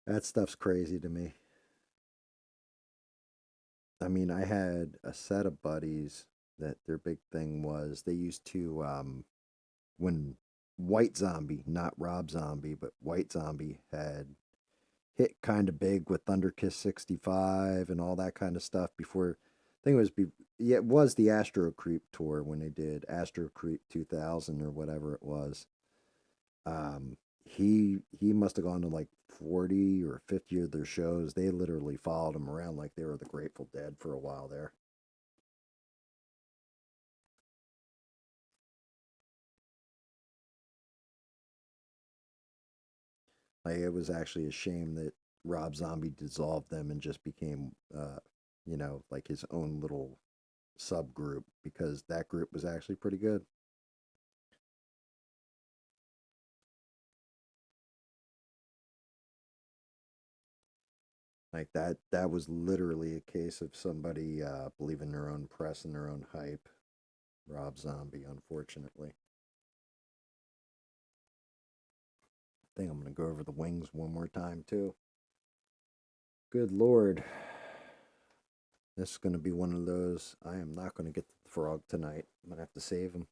That stuff's crazy to me. I mean, I had a set of buddies that their big thing was they used to when White Zombie, not Rob Zombie, but White Zombie had hit kind of big with Thunderkiss 65 and all that kind of stuff before. I think it was yeah, it was the Astro Creep tour when they did Astro Creep 2000 or whatever it was. He must have gone to like 40 or 50 of their shows. They literally followed him around like they were the Grateful Dead for a while there. Like it was actually a shame that Rob Zombie dissolved them and just became like his own little subgroup because that group was actually pretty good. Like that was literally a case of somebody believing their own press and their own hype. Rob Zombie, unfortunately. I think I'm gonna go over the wings one more time too. Good lord. This is gonna be one of those. I am not gonna get the frog tonight. I'm gonna have to save him.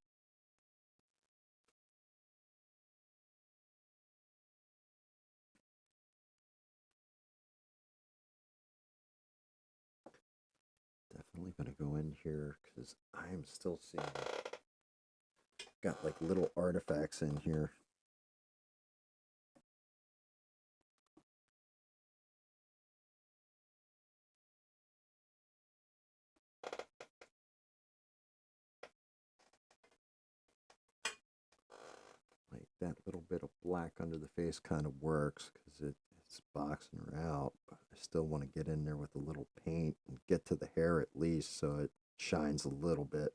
Definitely gonna go in here because I am still seeing got like little artifacts in here. Like that little bit of black under the face kind of works because it's boxing her out, but I still want to get in there with a little paint and get to the hair at least so it shines a little bit.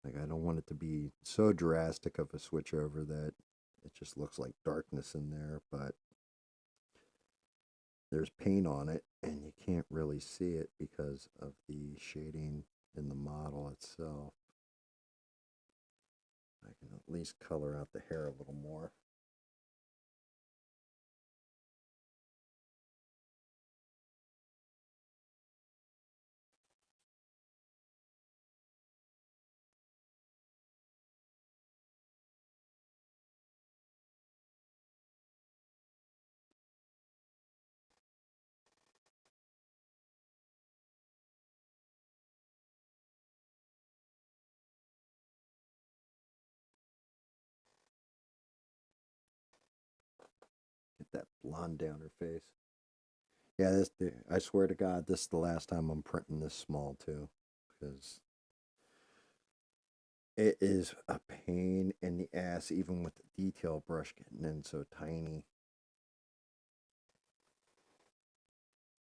Like I don't want it to be so drastic of a switch over that it just looks like darkness in there, but there's paint on it and you can't really see it because of the shading in the model itself. I can at least color out the hair a little more. Get that blonde down her face. Yeah, I swear to God, this is the last time I'm printing this small too, because it is a pain in the ass, even with the detail brush getting in so tiny.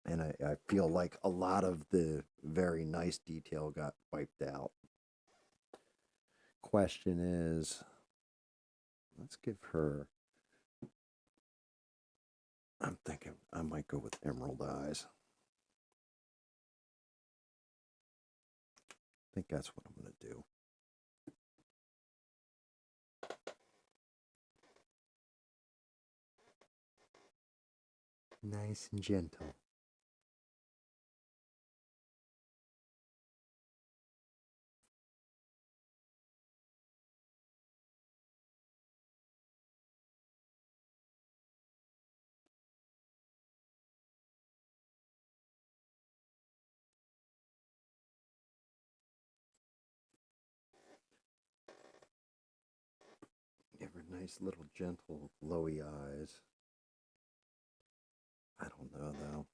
And I feel like a lot of the very nice detail got wiped out. Question is, let's give her. I'm thinking I might go with emerald eyes. I think that's what I'm going to do. Nice and gentle. Give her nice little gentle glowy eyes. I don't know though.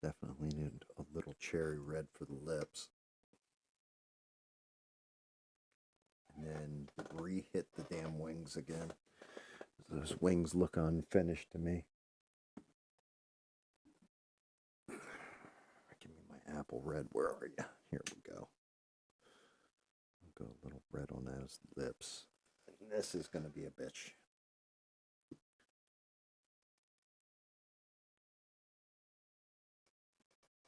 Definitely need a little cherry red for the lips. And then re-hit the damn wings again. Those wings look unfinished to me. Give me my apple red. Where are you? Here we go. I'll go a little red on those lips. And this is going to be a bitch.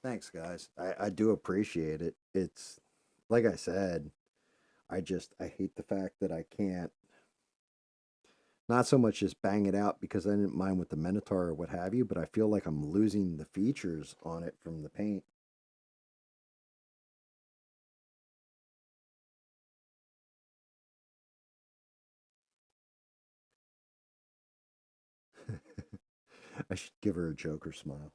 Thanks, guys. I do appreciate it. It's like I said, I hate the fact that I can't not so much just bang it out because I didn't mind with the Minotaur or what have you, but I feel like I'm losing the features on it from the paint. I should give her a Joker smile.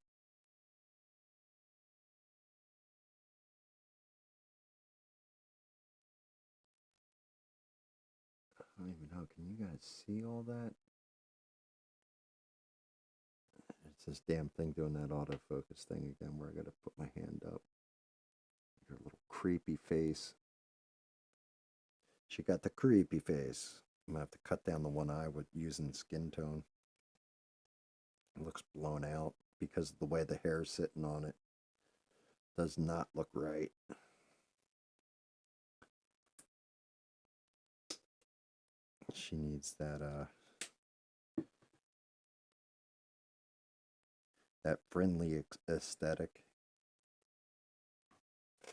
I don't even know. Can you guys see all that? It's this damn thing doing that autofocus thing again where I gotta put my hand up. Your little creepy face. She got the creepy face. I'm gonna have to cut down the one eye with using skin tone. It looks blown out because of the way the hair's sitting on it. Does not look right. She needs that friendly aesthetic. See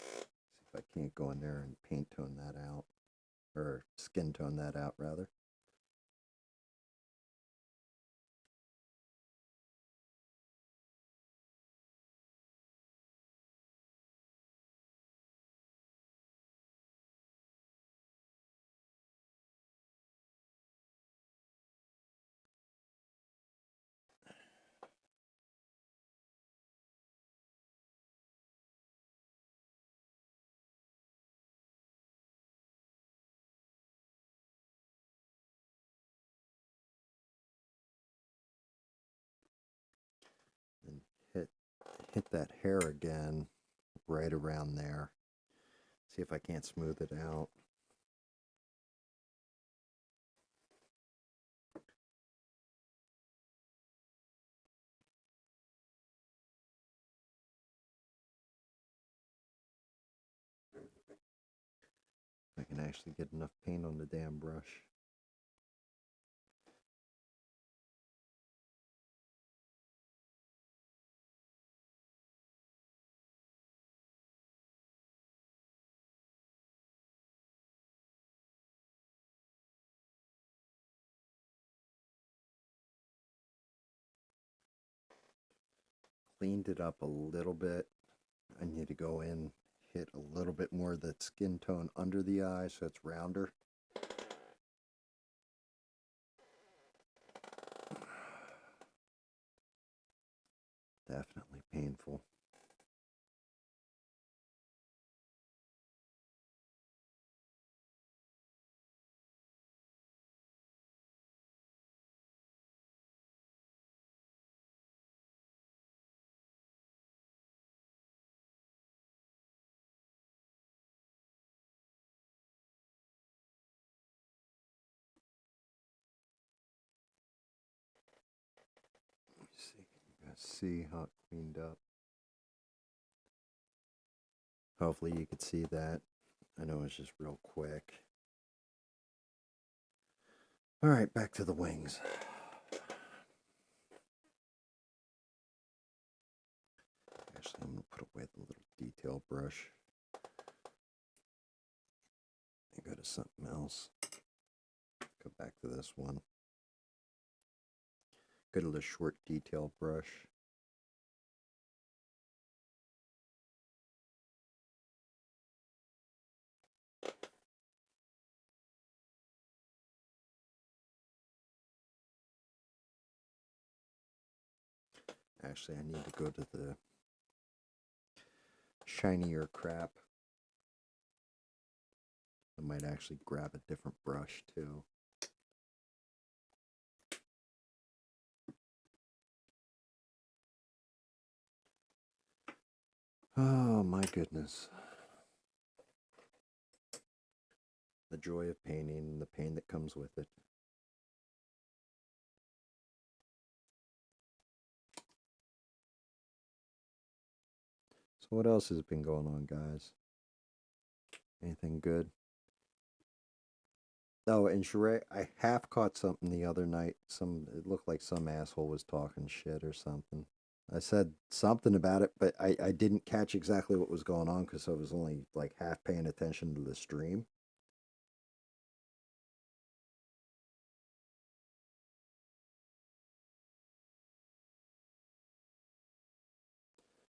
if I can't go in there and paint tone that out, or skin tone that out rather. And hit that hair again right around there. See if I can't smooth it out. I can actually get enough paint on the damn brush. Cleaned it up a little bit. I need to go in, hit a little bit more of that skin tone under the eye so it's rounder. Definitely painful. Let me see. You guys see how it cleaned up. Hopefully you could see that. I know it's just real quick. All right, back to the wings. Actually, I'm going to put away the little detail brush and go to something else. Go back to this one. Go to the short detail brush. Actually, I need to go to the shinier crap. I might actually grab a different brush too. Oh my goodness. The joy of painting and the pain that comes with it. So what else has been going on, guys? Anything good? Oh, and Sheree, I half caught something the other night. It looked like some asshole was talking shit or something. I said something about it, but I didn't catch exactly what was going on because I was only like half paying attention to the stream.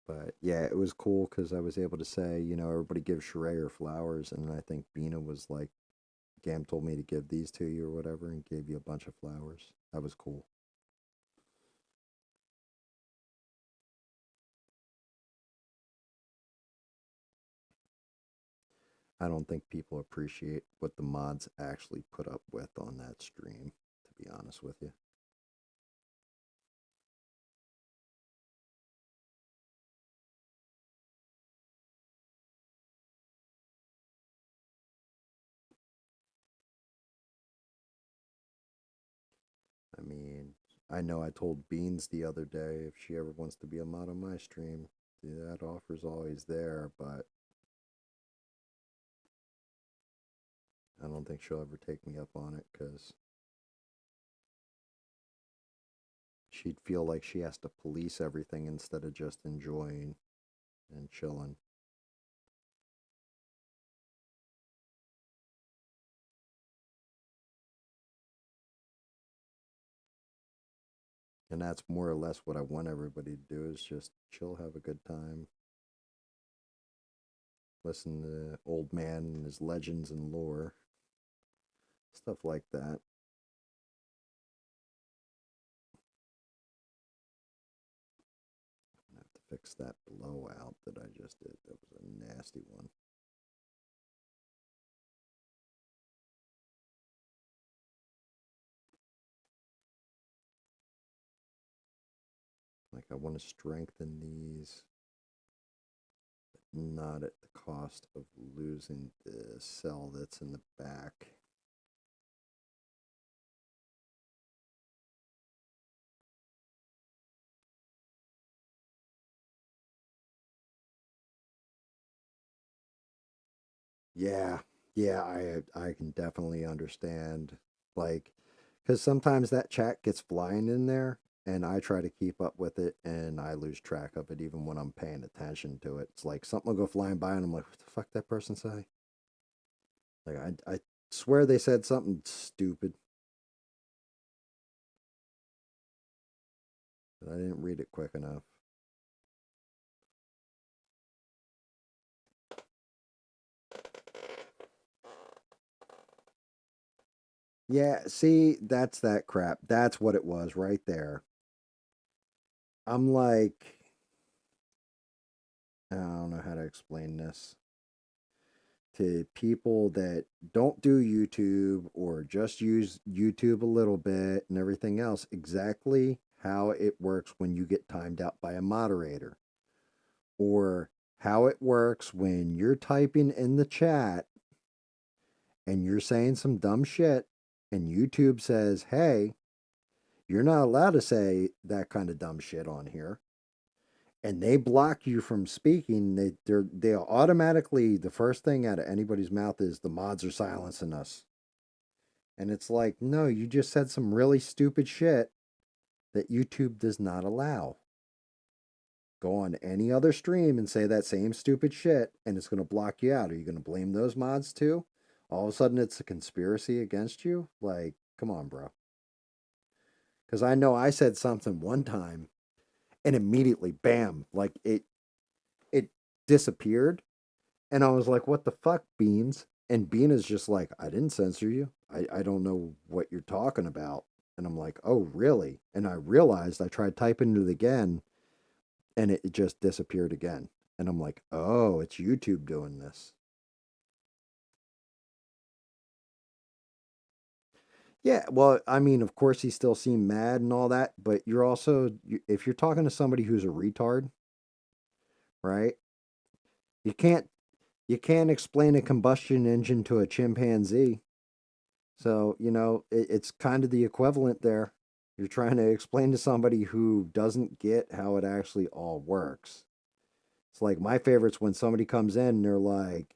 But yeah, it was cool because I was able to say, everybody gives Sheree her flowers, and I think Bina was like, Gam told me to give these to you or whatever, and gave you a bunch of flowers. That was cool. I don't think people appreciate what the mods actually put up with on that stream, to be honest with you. I mean, I know I told Beans the other day if she ever wants to be a mod on my stream, that offer's always there, but I don't think she'll ever take me up on it because she'd feel like she has to police everything instead of just enjoying and chilling. And that's more or less what I want everybody to do is just chill, have a good time, listen to old man and his legends and lore, stuff like that. I have to fix that blowout that I just did. That was a nasty one. Like I want to strengthen these, but not at the cost of losing the cell that's in the back. Yeah, yeah, I can definitely understand. Like, because sometimes that chat gets flying in there, and I try to keep up with it, and I lose track of it even when I'm paying attention to it. It's like something will go flying by, and I'm like, what the fuck that person say? Like, I swear they said something stupid, but I didn't read it quick enough. Yeah, see, that's that crap. That's what it was right there. I'm like, I don't know how to explain this to people that don't do YouTube or just use YouTube a little bit and everything else, exactly how it works when you get timed out by a moderator, or how it works when you're typing in the chat and you're saying some dumb shit and YouTube says, hey, you're not allowed to say that kind of dumb shit on here. And they block you from speaking. They automatically, the first thing out of anybody's mouth is the mods are silencing us. And it's like, no, you just said some really stupid shit that YouTube does not allow. Go on any other stream and say that same stupid shit, and it's going to block you out. Are you going to blame those mods too? All of a sudden, it's a conspiracy against you? Like, come on, bro. Because I know I said something one time, and immediately, bam, like it disappeared. And I was like, what the fuck, Beans? And Bean is just like, I didn't censor you. I don't know what you're talking about. And I'm like, oh, really? And I realized I tried typing it again and it just disappeared again. And I'm like, oh, it's YouTube doing this. Yeah, well, I mean, of course, he still seemed mad and all that, but you're also, if you're talking to somebody who's a retard, right? You can't you can't explain a combustion engine to a chimpanzee. So, it's kind of the equivalent there. You're trying to explain to somebody who doesn't get how it actually all works. It's like my favorite's when somebody comes in and they're like,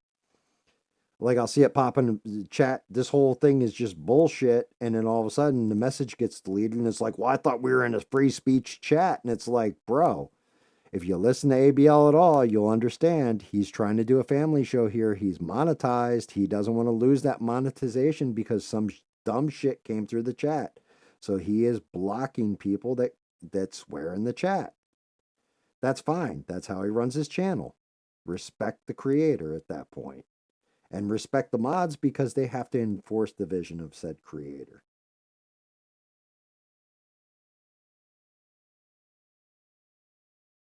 Like I'll see it pop in the chat. This whole thing is just bullshit, and then all of a sudden the message gets deleted, and it's like, well, I thought we were in a free speech chat, and it's like, bro, if you listen to ABL at all, you'll understand he's trying to do a family show here. He's monetized. He doesn't want to lose that monetization because some dumb shit came through the chat. So he is blocking people that swear in the chat. That's fine. That's how he runs his channel. Respect the creator at that point. And respect the mods because they have to enforce the vision of said creator.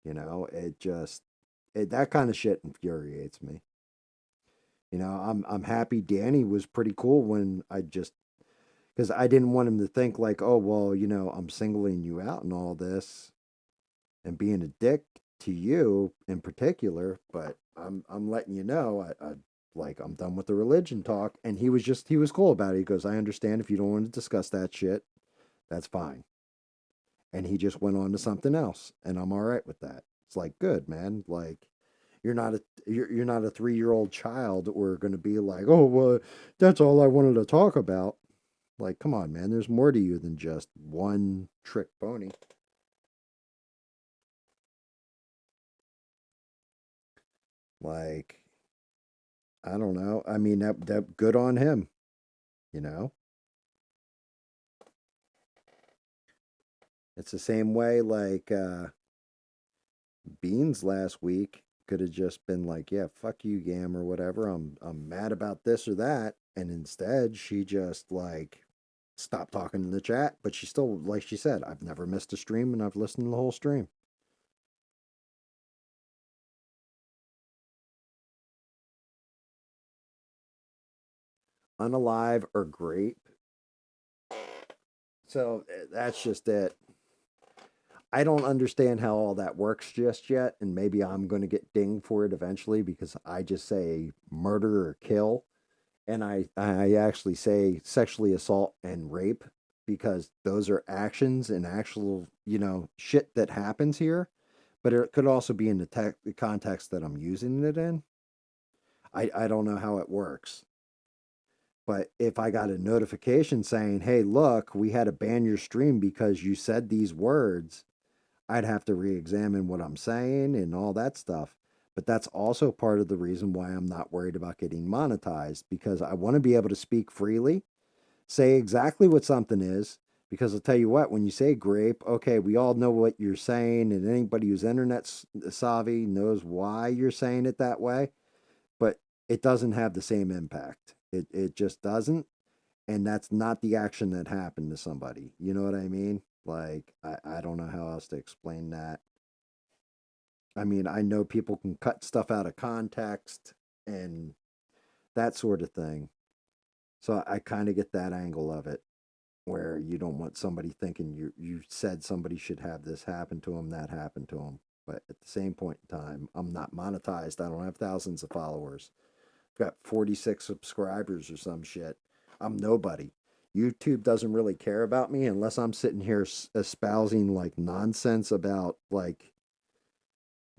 You know, that kind of shit infuriates me. You know, I'm happy Danny was pretty cool when I just because I didn't want him to think like, oh well, you know, I'm singling you out and all this and being a dick to you in particular, but I'm letting you know I like I'm done with the religion talk. And he was cool about it. He goes, I understand if you don't want to discuss that shit, that's fine. And he just went on to something else, and I'm all right with that. It's like good, man. Like you're not a 3-year-old child or going to be like, oh well, that's all I wanted to talk about. Like, come on, man. There's more to you than just one trick pony. Like, I don't know. I mean, that good on him. You know, it's the same way. Like Beans last week could have just been like, yeah, fuck you, Gam, or whatever. I'm mad about this or that, and instead she just like stopped talking in the chat. But she still, like she said, I've never missed a stream, and I've listened to the whole stream. Unalive or grape. So that's just it. I don't understand how all that works just yet, and maybe I'm going to get dinged for it eventually because I just say murder or kill, and I actually say sexually assault and rape because those are actions and actual shit that happens here, but it could also be in the context that I'm using it in. I don't know how it works. But if I got a notification saying, hey, look, we had to ban your stream because you said these words, I'd have to re examine what I'm saying and all that stuff. But that's also part of the reason why I'm not worried about getting monetized because I want to be able to speak freely, say exactly what something is. Because I'll tell you what, when you say grape, okay, we all know what you're saying, and anybody who's internet savvy knows why you're saying it that way, but it doesn't have the same impact. It just doesn't. And that's not the action that happened to somebody. You know what I mean? Like, I don't know how else to explain that. I mean, I know people can cut stuff out of context and that sort of thing. So I kind of get that angle of it where you don't want somebody thinking you said somebody should have this happen to them, that happened to them. But at the same point in time, I'm not monetized. I don't have thousands of followers. I've got 46 subscribers or some shit. I'm nobody. YouTube doesn't really care about me unless I'm sitting here espousing like nonsense about like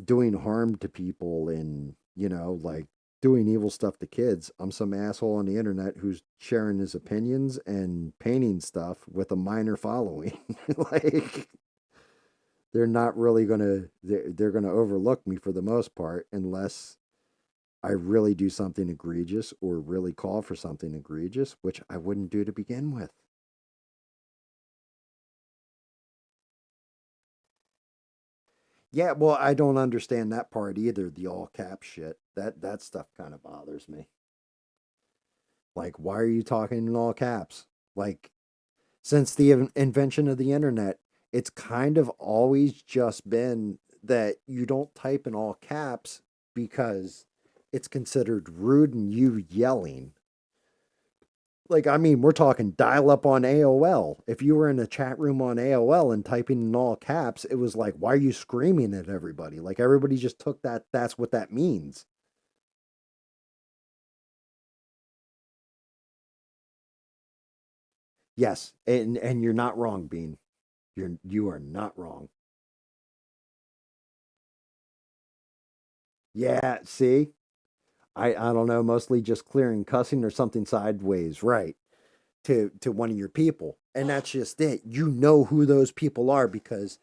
doing harm to people and, like doing evil stuff to kids. I'm some asshole on the internet who's sharing his opinions and painting stuff with a minor following. Like they're not really going to they're going to overlook me for the most part unless I really do something egregious or really call for something egregious, which I wouldn't do to begin with. Yeah, well, I don't understand that part either, the all cap shit. That stuff kind of bothers me. Like, why are you talking in all caps? Like, since the invention of the internet, it's kind of always just been that you don't type in all caps because it's considered rude and you yelling. Like, I mean, we're talking dial up on AOL. If you were in a chat room on AOL and typing in all caps, it was like, why are you screaming at everybody? Like, everybody just took that, that's what that means. Yes. And you're not wrong, Bean. You are not wrong. Yeah. See, I don't know, mostly just clearing cussing or something sideways, right? To one of your people. And that's just it. You know who those people are because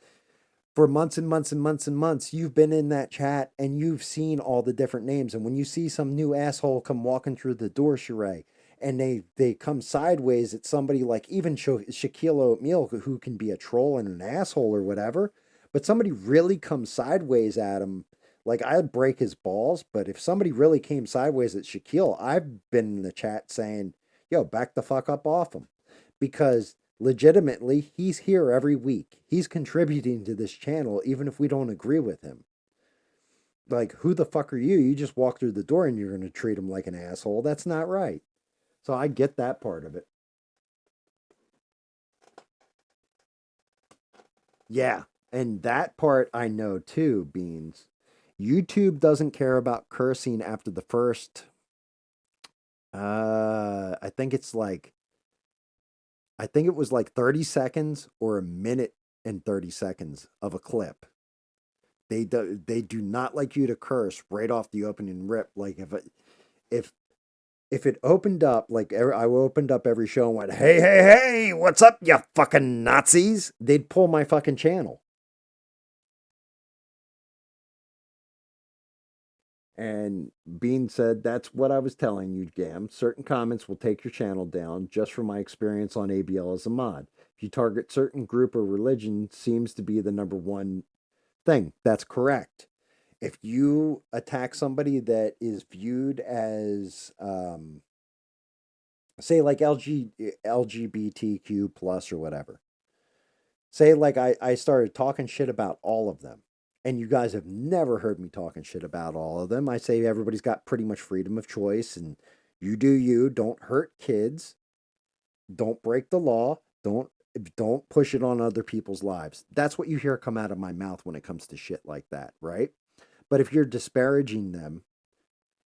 for months and months and months and months, you've been in that chat and you've seen all the different names. And when you see some new asshole come walking through the door, Sheree, and they come sideways at somebody like even Shaquille O'Neal, who can be a troll and an asshole or whatever, but somebody really comes sideways at him. Like I'd break his balls, but if somebody really came sideways at Shaquille, I've been in the chat saying, "Yo, back the fuck up off him," because legitimately, he's here every week. He's contributing to this channel, even if we don't agree with him. Like, who the fuck are you? You just walk through the door and you're going to treat him like an asshole. That's not right. So I get that part of it. Yeah. And that part I know too, Beans. YouTube doesn't care about cursing after the first, I think it's like, I think it was like 30 seconds or a minute and 30 seconds of a clip. They do not like you to curse right off the opening rip. Like if if it opened up like I opened up every show and went, "Hey, hey, hey, what's up, you fucking Nazis?" They'd pull my fucking channel. And Bean said, "That's what I was telling you, Gam. Certain comments will take your channel down just from my experience on ABL as a mod. If you target certain group or religion, seems to be the number one thing." That's correct. If you attack somebody that is viewed as say like LGBTQ plus or whatever, say like I started talking shit about all of them, and you guys have never heard me talking shit about all of them. I say everybody's got pretty much freedom of choice, and you do you. Don't hurt kids, don't break the law, don't push it on other people's lives. That's what you hear come out of my mouth when it comes to shit like that, right? But if you're disparaging them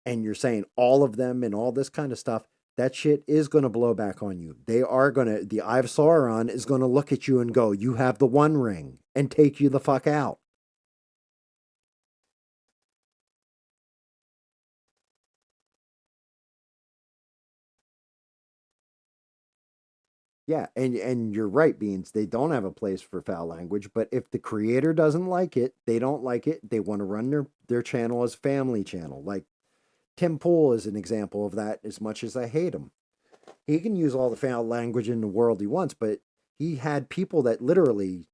and you're saying all of them and all this kind of stuff, that shit is going to blow back on you. They are going to, the Eye of Sauron is going to look at you and go, "You have the One Ring," and take you the fuck out. Yeah, and you're right, Beans. They don't have a place for foul language, but if the creator doesn't like it, they don't like it. They want to run their channel as family channel. Like Tim Pool is an example of that. As much as I hate him, he can use all the foul language in the world he wants, but he had people that literally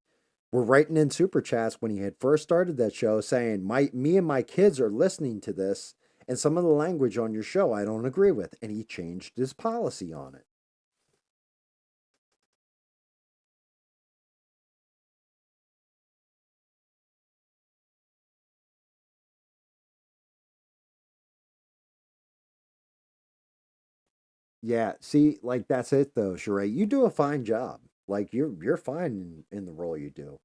were writing in super chats when he had first started that show saying, me and my kids are listening to this, and some of the language on your show I don't agree with," and he changed his policy on it. Yeah, see, like that's it though, Sheree. You do a fine job. Like you're fine in the role you do.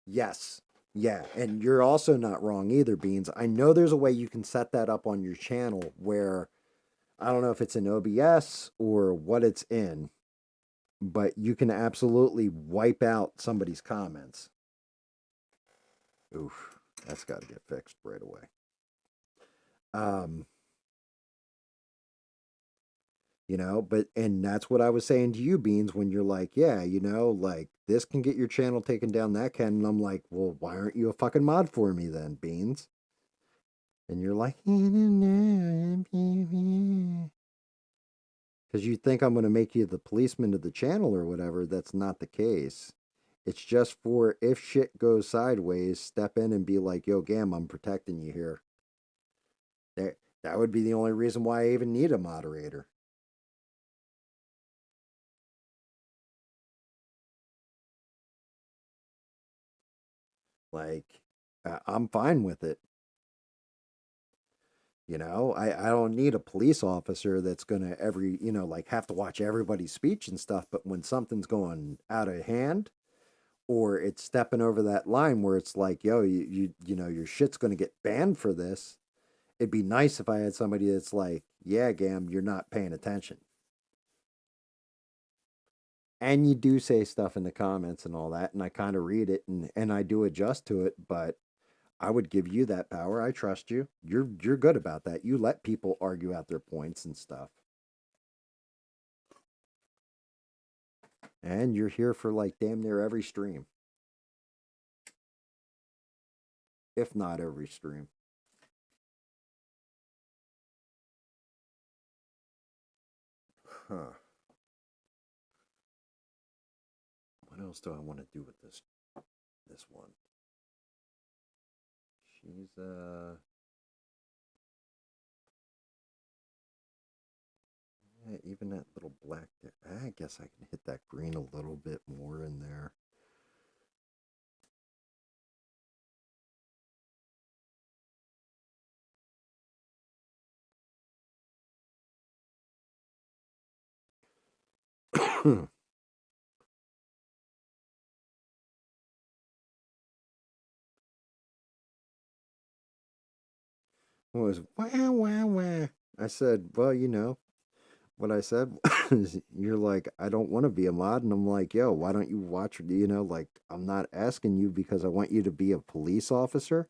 Yes. Yeah, and you're also not wrong either, Beans. I know there's a way you can set that up on your channel where I don't know if it's in OBS or what it's in, but you can absolutely wipe out somebody's comments. Oof, that's got to get fixed right away. Um, but and that's what I was saying to you, Beans, when you're like, "Yeah, like this can get your channel taken down, that can," and I'm like, "Well, why aren't you a fucking mod for me then, Beans?" And you're like, because you think I'm going to make you the policeman of the channel or whatever. That's not the case. It's just for if shit goes sideways, step in and be like, "Yo, Gam, I'm protecting you here." That would be the only reason why I even need a moderator. Like, I'm fine with it. I don't need a police officer that's going to like have to watch everybody's speech and stuff. But when something's going out of hand or it's stepping over that line where it's like, "Yo, your shit's going to get banned for this," it'd be nice if I had somebody that's like, "Yeah, Gam, you're not paying attention." And you do say stuff in the comments and all that, and I kind of read it and I do adjust to it, but I would give you that power. I trust you. You're good about that. You let people argue out their points and stuff. And you're here for like damn near every stream, if not every stream. Huh. What else do I want to do with this one? She's yeah, even that little black there. I guess I can hit that green a little bit more in there. What was wah wah wah? I said, well, what I said is, you're like, I don't want to be a mod, and I'm like, yo, why don't you watch? Like, I'm not asking you because I want you to be a police officer.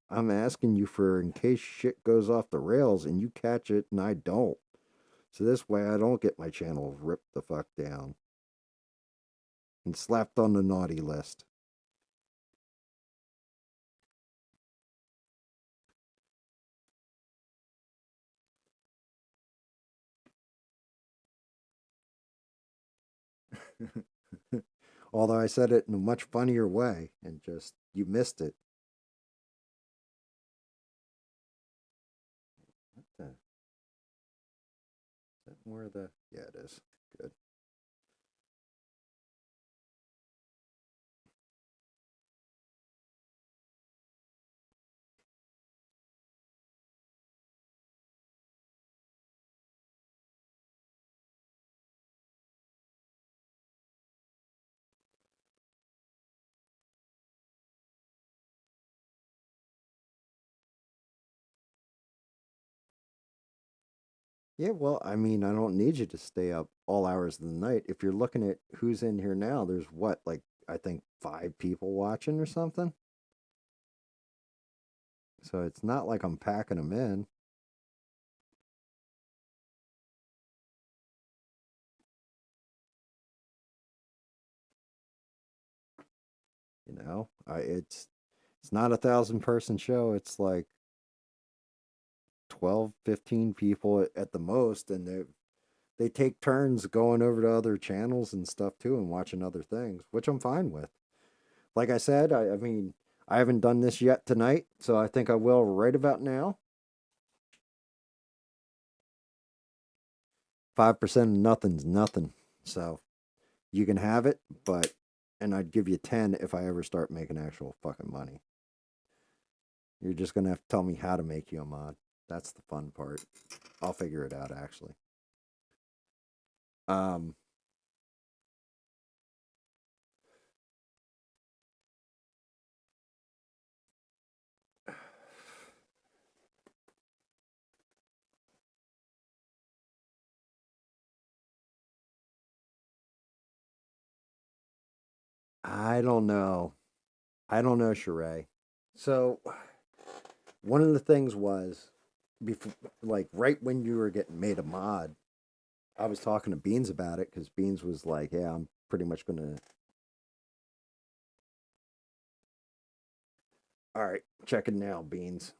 I'm asking you for in case shit goes off the rails and you catch it and I don't. So this way I don't get my channel ripped the fuck down and slapped on the naughty list. Although I said it in a much funnier way and just, you missed it. What the? Is that more of the. Yeah, it is. Good. Yeah, well, I mean, I don't need you to stay up all hours of the night. If you're looking at who's in here now, there's what, like, I think 5 people watching or something. So it's not like I'm packing them in. It's not 1,000 person show. It's like 12, 15 people at the most, and they take turns going over to other channels and stuff too and watching other things, which I'm fine with. Like I said, I mean, I haven't done this yet tonight, so I think I will right about now. 5% of nothing's nothing. So you can have it, but and I'd give you 10 if I ever start making actual fucking money. You're just gonna have to tell me how to make you a mod. That's the fun part. I'll figure it out actually. Um I don't know. I don't know, Sheree. So one of the things was before, like right when you were getting made a mod, I was talking to Beans about it because Beans was like, "Yeah, I'm pretty much gonna." All right, checking now, Beans.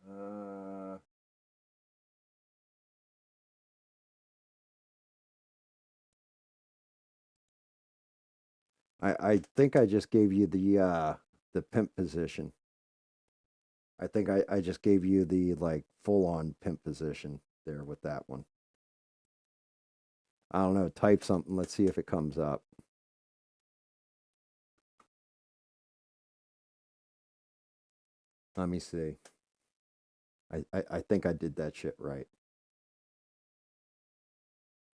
Uh, I think I just gave you the pimp position. I think I just gave you the like full on pimp position there with that one. I don't know. Type something. Let's see if it comes up. Let me see. I think I did that shit right.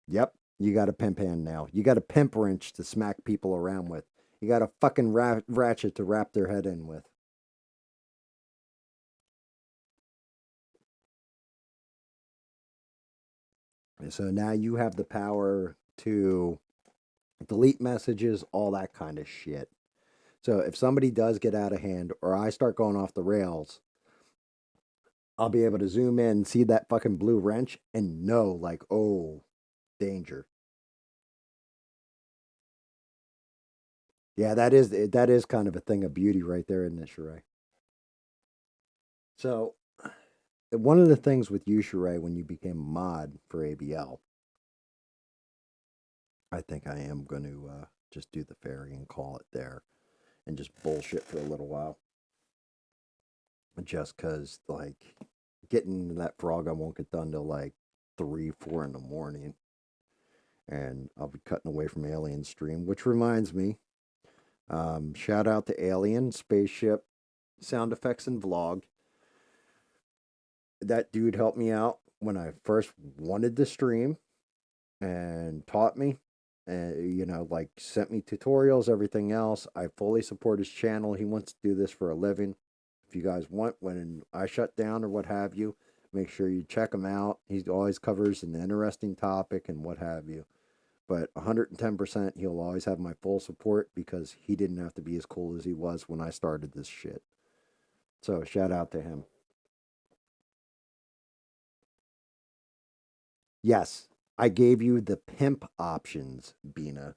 Yep. You got a pimp hand now. You got a pimp wrench to smack people around with. You got a fucking ratchet to wrap their head in with. And so now you have the power to delete messages, all that kind of shit. So if somebody does get out of hand or I start going off the rails, I'll be able to zoom in, see that fucking blue wrench, and know, like, oh, danger. Yeah, that is kind of a thing of beauty right there, isn't it, Sheree? So one of the things with you, Sheree, when you became a mod for ABL, I think I am going to just do the fairy and call it there and just bullshit for a little while. Just because, like, getting that frog, I won't get done till like 3, 4 in the morning. And I'll be cutting away from Alien Stream, which reminds me, shout out to Alien Spaceship Sound Effects and Vlog. That dude helped me out when I first wanted to stream and taught me and like sent me tutorials, everything else. I fully support his channel. He wants to do this for a living. If you guys want, when I shut down or what have you, make sure you check him out. He always covers an interesting topic and what have you. But 110%, he'll always have my full support because he didn't have to be as cool as he was when I started this shit. So shout out to him. Yes, I gave you the pimp options, Bina.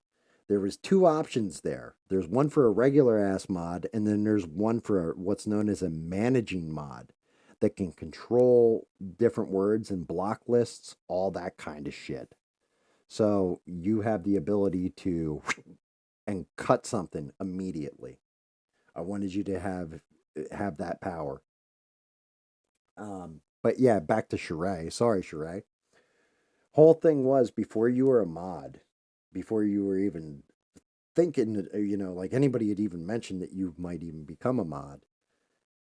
There was 2 options there. There's one for a regular ass mod, and then there's one for what's known as a managing mod that can control different words and block lists, all that kind of shit. So you have the ability to and cut something immediately. I wanted you to have that power. But yeah, back to Sheree. Sorry, Sheree. Whole thing was before you were a mod, before you were even thinking that, like anybody had even mentioned that you might even become a mod,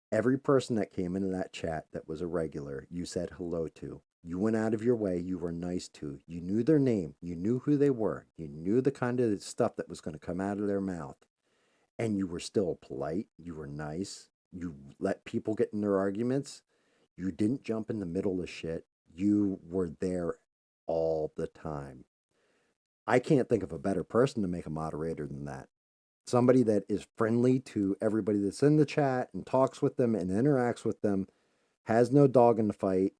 every person that came into that chat that was a regular, you said hello to. You went out of your way, you were nice to. You knew their name, you knew who they were, you knew the kind of stuff that was going to come out of their mouth. And you were still polite, you were nice, you let people get in their arguments, you didn't jump in the middle of shit, you were there all the time. I can't think of a better person to make a moderator than that. Somebody that is friendly to everybody that's in the chat and talks with them and interacts with them, has no dog in the fight.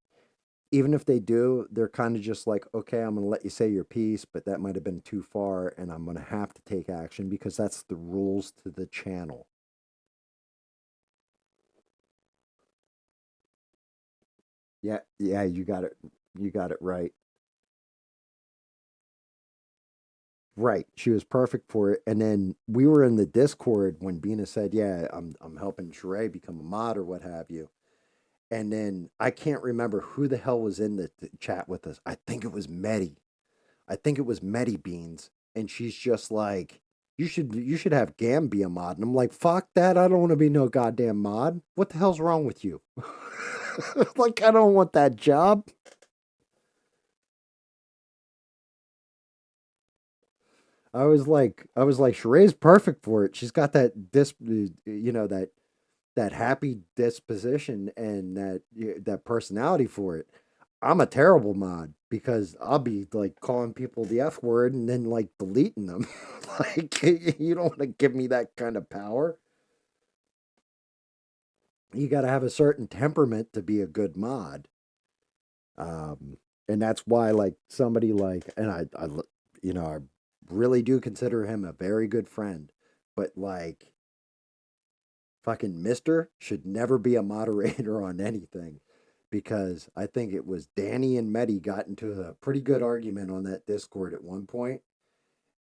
Even if they do, they're kind of just like, okay, I'm going to let you say your piece, but that might have been too far and I'm going to have to take action because that's the rules to the channel. Yeah, you got it. You got it right. Right. She was perfect for it. And then we were in the Discord when Bina said, yeah, I'm helping Sheree become a mod or what have you. And then I can't remember who the hell was in the chat with us. I think it was Medi. I think it was Medi Beans. And she's just like, you should have GAM be a mod. And I'm like, fuck that. I don't want to be no goddamn mod. What the hell's wrong with you? Like, I don't want that job. I was like, Sheree's perfect for it. She's got that happy disposition and that personality for it. I'm a terrible mod because I'll be like calling people the F word and then like deleting them. Like you don't want to give me that kind of power. You got to have a certain temperament to be a good mod. Um, and that's why like somebody like, and I really do consider him a very good friend, but like fucking Mister should never be a moderator on anything because I think it was Danny and Medi got into a pretty good argument on that Discord at one point,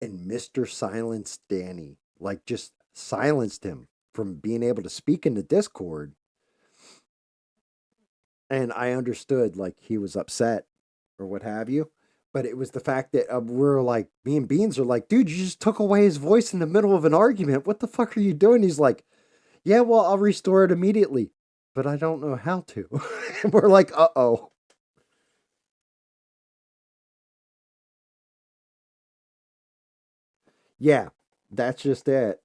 and Mister silenced Danny, like just silenced him from being able to speak in the Discord. And I understood like he was upset or what have you. But it was the fact that we're like, me and Beans are like, dude, you just took away his voice in the middle of an argument. What the fuck are you doing? He's like, yeah, well, I'll restore it immediately. but I don't know how to. And we're like, uh-oh. Yeah, that's just it.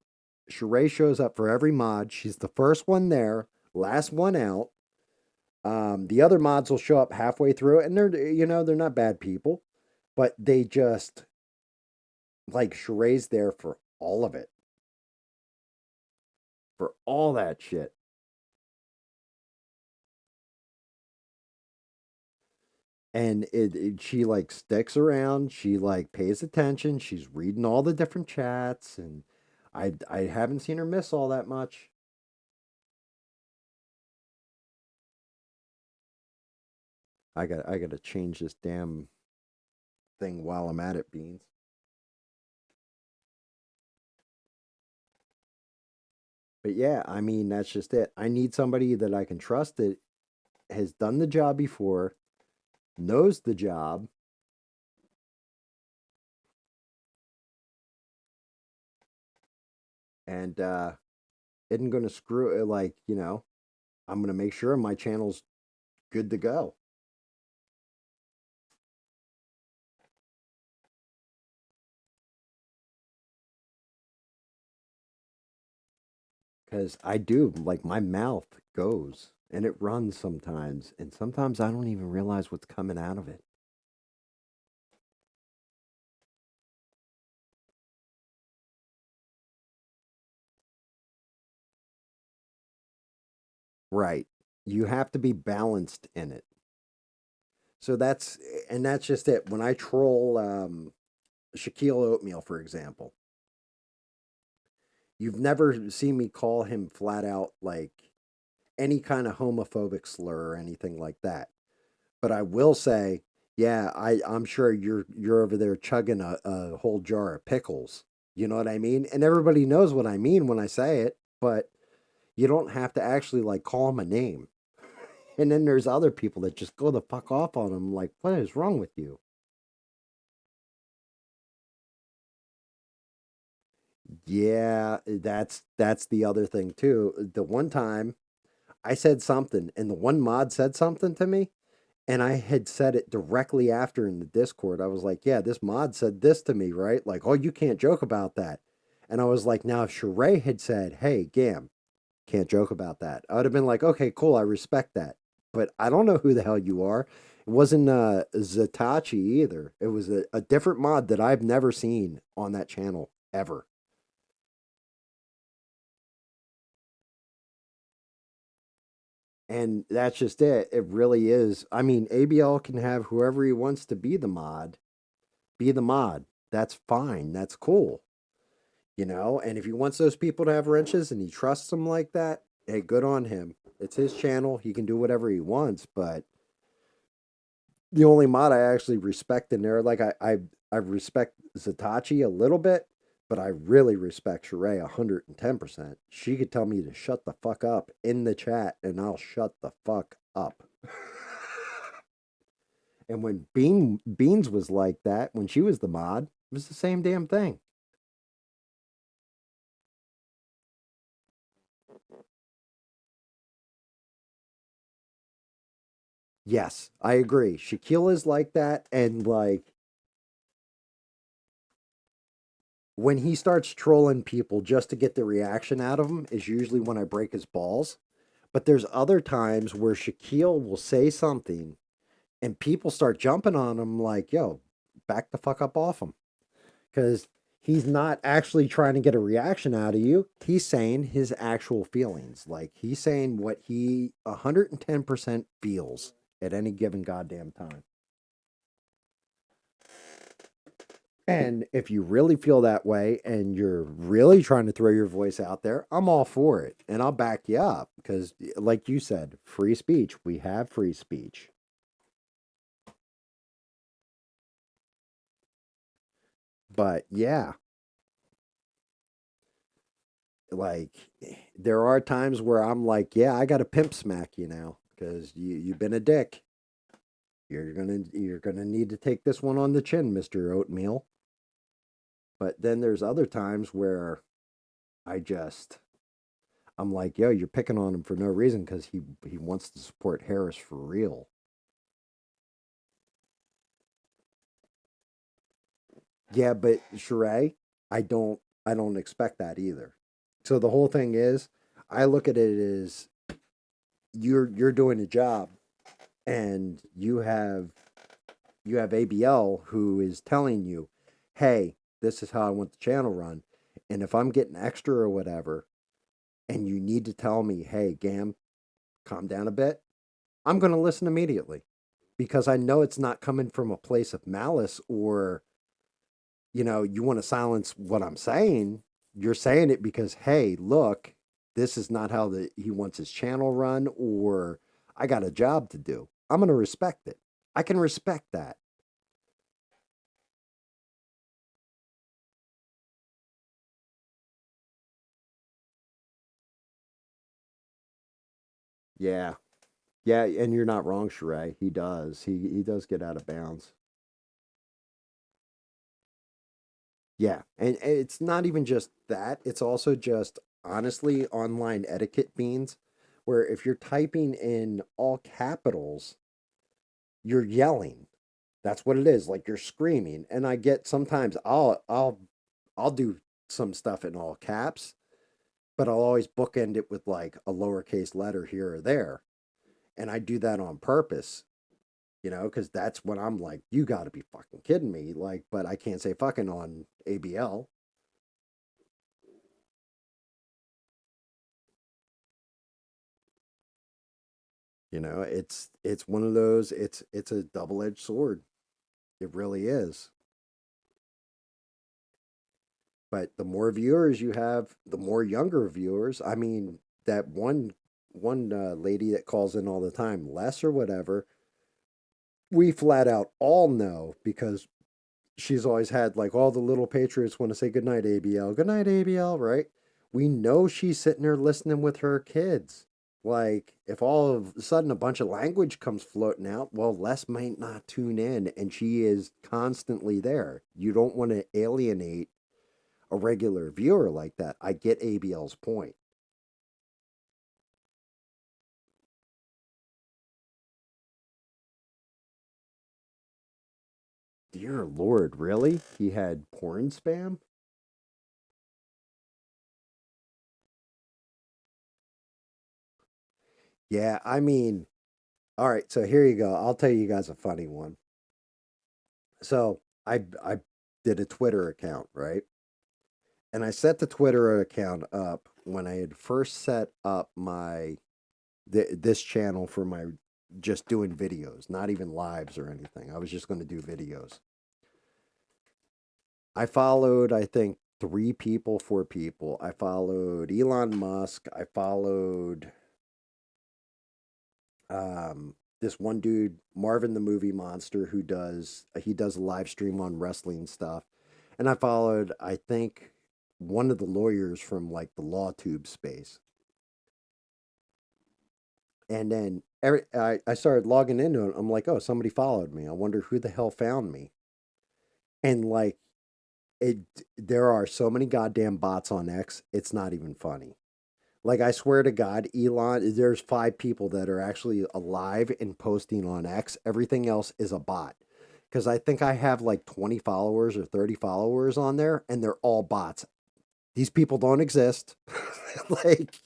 Sheree shows up for every mod. She's the first one there, last one out. The other mods will show up halfway through, and they're not bad people, but they just like Sheree's there for all of it, for all that shit. And she like sticks around, she like pays attention, she's reading all the different chats, and I haven't seen her miss all that much. I got to change this damn thing while I'm at it, Beans. But yeah, I mean, that's just it. I need somebody that I can trust that has done the job before, knows the job, and isn't going to screw it. Like, I'm going to make sure my channel's good to go. Because I do, like, my mouth goes and it runs sometimes. And sometimes I don't even realize what's coming out of it. Right. You have to be balanced in it. So that's just it. When I troll Shaquille Oatmeal, for example, you've never seen me call him flat out like any kind of homophobic slur or anything like that. But I will say, yeah, I'm sure you're over there chugging a whole jar of pickles. You know what I mean? And everybody knows what I mean when I say it, but you don't have to actually like call him a name. And then there's other people that just go the fuck off on him like, what is wrong with you? Yeah, that's the other thing too. The one time I said something and the one mod said something to me, and I had said it directly after in the Discord. I was like, yeah, this mod said this to me, right? Like, oh, you can't joke about that. And I was like, now if Sheree had said, hey, Gam, can't joke about that, I would have been like, okay, cool, I respect that. But I don't know who the hell you are. It wasn't Zatachi either. It was a different mod that I've never seen on that channel ever. And that's just it. It really is. I mean, ABL can have whoever he wants to be the mod. That's fine. That's cool. And if he wants those people to have wrenches and he trusts them like that, hey, good on him. It's his channel. He can do whatever he wants. But the only mod I actually respect in there, like I respect Zatachi a little bit, but I really respect Sheree 110%. She could tell me to shut the fuck up in the chat and I'll shut the fuck up. And when Beans was like that, when she was the mod, it was the same damn thing. Yes, I agree. Shaquille is like that, and like when he starts trolling people just to get the reaction out of them is usually when I break his balls. But there's other times where Shaquille will say something and people start jumping on him like, yo, back the fuck up off him. Because he's not actually trying to get a reaction out of you. He's saying his actual feelings. Like he's saying what he 110% feels at any given goddamn time. And if you really feel that way and you're really trying to throw your voice out there, I'm all for it. And I'll back you up because, like you said, free speech. We have free speech. But yeah, like there are times where I'm like, yeah, I got to pimp smack you now because you've been a dick. You're gonna need to take this one on the chin, Mister Oatmeal. But then there's other times where I just I'm like, yo, you're picking on him for no reason because he wants to support Harris for real. Yeah, but Sheree, I don't expect that either. So the whole thing is, I look at it as you're doing a job and you have ABL who is telling you, "Hey, this is how I want the channel run." And if I'm getting extra or whatever, and you need to tell me, "Hey, Gam, calm down a bit," I'm going to listen immediately because I know it's not coming from a place of malice or, you want to silence what I'm saying. You're saying it because, hey, look, this is not how he wants his channel run, or I got a job to do. I'm going to respect it. I can respect that. Yeah. Yeah, and you're not wrong, Sheree. He does. He does get out of bounds. Yeah, and it's not even just that. It's also just honestly online etiquette beans, where if you're typing in all capitals, you're yelling. That's what it is. Like you're screaming. And I get sometimes I'll do some stuff in all caps, but I'll always bookend it with like a lowercase letter here or there. And I do that on purpose, because that's when I'm like, you got to be fucking kidding me. Like, but I can't say fucking on ABL. It's one of those. It's a double edged sword. It really is. But the more viewers you have, the more younger viewers. I mean, that one lady that calls in all the time, Les or whatever, we flat out all know because she's always had like all the little patriots want to say goodnight, ABL, goodnight, ABL, right? We know she's sitting there listening with her kids. Like, if all of a sudden a bunch of language comes floating out, well, Les might not tune in, and she is constantly there. You don't want to alienate a regular viewer like that. I get ABL's point. Dear Lord, really? He had porn spam? Yeah, I mean, all right, so here you go. I'll tell you guys a funny one. So I did a Twitter account, right? And I set the Twitter account up when I had first set up this channel for my just doing videos, not even lives or anything. I was just going to do videos. I followed, I think, three people, four people. I followed Elon Musk. I followed this one dude, Marvin the Movie Monster, who he does a live stream on wrestling stuff. And I followed, I think, one of the lawyers from like the law tube space. And then I started logging into it. I'm like, oh, somebody followed me. I wonder who the hell found me. And like it there are so many goddamn bots on X, it's not even funny. Like I swear to God, Elon, there's five people that are actually alive and posting on X. Everything else is a bot. Because I think I have like 20 followers or 30 followers on there, and they're all bots. These people don't exist. Like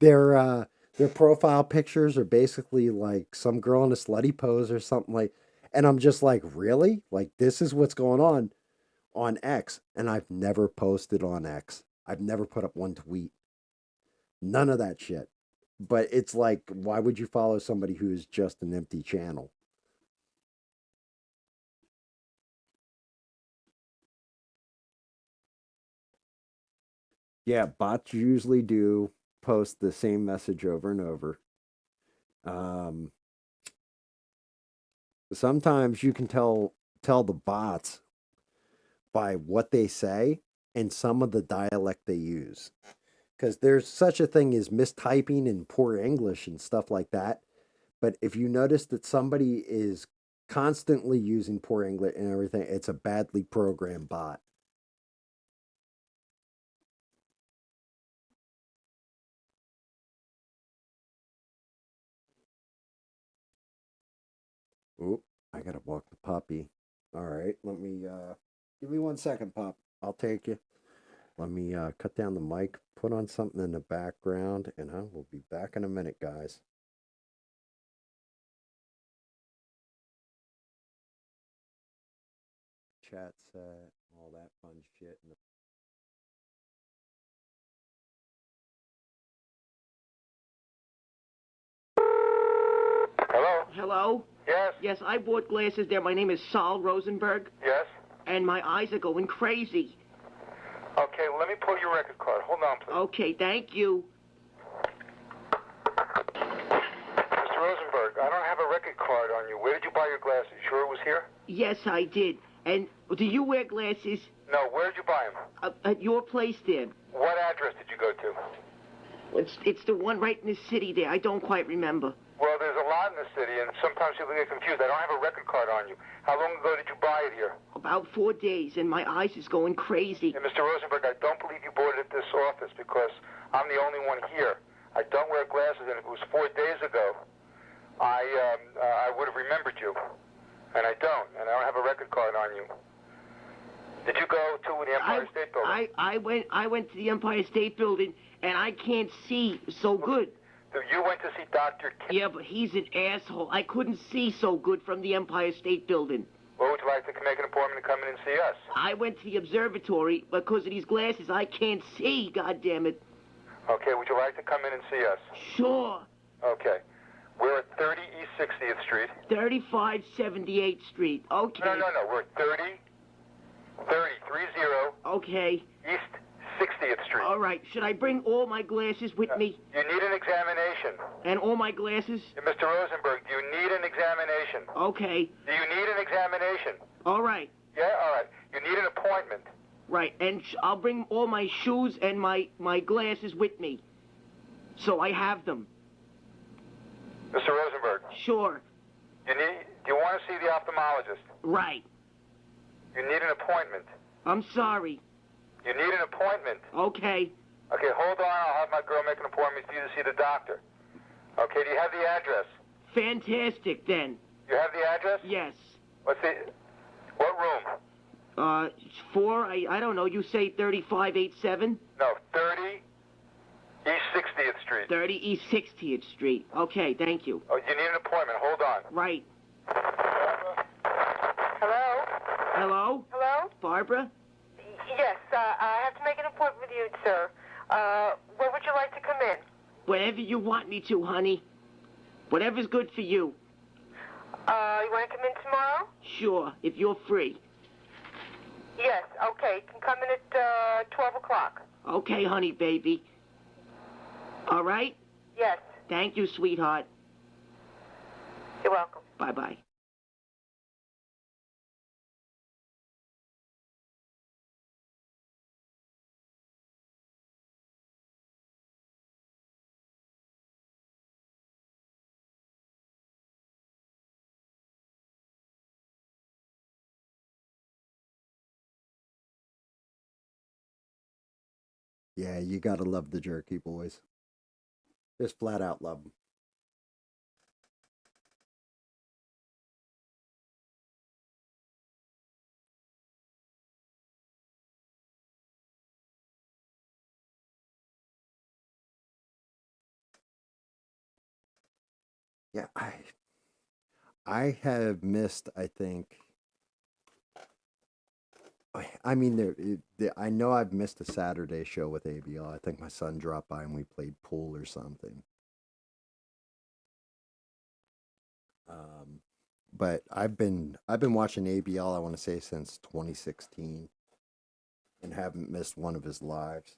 their their profile pictures are basically like some girl in a slutty pose or something like. And I'm just like, really? Like this is what's going on X, and I've never posted on X. I've never put up one tweet. None of that shit. But it's like, why would you follow somebody who's just an empty channel? Yeah, bots usually do post the same message over and over. Um, Sometimes you can tell the bots by what they say and some of the dialect they use. Because there's such a thing as mistyping and poor English and stuff like that. But if you notice that somebody is constantly using poor English and everything, it's a badly programmed bot. Oop, I gotta walk the puppy. All right, let me give me 1 second, pup. I'll take you. Let me cut down the mic, put on something in the background, and I will be back in a minute, guys. Chat set, all that fun shit. Hello? Hello? Yes? Yes, I bought glasses there. My name is Saul Rosenberg, Yes? and my eyes are going crazy. Okay, well, let me pull your record card. Hold on, please. Okay, thank you. Mr. Rosenberg, I don't have a record card on you. Where did you buy your glasses? Sure it was here? Yes, I did. And do you wear glasses? No, where did you buy them? At your place there? What address did you go to? It's the one right in the city there. I don't quite remember. Well, there's a lot in the city, and sometimes people get confused. I don't have a record card on you. How long ago did you buy it here? About 4 days, and my eyes is going crazy. And Mr. Rosenberg, I don't believe you bought it at this office because I'm the only one here. I don't wear glasses, and if it was 4 days ago, I would have remembered you. And I don't have a record card on you. Did you go to the Empire State Building? I went to the Empire State Building, and I can't see so good. So you went to see Dr. Yeah, but he's an asshole. I couldn't see so good from the Empire State Building. Well, would you like to make an appointment to come in and see us? I went to the observatory because of these glasses. I can't see, goddammit. Okay, would you like to come in and see us? Sure. Okay. We're at 30 East 60th Street. 35 78th Street. Okay. No. We're at 30. Okay. East 60th Street. All right. Should I bring all my glasses with me? You need an examination. And all my glasses? Mr. Rosenberg, do you need an examination? Okay. Do you need an examination? All right. Yeah? All right. You need an appointment. Right. And I'll bring all my shoes and my glasses with me. So I have them. Mr. Rosenberg. Sure. Do you want to see the ophthalmologist? Right. You need an appointment. I'm sorry. You need an appointment. Okay. Okay, hold on. I'll have my girl make an appointment for you to see the doctor. Okay, do you have the address? Fantastic, then. You have the address? Yes. Let's see. What room? It's 4, I don't know, you say 3587? No, 30 East 60th Street. 30 East 60th Street. Okay, thank you. Oh, you need an appointment. Hold on. Right. Hello? Hello? Hello? Barbara? Yes, I have to make an appointment with you, sir. When would you like to come in? Whenever you want me to, honey. Whatever's good for you. You want to come in tomorrow? Sure, if you're free. Yes, okay. You can come in at 12 o'clock. Okay, honey, baby. All right? Yes. Thank you, sweetheart. You're welcome. Bye-bye. Yeah, you gotta love the jerky boys. Just flat out love them. Yeah, I have missed, I think. I mean, I know I've missed a Saturday show with ABL. I think my son dropped by and we played pool or something. But I've been watching ABL, I want to say, since 2016, and haven't missed one of his lives.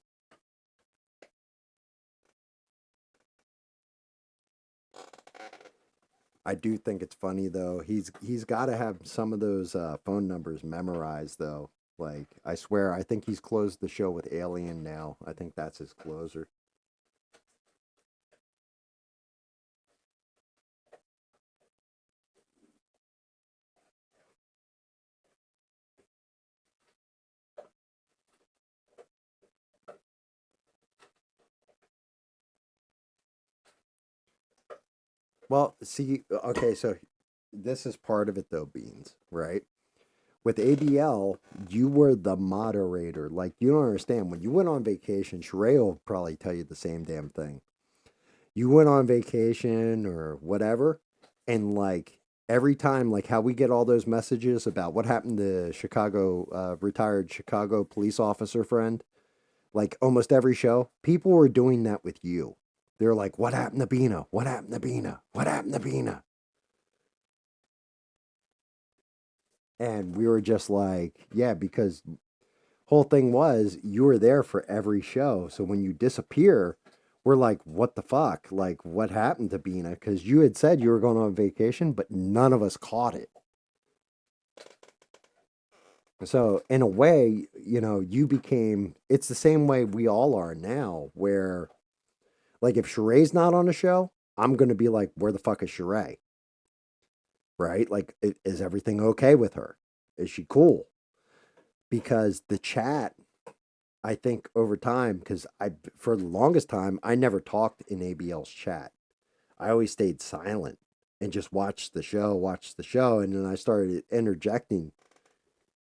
I do think it's funny though. He's got to have some of those phone numbers memorized though. Like, I swear, I think he's closed the show with Alien now. I think that's his closer. Well, see, okay, so this is part of it though, Beans, right? With ABL, you were the moderator. Like, you don't understand. When you went on vacation, Sheree will probably tell you the same damn thing. You went on vacation or whatever, and like every time, like how we get all those messages about what happened to Chicago, retired Chicago police officer friend, like almost every show, people were doing that with you. They're like, what happened to Bina? What happened to Bina? What happened to Bina? And we were just like, yeah, because whole thing was you were there for every show. So when you disappear, we're like, what the fuck? Like, what happened to Bina? Because you had said you were going on vacation, but none of us caught it. So in a way, you know, you became, it's the same way we all are now, where like if Sheree's not on a show, I'm going to be like, where the fuck is Sheree? Right? Like, is everything okay with her? Is she cool? Because the chat, I think over time, because for the longest time, I never talked in ABL's chat. I always stayed silent and just watched the show. And then I started interjecting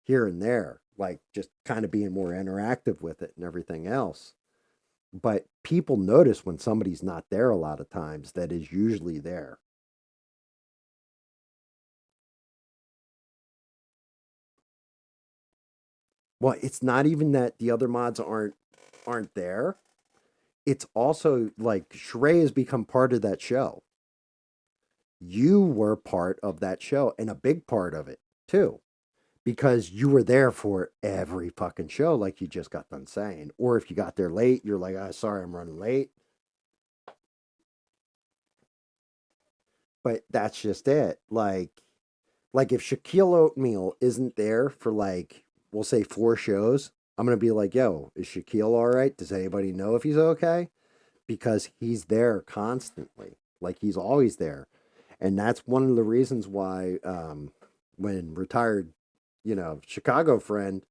here and there, like just kind of being more interactive with it and everything else. But people notice when somebody's not there a lot of times that is usually there. Well, it's not even that the other mods aren't there. It's also like Shrey has become part of that show. You were part of that show and a big part of it too, because you were there for every fucking show, like you just got done saying. Or if you got there late, you're like, oh, sorry, I'm running late. But that's just it. Like if Shaquille Oatmeal isn't there for like, we'll say 4 shows, I'm gonna be like, yo, is Shaquille all right? Does anybody know if he's okay? Because he's there constantly. Like he's always there. And that's one of the reasons why when retired, you know, Chicago friend,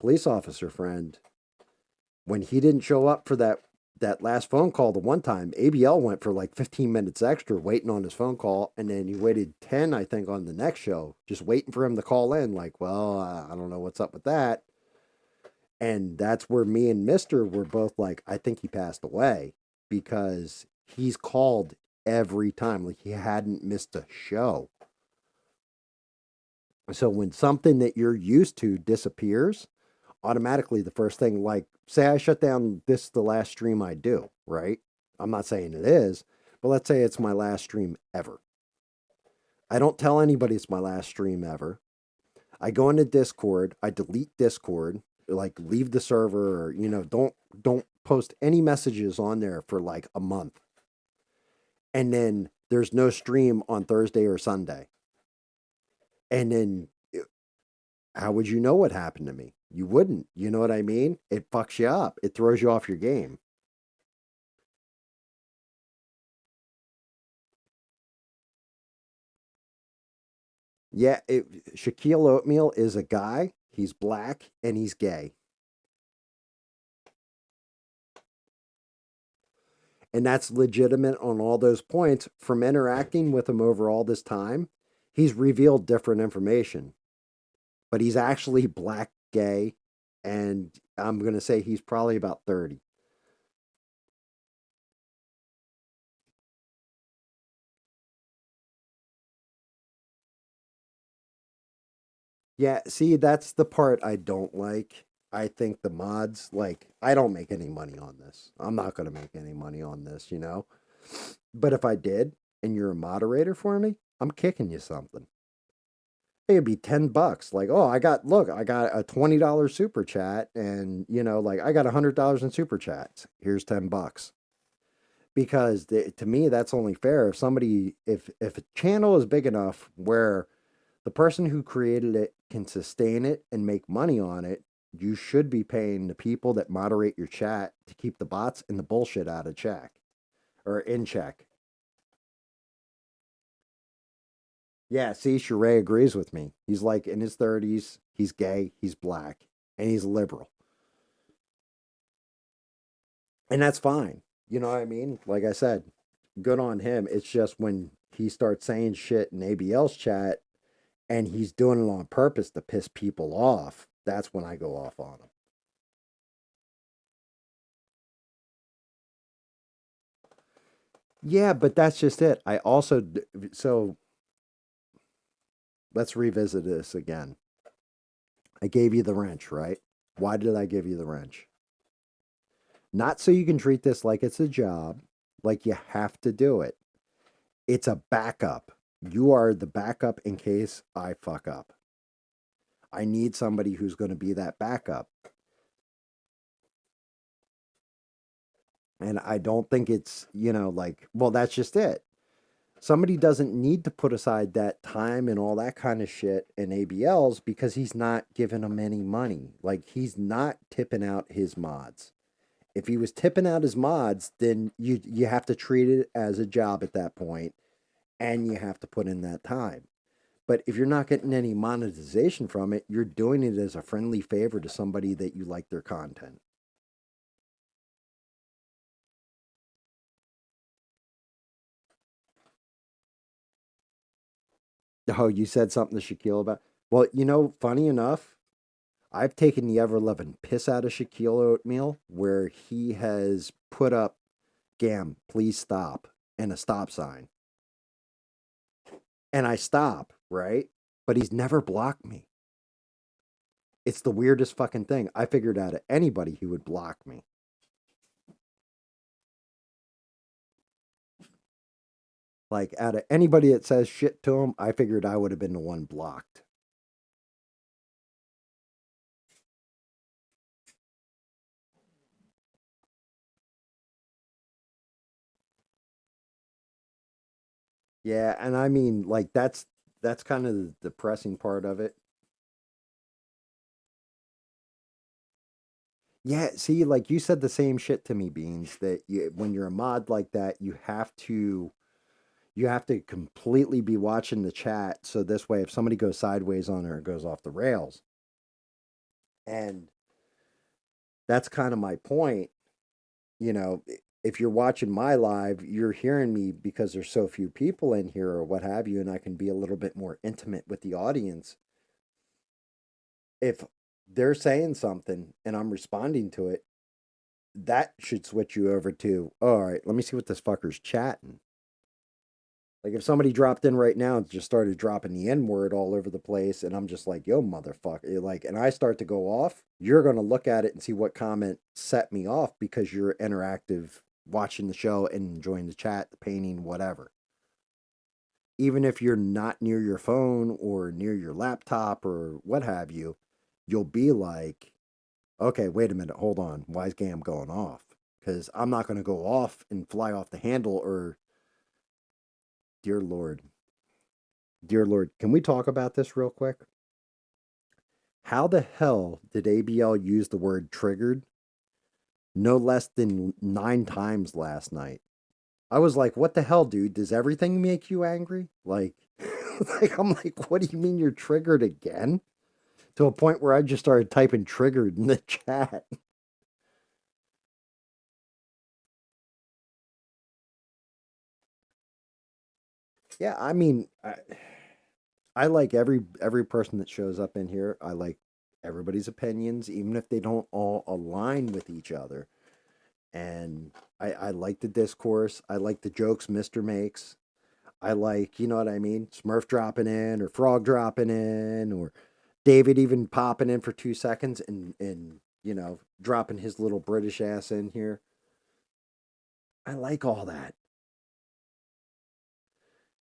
police officer friend, when he didn't show up for that last phone call the one time, ABL went for like 15 minutes extra waiting on his phone call, and then he waited 10, I think, on the next show, just waiting for him to call in. Like, well, I don't know what's up with that. And that's where me and Mister were both like, I think he passed away because he's called every time, like he hadn't missed a show. So when something that you're used to disappears, automatically the first thing, like say I shut down this the last stream I do, right? I'm not saying it is, but let's say it's my last stream ever. I don't tell anybody it's my last stream ever. I go into Discord, I delete Discord, like leave the server, or you know, don't post any messages on there for like a month. And then there's no stream on Thursday or Sunday. And then how would you know what happened to me? You wouldn't. You know what I mean? It fucks you up. It throws you off your game. Yeah, Shaquille Oatmeal is a guy. He's black and he's gay. And that's legitimate on all those points. From interacting with him over all this time, he's revealed different information. But he's actually black, gay, and I'm going to say he's probably about 30. Yeah, see, that's the part I don't like. I think the mods, like, I don't make any money on this. I'm not going to make any money on this, you know? But if I did, and you're a moderator for me, I'm kicking you something. It'd be $10. Like, oh, I got a $20 super chat, and, you know, like, I got $100 in super chats. Here's $10. Because to me, that's only fair. If a channel is big enough where the person who created it can sustain it and make money on it, you should be paying the people that moderate your chat to keep the bots and the bullshit out of check or in check. Yeah, see, Sheree agrees with me. He's like in his 30s, he's gay, he's black, and he's liberal. And that's fine. You know what I mean? Like I said, good on him. It's just when he starts saying shit in ABL's chat and he's doing it on purpose to piss people off, that's when I go off on him. Yeah, but that's just it. I also, so let's revisit this again. I gave you the wrench, right? Why did I give you the wrench? Not so you can treat this like it's a job, like you have to do it. It's a backup. You are the backup in case I fuck up. I need somebody who's going to be that backup. And I don't think it's, like, well, that's just it. Somebody doesn't need to put aside that time and all that kind of shit in ABLs because he's not giving them any money. Like, he's not tipping out his mods. If he was tipping out his mods, then you have to treat it as a job at that point, and you have to put in that time. But if you're not getting any monetization from it, you're doing it as a friendly favor to somebody that you like their content. Oh, you said something to Shaquille about... Well, funny enough, I've taken the ever-loving piss out of Shaquille Oatmeal where he has put up GAM, please stop, and a stop sign. And I stop, right? But he's never blocked me. It's the weirdest fucking thing. I figured out anybody who would block me. Like, out of anybody that says shit to him, I figured I would have been the one blocked. Yeah, and I mean, like, that's kind of the depressing part of it. Yeah, see, like, you said the same shit to me, Beans, that when you're a mod like that, you have to completely be watching the chat, so this way if somebody goes sideways on her, it goes off the rails. And that's kind of my point. If you're watching my live, you're hearing me because there's so few people in here or what have you, and I can be a little bit more intimate with the audience. If they're saying something and I'm responding to it, that should switch you over to, all right, let me see what this fucker's chatting. Like, if somebody dropped in right now and just started dropping the N-word all over the place, and I'm just like, yo, motherfucker, like, and I start to go off, you're going to look at it and see what comment set me off because you're interactive, watching the show and enjoying the chat, the painting, whatever. Even if you're not near your phone or near your laptop or what have you, you'll be like, okay, wait a minute, hold on, why is GAM going off? Because I'm not going to go off and fly off the handle or... Dear Lord, can we talk about this real quick? How the hell did ABL use the word triggered no less than 9 times last night? I was like, what the hell, dude? Does everything make you angry? Like, I'm like, what do you mean you're triggered again? To a point where I just started typing triggered in the chat. Yeah, I mean, I like every person that shows up in here. I like everybody's opinions, even if they don't all align with each other. And I like the discourse. I like the jokes Mister makes. I like, you know what I mean? Smurf dropping in or Frog dropping in or David even popping in for 2 seconds and dropping his little British ass in here. I like all that.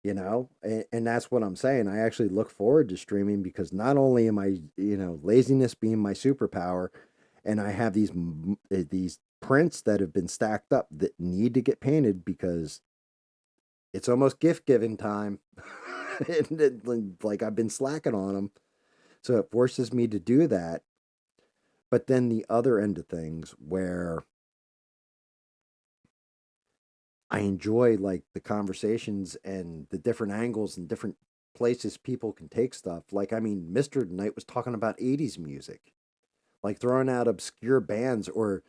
And that's what I'm saying. I actually look forward to streaming because not only am I, laziness being my superpower, and I have these prints that have been stacked up that need to get painted because it's almost gift giving time. Like, I've been slacking on them, so it forces me to do that. But then the other end of things where I enjoy, like, the conversations and the different angles and different places people can take stuff. Like, I mean, Mr. Tonight was talking about 80s music, like throwing out obscure bands or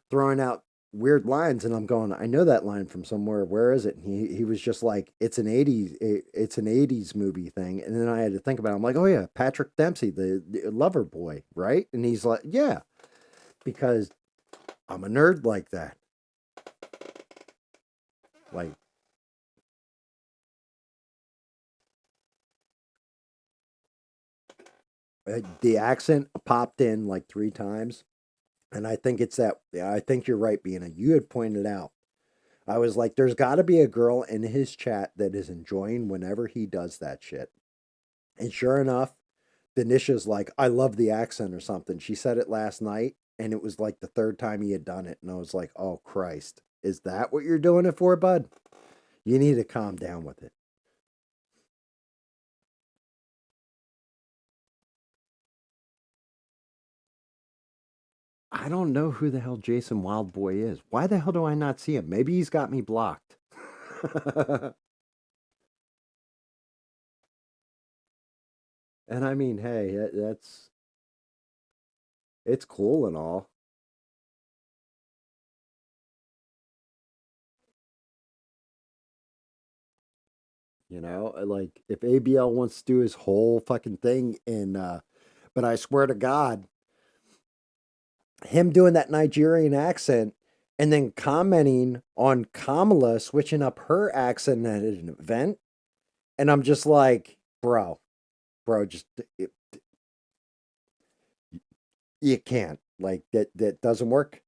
throwing out weird lines, and I'm going, I know that line from somewhere. Where is it? And he was just like, it's an '80s movie thing. And then I had to think about it. I'm like, oh yeah, Patrick Dempsey, the lover boy, right? And he's like, yeah, because I'm a nerd like that. Like, the accent popped in like 3 times. And I think it's that. I think you're right, Bina. You had pointed out. I was like, there's got to be a girl in his chat that is enjoying whenever he does that shit. And sure enough, Denisha's like, I love the accent or something. She said it last night, and it was like the 3rd time he had done it. And I was like, oh, Christ. Is that what you're doing it for, bud? You need to calm down with it. I don't know who the hell Jason Wildboy is. Why the hell do I not see him? Maybe he's got me blocked. And I mean, hey, it's cool and all. You know, like if ABL wants to do his whole fucking thing but I swear to God, him doing that Nigerian accent and then commenting on Kamala switching up her accent at an event, and I'm just like, bro, just you can't. Like that doesn't work.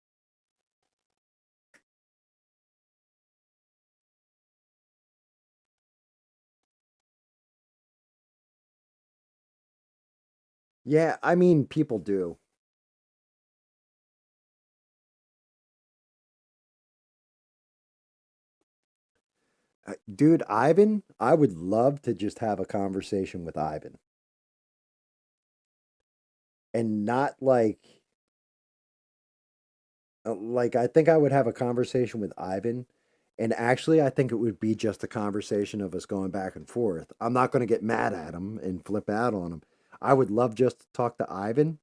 Yeah, I mean, people do. Dude, Ivan, I would love to just have a conversation with Ivan and not like I think I would have a conversation with Ivan, and actually I think it would be just a conversation of us going back and forth. I'm not going to get mad at him and flip out on him. I would love just to talk to Ivan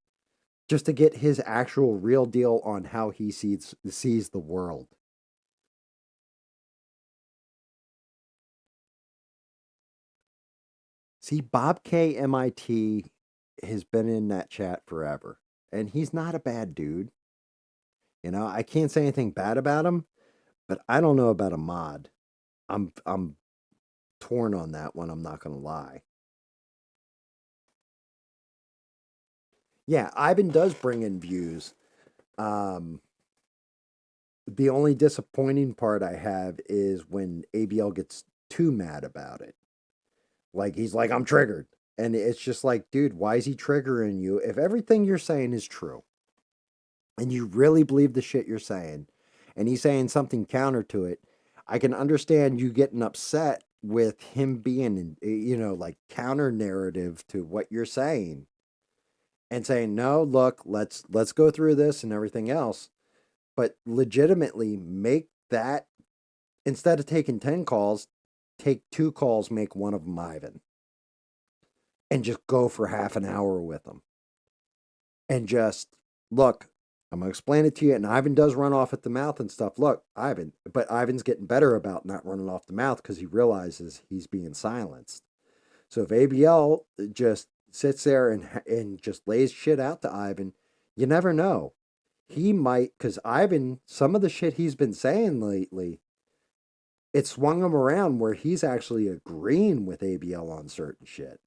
just to get his actual real deal on how he sees the world. See, Bob K MIT has been in that chat forever, and he's not a bad dude. You know, I can't say anything bad about him, but I don't know about a mod. I'm torn on that one, I'm not going to lie. Yeah, Ivan does bring in views. Um the only disappointing part I have is when ABL gets too mad about it. Like he's like, I'm triggered. And it's just like, dude, why is he triggering you if everything you're saying is true? And you really believe the shit you're saying, and he's saying something counter to it, I can understand you getting upset with him being, like counter narrative to what you're saying and saying, no, look, let's go through this and everything else. But legitimately make that, instead of taking 10 calls, take 2 calls, make one of them Ivan, and just go for half an hour with them. And just, look, I'm going to explain it to you. And Ivan does run off at the mouth and stuff. Look, Ivan, but Ivan's getting better about not running off the mouth because he realizes he's being silenced. So if ABL just sits there and just lays shit out to Ivan, you never know. He might, because Ivan, some of the shit he's been saying lately, it swung him around where he's actually agreeing with ABL on certain shit.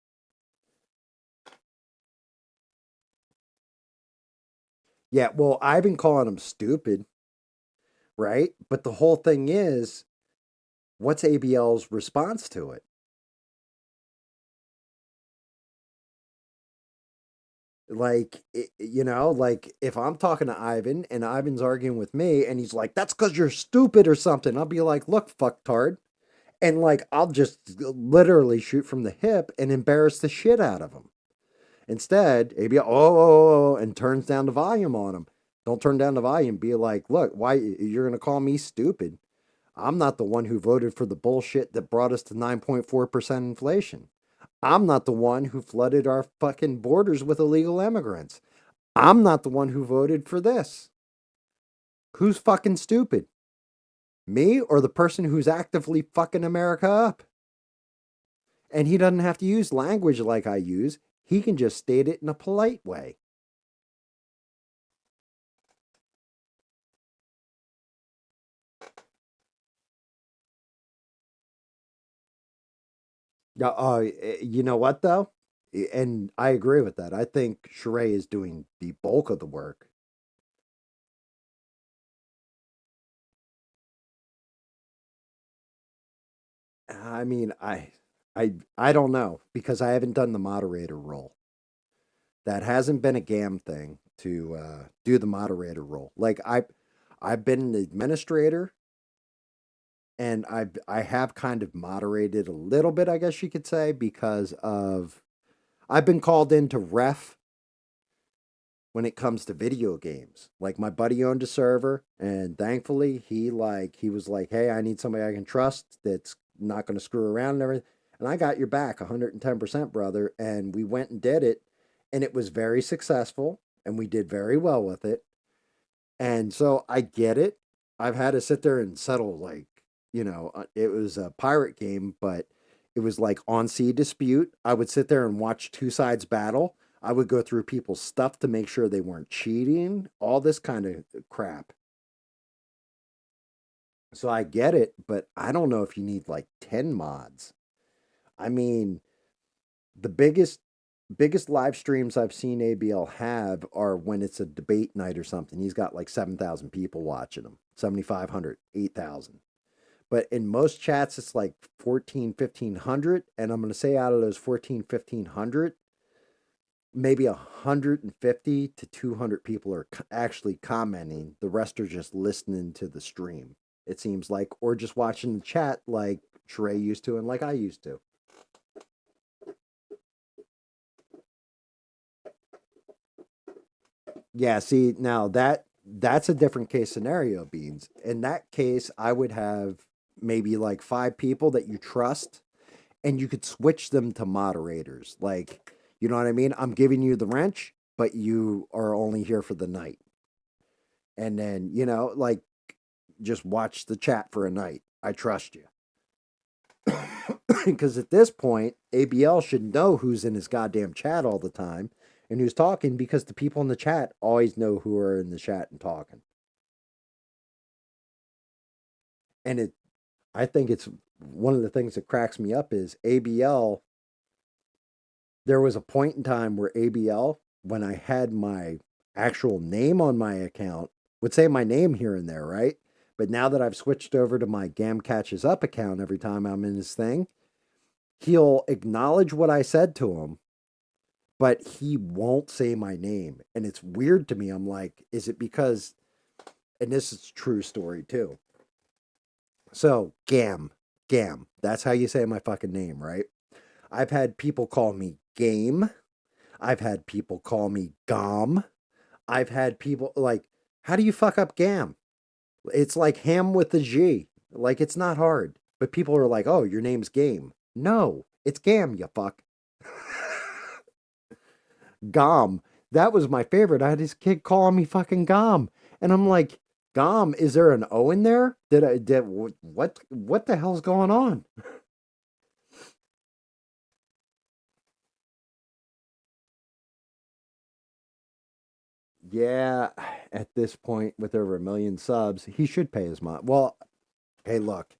Yeah, well, Ivan calling him stupid, right? But the whole thing is, what's ABL's response to it? Like, like if I'm talking to Ivan and Ivan's arguing with me and he's like, that's because you're stupid or something, I'll be like, look, fucktard. And like, I'll just literally shoot from the hip and embarrass the shit out of him. Instead, ABL, and turns down the volume on him. Don't turn down the volume. Be like, look, why you're going to call me stupid? I'm not the one who voted for the bullshit that brought us to 9.4% inflation. I'm not the one who flooded our fucking borders with illegal immigrants. I'm not the one who voted for this. Who's fucking stupid? Me or the person who's actively fucking America up? And he doesn't have to use language like I use. He can just state it in a polite way. Yeah, you know what though? And I agree with that. I think Sheree is doing the bulk of the work. I mean, I don't know because I haven't done the moderator role. That hasn't been a GAM thing to do the moderator role. Like I've been an administrator and I have kind of moderated a little bit, I guess you could say, because of I've been called in to ref when it comes to video games. Like my buddy owned a server and thankfully he was like, "Hey, I need somebody I can trust that's not going to screw around and everything." And I got your back 110%, brother, and we went and did it and it was very successful and we did very well with it. And so I get it. I've had to sit there and settle it was a pirate game, but it was like on sea dispute. I would sit there and watch two sides battle. I would go through people's stuff to make sure they weren't cheating, all this kind of crap. So I get it, but I don't know if you need like 10 mods. I mean, the biggest live streams I've seen ABL have are when it's a debate night or something. He's got like 7,000 people watching him, 7,500, 8,000. But in most chats, it's like 14, 1,500. And I'm going to say out of those 14, 1,500, maybe 150 to 200 people are actually commenting. The rest are just listening to the stream, it seems like, or just watching the chat like Sheree used to and like I used to. Yeah, see, now that's a different case scenario, Beans. In that case, I would have maybe like 5 people that you trust and you could switch them to moderators. Like, you know what I mean? I'm giving you the wrench, but you are only here for the night. And then, like just watch the chat for a night. I trust you. Because at this point, ABL should know who's in his goddamn chat all the time and who's talking because the people in the chat always know who are in the chat and talking. And I think it's one of the things that cracks me up is ABL. There was a point in time where ABL, when I had my actual name on my account, would say my name here and there, right? But now that I've switched over to my GAM Catches Up account every time I'm in his thing, he'll acknowledge what I said to him, but he won't say my name. And it's weird to me. I'm like, is it because, and this is a true story too. So GAM, that's how you say my fucking name, right? I've had people call me Game. I've had people call me GAM. I've had people like, how do you fuck up GAM? It's like ham with the G. Like, it's not hard. But people are like, oh, your name's Game. No, it's GAM, you fuck. GAM. That was my favorite. I had this kid calling me fucking GAM. And I'm like, GAM, is there an O in there? What the hell's going on? Yeah, at this point, with over 1 million subs, he should pay his mod. Well, hey, look,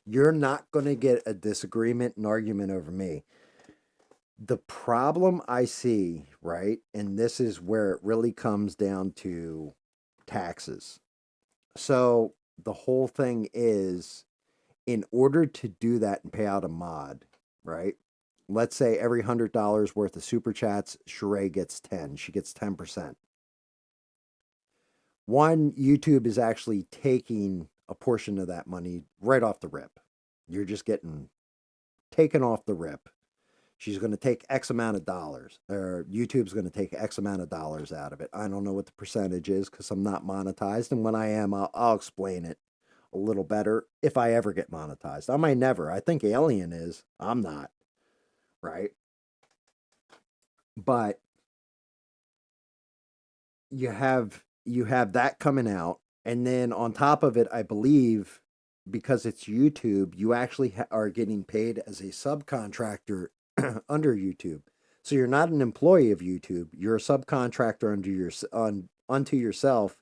you're not going to get a disagreement and argument over me. The problem I see, right, and this is where it really comes down to taxes. So the whole thing is, in order to do that and pay out a mod, right? Let's say every $100 worth of super chats, Sheree gets 10. She gets 10%. One, YouTube is actually taking a portion of that money right off the rip. You're just getting taken off the rip. She's going to take X amount of dollars, or YouTube's going to take X amount of dollars out of it. I don't know what the percentage is because I'm not monetized. And when I am, I'll explain it a little better if I ever get monetized. I might never. I think Alien is. I'm not. Right? But you have that coming out, And then on top of it, I believe because it's YouTube, you actually are getting paid as a subcontractor under YouTube. So you're not an employee of YouTube. You're a subcontractor unto yourself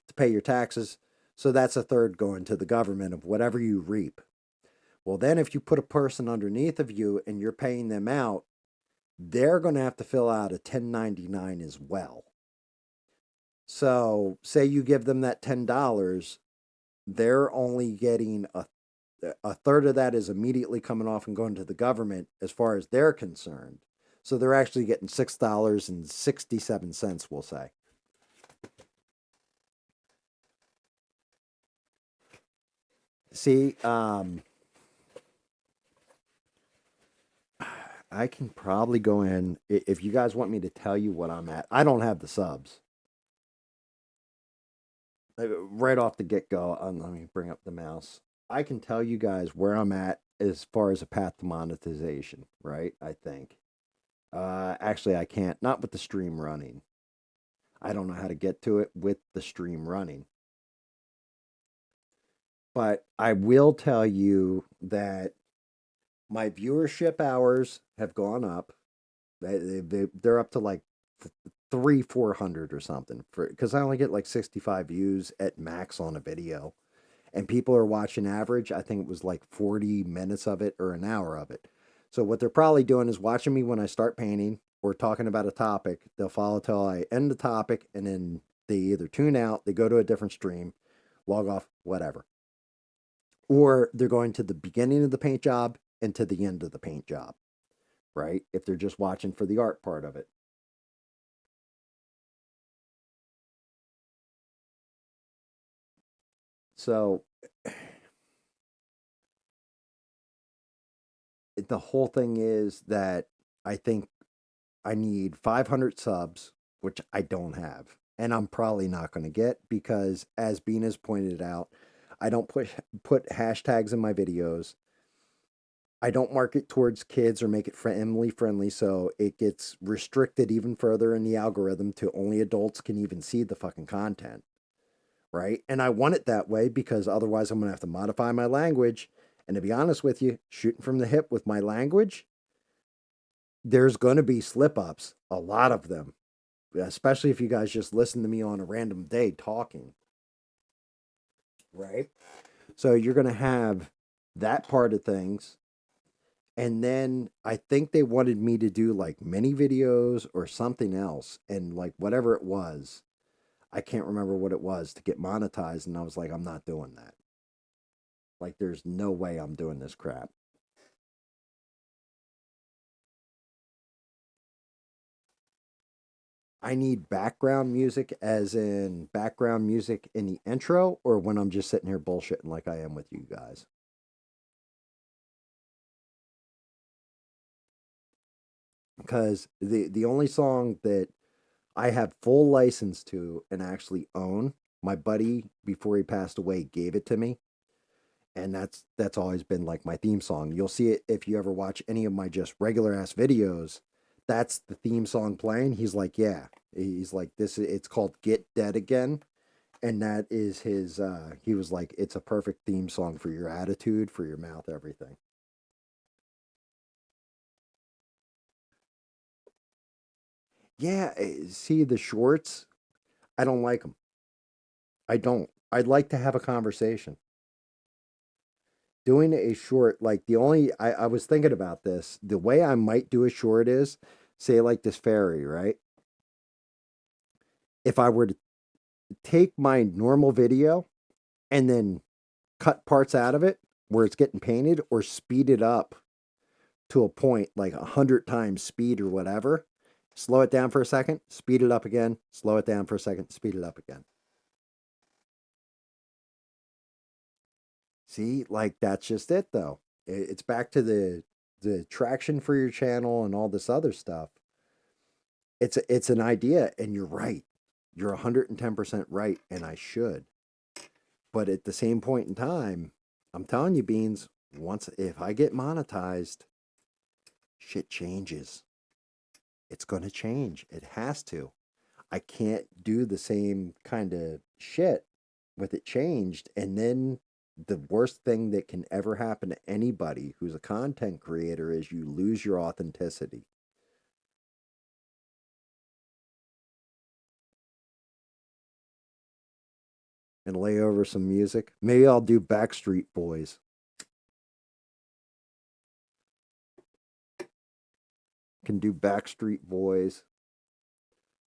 to pay your taxes. So that's a third going to the government of whatever you reap. Well, then if you put a person underneath of you and you're paying them out, they're going to have to fill out a 1099 as well. So say you give them that $10, they're only getting a third of that is immediately coming off and going to the government as far as they're concerned. So they're actually getting $6.67, we'll say. See, I can probably go in if you guys want me to tell you what I'm at. I don't have the subs. Right off the get-go, let me bring up the mouse. I can tell you guys where I'm at as far as a path to monetization, right? I think. Actually, I can't. Not with the stream running. I don't know how to get to it with the stream running. But I will tell you that my viewership hours have gone up. They're up to like 400 or something because I only get like 65 views at max on a video, and people are watching average. I think it was like 40 minutes of it or an hour of it. So what they're probably doing is watching me when I start painting or talking about a topic. They'll follow till I end the topic, and then they either tune out, they go to a different stream, log off, whatever. Or they're going to the beginning of the paint job and to the end of the paint job, right? If they're just watching for the art part of it. So the whole thing is that I think I need 500 subs, which I don't have. And I'm probably not going to get because, as Bean has pointed out, I don't put hashtags in my videos. I don't market towards kids or make it family friendly, so it gets restricted even further in the algorithm to only adults can even see the fucking content, right? And I want it that way because otherwise I'm going to have to modify my language. And to be honest with you, shooting from the hip with my language, there's going to be slip-ups, a lot of them, especially if you guys just listen to me on a random day talking, right? So you're going to have that part of things. And then I think they wanted me to do like mini videos or something else. And like whatever it was, I can't remember what it was to get monetized. And I was like, I'm not doing that. Like, there's no way I'm doing this crap. I need background music, as in background music in the intro, or when I'm just sitting here bullshitting like I am with you guys. Because the only song that I have full license to and actually own, my buddy before he passed away gave it to me, and that's always been like my theme song. You'll see it if you ever watch any of my just regular ass videos. That's the theme song playing. He's like, yeah. He's like, this. It's called "Get Dead Again," and that is his. He was like, it's a perfect theme song for your attitude, for your mouth, everything. Yeah, see the shorts. I don't like them. I don't. I'd like to have a conversation. Doing a short, like the only, I was thinking about this. The way I might do a short is, say, like this fairy, right? If I were to take my normal video and then cut parts out of it where it's getting painted or speed it up to a point like 100 times speed or whatever, slow it down for a second, speed it up again, slow it down for a second, speed it up again. See, like that's just it though. It's back to the traction for your channel and all this other stuff. It's an idea, and you're right. You're 110% right, and I should. But at the same point in time, I'm telling you, Beans, once if I get monetized, shit changes. It's going to change. It has to. I can't do the same kind of shit with it changed. And then the worst thing that can ever happen to anybody who's a content creator is you lose your authenticity. And lay over some music. Maybe I'll do Backstreet Boys. Can do Backstreet Boys.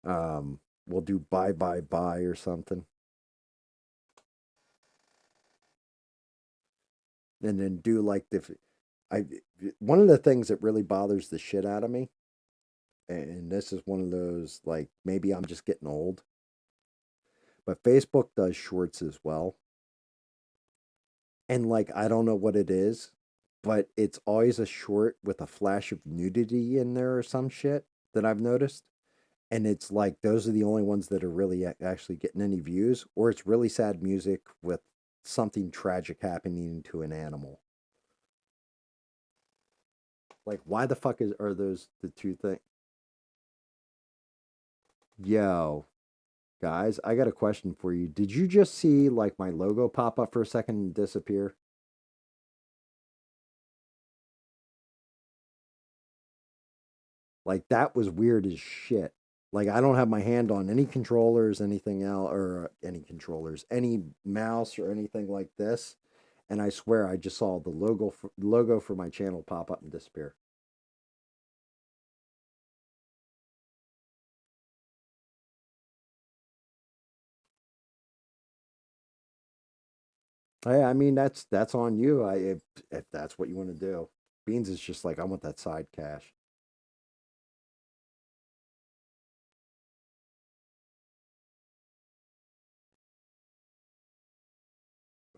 We'll do Bye Bye Bye or something. And then do like one of the things that really bothers the shit out of me, and this is one of those, like, maybe I'm just getting old, but Facebook does shorts as well. And like, I don't know what it is, but it's always a short with a flash of nudity in there or some shit that I've noticed. And it's like, those are the only ones that are really actually getting any views, or it's really sad music with something tragic happening to an animal. Like, why the fuck are those the two things? Yo, guys, I got a question for you. Did you just see like my logo pop up for a second and disappear? Like, that was weird as shit. Like, I don't have my hand on any controllers, anything else, or any controllers, any mouse or anything like this. And I swear I just saw the logo for my channel pop up and disappear. Hey, I mean, that's on you. If that's what you want to do. Beans is just like, I want that side cash.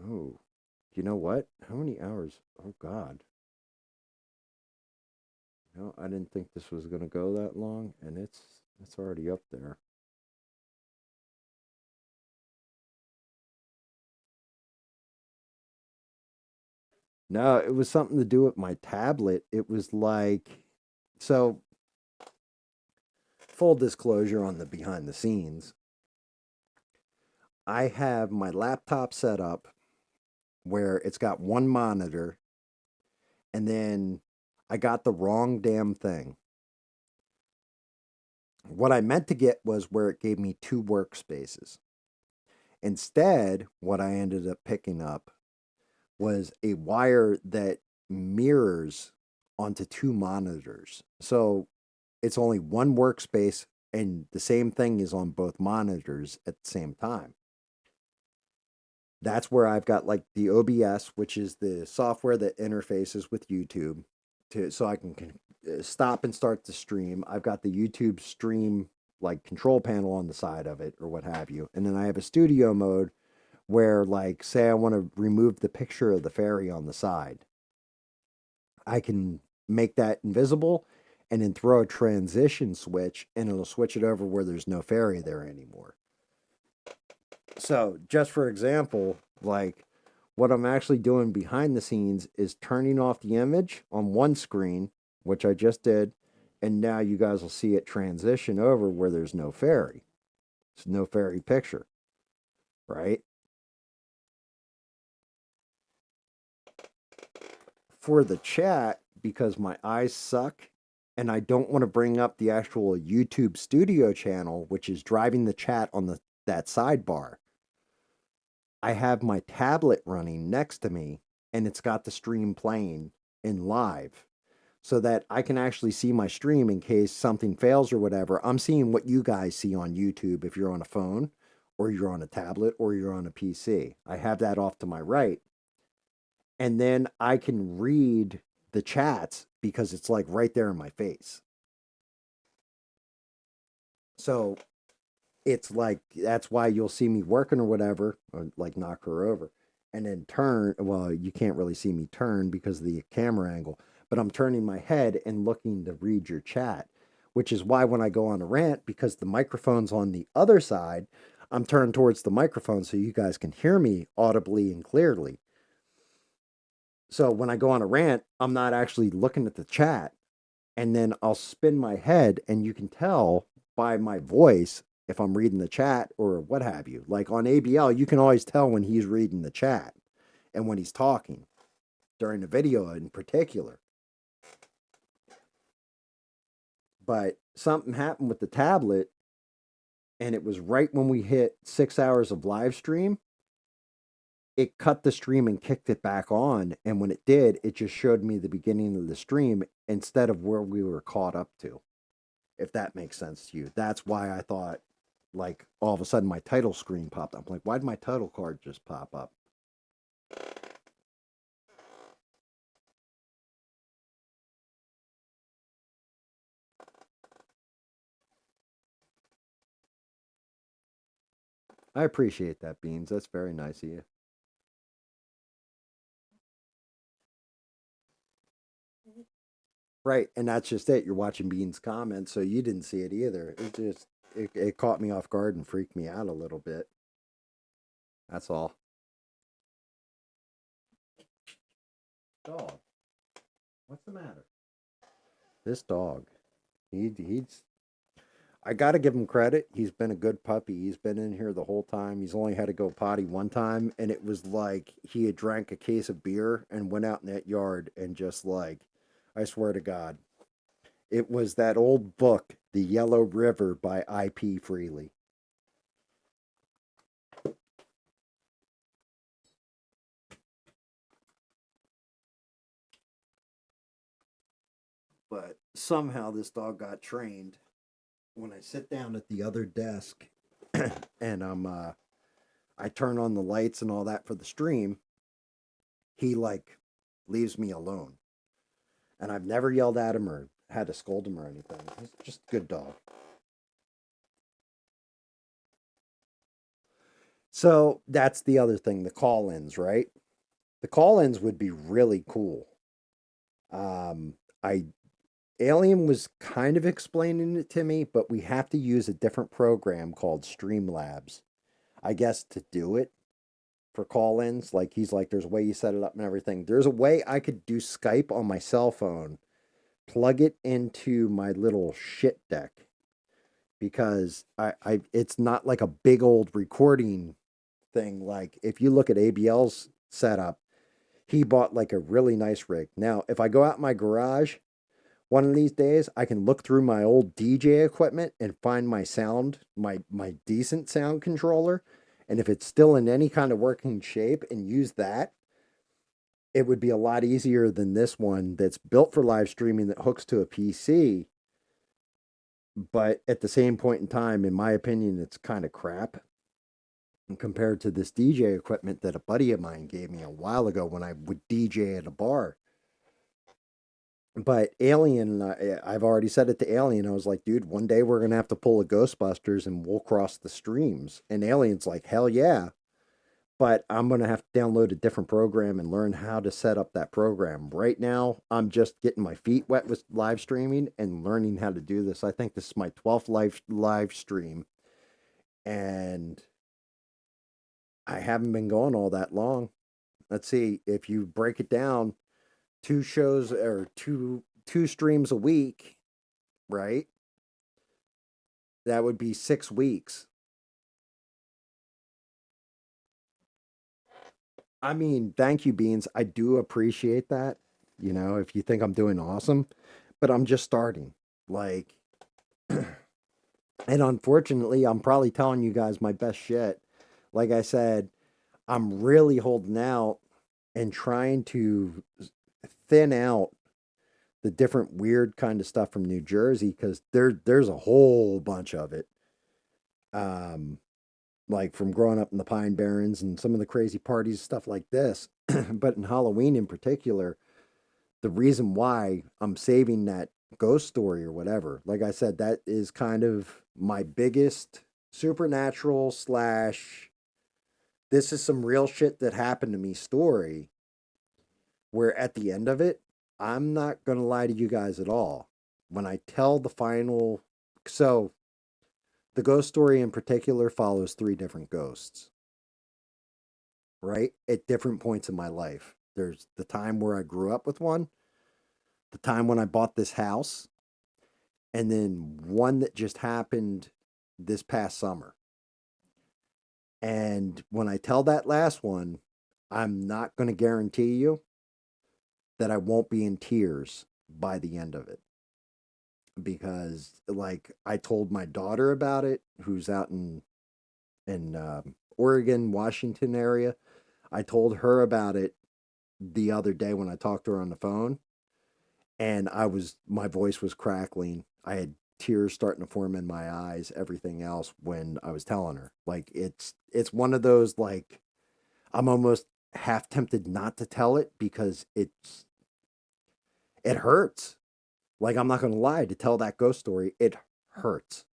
Oh, you know what? How many hours? Oh God. No, I didn't think this was gonna go that long, and it's already up there. No, it was something to do with my tablet. It was like, so full disclosure on the behind the scenes. I have my laptop set up where it's got one monitor, and then I got the wrong damn thing. What I meant to get was where it gave me two workspaces. Instead, what I ended up picking up was a wire that mirrors onto two monitors. So it's only one workspace, and the same thing is on both monitors at the same time. That's where I've got like the OBS, which is the software that interfaces with YouTube so I can stop and start the stream. I've got the YouTube stream like control panel on the side of it or what have you. And then I have a studio mode where, like, say I want to remove the picture of the fairy on the side. I can make that invisible and then throw a transition switch, and it'll switch it over where there's no fairy there anymore. So just for example, like, what I'm actually doing behind the scenes is turning off the image on one screen, which I just did, and now you guys will see it transition over where there's no fairy. It's no fairy picture, right? For the chat, because my eyes suck and I don't want to bring up the actual YouTube studio channel, which is driving the chat on that sidebar, I have my tablet running next to me, and it's got the stream playing in live so that I can actually see my stream in case something fails or whatever. I'm seeing what you guys see on YouTube if you're on a phone or you're on a tablet or you're on a PC. I have that off to my right. And then I can read the chats because it's like right there in my face. So it's like, that's why you'll see me working or whatever, or like knock her over and then turn. Well, you can't really see me turn because of the camera angle, but I'm turning my head and looking to read your chat, which is why when I go on a rant, because the microphone's on the other side, I'm turned towards the microphone so you guys can hear me audibly and clearly. So when I go on a rant, I'm not actually looking at the chat, and then I'll spin my head, and you can tell by my voice if I'm reading the chat or what have you. Like on ABL, you can always tell when he's reading the chat and when he's talking during the video in particular. But something happened with the tablet, and it was right when we hit 6 hours of live stream. It cut the stream and kicked it back on. And when it did, it just showed me the beginning of the stream instead of where we were caught up to, if that makes sense to you. That's why I thought, like, all of a sudden my title screen popped up. I'm like, why did my title card just pop up? I appreciate that, Beans. That's very nice of you. Right, and that's just it. You're watching Beans' comments, so you didn't see it either. It caught me off guard and freaked me out a little bit. That's all. Dog, what's the matter? This dog, he's. I gotta give him credit. He's been a good puppy. He's been in here the whole time. He's only had to go potty one time, and it was like he had drank a case of beer and went out in that yard and just like, I swear to God, it was that old book, The Yellow River by I.P. Freely. But somehow this dog got trained. When I sit down at the other desk and I turn on the lights and all that for the stream, he like leaves me alone. And I've never yelled at him or had to scold him or anything. He's just a good dog. So that's the other thing, the call-ins, right? The call-ins would be really cool. Alien was kind of explaining it to me, but we have to use a different program called Streamlabs, I guess, to do it for call-ins. Like, he's like, there's a way you set it up and everything. There's a way I could do Skype on my cell phone, plug it into my little shit deck, because it's not like a big old recording thing. Like, if you look at ABL's setup, he bought like a really nice rig. Now, if I go out in my garage, one of these days, I can look through my old DJ equipment and find my sound, my decent sound controller. And if it's still in any kind of working shape and use that, it would be a lot easier than this one that's built for live streaming that hooks to a PC. But at the same point in time, in my opinion, it's kind of crap compared to this DJ equipment that a buddy of mine gave me a while ago when I would DJ at a bar. But Alien, I've already said it to Alien. I was like, dude, one day we're going to have to pull a Ghostbusters and we'll cross the streams. And Alien's like, hell yeah. But I'm going to have to download a different program and learn how to set up that program. Right now, I'm just getting my feet wet with live streaming and learning how to do this. I think this is my 12th live stream. And I haven't been going all that long. Let's see, if you break it down, 2 shows or two streams a week, right? That would be 6 weeks. I mean, thank you, Beans. I do appreciate that. You know, if you think I'm doing awesome, but I'm just starting. Like, and unfortunately, I'm probably telling you guys my best shit. Like I said, I'm really holding out and trying to thin out the different weird kind of stuff from New Jersey, because there's a whole bunch of it. Like from growing up in the Pine Barrens and some of the crazy parties, stuff like this. But in Halloween in particular, the reason why I'm saving that ghost story or whatever, like I said, that is kind of my biggest supernatural / this is some real shit that happened to me story, where at the end of it, I'm not going to lie to you guys at all. When I tell the final, so the ghost story in particular follows 3 different ghosts, right? At different points in my life. There's the time where I grew up with one, the time when I bought this house, and then one that just happened this past summer. And when I tell that last one, I'm not going to guarantee you that I won't be in tears by the end of it. Because, like, I told my daughter about it, who's out in Oregon, Washington area. I told her about it the other day when I talked to her on the phone, and my voice was crackling. I had tears starting to form in my eyes, everything else when I was telling her. Like, it's one of those, like, I'm almost half tempted not to tell it because it hurts. Like, I'm not going to lie, to tell that ghost story, it hurts.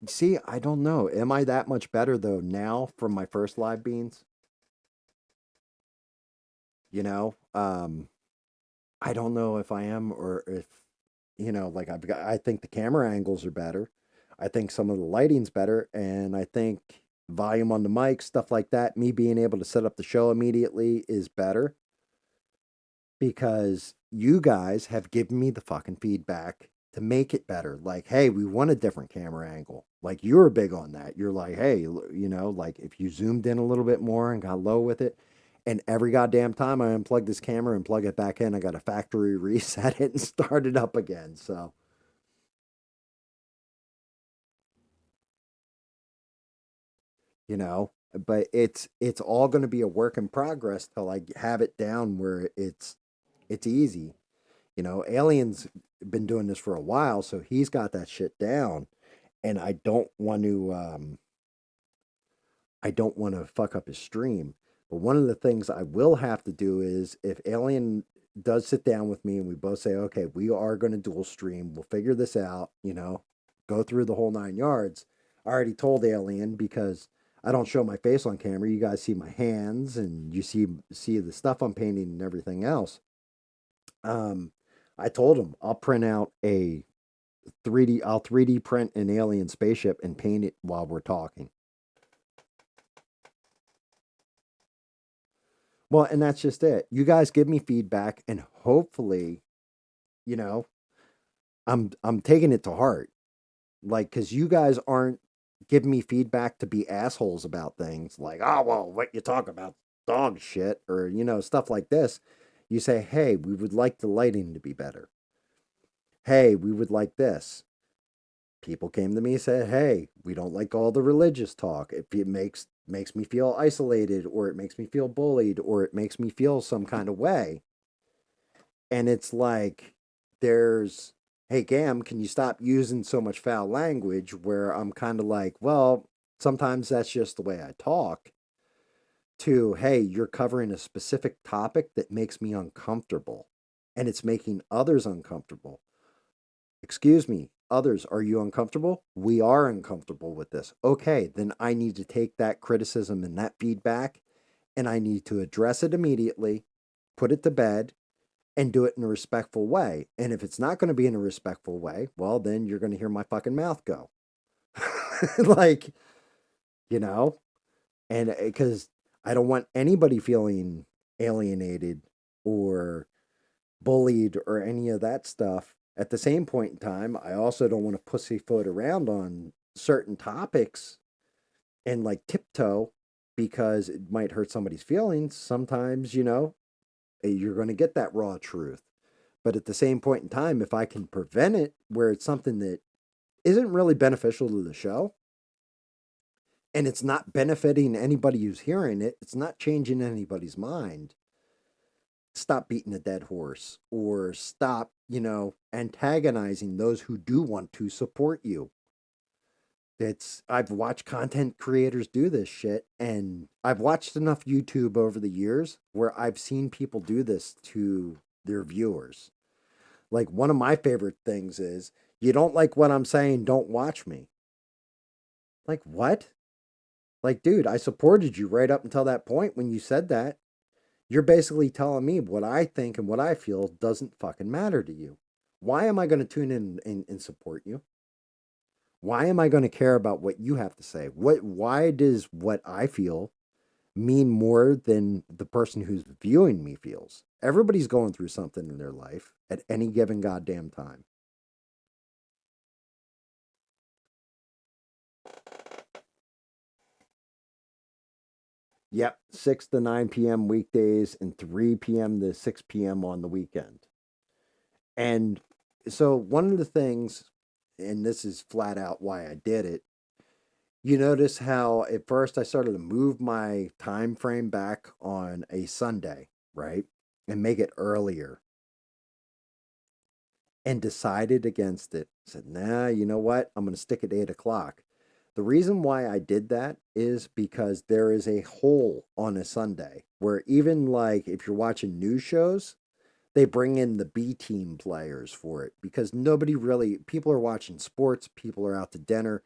See, I don't know. Am I that much better though now from my first live beans? You know, I don't know if I am or if, like I think the camera angles are better. I think some of the lighting's better, and I think volume on the mic, stuff like that, me being able to set up the show immediately is better because you guys have given me the fucking feedback to make it better. Like, hey, we want a different camera angle. Like, you're big on that. You're like, hey, like if you zoomed in a little bit more and got low with it, and every goddamn time I unplug this camera and plug it back in, I got to factory reset it and start it up again. So, but it's all going to be a work in progress till I have it down where it's easy. Alien's been doing this for a while, so he's got that shit down, and I don't want to fuck up his stream. But one of the things I will have to do is if Alien does sit down with me and we both say, okay, we are going to dual stream, we'll figure this out, go through the whole 9 yards. I already told Alien because I don't show my face on camera. You guys see my hands and you see the stuff I'm painting and everything else. I told him I'll print out a 3D print an alien spaceship and paint it while we're talking. Well, and that's just it. You guys give me feedback, and hopefully, I'm taking it to heart. Like, because you guys aren't giving me feedback to be assholes about things. Like, oh well, what you talk about, dog shit, or stuff like this. You say, hey, we would like the lighting to be better. Hey, we would like this. People came to me and said, hey, we don't like all the religious talk. It makes me feel isolated, or it makes me feel bullied, or it makes me feel some kind of way. And it's like, hey, GAM, can you stop using so much foul language? Where I'm kind of like, well, sometimes that's just the way I talk. To, hey, you're covering a specific topic that makes me uncomfortable, and it's making others uncomfortable. Excuse me, others, are you uncomfortable? We are uncomfortable with this. Okay, then I need to take that criticism and that feedback, and I need to address it immediately, put it to bed, and do it in a respectful way. And if it's not going to be in a respectful way, well, then you're going to hear my fucking mouth go. Like, and because I don't want anybody feeling alienated or bullied or any of that stuff. At the same point in time, I also don't want to pussyfoot around on certain topics and like tiptoe because it might hurt somebody's feelings. Sometimes, you're going to get that raw truth. But at the same point in time, if I can prevent it where it's something that isn't really beneficial to the show, and it's not benefiting anybody who's hearing it, it's not changing anybody's mind, stop beating a dead horse or stop, antagonizing those who do want to support you. I've watched content creators do this shit, and I've watched enough YouTube over the years where I've seen people do this to their viewers. Like, one of my favorite things is, you don't like what I'm saying, don't watch me. Like, what? Like, dude, I supported you right up until that point when you said that. You're basically telling me what I think and what I feel doesn't fucking matter to you. Why am I going to tune in and support you? Why am I going to care about what you have to say? Why does what I feel mean more than the person who's viewing me feels. Everybody's going through something in their life at any given goddamn time. Yep, 6 to 9 p.m. weekdays and 3 p.m. to 6 p.m. on the weekend. And so, one of the things, and this is flat out why I did it, you notice how at first I started to move my time frame back on a Sunday, right? And make it earlier, and decided against it. Said, nah, you know what? I'm going to stick at 8 o'clock. The reason why I did that is because there is a hole on a Sunday where even like if you're watching news shows, they bring in the B team players for it because nobody really, people are watching sports, people are out to dinner,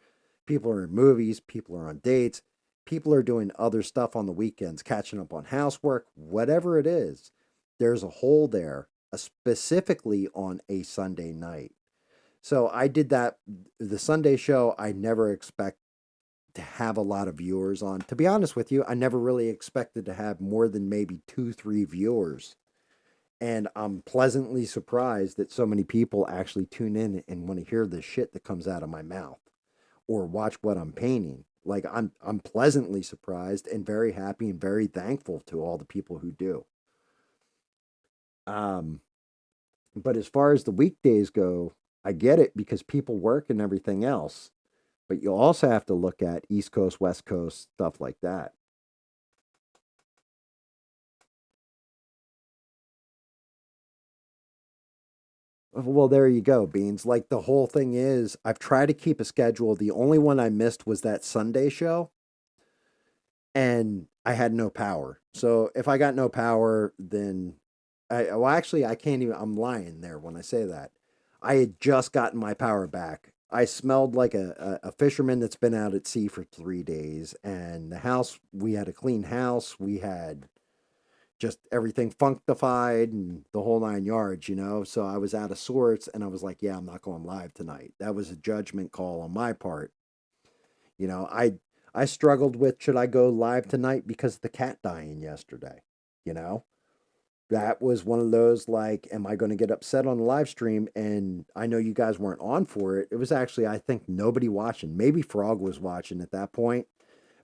people are in movies, people are on dates, people are doing other stuff on the weekends, catching up on housework, whatever it is. There's a hole there, specifically on a Sunday night. So I did that. The Sunday show, I never expect to have a lot of viewers on. To be honest with you, I never really expected to have more than maybe 2, 3 viewers. And I'm pleasantly surprised that so many people actually tune in and want to hear the shit that comes out of my mouth or watch what I'm painting. Like I'm pleasantly surprised and very happy and very thankful to all the people who do. Um, but as far as the weekdays go, I get it because people work and everything else. But you also have to look at East Coast, West Coast, stuff like that. Well, there you go, Beans. Like the whole thing is, I've tried to keep a schedule. The only one I missed was that Sunday show, and I had no power. So if I got no power, then well, actually, I can't even. I'm lying there when I say that. I had just gotten my power back. I smelled like a fisherman that's been out at sea for 3 days, and the house, we had a clean house. We had just everything functified and the whole 9 yards, you know? So I was out of sorts and I was like, yeah, I'm not going live tonight. That was a judgment call on my part. You know, I struggled with should I go live tonight because of the cat dying yesterday, you know? That was one of those like, am I going to get upset on the live stream? And I know you guys weren't on for it. It was actually, I think, nobody watching. Maybe Frog was watching at that point,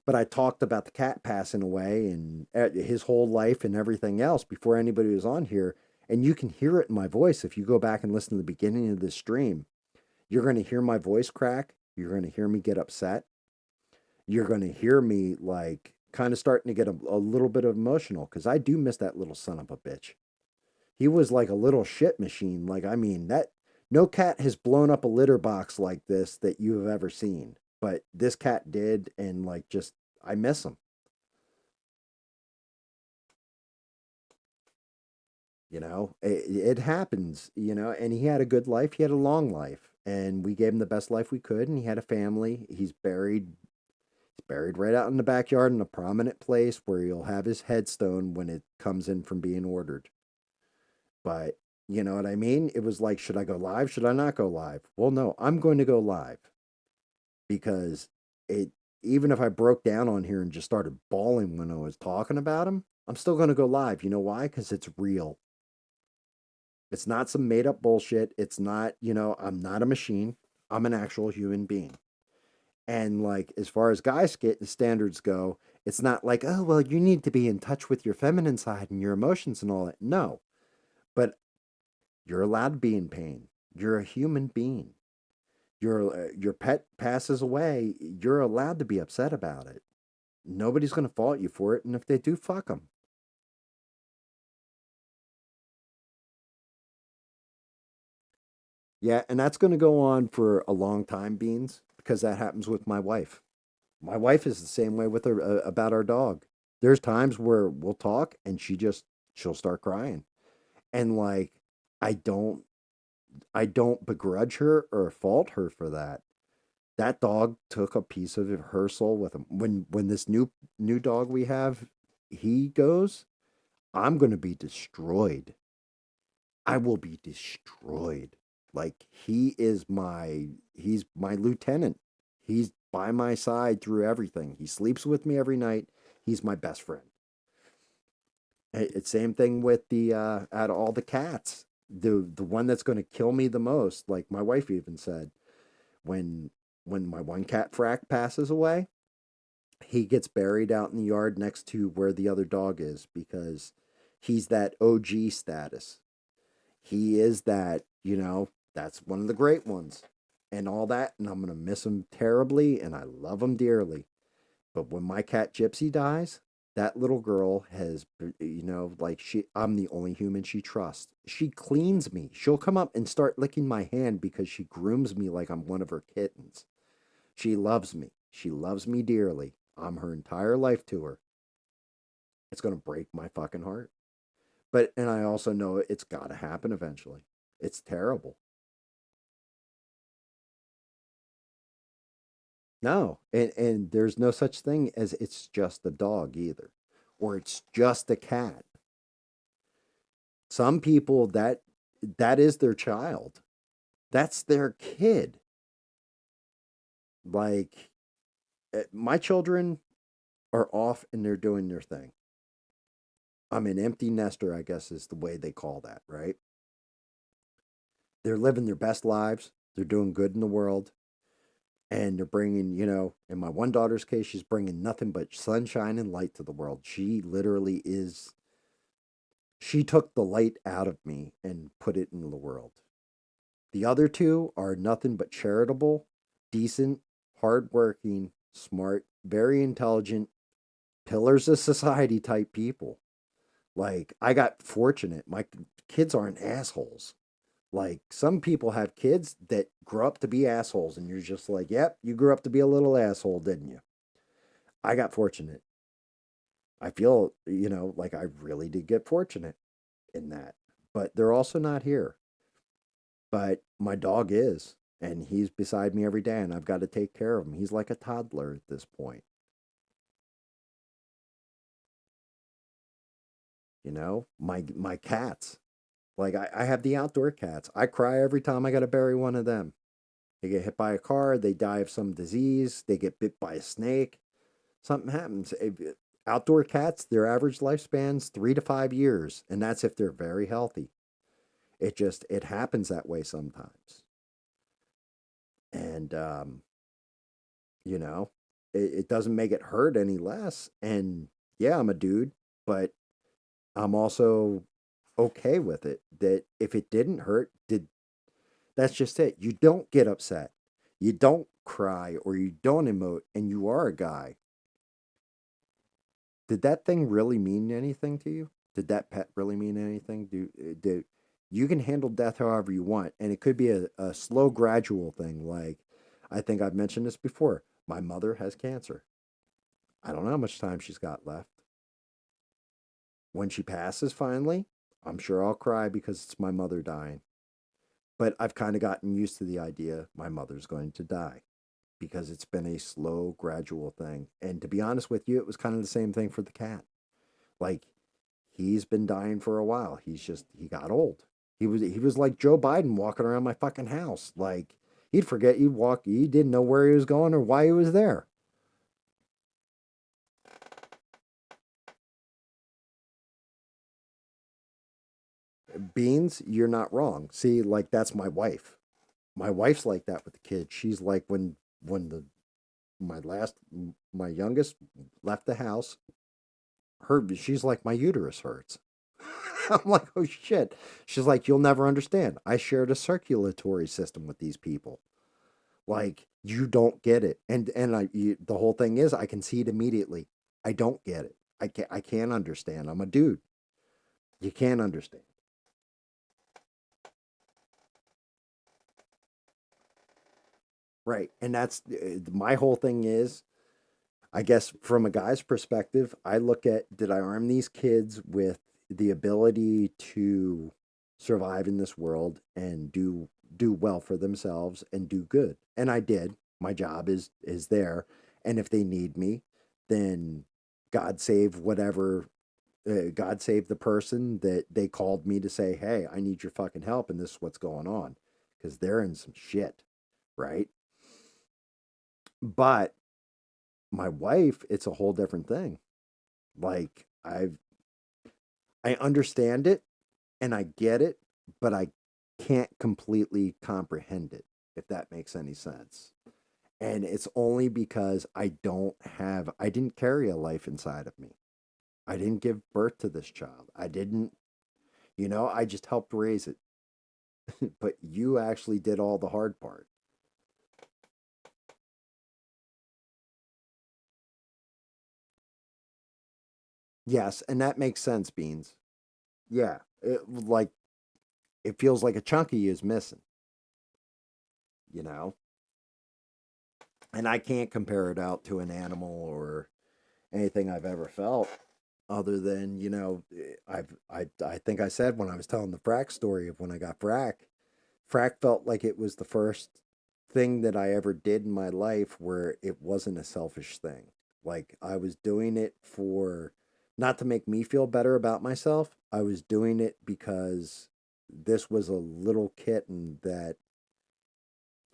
but I talked about the cat passing away and his whole life and everything else before anybody was on here. And you can hear it in my voice if you go back and listen to the beginning of this stream. You're going to hear my voice crack. You're going to hear me get upset. You're going to hear me like kind of starting to get a little bit of emotional because I do miss that little son of a bitch. He was like a little shit machine. Like, I mean, that no cat has blown up a litter box like this that you have ever seen, but this cat did. And like, just, I miss him. You know, it happens, you know, and he had a good life. He had a long life and we gave him the best life we could. And he had a family. He's buried right out in the backyard in a prominent place where you'll have his headstone when it comes in from being ordered. But you know what I mean? It was like, should I go live? Should I not go live? Well, no, I'm going to go live because it, even if I broke down on here and just started bawling when I was talking about him, I'm still going to go live. You know why? Because it's real. It's not some made up bullshit. It's not, you know, I'm not a machine. I'm an actual human being. And like, as far as guys get standards go, it's not like, oh, well, you need to be in touch with your feminine side and your emotions and all that. No, but you're allowed to be in pain. You're a human being. Your pet passes away. You're allowed to be upset about it. Nobody's going to fault you for it. And if they do, fuck them. Yeah, and that's going to go on for a long time, Beans, because that happens with my wife. My wife is the same way with her about our dog. There's times where we'll talk and she'll start crying. And like I don't I don't begrudge her or fault her for that. That dog took a piece of her soul with him. When this new dog we have, he goes, I'm going to be destroyed. I will be destroyed. Like he's my lieutenant. He's by my side through everything. He sleeps with me every night. He's my best friend. It's same thing with the out of all the cats, the one that's going to kill me the most, like my wife even said, when my one cat Frack passes away, he gets buried out in the yard next to where the other dog is because he's that OG status. He is that, that's one of the great ones and all that. And I'm going to miss him terribly and I love him dearly. But when my cat Gypsy dies, that little girl has, like I'm the only human she trusts. She cleans me. She'll come up and start licking my hand because she grooms me like I'm one of her kittens. She loves me. She loves me dearly. I'm her entire life to her. It's going to break my fucking heart. And I also know it's got to happen eventually. It's terrible. No, and there's no such thing as it's just a dog either, or it's just a cat. Some people that is their child. That's their kid. Like my children are off and they're doing their thing. I'm an empty nester, I guess is the way they call that, right? They're living their best lives. They're doing good in the world. And they're bringing, in my one daughter's case, she's bringing nothing but sunshine and light to the world. She literally is, she took the light out of me and put it into the world. The other two are nothing but charitable, decent, hardworking, smart, very intelligent, pillars of society type people. Like, I got fortunate. My kids aren't assholes. Like, some people have kids that grow up to be assholes, and you're just like, yep, you grew up to be a little asshole, didn't you? I got fortunate. I feel, like I really did get fortunate in that. But they're also not here. But my dog is, and he's beside me every day, and I've got to take care of him. He's like a toddler at this point. My cats. Like I have the outdoor cats. I cry every time I got to bury one of them. They get hit by a car, they die of some disease, they get bit by a snake, something happens. Outdoor cats, their average lifespan's 3 to 5 years, and that's if they're very healthy. It happens that way sometimes. And you know, it doesn't make it hurt any less. And yeah, I'm a dude, but I'm also okay with it. That if it didn't hurt, that's just it. You don't get upset. You don't cry or you don't emote and you are a guy. Did that thing really mean anything to you? Did that pet really mean anything? Do you can handle death however you want, and it could be a slow, gradual thing. Like I think I've mentioned this before. My mother has cancer. I don't know how much time she's got left. When she passes finally, I'm sure I'll cry because it's my mother dying. But I've kind of gotten used to the idea my mother's going to die because it's been a slow, gradual thing. And to be honest with you, it was kind of the same thing for the cat. Like he's been dying for a while. He got old. He was like Joe Biden walking around my fucking house. Like he'd forget he'd walk. He didn't know where he was going or why he was there. Beans, you're not wrong. See, like that's my wife. My wife's like that with the kids. She's like when the my youngest left the house, she's like my uterus hurts. I'm like, oh shit. She's like, you'll never understand. I shared a circulatory system with these people. Like you don't get it, the whole thing is I can see it immediately. I don't get it. I can't understand. I'm a dude. You can't understand. Right. And that's my whole thing is, I guess from a guy's perspective, I look at did I arm these kids with the ability to survive in this world and do well for themselves and do good. And I did. My job is there. And if they need me, then God save whatever God save the person that they called me to say, "Hey, I need your fucking help and this is what's going on." Cuz they're in some shit, right? But my wife, it's a whole different thing. Like I understand it and I get it, but I can't completely comprehend it, if that makes any sense. And it's only because I didn't carry a life inside of me. I didn't give birth to this child. I didn't, I just helped raise it. But you actually did all the hard part. Yes, and that makes sense, Beans. Yeah, it feels like a chunk of you is missing, you know? And I can't compare it out to an animal or anything I've ever felt other than, I think I said when I was telling the frack story of when I got frack felt like it was the first thing that I ever did in my life where it wasn't a selfish thing. Like I was doing it for not to make me feel better about myself. I was doing it because this was a little kitten that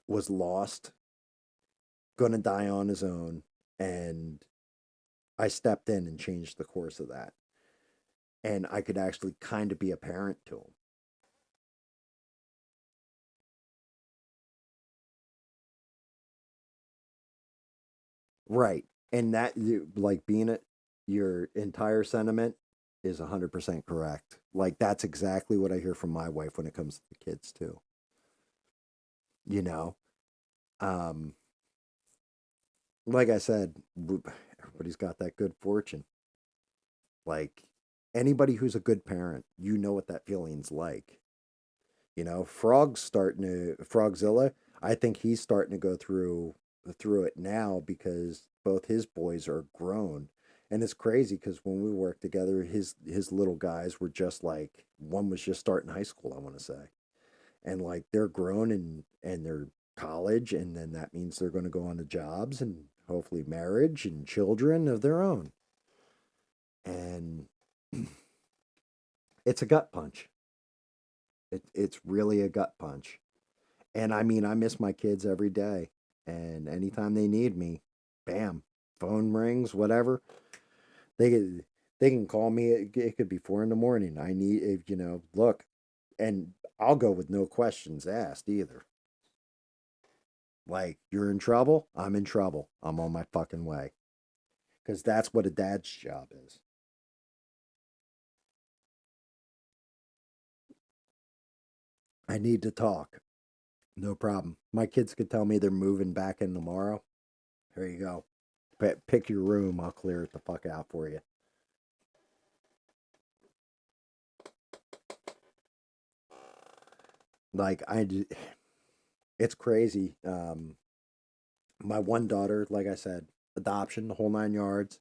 was lost, going to die on his own, and I stepped in and changed the course of that. And I could actually kind of be a parent to him. Right. And that, like being it, your entire sentiment is 100% correct. Like that's exactly what I hear from my wife when it comes to the kids too. You know, um, like I said, everybody's got that good fortune. Like anybody who's a good parent, you know what that feeling's like. Frogzilla, I think he's starting to go through it now because both his boys are grown. And it's crazy because when we worked together, his little guys were just like one was just starting high school, I want to say. And like they're grown and they're college, and then that means they're going to go on to jobs and hopefully marriage and children of their own. And it's a gut punch. It's really a gut punch. And I mean, I miss my kids every day. And anytime they need me, bam, phone rings, whatever. They can call me. It could be 4 in the morning. I need, if look, and I'll go with no questions asked either. Like, you're in trouble? I'm in trouble. I'm on my fucking way. Because that's what a dad's job is. I need to talk. No problem. My kids could tell me they're moving back in tomorrow. Here you go. Pick your room. I'll clear it the fuck out for you. Like, it's crazy. My one daughter, like I said, adoption, the whole 9 yards,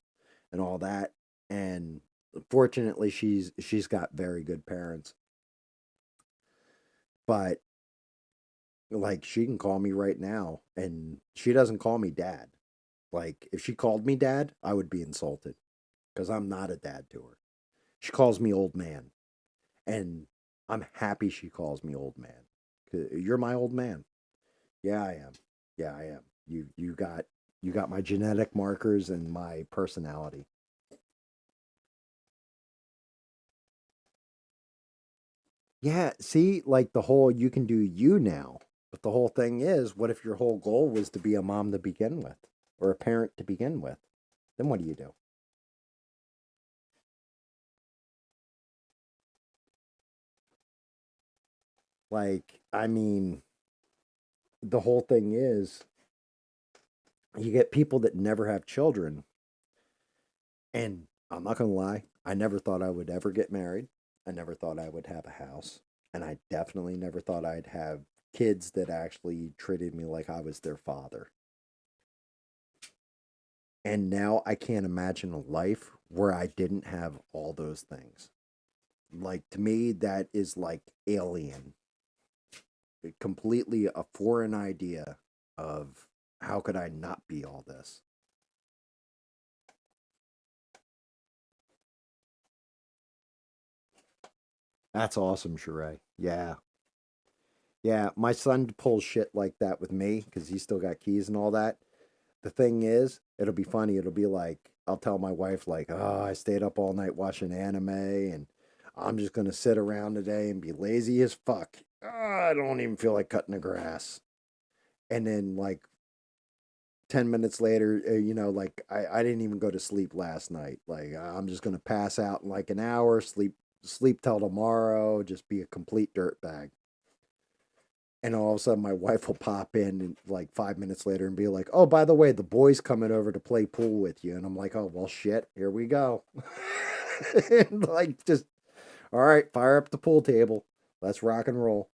and all that. And fortunately, she's got very good parents. But like, she can call me right now, and she doesn't call me dad. Like, if she called me dad, I would be insulted because I'm not a dad to her. She calls me old man, and I'm happy she calls me old man. 'Cause you're my old man. Yeah, I am. Yeah, I am. You got my genetic markers and my personality. Yeah, see, like the whole you can do you now. But the whole thing is, what if your whole goal was to be a mom to begin with or a parent to begin with? Then what do you do? Like, I mean, the whole thing is you get people that never have children. And I'm not going to lie, I never thought I would ever get married. I never thought I would have a house. And I definitely never thought I'd have kids that actually treated me like I was their father. And now I can't imagine a life where I didn't have all those things. Like, to me, that is like alien. Completely a foreign idea of how could I not be all this? That's awesome, Sheree. Yeah. Yeah, my son pulls shit like that with me because he's still got keys and all that. The thing is, it'll be funny. It'll be like, I'll tell my wife like, oh, I stayed up all night watching anime and I'm just gonna sit around today and be lazy as fuck. I don't even feel like cutting the grass. And then like 10 minutes later, like I didn't even go to sleep last night. Like I'm just gonna pass out in like an hour, sleep till tomorrow, just be a complete dirtbag. And all of a sudden, my wife will pop in and like 5 minutes later and be like, "Oh, by the way, the boy's coming over to play pool with you." And I'm like, "Oh, well, shit, here we go." And like, just all right, fire up the pool table. Let's rock and roll.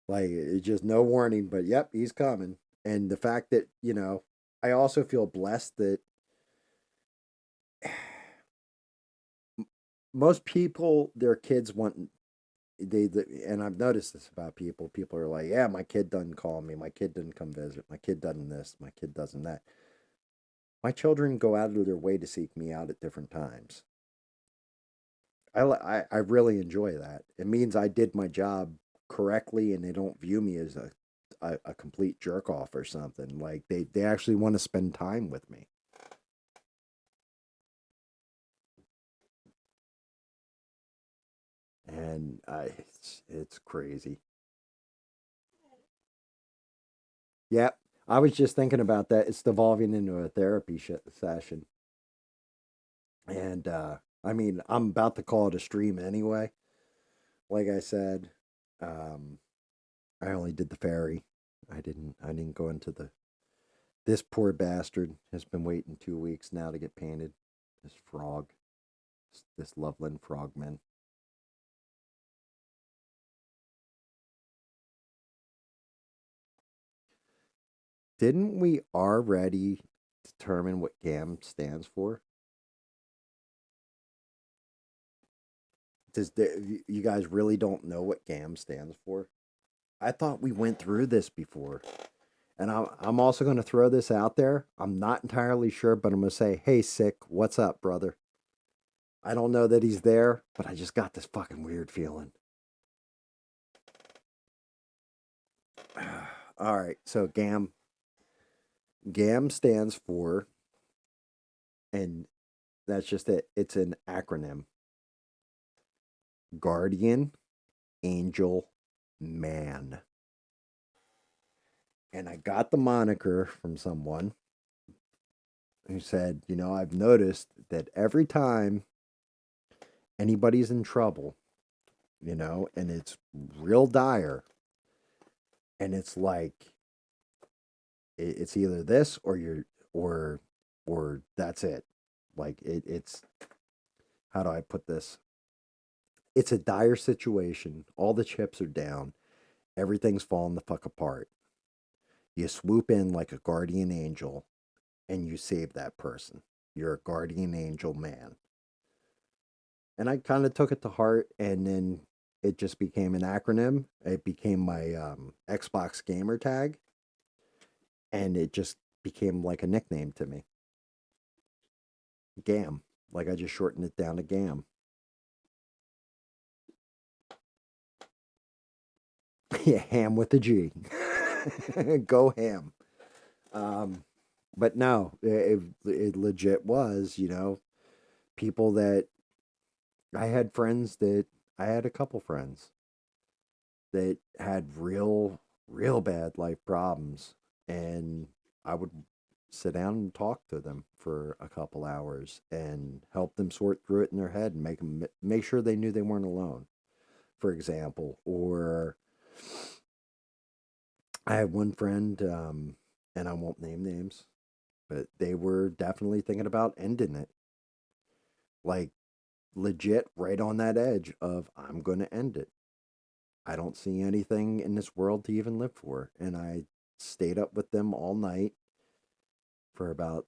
Like, it's just no warning, but yep, he's coming. And the fact that, I also feel blessed that most people, their kids want and I've noticed this about people. People are like, "Yeah, my kid doesn't call me. My kid didn't come visit. My kid doesn't this. My kid doesn't that." My children go out of their way to seek me out at different times. I really enjoy that. It means I did my job correctly, and they don't view me as a complete jerk off or something. Like they actually want to spend time with me. And it's crazy. Yeah, I was just thinking about that. It's devolving into a therapy session. And I mean, I'm about to call it a stream anyway. Like I said, um, I only did the fairy. I didn't go into the. This poor bastard has been waiting 2 weeks now to get painted. This frog, this Loveland frogman. Didn't we already determine what GAM stands for? You guys really don't know what GAM stands for? I thought we went through this before. And I'm also going to throw this out there. I'm not entirely sure, but I'm going to say, hey, Sick, what's up, brother? I don't know that he's there, but I just got this fucking weird feeling. All right, so GAM. GAM stands for, and that's just it. It's an acronym. Guardian Angel Man. And I got the moniker from someone who said, I've noticed that every time anybody's in trouble, and it's real dire, and it's like it's either this or or that's it. Like it's how do I put this? It's a dire situation. All the chips are down. Everything's falling the fuck apart. You swoop in like a guardian angel and you save that person. You're a guardian angel man. And I kind of took it to heart, and then it just became an acronym. It became my Xbox gamer tag, and it just became like a nickname to me. GAM. Like I just shortened it down to GAM. Yeah, ham with a G. Go ham. But no, it legit was, people that I had friends that I had a couple friends that had real bad life problems. And I would sit down and talk to them for a couple hours and help them sort through it in their head and make sure they knew they weren't alone, for example. Or I had one friend, and I won't name names, but they were definitely thinking about ending it. Like, legit, right on that edge of, I'm going to end it. I don't see anything in this world to even live for. And I stayed up with them all night for about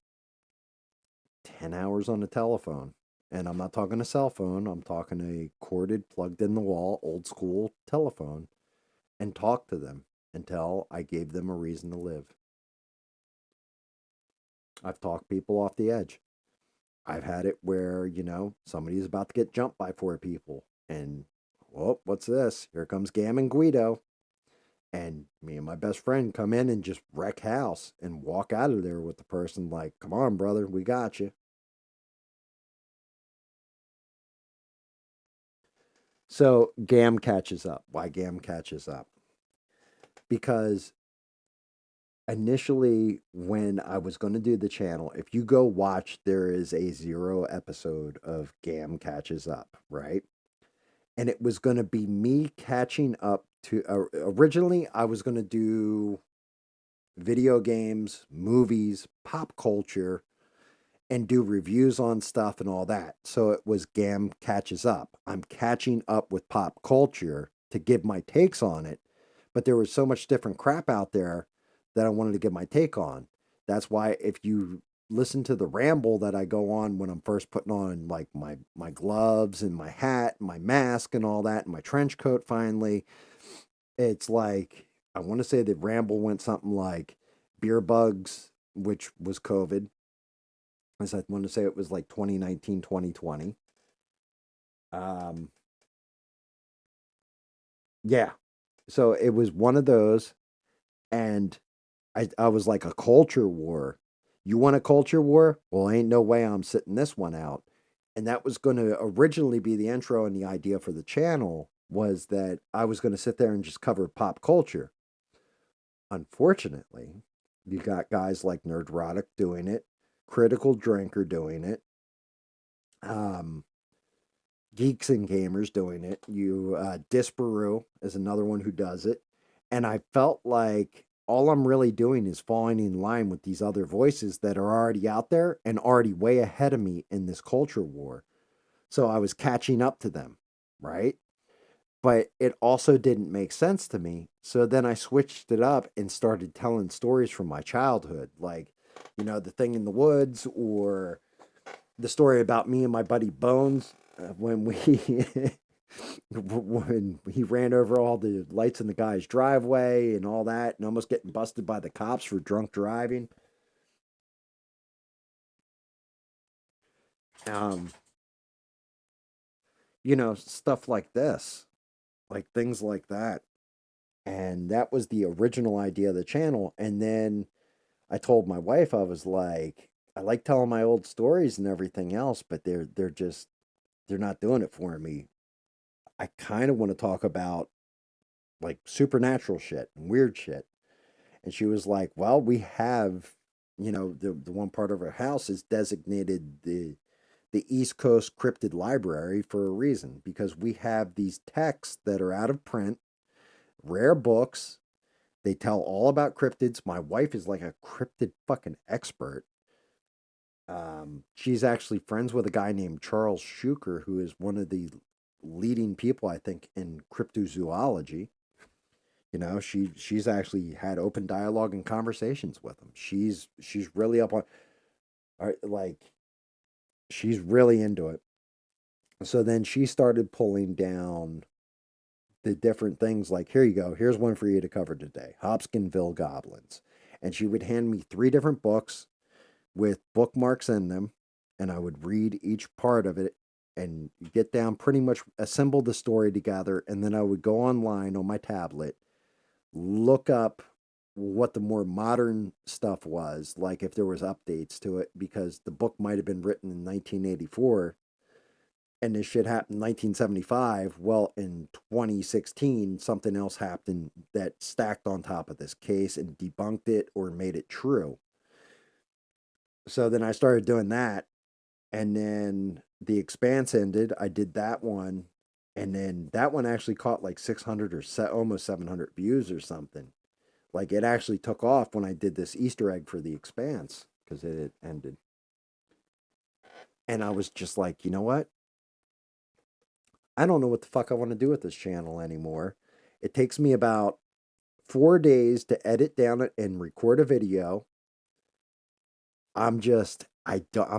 10 hours on the telephone. And I'm not talking a cell phone, I'm talking a corded, plugged in the wall, old school telephone, and talked to them until I gave them a reason to live. I've talked people off the edge. I've had it where, somebody's about to get jumped by 4 people. And, what's this? Here comes Gam and Guido. And me and my best friend come in and just wreck house and walk out of there with the person like, come on, brother, we got you. So GAM catches up. Why GAM catches up? Because initially, when I was going to do the channel, if you go watch, there is a 0 episode of GAM catches up, right? And it was going to be me catching up to. Originally, I was going to do video games, movies, pop culture, and do reviews on stuff and all that. So it was GAM catches up. I'm catching up with pop culture to give my takes on it, but there was so much different crap out there that I wanted to give my take on. That's why if you listen to the ramble that I go on when I'm first putting on like my gloves and my hat and my mask and all that and my trench coat finally, it's like I want to say the ramble went something like beer bugs, which was COVID. As I want to say it was like 2019, 2020. Yeah. So it was one of those. And I was like, a culture war. You want a culture war? Well, ain't no way I'm sitting this one out. And that was going to originally be the intro, and the idea for the channel was that I was going to sit there and just cover pop culture. Unfortunately, you got guys like Nerdrotic doing it, Critical Drinker doing it, um, Geeks and Gamers doing it. Disparu is another one who does it. And I felt like all I'm really doing is falling in line with these other voices that are already out there and already way ahead of me in this culture war. So I was catching up to them, right? But it also didn't make sense to me. So then I switched it up and started telling stories from my childhood, like, The Thing in the Woods, or the story about me and my buddy Bones when we when he ran over all the lights in the guy's driveway and all that, and almost getting busted by the cops for drunk driving. Um, Stuff like this, like things like that. And that was the original idea of the channel. And then I told my wife, I was like, I like telling my old stories and everything else, but they're not doing it for me. I kind of want to talk about like supernatural shit and weird shit. And she was like, well, we have, the one part of our house is designated the East Coast Cryptid Library for a reason, because we have these texts that are out of print, rare books. They tell all about cryptids. My wife is like a cryptid fucking expert. She's actually friends with a guy named Charles Schuker, who is one of the leading people, I think, in cryptozoology. She's actually had open dialogue and conversations with him. She's really up on, like, she's really into it. So then she started pulling down the different things, like, here you go, here's one for you to cover today, Hopkinsville Goblins. And she would hand me 3 different books with bookmarks in them, and I would read each part of it and get down, pretty much assemble the story together, and then I would go online on my tablet, look up what the more modern stuff was, like if there was updates to it, because the book might have been written in 1984 and this shit happened in 1975. Well, in 2016 something else happened that stacked on top of this case and debunked it or made it true. So then I started doing that, and then The Expanse ended. I did that one, and then that one actually caught like 600 or almost 700 views or something. Like, it actually took off when I did this Easter egg for The Expanse, because it had ended. And I was just like, you know what? I don't know what the fuck I want to do with this channel anymore. It takes me about 4 days to edit down it and record a video. I'm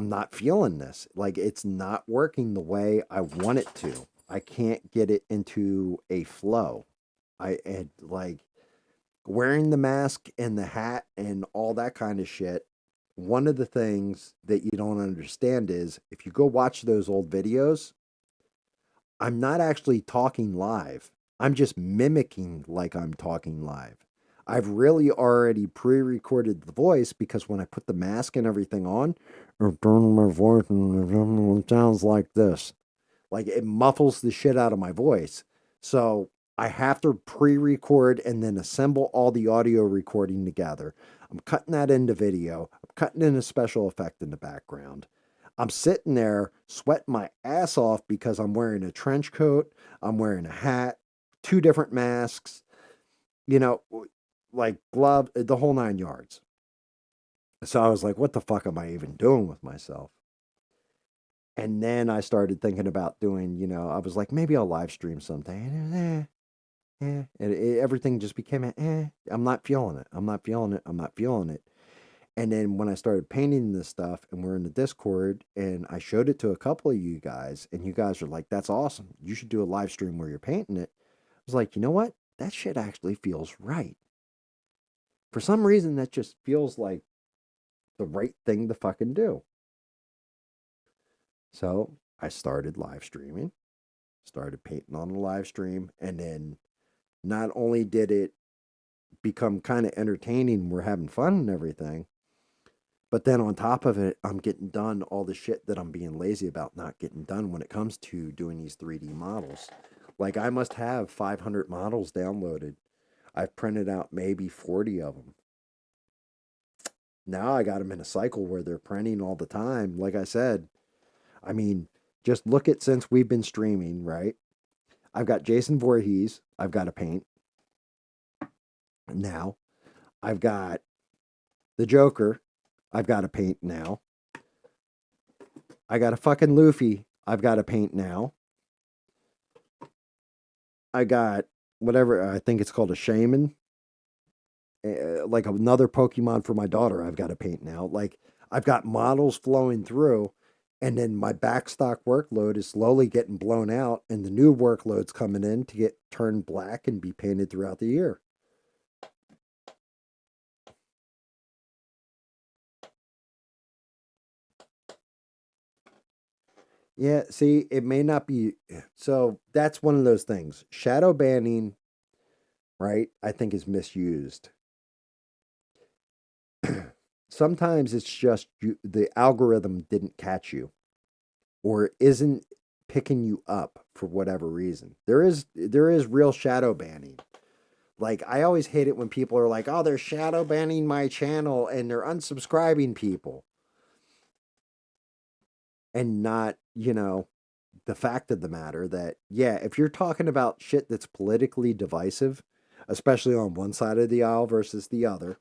not feeling this. Like, it's not working the way I want it to. I can't get it into a flow. I had like wearing the mask and the hat and all that kind of shit. One of the things that you don't understand is if you go watch those old videos, I'm not actually talking live. I'm just mimicking like I'm talking live. I've really already pre-recorded the voice because when I put the mask and everything on, I've done my voice and it sounds like this. Like it muffles the shit out of my voice. So I have to pre-record and then assemble all the audio recording together. I'm cutting that into video. I'm cutting in a special effect in the background. I'm sitting there sweating my ass off because I'm wearing a trench coat, I'm wearing a hat, two different masks, you know, like glove, the whole 9 yards. So I was like, what the fuck am I even doing with myself? And then I started thinking about doing, I was like, maybe I'll live stream something. And everything just became I'm not feeling it. I'm not feeling it. I'm not feeling it. And then when I started painting this stuff and we're in the Discord and I showed it to a couple of you guys and you guys are like, that's awesome. You should do a live stream where you're painting it. I was like, you know what? That shit actually feels right. For some reason, that just feels like the right thing to fucking do. So I started live streaming, started painting on the live stream, and then not only did it become kind of entertaining, we're having fun and everything, but then on top of it, I'm getting done all the shit that I'm being lazy about not getting done when it comes to doing these 3D models. Like I must have 500 models downloaded. I've printed out maybe 40 of them. Now I got them in a cycle where they're printing all the time. Like I said, I mean, just look at since we've been streaming, right? I've got Jason Voorhees. I've got to paint. Now, I've got the Joker. I've got to paint now. I got a fucking Luffy. I've got to paint now. I got whatever, I think it's called a Shaman. Like another Pokemon for my daughter. I've got to paint now. Like I've got models flowing through. And then my backstock workload is slowly getting blown out, and the new workload's coming in to get turned black and be painted throughout the year. Yeah, see, it may not be. So that's one of those things. Shadow banning, right, I think is misused. Sometimes it's just the algorithm didn't catch you or isn't picking you up for whatever reason. There is real shadow banning. Like I always hate it when people are like, "Oh, they're shadow banning my channel and they're unsubscribing people." And not, the fact of the matter that yeah, if you're talking about shit that's politically divisive, especially on one side of the aisle versus the other,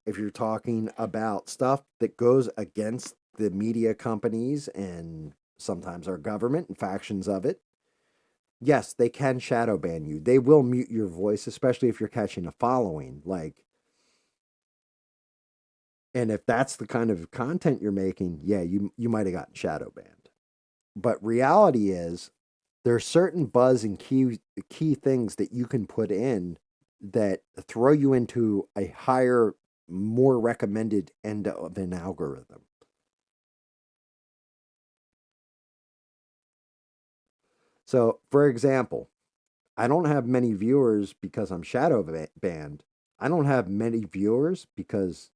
if you're talking about stuff that goes against the media companies and sometimes our government and factions of it, yes, they can shadow ban you. They will mute your voice, especially if you're catching a following. And if that's the kind of content you're making, yeah, you might have gotten shadow banned. But reality is there's certain buzz and key things that you can put in that throw you into a higher, more recommended end of an algorithm. So, for example, I don't have many viewers because I'm shadow banned. I don't have many viewers because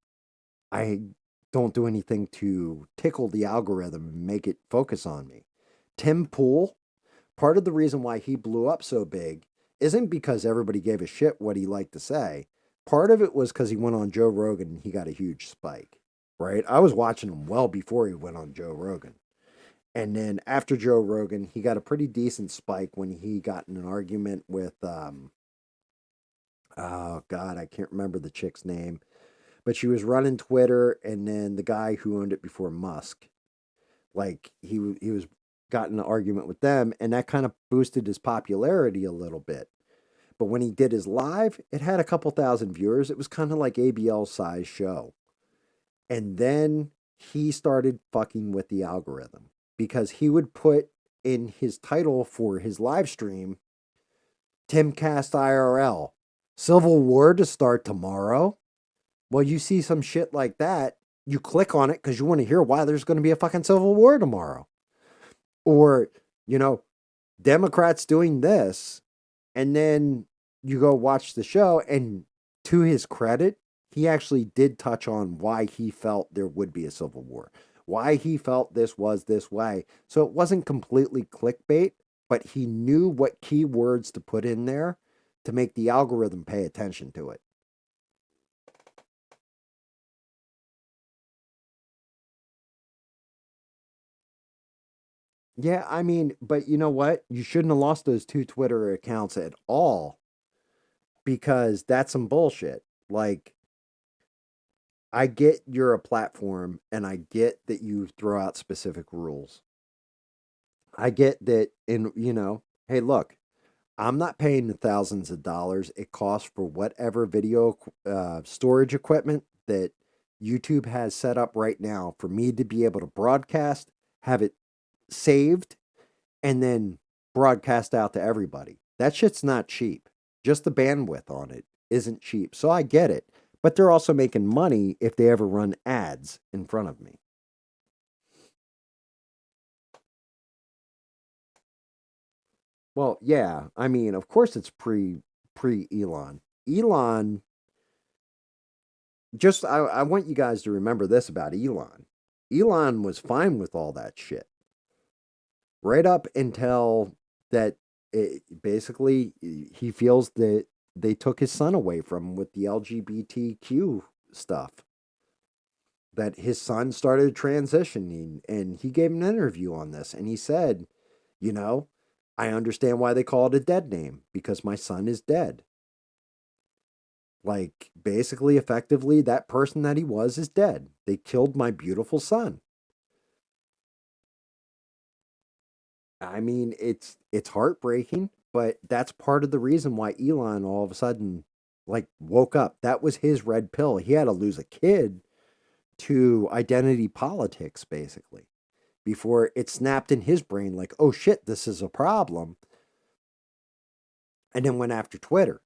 I don't do anything to tickle the algorithm and make it focus on me. Tim Pool, part of the reason why he blew up so big isn't because everybody gave a shit what he liked to say. Part of it was because he went on Joe Rogan and he got a huge spike, right? I was watching him well before he went on Joe Rogan. And then after Joe Rogan, he got a pretty decent spike when he got in an argument with, oh God, I can't remember the chick's name, but she was running Twitter, and then the guy who owned it before Musk, like he was got in an argument with them, and that kind of boosted his popularity a little bit. But when he did his live, it had a couple thousand viewers. It was kind of like ABL's size show. And then he started fucking with the algorithm because he would put in his title for his live stream, Timcast IRL, Civil War to start tomorrow. Well, you see some shit like that, you click on it because you want to hear why there's going to be a fucking civil war tomorrow. Or, Democrats doing this, And then you go watch the show, and to his credit, he actually did touch on why he felt there would be a civil war, why he felt this was this way. So it wasn't completely clickbait, but he knew what keywords to put in there to make the algorithm pay attention to it. Yeah, I mean, but you know what? You shouldn't have lost those 2 Twitter accounts at all, because that's some bullshit. Like, I get you're a platform and I get that you throw out specific rules. I get that, hey, look, I'm not paying the thousands of dollars it costs for whatever video storage equipment that YouTube has set up right now for me to be able to broadcast, have it saved, and then broadcast out to everybody. That shit's not cheap. Just the bandwidth on it isn't cheap. So I get it. But they're also making money if they ever run ads in front of me. Well, yeah. I mean, of course it's pre Elon. Elon, just I want you guys to remember this about Elon. Elon was fine with all that shit. Right up until that basically he feels that they took his son away from him with the LGBTQ stuff. That his son started transitioning, and he gave an interview on this, and he said, you know, I understand why they call it a dead name, because my son is dead. Like, basically, effectively, that person that he was is dead. They killed my beautiful son. I mean, it's heartbreaking, but that's part of the reason why Elon all of a sudden like woke up. That was his red pill. He had to lose a kid to identity politics basically before it snapped in his brain like, "Oh shit, this is a problem." And then went after Twitter.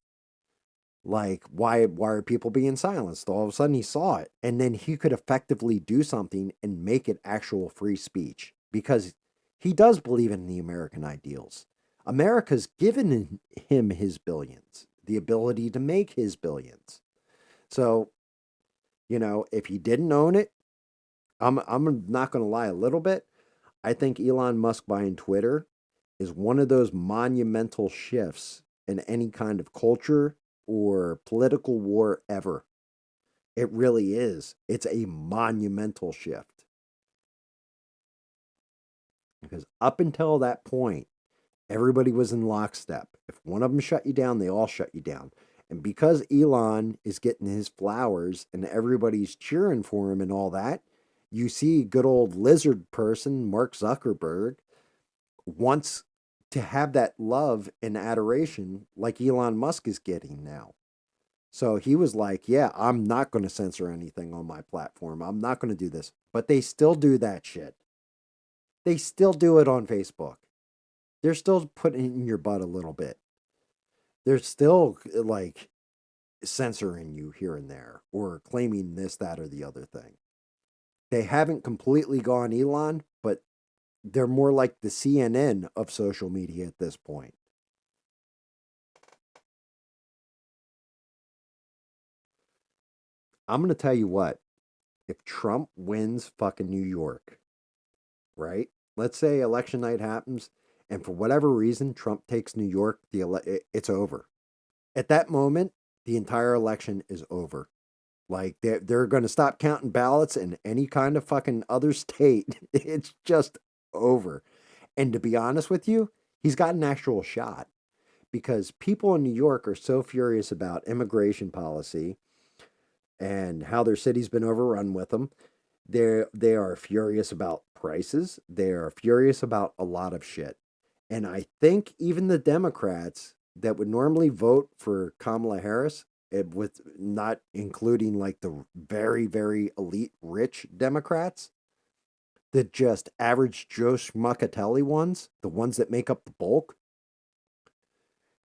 Like, why are people being silenced? All of a sudden he saw it, and then he could effectively do something and make it actual free speech because he does believe in the American ideals. America's given him his billions, the ability to make his billions. So, if he didn't own it, I'm not going to lie a little bit. I think Elon Musk buying Twitter is one of those monumental shifts in any kind of culture or political war ever. It really is. It's a monumental shift. Because up until that point, everybody was in lockstep. If one of them shut you down, they all shut you down. And because Elon is getting his flowers and everybody's cheering for him and all that, you see good old lizard person, Mark Zuckerberg, wants to have that love and adoration like Elon Musk is getting now. So he was like, yeah, I'm not going to censor anything on my platform. I'm not going to do this. But they still do that shit. They still do it on Facebook. They're still putting it in your butt a little bit. They're still like censoring you here and there or claiming this, that, or the other thing. They haven't completely gone Elon, but they're more like the CNN of social media at this point. I'm going to tell you what, if Trump wins fucking New York, right? Let's say election night happens, and for whatever reason, Trump takes New York, it's over. At that moment, the entire election is over. Like, they're going to stop counting ballots in any kind of fucking other state. It's just over. And to be honest with you, he's got an actual shot because people in New York are so furious about immigration policy and how their city's been overrun with them. They are furious about prices. They are furious about a lot of shit. And I think even the Democrats that would normally vote for Kamala Harris, with not including like the very, very elite rich Democrats, the just average Joe Schmuckatelli ones, the ones that make up the bulk,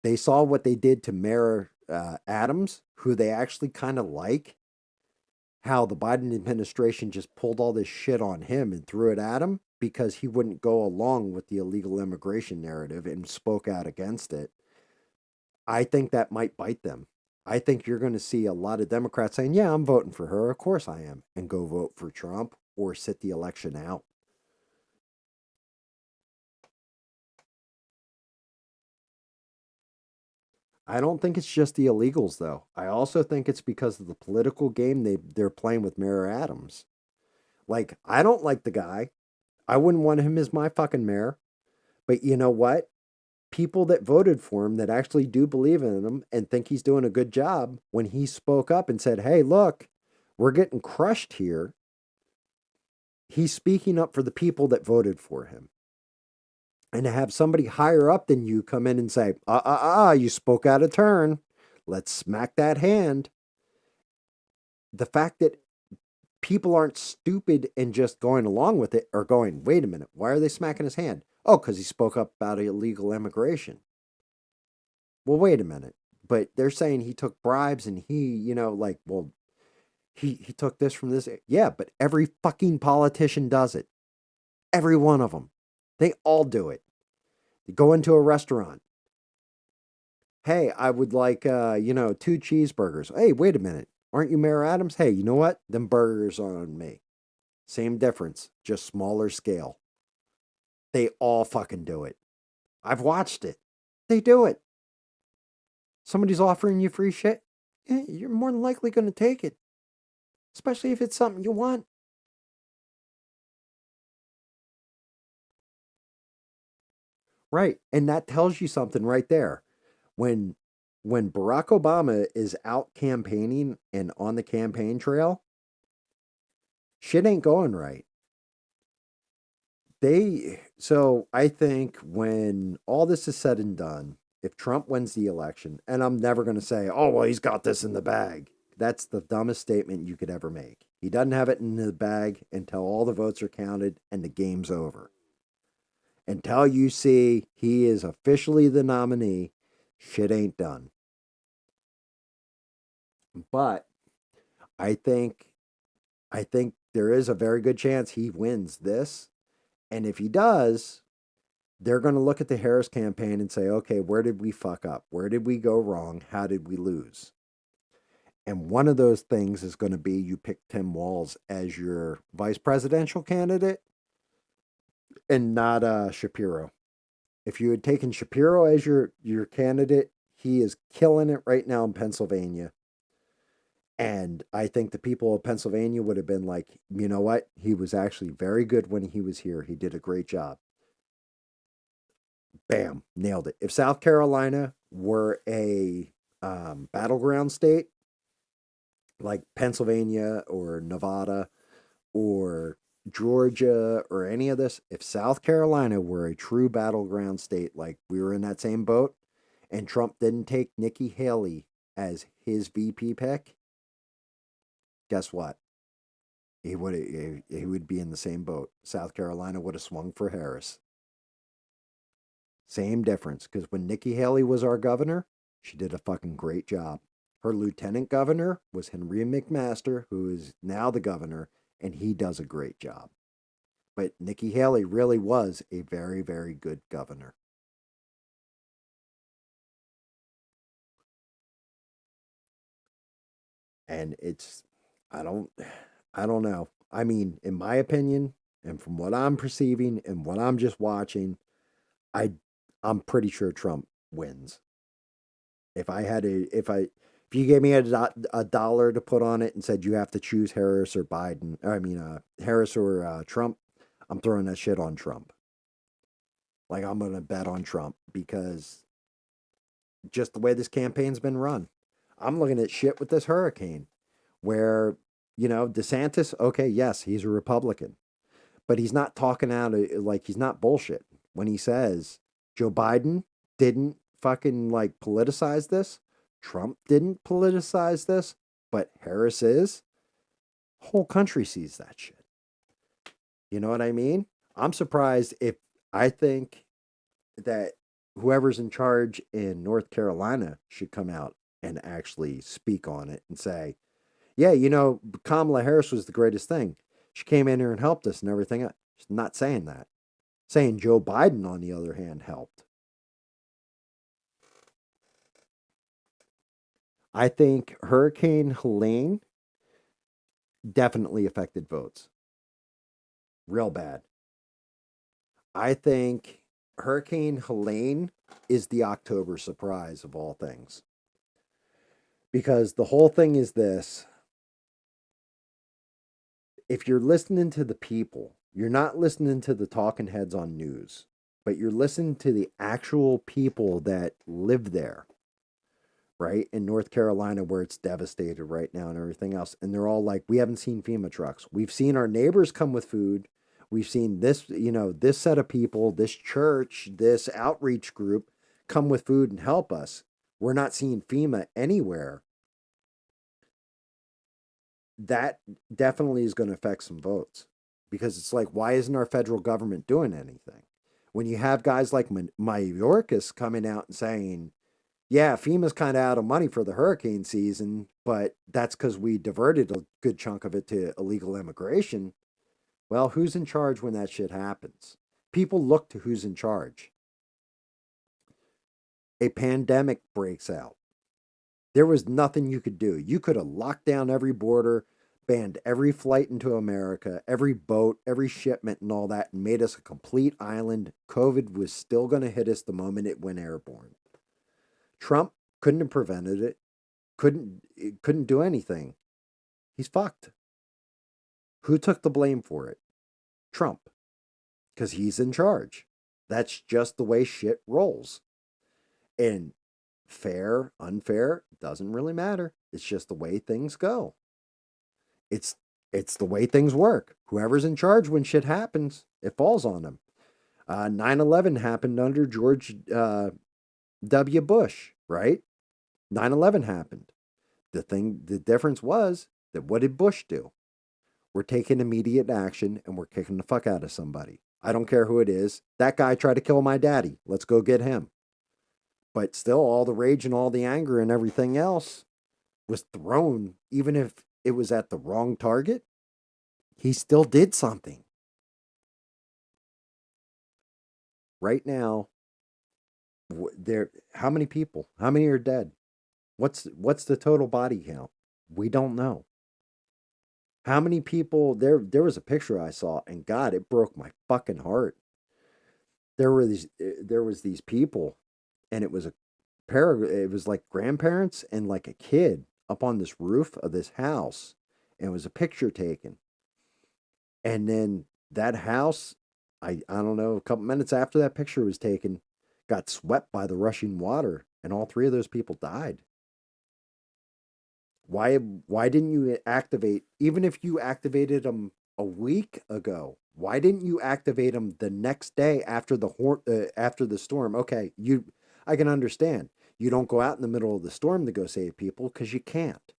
they saw what they did to Mayor Adams, who they actually kind of like, how the Biden administration just pulled all this shit on him and threw it at him because he wouldn't go along with the illegal immigration narrative and spoke out against it. I think that might bite them. I think you're going to see a lot of Democrats saying, yeah, I'm voting for her. Of course I am. And go vote for Trump or sit the election out. I don't think it's just the illegals, though. I also think it's because of the political game they're playing with Mayor Adams. Like, I don't like the guy. I wouldn't want him as my fucking mayor. But you know what? People that voted for him that actually do believe in him and think he's doing a good job, when he spoke up and said, hey, look, we're getting crushed here, he's speaking up for the people that voted for him. And to have somebody higher up than you come in and say, you spoke out of turn, let's smack that hand. The fact that people aren't stupid and just going along with it, or going, wait a minute, why are they smacking his hand? Oh, because he spoke up about illegal immigration. Well, wait a minute. But they're saying he took bribes and he, well, he took this from this. Yeah, but every fucking politician does it. Every one of them. They all do it. You go into a restaurant. Hey, I would like, 2 cheeseburgers. Hey, wait a minute. Aren't you Mayor Adams? Hey, you know what? Them burgers are on me. Same difference, just smaller scale. They all fucking do it. I've watched it. They do it. Somebody's offering you free shit. You're more than likely going to take it. Especially if it's something you want. Right. And that tells you something right there. When Barack Obama is out campaigning and on the campaign trail, shit ain't going right. So I think when all this is said and done, if Trump wins the election, and I'm never going to say, oh, well, he's got this in the bag. That's the dumbest statement you could ever make. He doesn't have it in the bag until all the votes are counted and the game's over. Until you see he is officially the nominee, shit ain't done. But I think there is a very good chance he wins this. And if he does, they're going to look at the Harris campaign and say, okay, where did we fuck up? Where did we go wrong? How did we lose? And one of those things is going to be you pick Tim Walz as your vice presidential candidate and not Shapiro. If you had taken Shapiro as your candidate, he is killing it right now in Pennsylvania. And I think the people of Pennsylvania would have been like, you know what? He was actually very good when he was here. He did a great job. Bam, nailed it. If South Carolina were a battleground state, like Pennsylvania or Nevada or Georgia or any of this, if South Carolina were a true battleground state, like we were in that same boat, and Trump didn't take Nikki Haley as his VP pick, guess what? He would be in the same boat. South Carolina would have swung for Harris. Same difference, because when Nikki Haley was our governor, she did a fucking great job. Her lieutenant governor was Henry McMaster, who is now the governor, and he does a great job. But Nikki Haley really was a very, very good governor. And I don't know. I mean, in my opinion, and from what I'm perceiving and what I'm just watching, I'm pretty sure Trump wins. If you gave me a dollar to put on it and said you have to choose Harris or Biden, Harris or Trump, I'm throwing that shit on Trump. Like, I'm going to bet on Trump because just the way this campaign's been run. I'm looking at shit with this hurricane where, DeSantis, okay, yes, he's a Republican, but he's not talking out like he's not bullshit when he says Joe Biden didn't fucking like politicize this. Trump didn't politicize this, but Harris is. Whole country sees that shit. You know what I mean? I'm surprised if I think that whoever's in charge in North Carolina should come out and actually speak on it and say, yeah, Kamala Harris was the greatest thing. She came in here and helped us and everything. She's not saying that. Saying Joe Biden, on the other hand, helped. I think Hurricane Helene definitely affected votes. Real bad. I think Hurricane Helene is the October surprise of all things. Because the whole thing is this: if you're listening to the people, you're not listening to the talking heads on news, but you're listening to the actual people that live there, right? In North Carolina, where it's devastated right now and everything else. And they're all like, we haven't seen FEMA trucks. We've seen our neighbors come with food. We've seen this, this set of people, this church, this outreach group come with food and help us. We're not seeing FEMA anywhere. That definitely is going to affect some votes, because it's like, why isn't our federal government doing anything? When you have guys like Mayorkas coming out and saying, yeah, FEMA's kind of out of money for the hurricane season, but that's because we diverted a good chunk of it to illegal immigration. Well, who's in charge when that shit happens? People look to who's in charge. A pandemic breaks out. There was nothing you could do. You could have locked down every border, banned every flight into America, every boat, every shipment, and all that, and made us a complete island. COVID was still going to hit us the moment it went airborne. Trump couldn't have prevented it. Couldn't do anything. He's fucked. Who took the blame for it? Trump. Because he's in charge. That's just the way shit rolls. And fair, unfair, doesn't really matter. It's just the way things go. It's the way things work. Whoever's in charge when shit happens, it falls on them. 9/11 happened under George W. Bush, right? 9/11 happened. The difference was that, what did Bush do? We're taking immediate action and we're kicking the fuck out of somebody. I don't care who it is. That guy tried to kill my daddy. Let's go get him. But still, all the rage and all the anger and everything else was thrown, even if it was at the wrong target. He still did something. Right now, how many people? How many are dead? What's the total body count? We don't know. How many people there was a picture I saw, and God, it broke my fucking heart. There was these people, and it was it was like grandparents and like a kid up on this roof of this house, and it was a picture taken. And then that house, I don't know, a couple minutes after that picture was taken, got swept by the rushing water, and all three of those people died. Why didn't you activate, even if you activated them a week ago? Why didn't you activate them the next day after the storm? Okay, I can understand. You don't go out in the middle of the storm to go save people because you can't.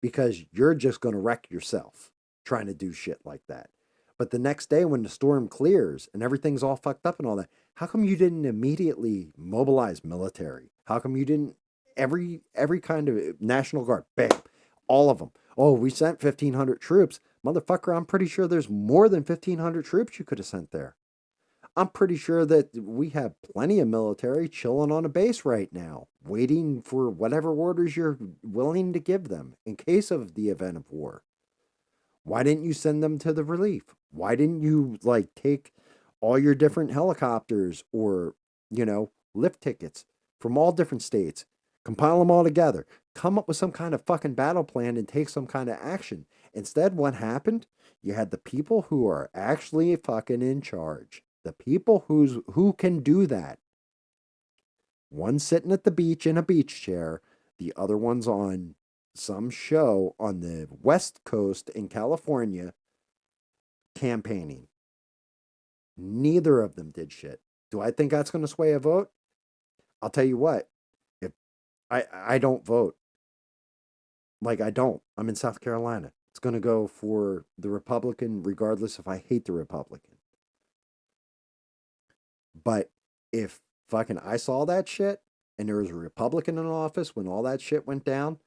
Because you're just going to wreck yourself trying to do shit like that. But the next day when the storm clears and everything's all fucked up and all that, how come you didn't immediately mobilize military? How come you didn't every kind of National Guard, bam, all of them? Oh, we sent 1,500 troops. Motherfucker, I'm pretty sure there's more than 1,500 troops you could have sent there. I'm pretty sure that we have plenty of military chilling on a base right now, waiting for whatever orders you're willing to give them in case of the event of war. Why didn't you send them to the relief? Why didn't you take all your different helicopters or, lift tickets from all different states, compile them all together, come up with some kind of fucking battle plan and take some kind of action? Instead, what happened? You had the people who are actually fucking in charge. The people who can do that. One sitting at the beach in a beach chair, the other one's on some show on the West Coast in California campaigning. Neither of them did shit. Do I think that's going to sway a vote? I'll tell you what. If I don't vote. I don't. I'm in South Carolina. It's going to go for the Republican regardless if I hate the Republican. But if fucking I saw that shit and there was a Republican in office when all that shit went down,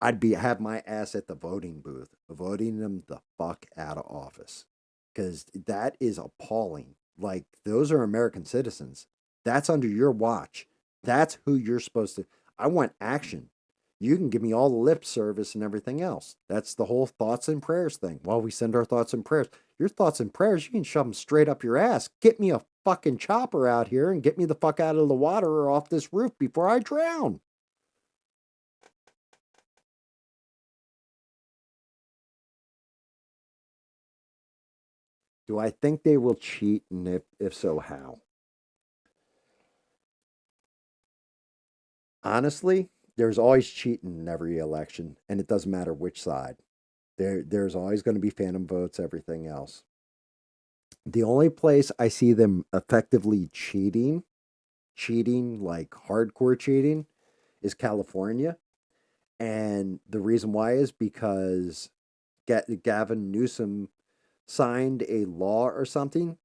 I'd have my ass at the voting booth, voting them the fuck out of office. Because that is appalling. Those are American citizens. That's under your watch. That's who you're supposed to. I want action. You can give me all the lip service and everything else. That's the whole thoughts and prayers thing. While we send our thoughts and prayers, your thoughts and prayers, you can shove them straight up your ass. Get me a fucking chopper out here and get me the fuck out of the water or off this roof before I drown. Do I think they will cheat? And if so, how? Honestly, there's always cheating in every election, and it doesn't matter which side. There's always going to be phantom votes, everything else. The only place I see them effectively cheating like hardcore cheating, is California. And the reason why is because Gavin Newsom signed a law or something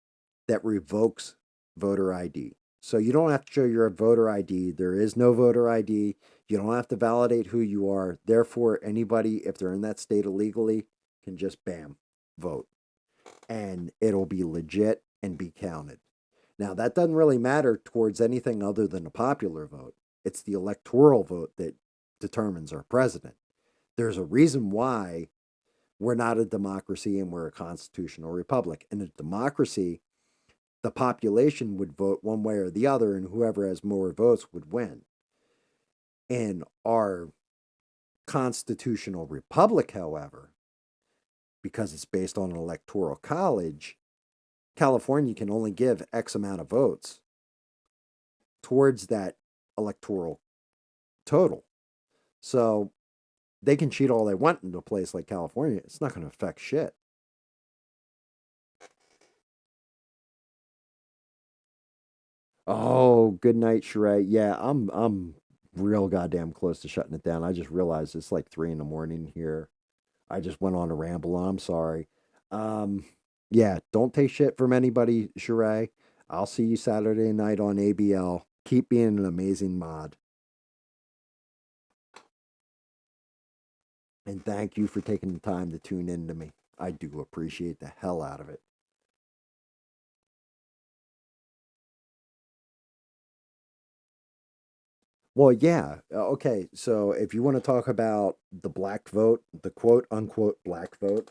that revokes voter ID. So you don't have to show your voter ID. There is no voter ID. You don't have to validate who you are. Therefore, anybody, if they're in that state illegally, can just bam, vote. And it'll be legit and be counted. Now, that doesn't really matter towards anything other than a popular vote. It's the electoral vote that determines our president. There's a reason why we're not a democracy and we're a constitutional republic. In a democracy, the population would vote one way or the other, and whoever has more votes would win. In our constitutional republic, however, because it's based on an electoral college, California can only give X amount of votes towards that electoral total. So they can cheat all they want into a place like California. It's not going to affect shit. Oh, good night, Sheree. Yeah, I'm real goddamn close to shutting it down. I just realized it's like 3 a.m. here. I just went on a ramble. I'm sorry. Um, yeah, don't take shit from anybody, Sheree. I'll see you Saturday night on ABL. Keep being an amazing mod. And thank you for taking the time to tune in to me. I do appreciate the hell out of it. Well, yeah. Okay. So if you want to talk about the black vote, the quote unquote black vote,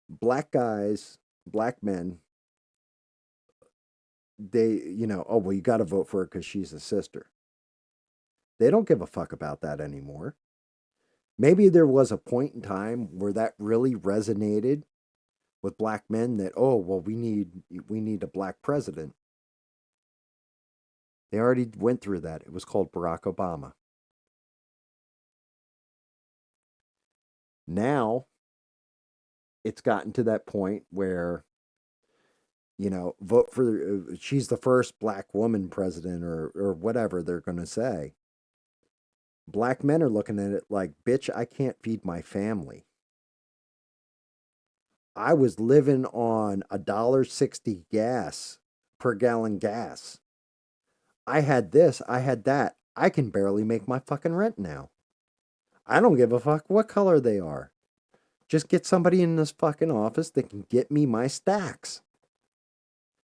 black guys, black men, oh, well, you got to vote for her because she's a sister. They don't give a fuck about that anymore. Maybe there was a point in time where that really resonated with black men that, oh, well, we need a black president. They already went through that. It was called Barack Obama. Now it's gotten to that point where, vote for, she's the first black woman president or whatever they're going to say. Black men are looking at it like, bitch, I can't feed my family. I was living on $1.60 gas per gallon gas. I had this, I had that. I can barely make my fucking rent now. I don't give a fuck what color they are. Just get somebody in this fucking office that can get me my stacks.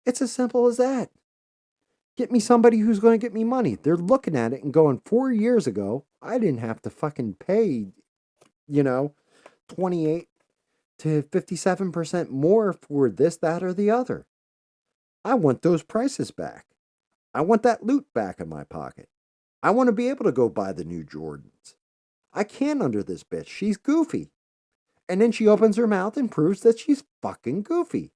It's as simple as that. Get me somebody who's going to get me money. They're looking at it and going, 4 years ago, I didn't have to fucking pay, 28 to 57% more for this, that, or the other. I want those prices back. I want that loot back in my pocket. I want to be able to go buy the new Jordans. I can't under this bitch. She's goofy. And then she opens her mouth and proves that she's fucking goofy.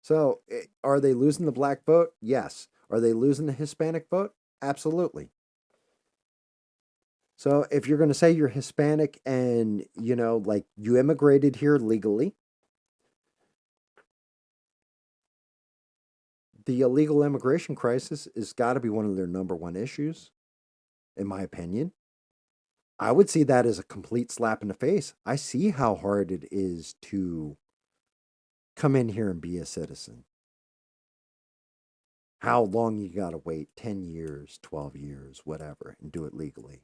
So, are they losing the black vote? Yes. Are they losing the Hispanic vote? Absolutely. So, if you're going to say you're Hispanic and, like you immigrated here legally, the illegal immigration crisis has got to be one of their number one issues, in my opinion. I would see that as a complete slap in the face. I see how hard it is to come in here and be a citizen. How long you got to wait, 10 years, 12 years, whatever, and do it legally.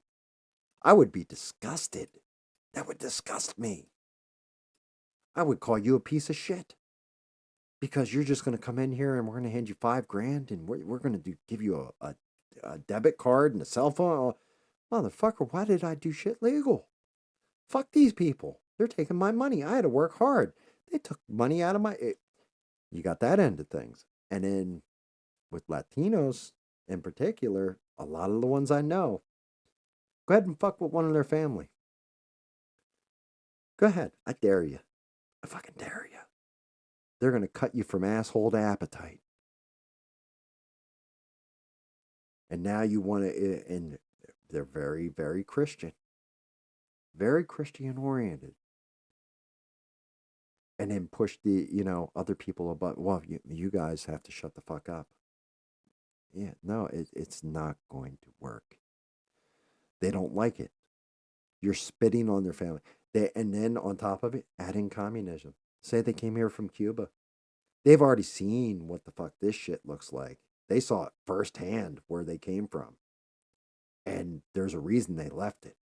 I would be disgusted. That would disgust me. I would call you a piece of shit. because you're just going to come in here and we're going to hand you $5,000 and we're going to give you a debit card and a cell phone. Oh, motherfucker, why did I do shit legal? Fuck these people. They're taking my money. I had to work hard. They took money out of my... You got that end of things. And then with Latinos in particular, a lot of the ones I know, go ahead and fuck with one of their family. Go ahead. I dare you. I fucking dare you. They're going to cut you from asshole to appetite. And now you want to... And they're very, very Christian. Very Christian oriented. And then push the, other people above. Well, you guys have to shut the fuck up. Yeah, no, it's not going to work. They don't like it. You're spitting on their family. And then on top of it, adding communism. Say they came here from Cuba. They've already seen what the fuck this shit looks like. They saw it firsthand where they came from. And there's a reason they left it.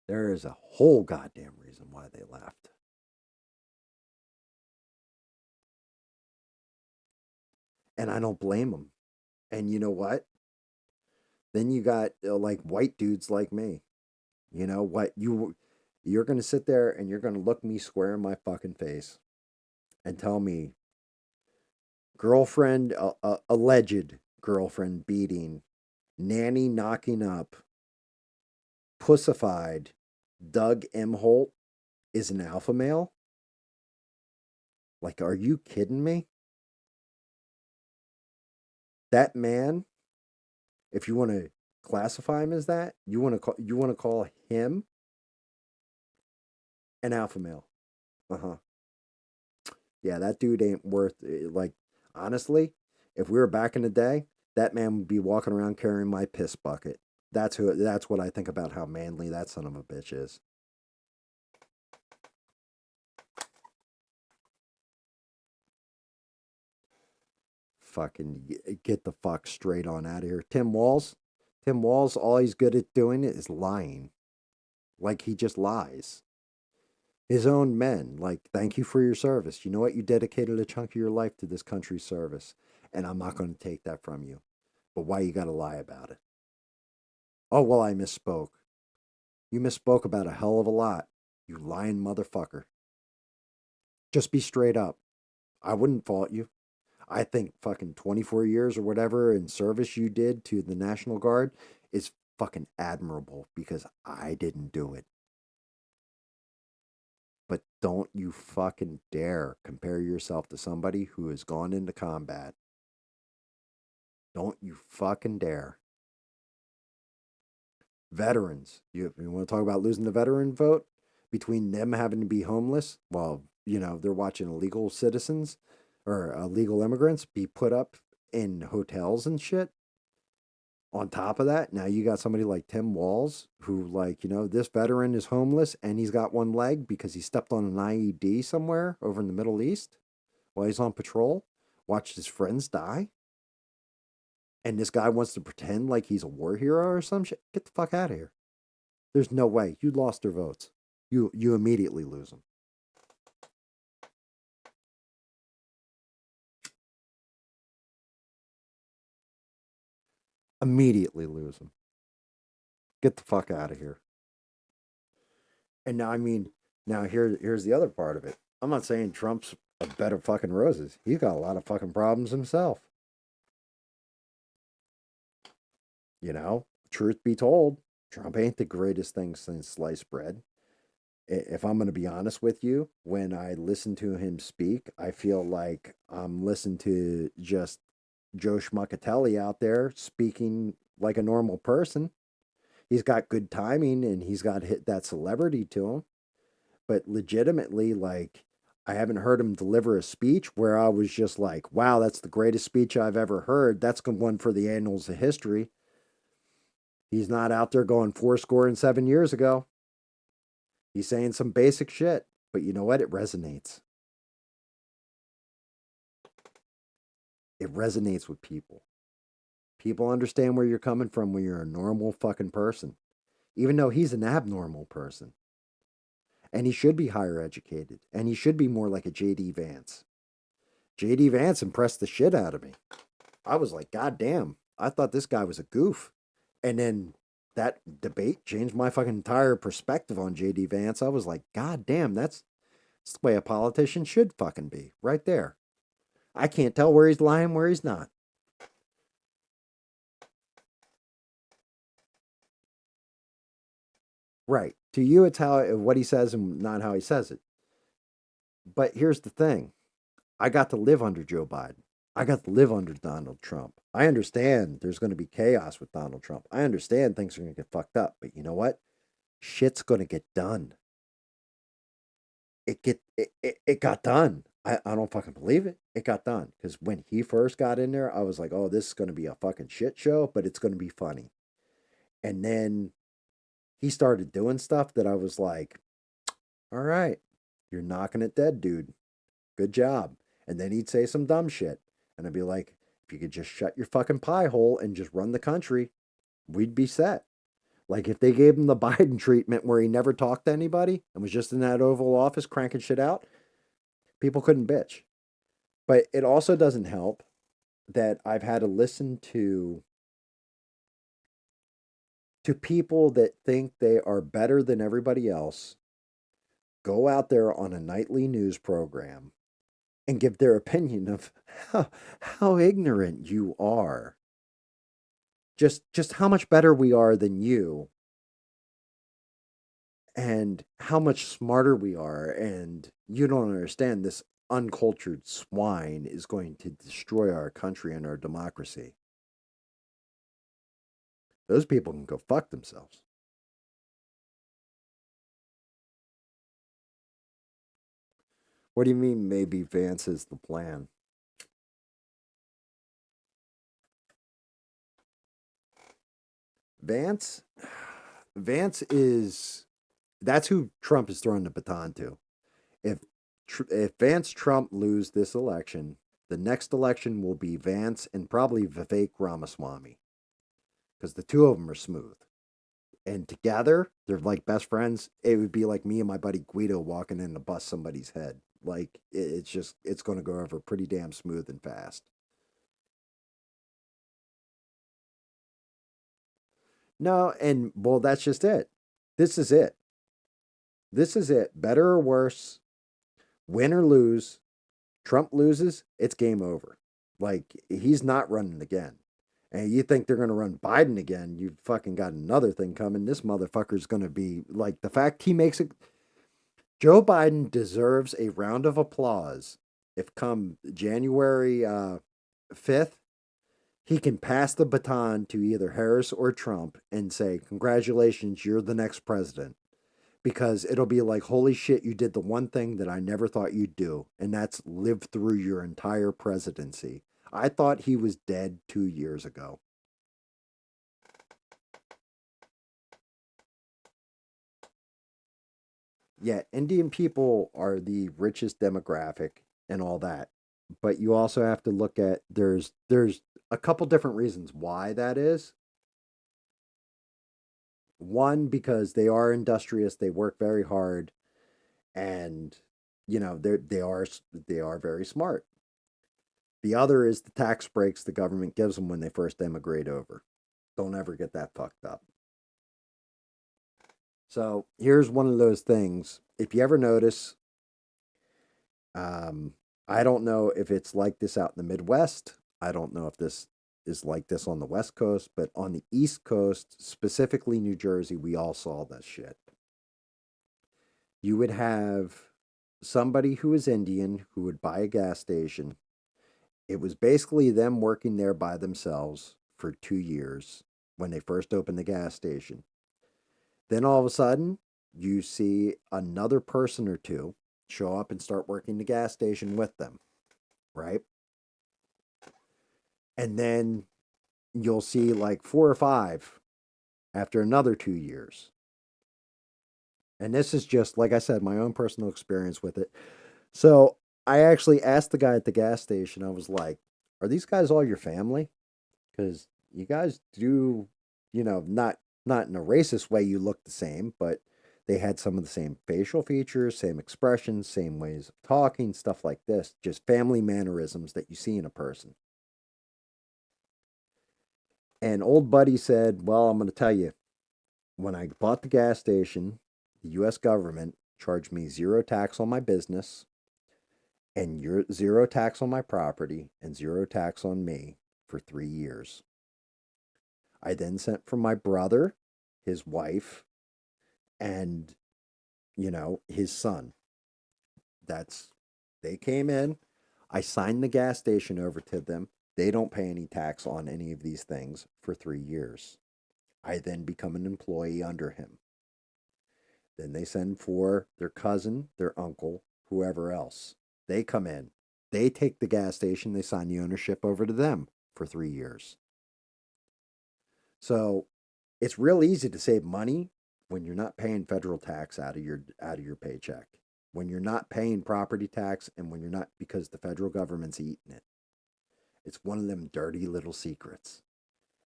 There is a whole goddamn reason why they left. And I don't blame them. And you know what? Then you got like white dudes like me. You know what? You're going to sit there and you're going to look me square in my fucking face and tell me girlfriend, alleged girlfriend beating, nanny knocking up, pussified Doug M. Holt is an alpha male? Like, are you kidding me? That man, if you want to classify him as that, you want to call him an alpha male. Yeah, that dude ain't worth like, honestly, if we were back in the day, that man would be walking around carrying my piss bucket. That's what I think about how manly that son of a bitch is. Fucking get the fuck straight on out of here. Tim Walz, all he's good at doing is lying. Like, he just lies. His own men, like, thank you for your service. You know what? You dedicated a chunk of your life to this country's service, and I'm not going to take that from you. But why you got to lie about it? Oh, well, I misspoke. You misspoke about a hell of a lot, you lying motherfucker. Just be straight up. I wouldn't fault you. I think fucking 24 years or whatever in service you did to the National Guard is fucking admirable because I didn't do it. But don't you fucking dare compare yourself to somebody who has gone into combat. Don't you fucking dare. Veterans. You want to talk about losing the veteran vote? Between them having to be homeless while, they're watching illegal citizens or illegal immigrants be put up in hotels and shit. On top of that, now you got somebody like Tim Walz who, like, this veteran is homeless and he's got one leg because he stepped on an IED somewhere over in the Middle East while he's on patrol, watched his friends die. And this guy wants to pretend like he's a war hero or some shit. Get the fuck out of here. There's no way. You lost their votes. You immediately lose them. Immediately lose them. Get the fuck out of here. And now here's the other part of it. I'm not saying Trump's a bed of fucking roses. He's got a lot of fucking problems himself. Truth be told, Trump ain't the greatest thing since sliced bread. If I'm going to be honest with you, when I listen to him speak, I feel like I'm listening to just Joe Schmuckatelli out there speaking like a normal person. He's got good timing and he's got that celebrity to him. But legitimately, like, I haven't heard him deliver a speech where I was just like, wow, that's the greatest speech I've ever heard. That's one for the annals of history. He's not out there going 7 years ago. He's saying some basic shit, but you know what? It resonates. It resonates with people. People understand where you're coming from when you're a normal fucking person, even though he's an abnormal person. And he should be higher educated. And he should be more like a J.D. Vance. J.D. Vance impressed the shit out of me. I was like, God damn, I thought this guy was a goof. And then that debate changed my fucking entire perspective on J.D. Vance. I was like, God damn, that's the way a politician should fucking be. Right there. I can't tell where he's lying, where he's not. Right. To you, it's what he says and not how he says it. But here's the thing. I got to live under Joe Biden. I got to live under Donald Trump. I understand there's going to be chaos with Donald Trump. I understand things are going to get fucked up. But you know what? Shit's going to get done. It got done. I don't fucking believe it. It got done. Because when he first got in there, I was like, oh, this is going to be a fucking shit show, but it's going to be funny. And then he started doing stuff that I was like, all right, you're knocking it dead, dude. Good job. And then he'd say some dumb shit. And I'd be like, if you could just shut your fucking pie hole and just run the country, we'd be set. Like if they gave him the Biden treatment where he never talked to anybody and was just in that Oval Office cranking shit out, people couldn't bitch. But it also doesn't help that I've had to listen to people that think they are better than everybody else go out there on a nightly news program and give their opinion of how ignorant you are. Just how much better we are than you and how much smarter we are, and you don't understand this uncultured swine is going to destroy our country and our democracy. Those people can go fuck themselves. What do you mean maybe Vance is the plan? Vance is, that's who Trump is throwing the baton to. If Vance Trump lose this election, the next election will be Vance and probably Vivek Ramaswamy, because the two of them are smooth. And together, they're like best friends. It would be like me and my buddy Guido walking in to bust somebody's head. Like, it's going to go over pretty damn smooth and fast. No, and well, that's just it. This is it. This is it. Better or worse, win or lose, Trump loses, it's game over. Like, he's not running again. And you think they're going to run Biden again, you've fucking got another thing coming. This motherfucker's going to be like, the fact he makes it. Joe Biden deserves a round of applause if come January 5th, he can pass the baton to either Harris or Trump and say, congratulations, you're the next president. Because it'll be like, holy shit, you did the one thing that I never thought you'd do, and that's live through your entire presidency. I thought he was dead 2 years ago. Yeah, Indian people are the richest demographic and all that. But you also have to look at, there's a couple different reasons why that is. One, because they are industrious, they work very hard, and they are very smart. The other is the tax breaks the government gives them when they first emigrate over. Don't ever get that fucked up. So here's one of those things. If you ever notice, I don't know if it's like this out in the Midwest. I don't know if this is like this on the West Coast, but on the East Coast, specifically New Jersey, we all saw this shit. You would have somebody who is Indian who would buy a gas station. It was basically them working there by themselves for 2 years when they first opened the gas station. Then all of a sudden, you see another person or two show up and start working the gas station with them, right? And then you'll see like 4 or 5 after another 2 years. And this is just, like I said, my own personal experience with it. So I actually asked the guy at the gas station, I was like, are these guys all your family? Because you guys do, not in a racist way, you look the same, but They had some of the same facial features, same expressions, same ways of talking, stuff like this, just family mannerisms that you see in a person. And old buddy said, well, I'm going to tell you, when I bought the gas station, the U.S. government charged me zero tax on my business and zero tax on my property and zero tax on me for 3 years. I then sent for my brother, his wife, and, his son. They came in. I signed the gas station over to them. They don't pay any tax on any of these things for 3 years. I then become an employee under him. Then they send for their cousin, their uncle, whoever else. They come in. They take the gas station. They sign the ownership over to them for 3 years. So it's real easy to save money when you're not paying federal tax out of your paycheck. When you're not paying property tax and when you're not, because the federal government's eating it. It's one of them dirty little secrets.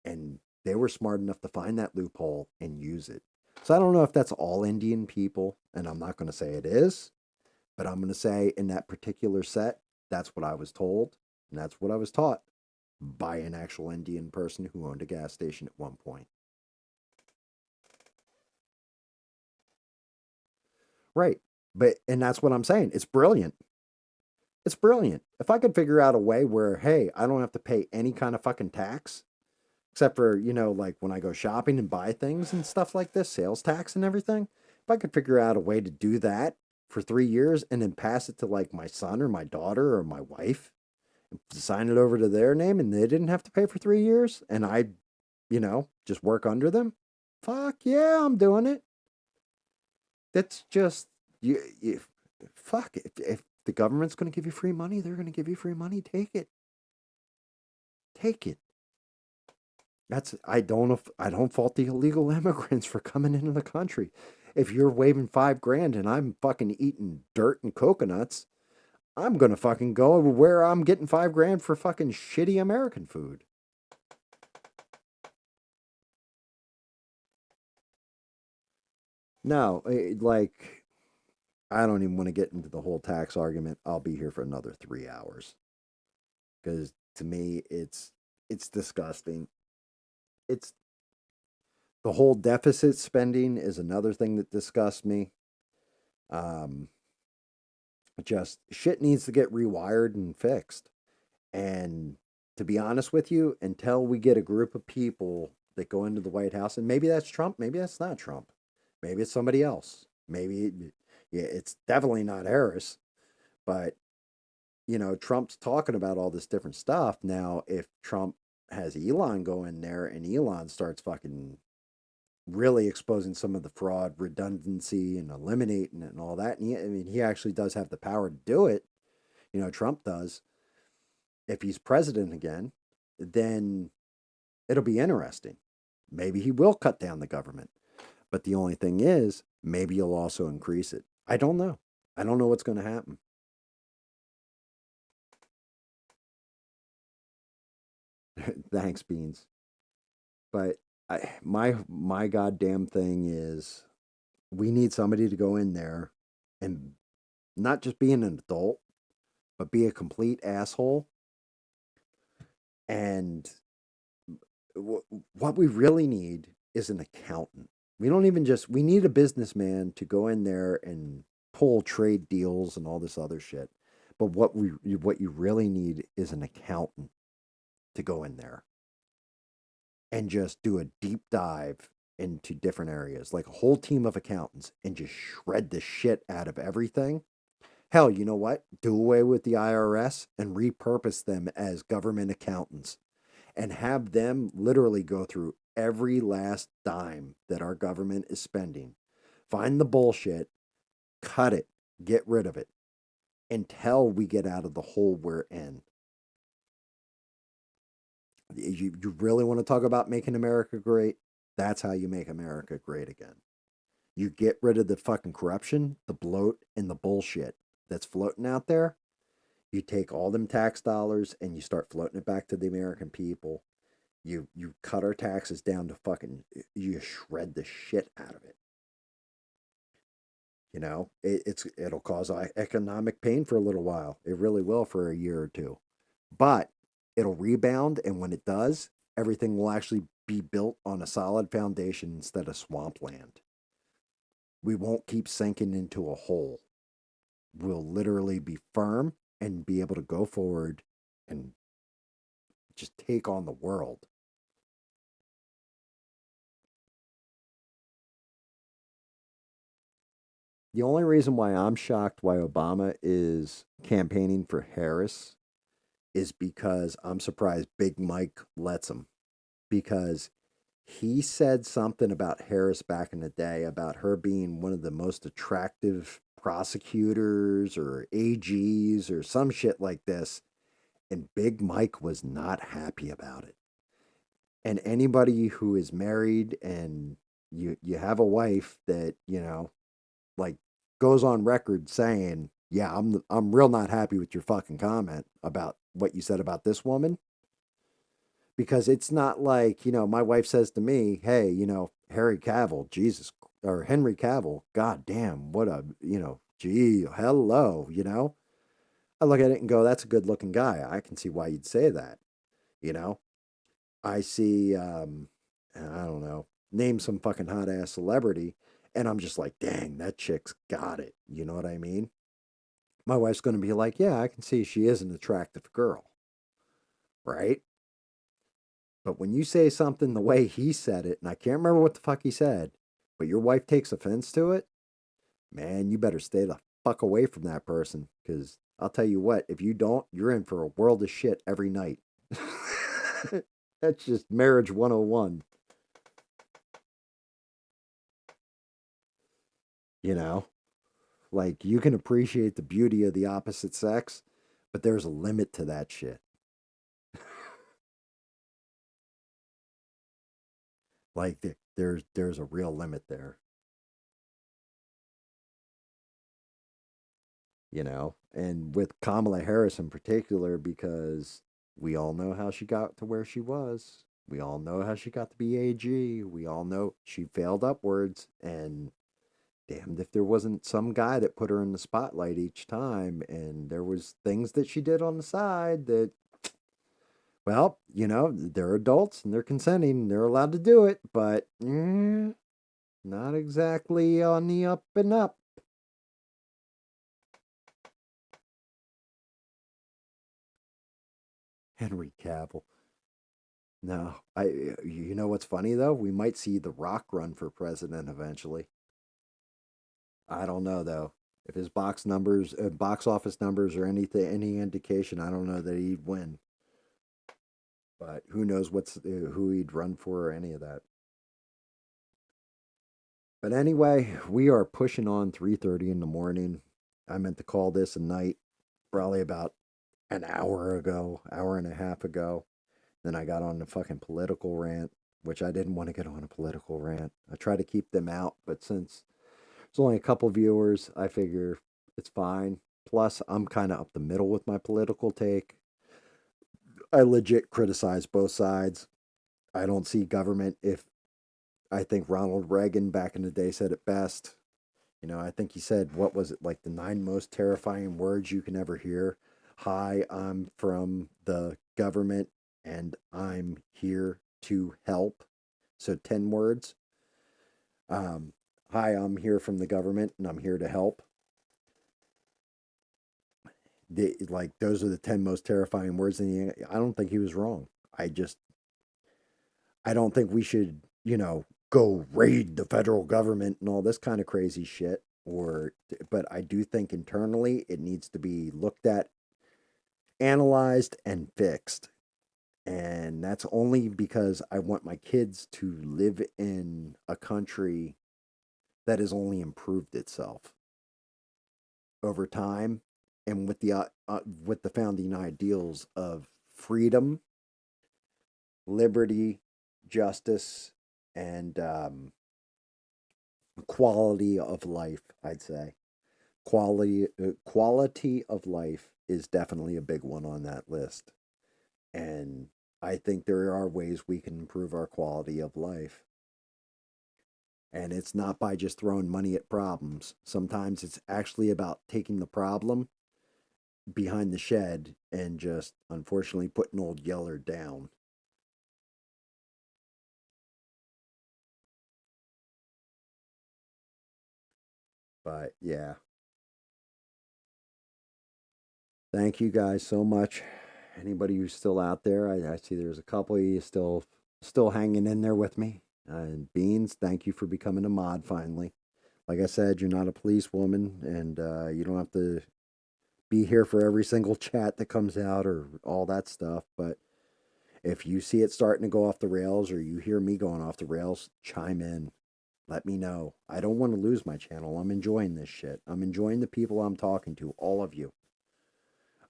And they were smart enough to find that loophole and use it. So I don't know if that's all Indian people, and I'm not going to say it is, but I'm going to say in that particular set, that's what I was told, and that's what I was taught by an actual Indian person who owned a gas station at one point. Right. And that's what I'm saying. It's brilliant. It's brilliant. If I could figure out a way where, hey, I don't have to pay any kind of fucking tax, except for, like when I go shopping and buy things and stuff like this, sales tax and everything. If I could figure out a way to do that for 3 years and then pass it to like my son or my daughter or my wife, and sign it over to their name and they didn't have to pay for 3 years and I, just work under them. Fuck yeah, I'm doing it. That's just, fuck, if the government's going to give you free money, they're going to give you free money. Take it. Take it. I don't fault the illegal immigrants for coming into the country. If you're waving $5,000 and I'm fucking eating dirt and coconuts, I'm gonna fucking go where I'm getting $5,000 for fucking shitty American food. No, I don't even want to get into the whole tax argument. I'll be here for another 3 hours because to me, it's disgusting. It's the whole deficit spending is another thing that disgusts me. Just shit needs to get rewired and fixed. And to be honest with you, until we get a group of people that go into the White House, and maybe that's Trump, maybe that's not Trump, maybe it's somebody else, yeah, it's definitely not Harris, but Trump's talking about all this different stuff. Now, if Trump has Elon go in there and Elon starts fucking really exposing some of the fraud, redundancy, and eliminating it and all that, and he actually does have the power to do it. Trump does. If he's president again, then it'll be interesting. Maybe he will cut down the government. But the only thing is, maybe he'll also increase it. I don't know. I don't know what's going to happen. Thanks, Beans. But my goddamn thing is we need somebody to go in there and not just be an adult, but be a complete asshole. And what we really need is an accountant. We need a businessman to go in there and pull trade deals and all this other shit. But what you really need is an accountant to go in there and just do a deep dive into different areas, like a whole team of accountants, and just shred the shit out of everything. Hell, you know what? Do away with the IRS and repurpose them as government accountants and have them literally go through every last dime that our government is spending. Find the bullshit, cut it, get rid of it until we get out of the hole we're in. You really want to talk about making America great? That's how you make America great again. You get rid of the fucking corruption, the bloat, and the bullshit that's floating out there. You take all them tax dollars and you start floating it back to the American people. You cut our taxes down to fucking, you shred the shit out of it. You know, it'll cause economic pain for a little while. It really will for a year or two, but it'll rebound, and when it does, everything will actually be built on a solid foundation instead of swampland. We won't keep sinking into a hole. We'll literally be firm and be able to go forward and just take on the world. The only reason why I'm shocked why Obama is campaigning for Harris is because I'm surprised Big Mike lets him. Because he said something about Harris back in the day about her being one of the most attractive prosecutors or AGs or some shit like this. And Big Mike was not happy about it. And anybody who is married and you have a wife that, you know, like goes on record saying, "Yeah, I'm real not happy with your fucking comment about what you said about this woman." Because it's not like, you know, my wife says to me, "Hey, you know, Harry Cavill, Jesus, or Henry Cavill, god damn, what a, you know, gee, hello, you know." I look at it and go, "That's a good-looking guy. I can see why you'd say that." You know? I see I don't know, name some fucking hot ass celebrity, and I'm just like, "Dang, that chick's got it." You know what I mean? My wife's going to be like, "Yeah, I can see she is an attractive girl." Right? But when you say something the way he said it, and I can't remember what the fuck he said, but your wife takes offense to it, man, you better stay the fuck away from that person. Because I'll tell you what, if you don't, you're in for a world of shit every night. That's just marriage 101. You know, like you can appreciate the beauty of the opposite sex, but there's a limit to that shit. Like there's a real limit there. You know, and with Kamala Harris in particular, because we all know how she got to where she was. We all know how she got to be AG. We all know she failed upwards, and damned if there wasn't some guy that put her in the spotlight each time. And there was things that she did on the side that, well, you know, they're adults and they're consenting and they're allowed to do it, but not exactly on the up and up. Henry Cavill. No, you know what's funny though? We might see The Rock run for president eventually. I don't know though. If his box office numbers are anything, any indication, I don't know that he'd win. But who knows who he'd run for or any of that. But anyway, we are pushing on 3:30 in the morning. I meant to call this a night probably about an hour ago, hour and a half ago. Then I got on the fucking political rant, which I didn't want to get on a political rant. I try to keep them out, but since there's only a couple viewers, I figure it's fine. Plus, I'm kind of up the middle with my political take. I legit criticize both sides. I don't see government if I think Ronald Reagan back in the day said it best. You know, I think he said, what was it, like the 9 most terrifying words you can ever hear? "Hi, I'm from the government and I'm here to help." So 10 words. Um, "Hi, I'm here from the government and I'm here to help." Like those are the 10 most terrifying words. And I don't think he was wrong. I don't think we should, you know, go raid the federal government and all this kind of crazy shit. But I do think internally it needs to be looked at, analyzed, and fixed. And that's only because I want my kids to live in a country that has only improved itself over time, and with the founding ideals of freedom, liberty, justice, and quality of life. I'd say quality of life is definitely a big one on that list, and I think there are ways we can improve our quality of life. And it's not by just throwing money at problems. Sometimes it's actually about taking the problem behind the shed and just unfortunately putting old Yeller down. But yeah. Thank you guys so much. Anybody who's still out there, I see there's a couple of you still hanging in there with me. And Beans, thank you for becoming a mod finally. Like I said, you're not a policewoman, and you don't have to be here for every single chat that comes out or all that stuff. But if you see it starting to go off the rails, or you hear me going off the rails, chime in. Let me know. I don't want to lose my channel. I'm enjoying this shit. I'm enjoying the people I'm talking to, all of you.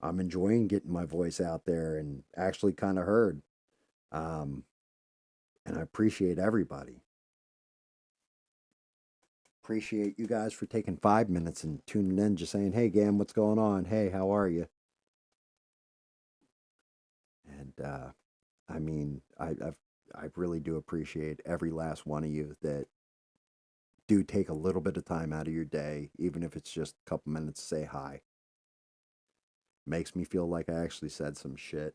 I'm enjoying getting my voice out there and actually kind of heard. And I appreciate everybody. Appreciate you guys for taking 5 minutes and tuning in, just saying, "Hey, Gam, what's going on? Hey, how are you?" And I mean, I really do appreciate every last one of you that do take a little bit of time out of your day, even if it's just a couple minutes to say hi. Makes me feel like I actually said some shit,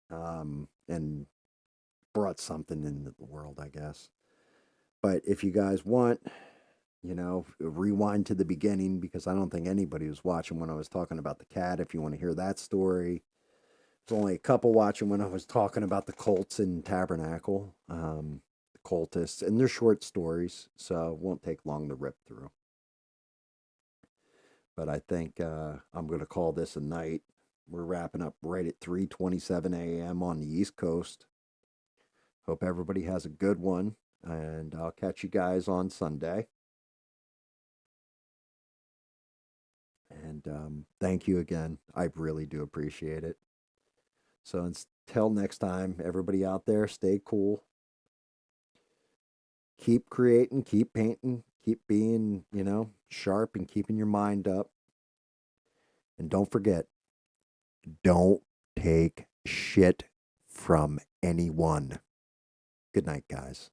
and brought something into the world, I guess. But if you guys want, rewind to the beginning, because I don't think anybody was watching when I was talking about the cat. If you want to hear that story, there's only a couple watching when I was talking about the Colts in Tabernacle, the Cultists, and they're short stories, so it won't take long to rip through. But I think I'm going to call this a night. We're wrapping up right at 3:27 a.m. on the East Coast. Hope everybody has a good one, and I'll catch you guys on Sunday. And thank you again. I really do appreciate it. So until next time, everybody out there, stay cool. Keep creating, keep painting, keep being, sharp and keeping your mind up. And don't forget, don't take shit from anyone. Good night, guys.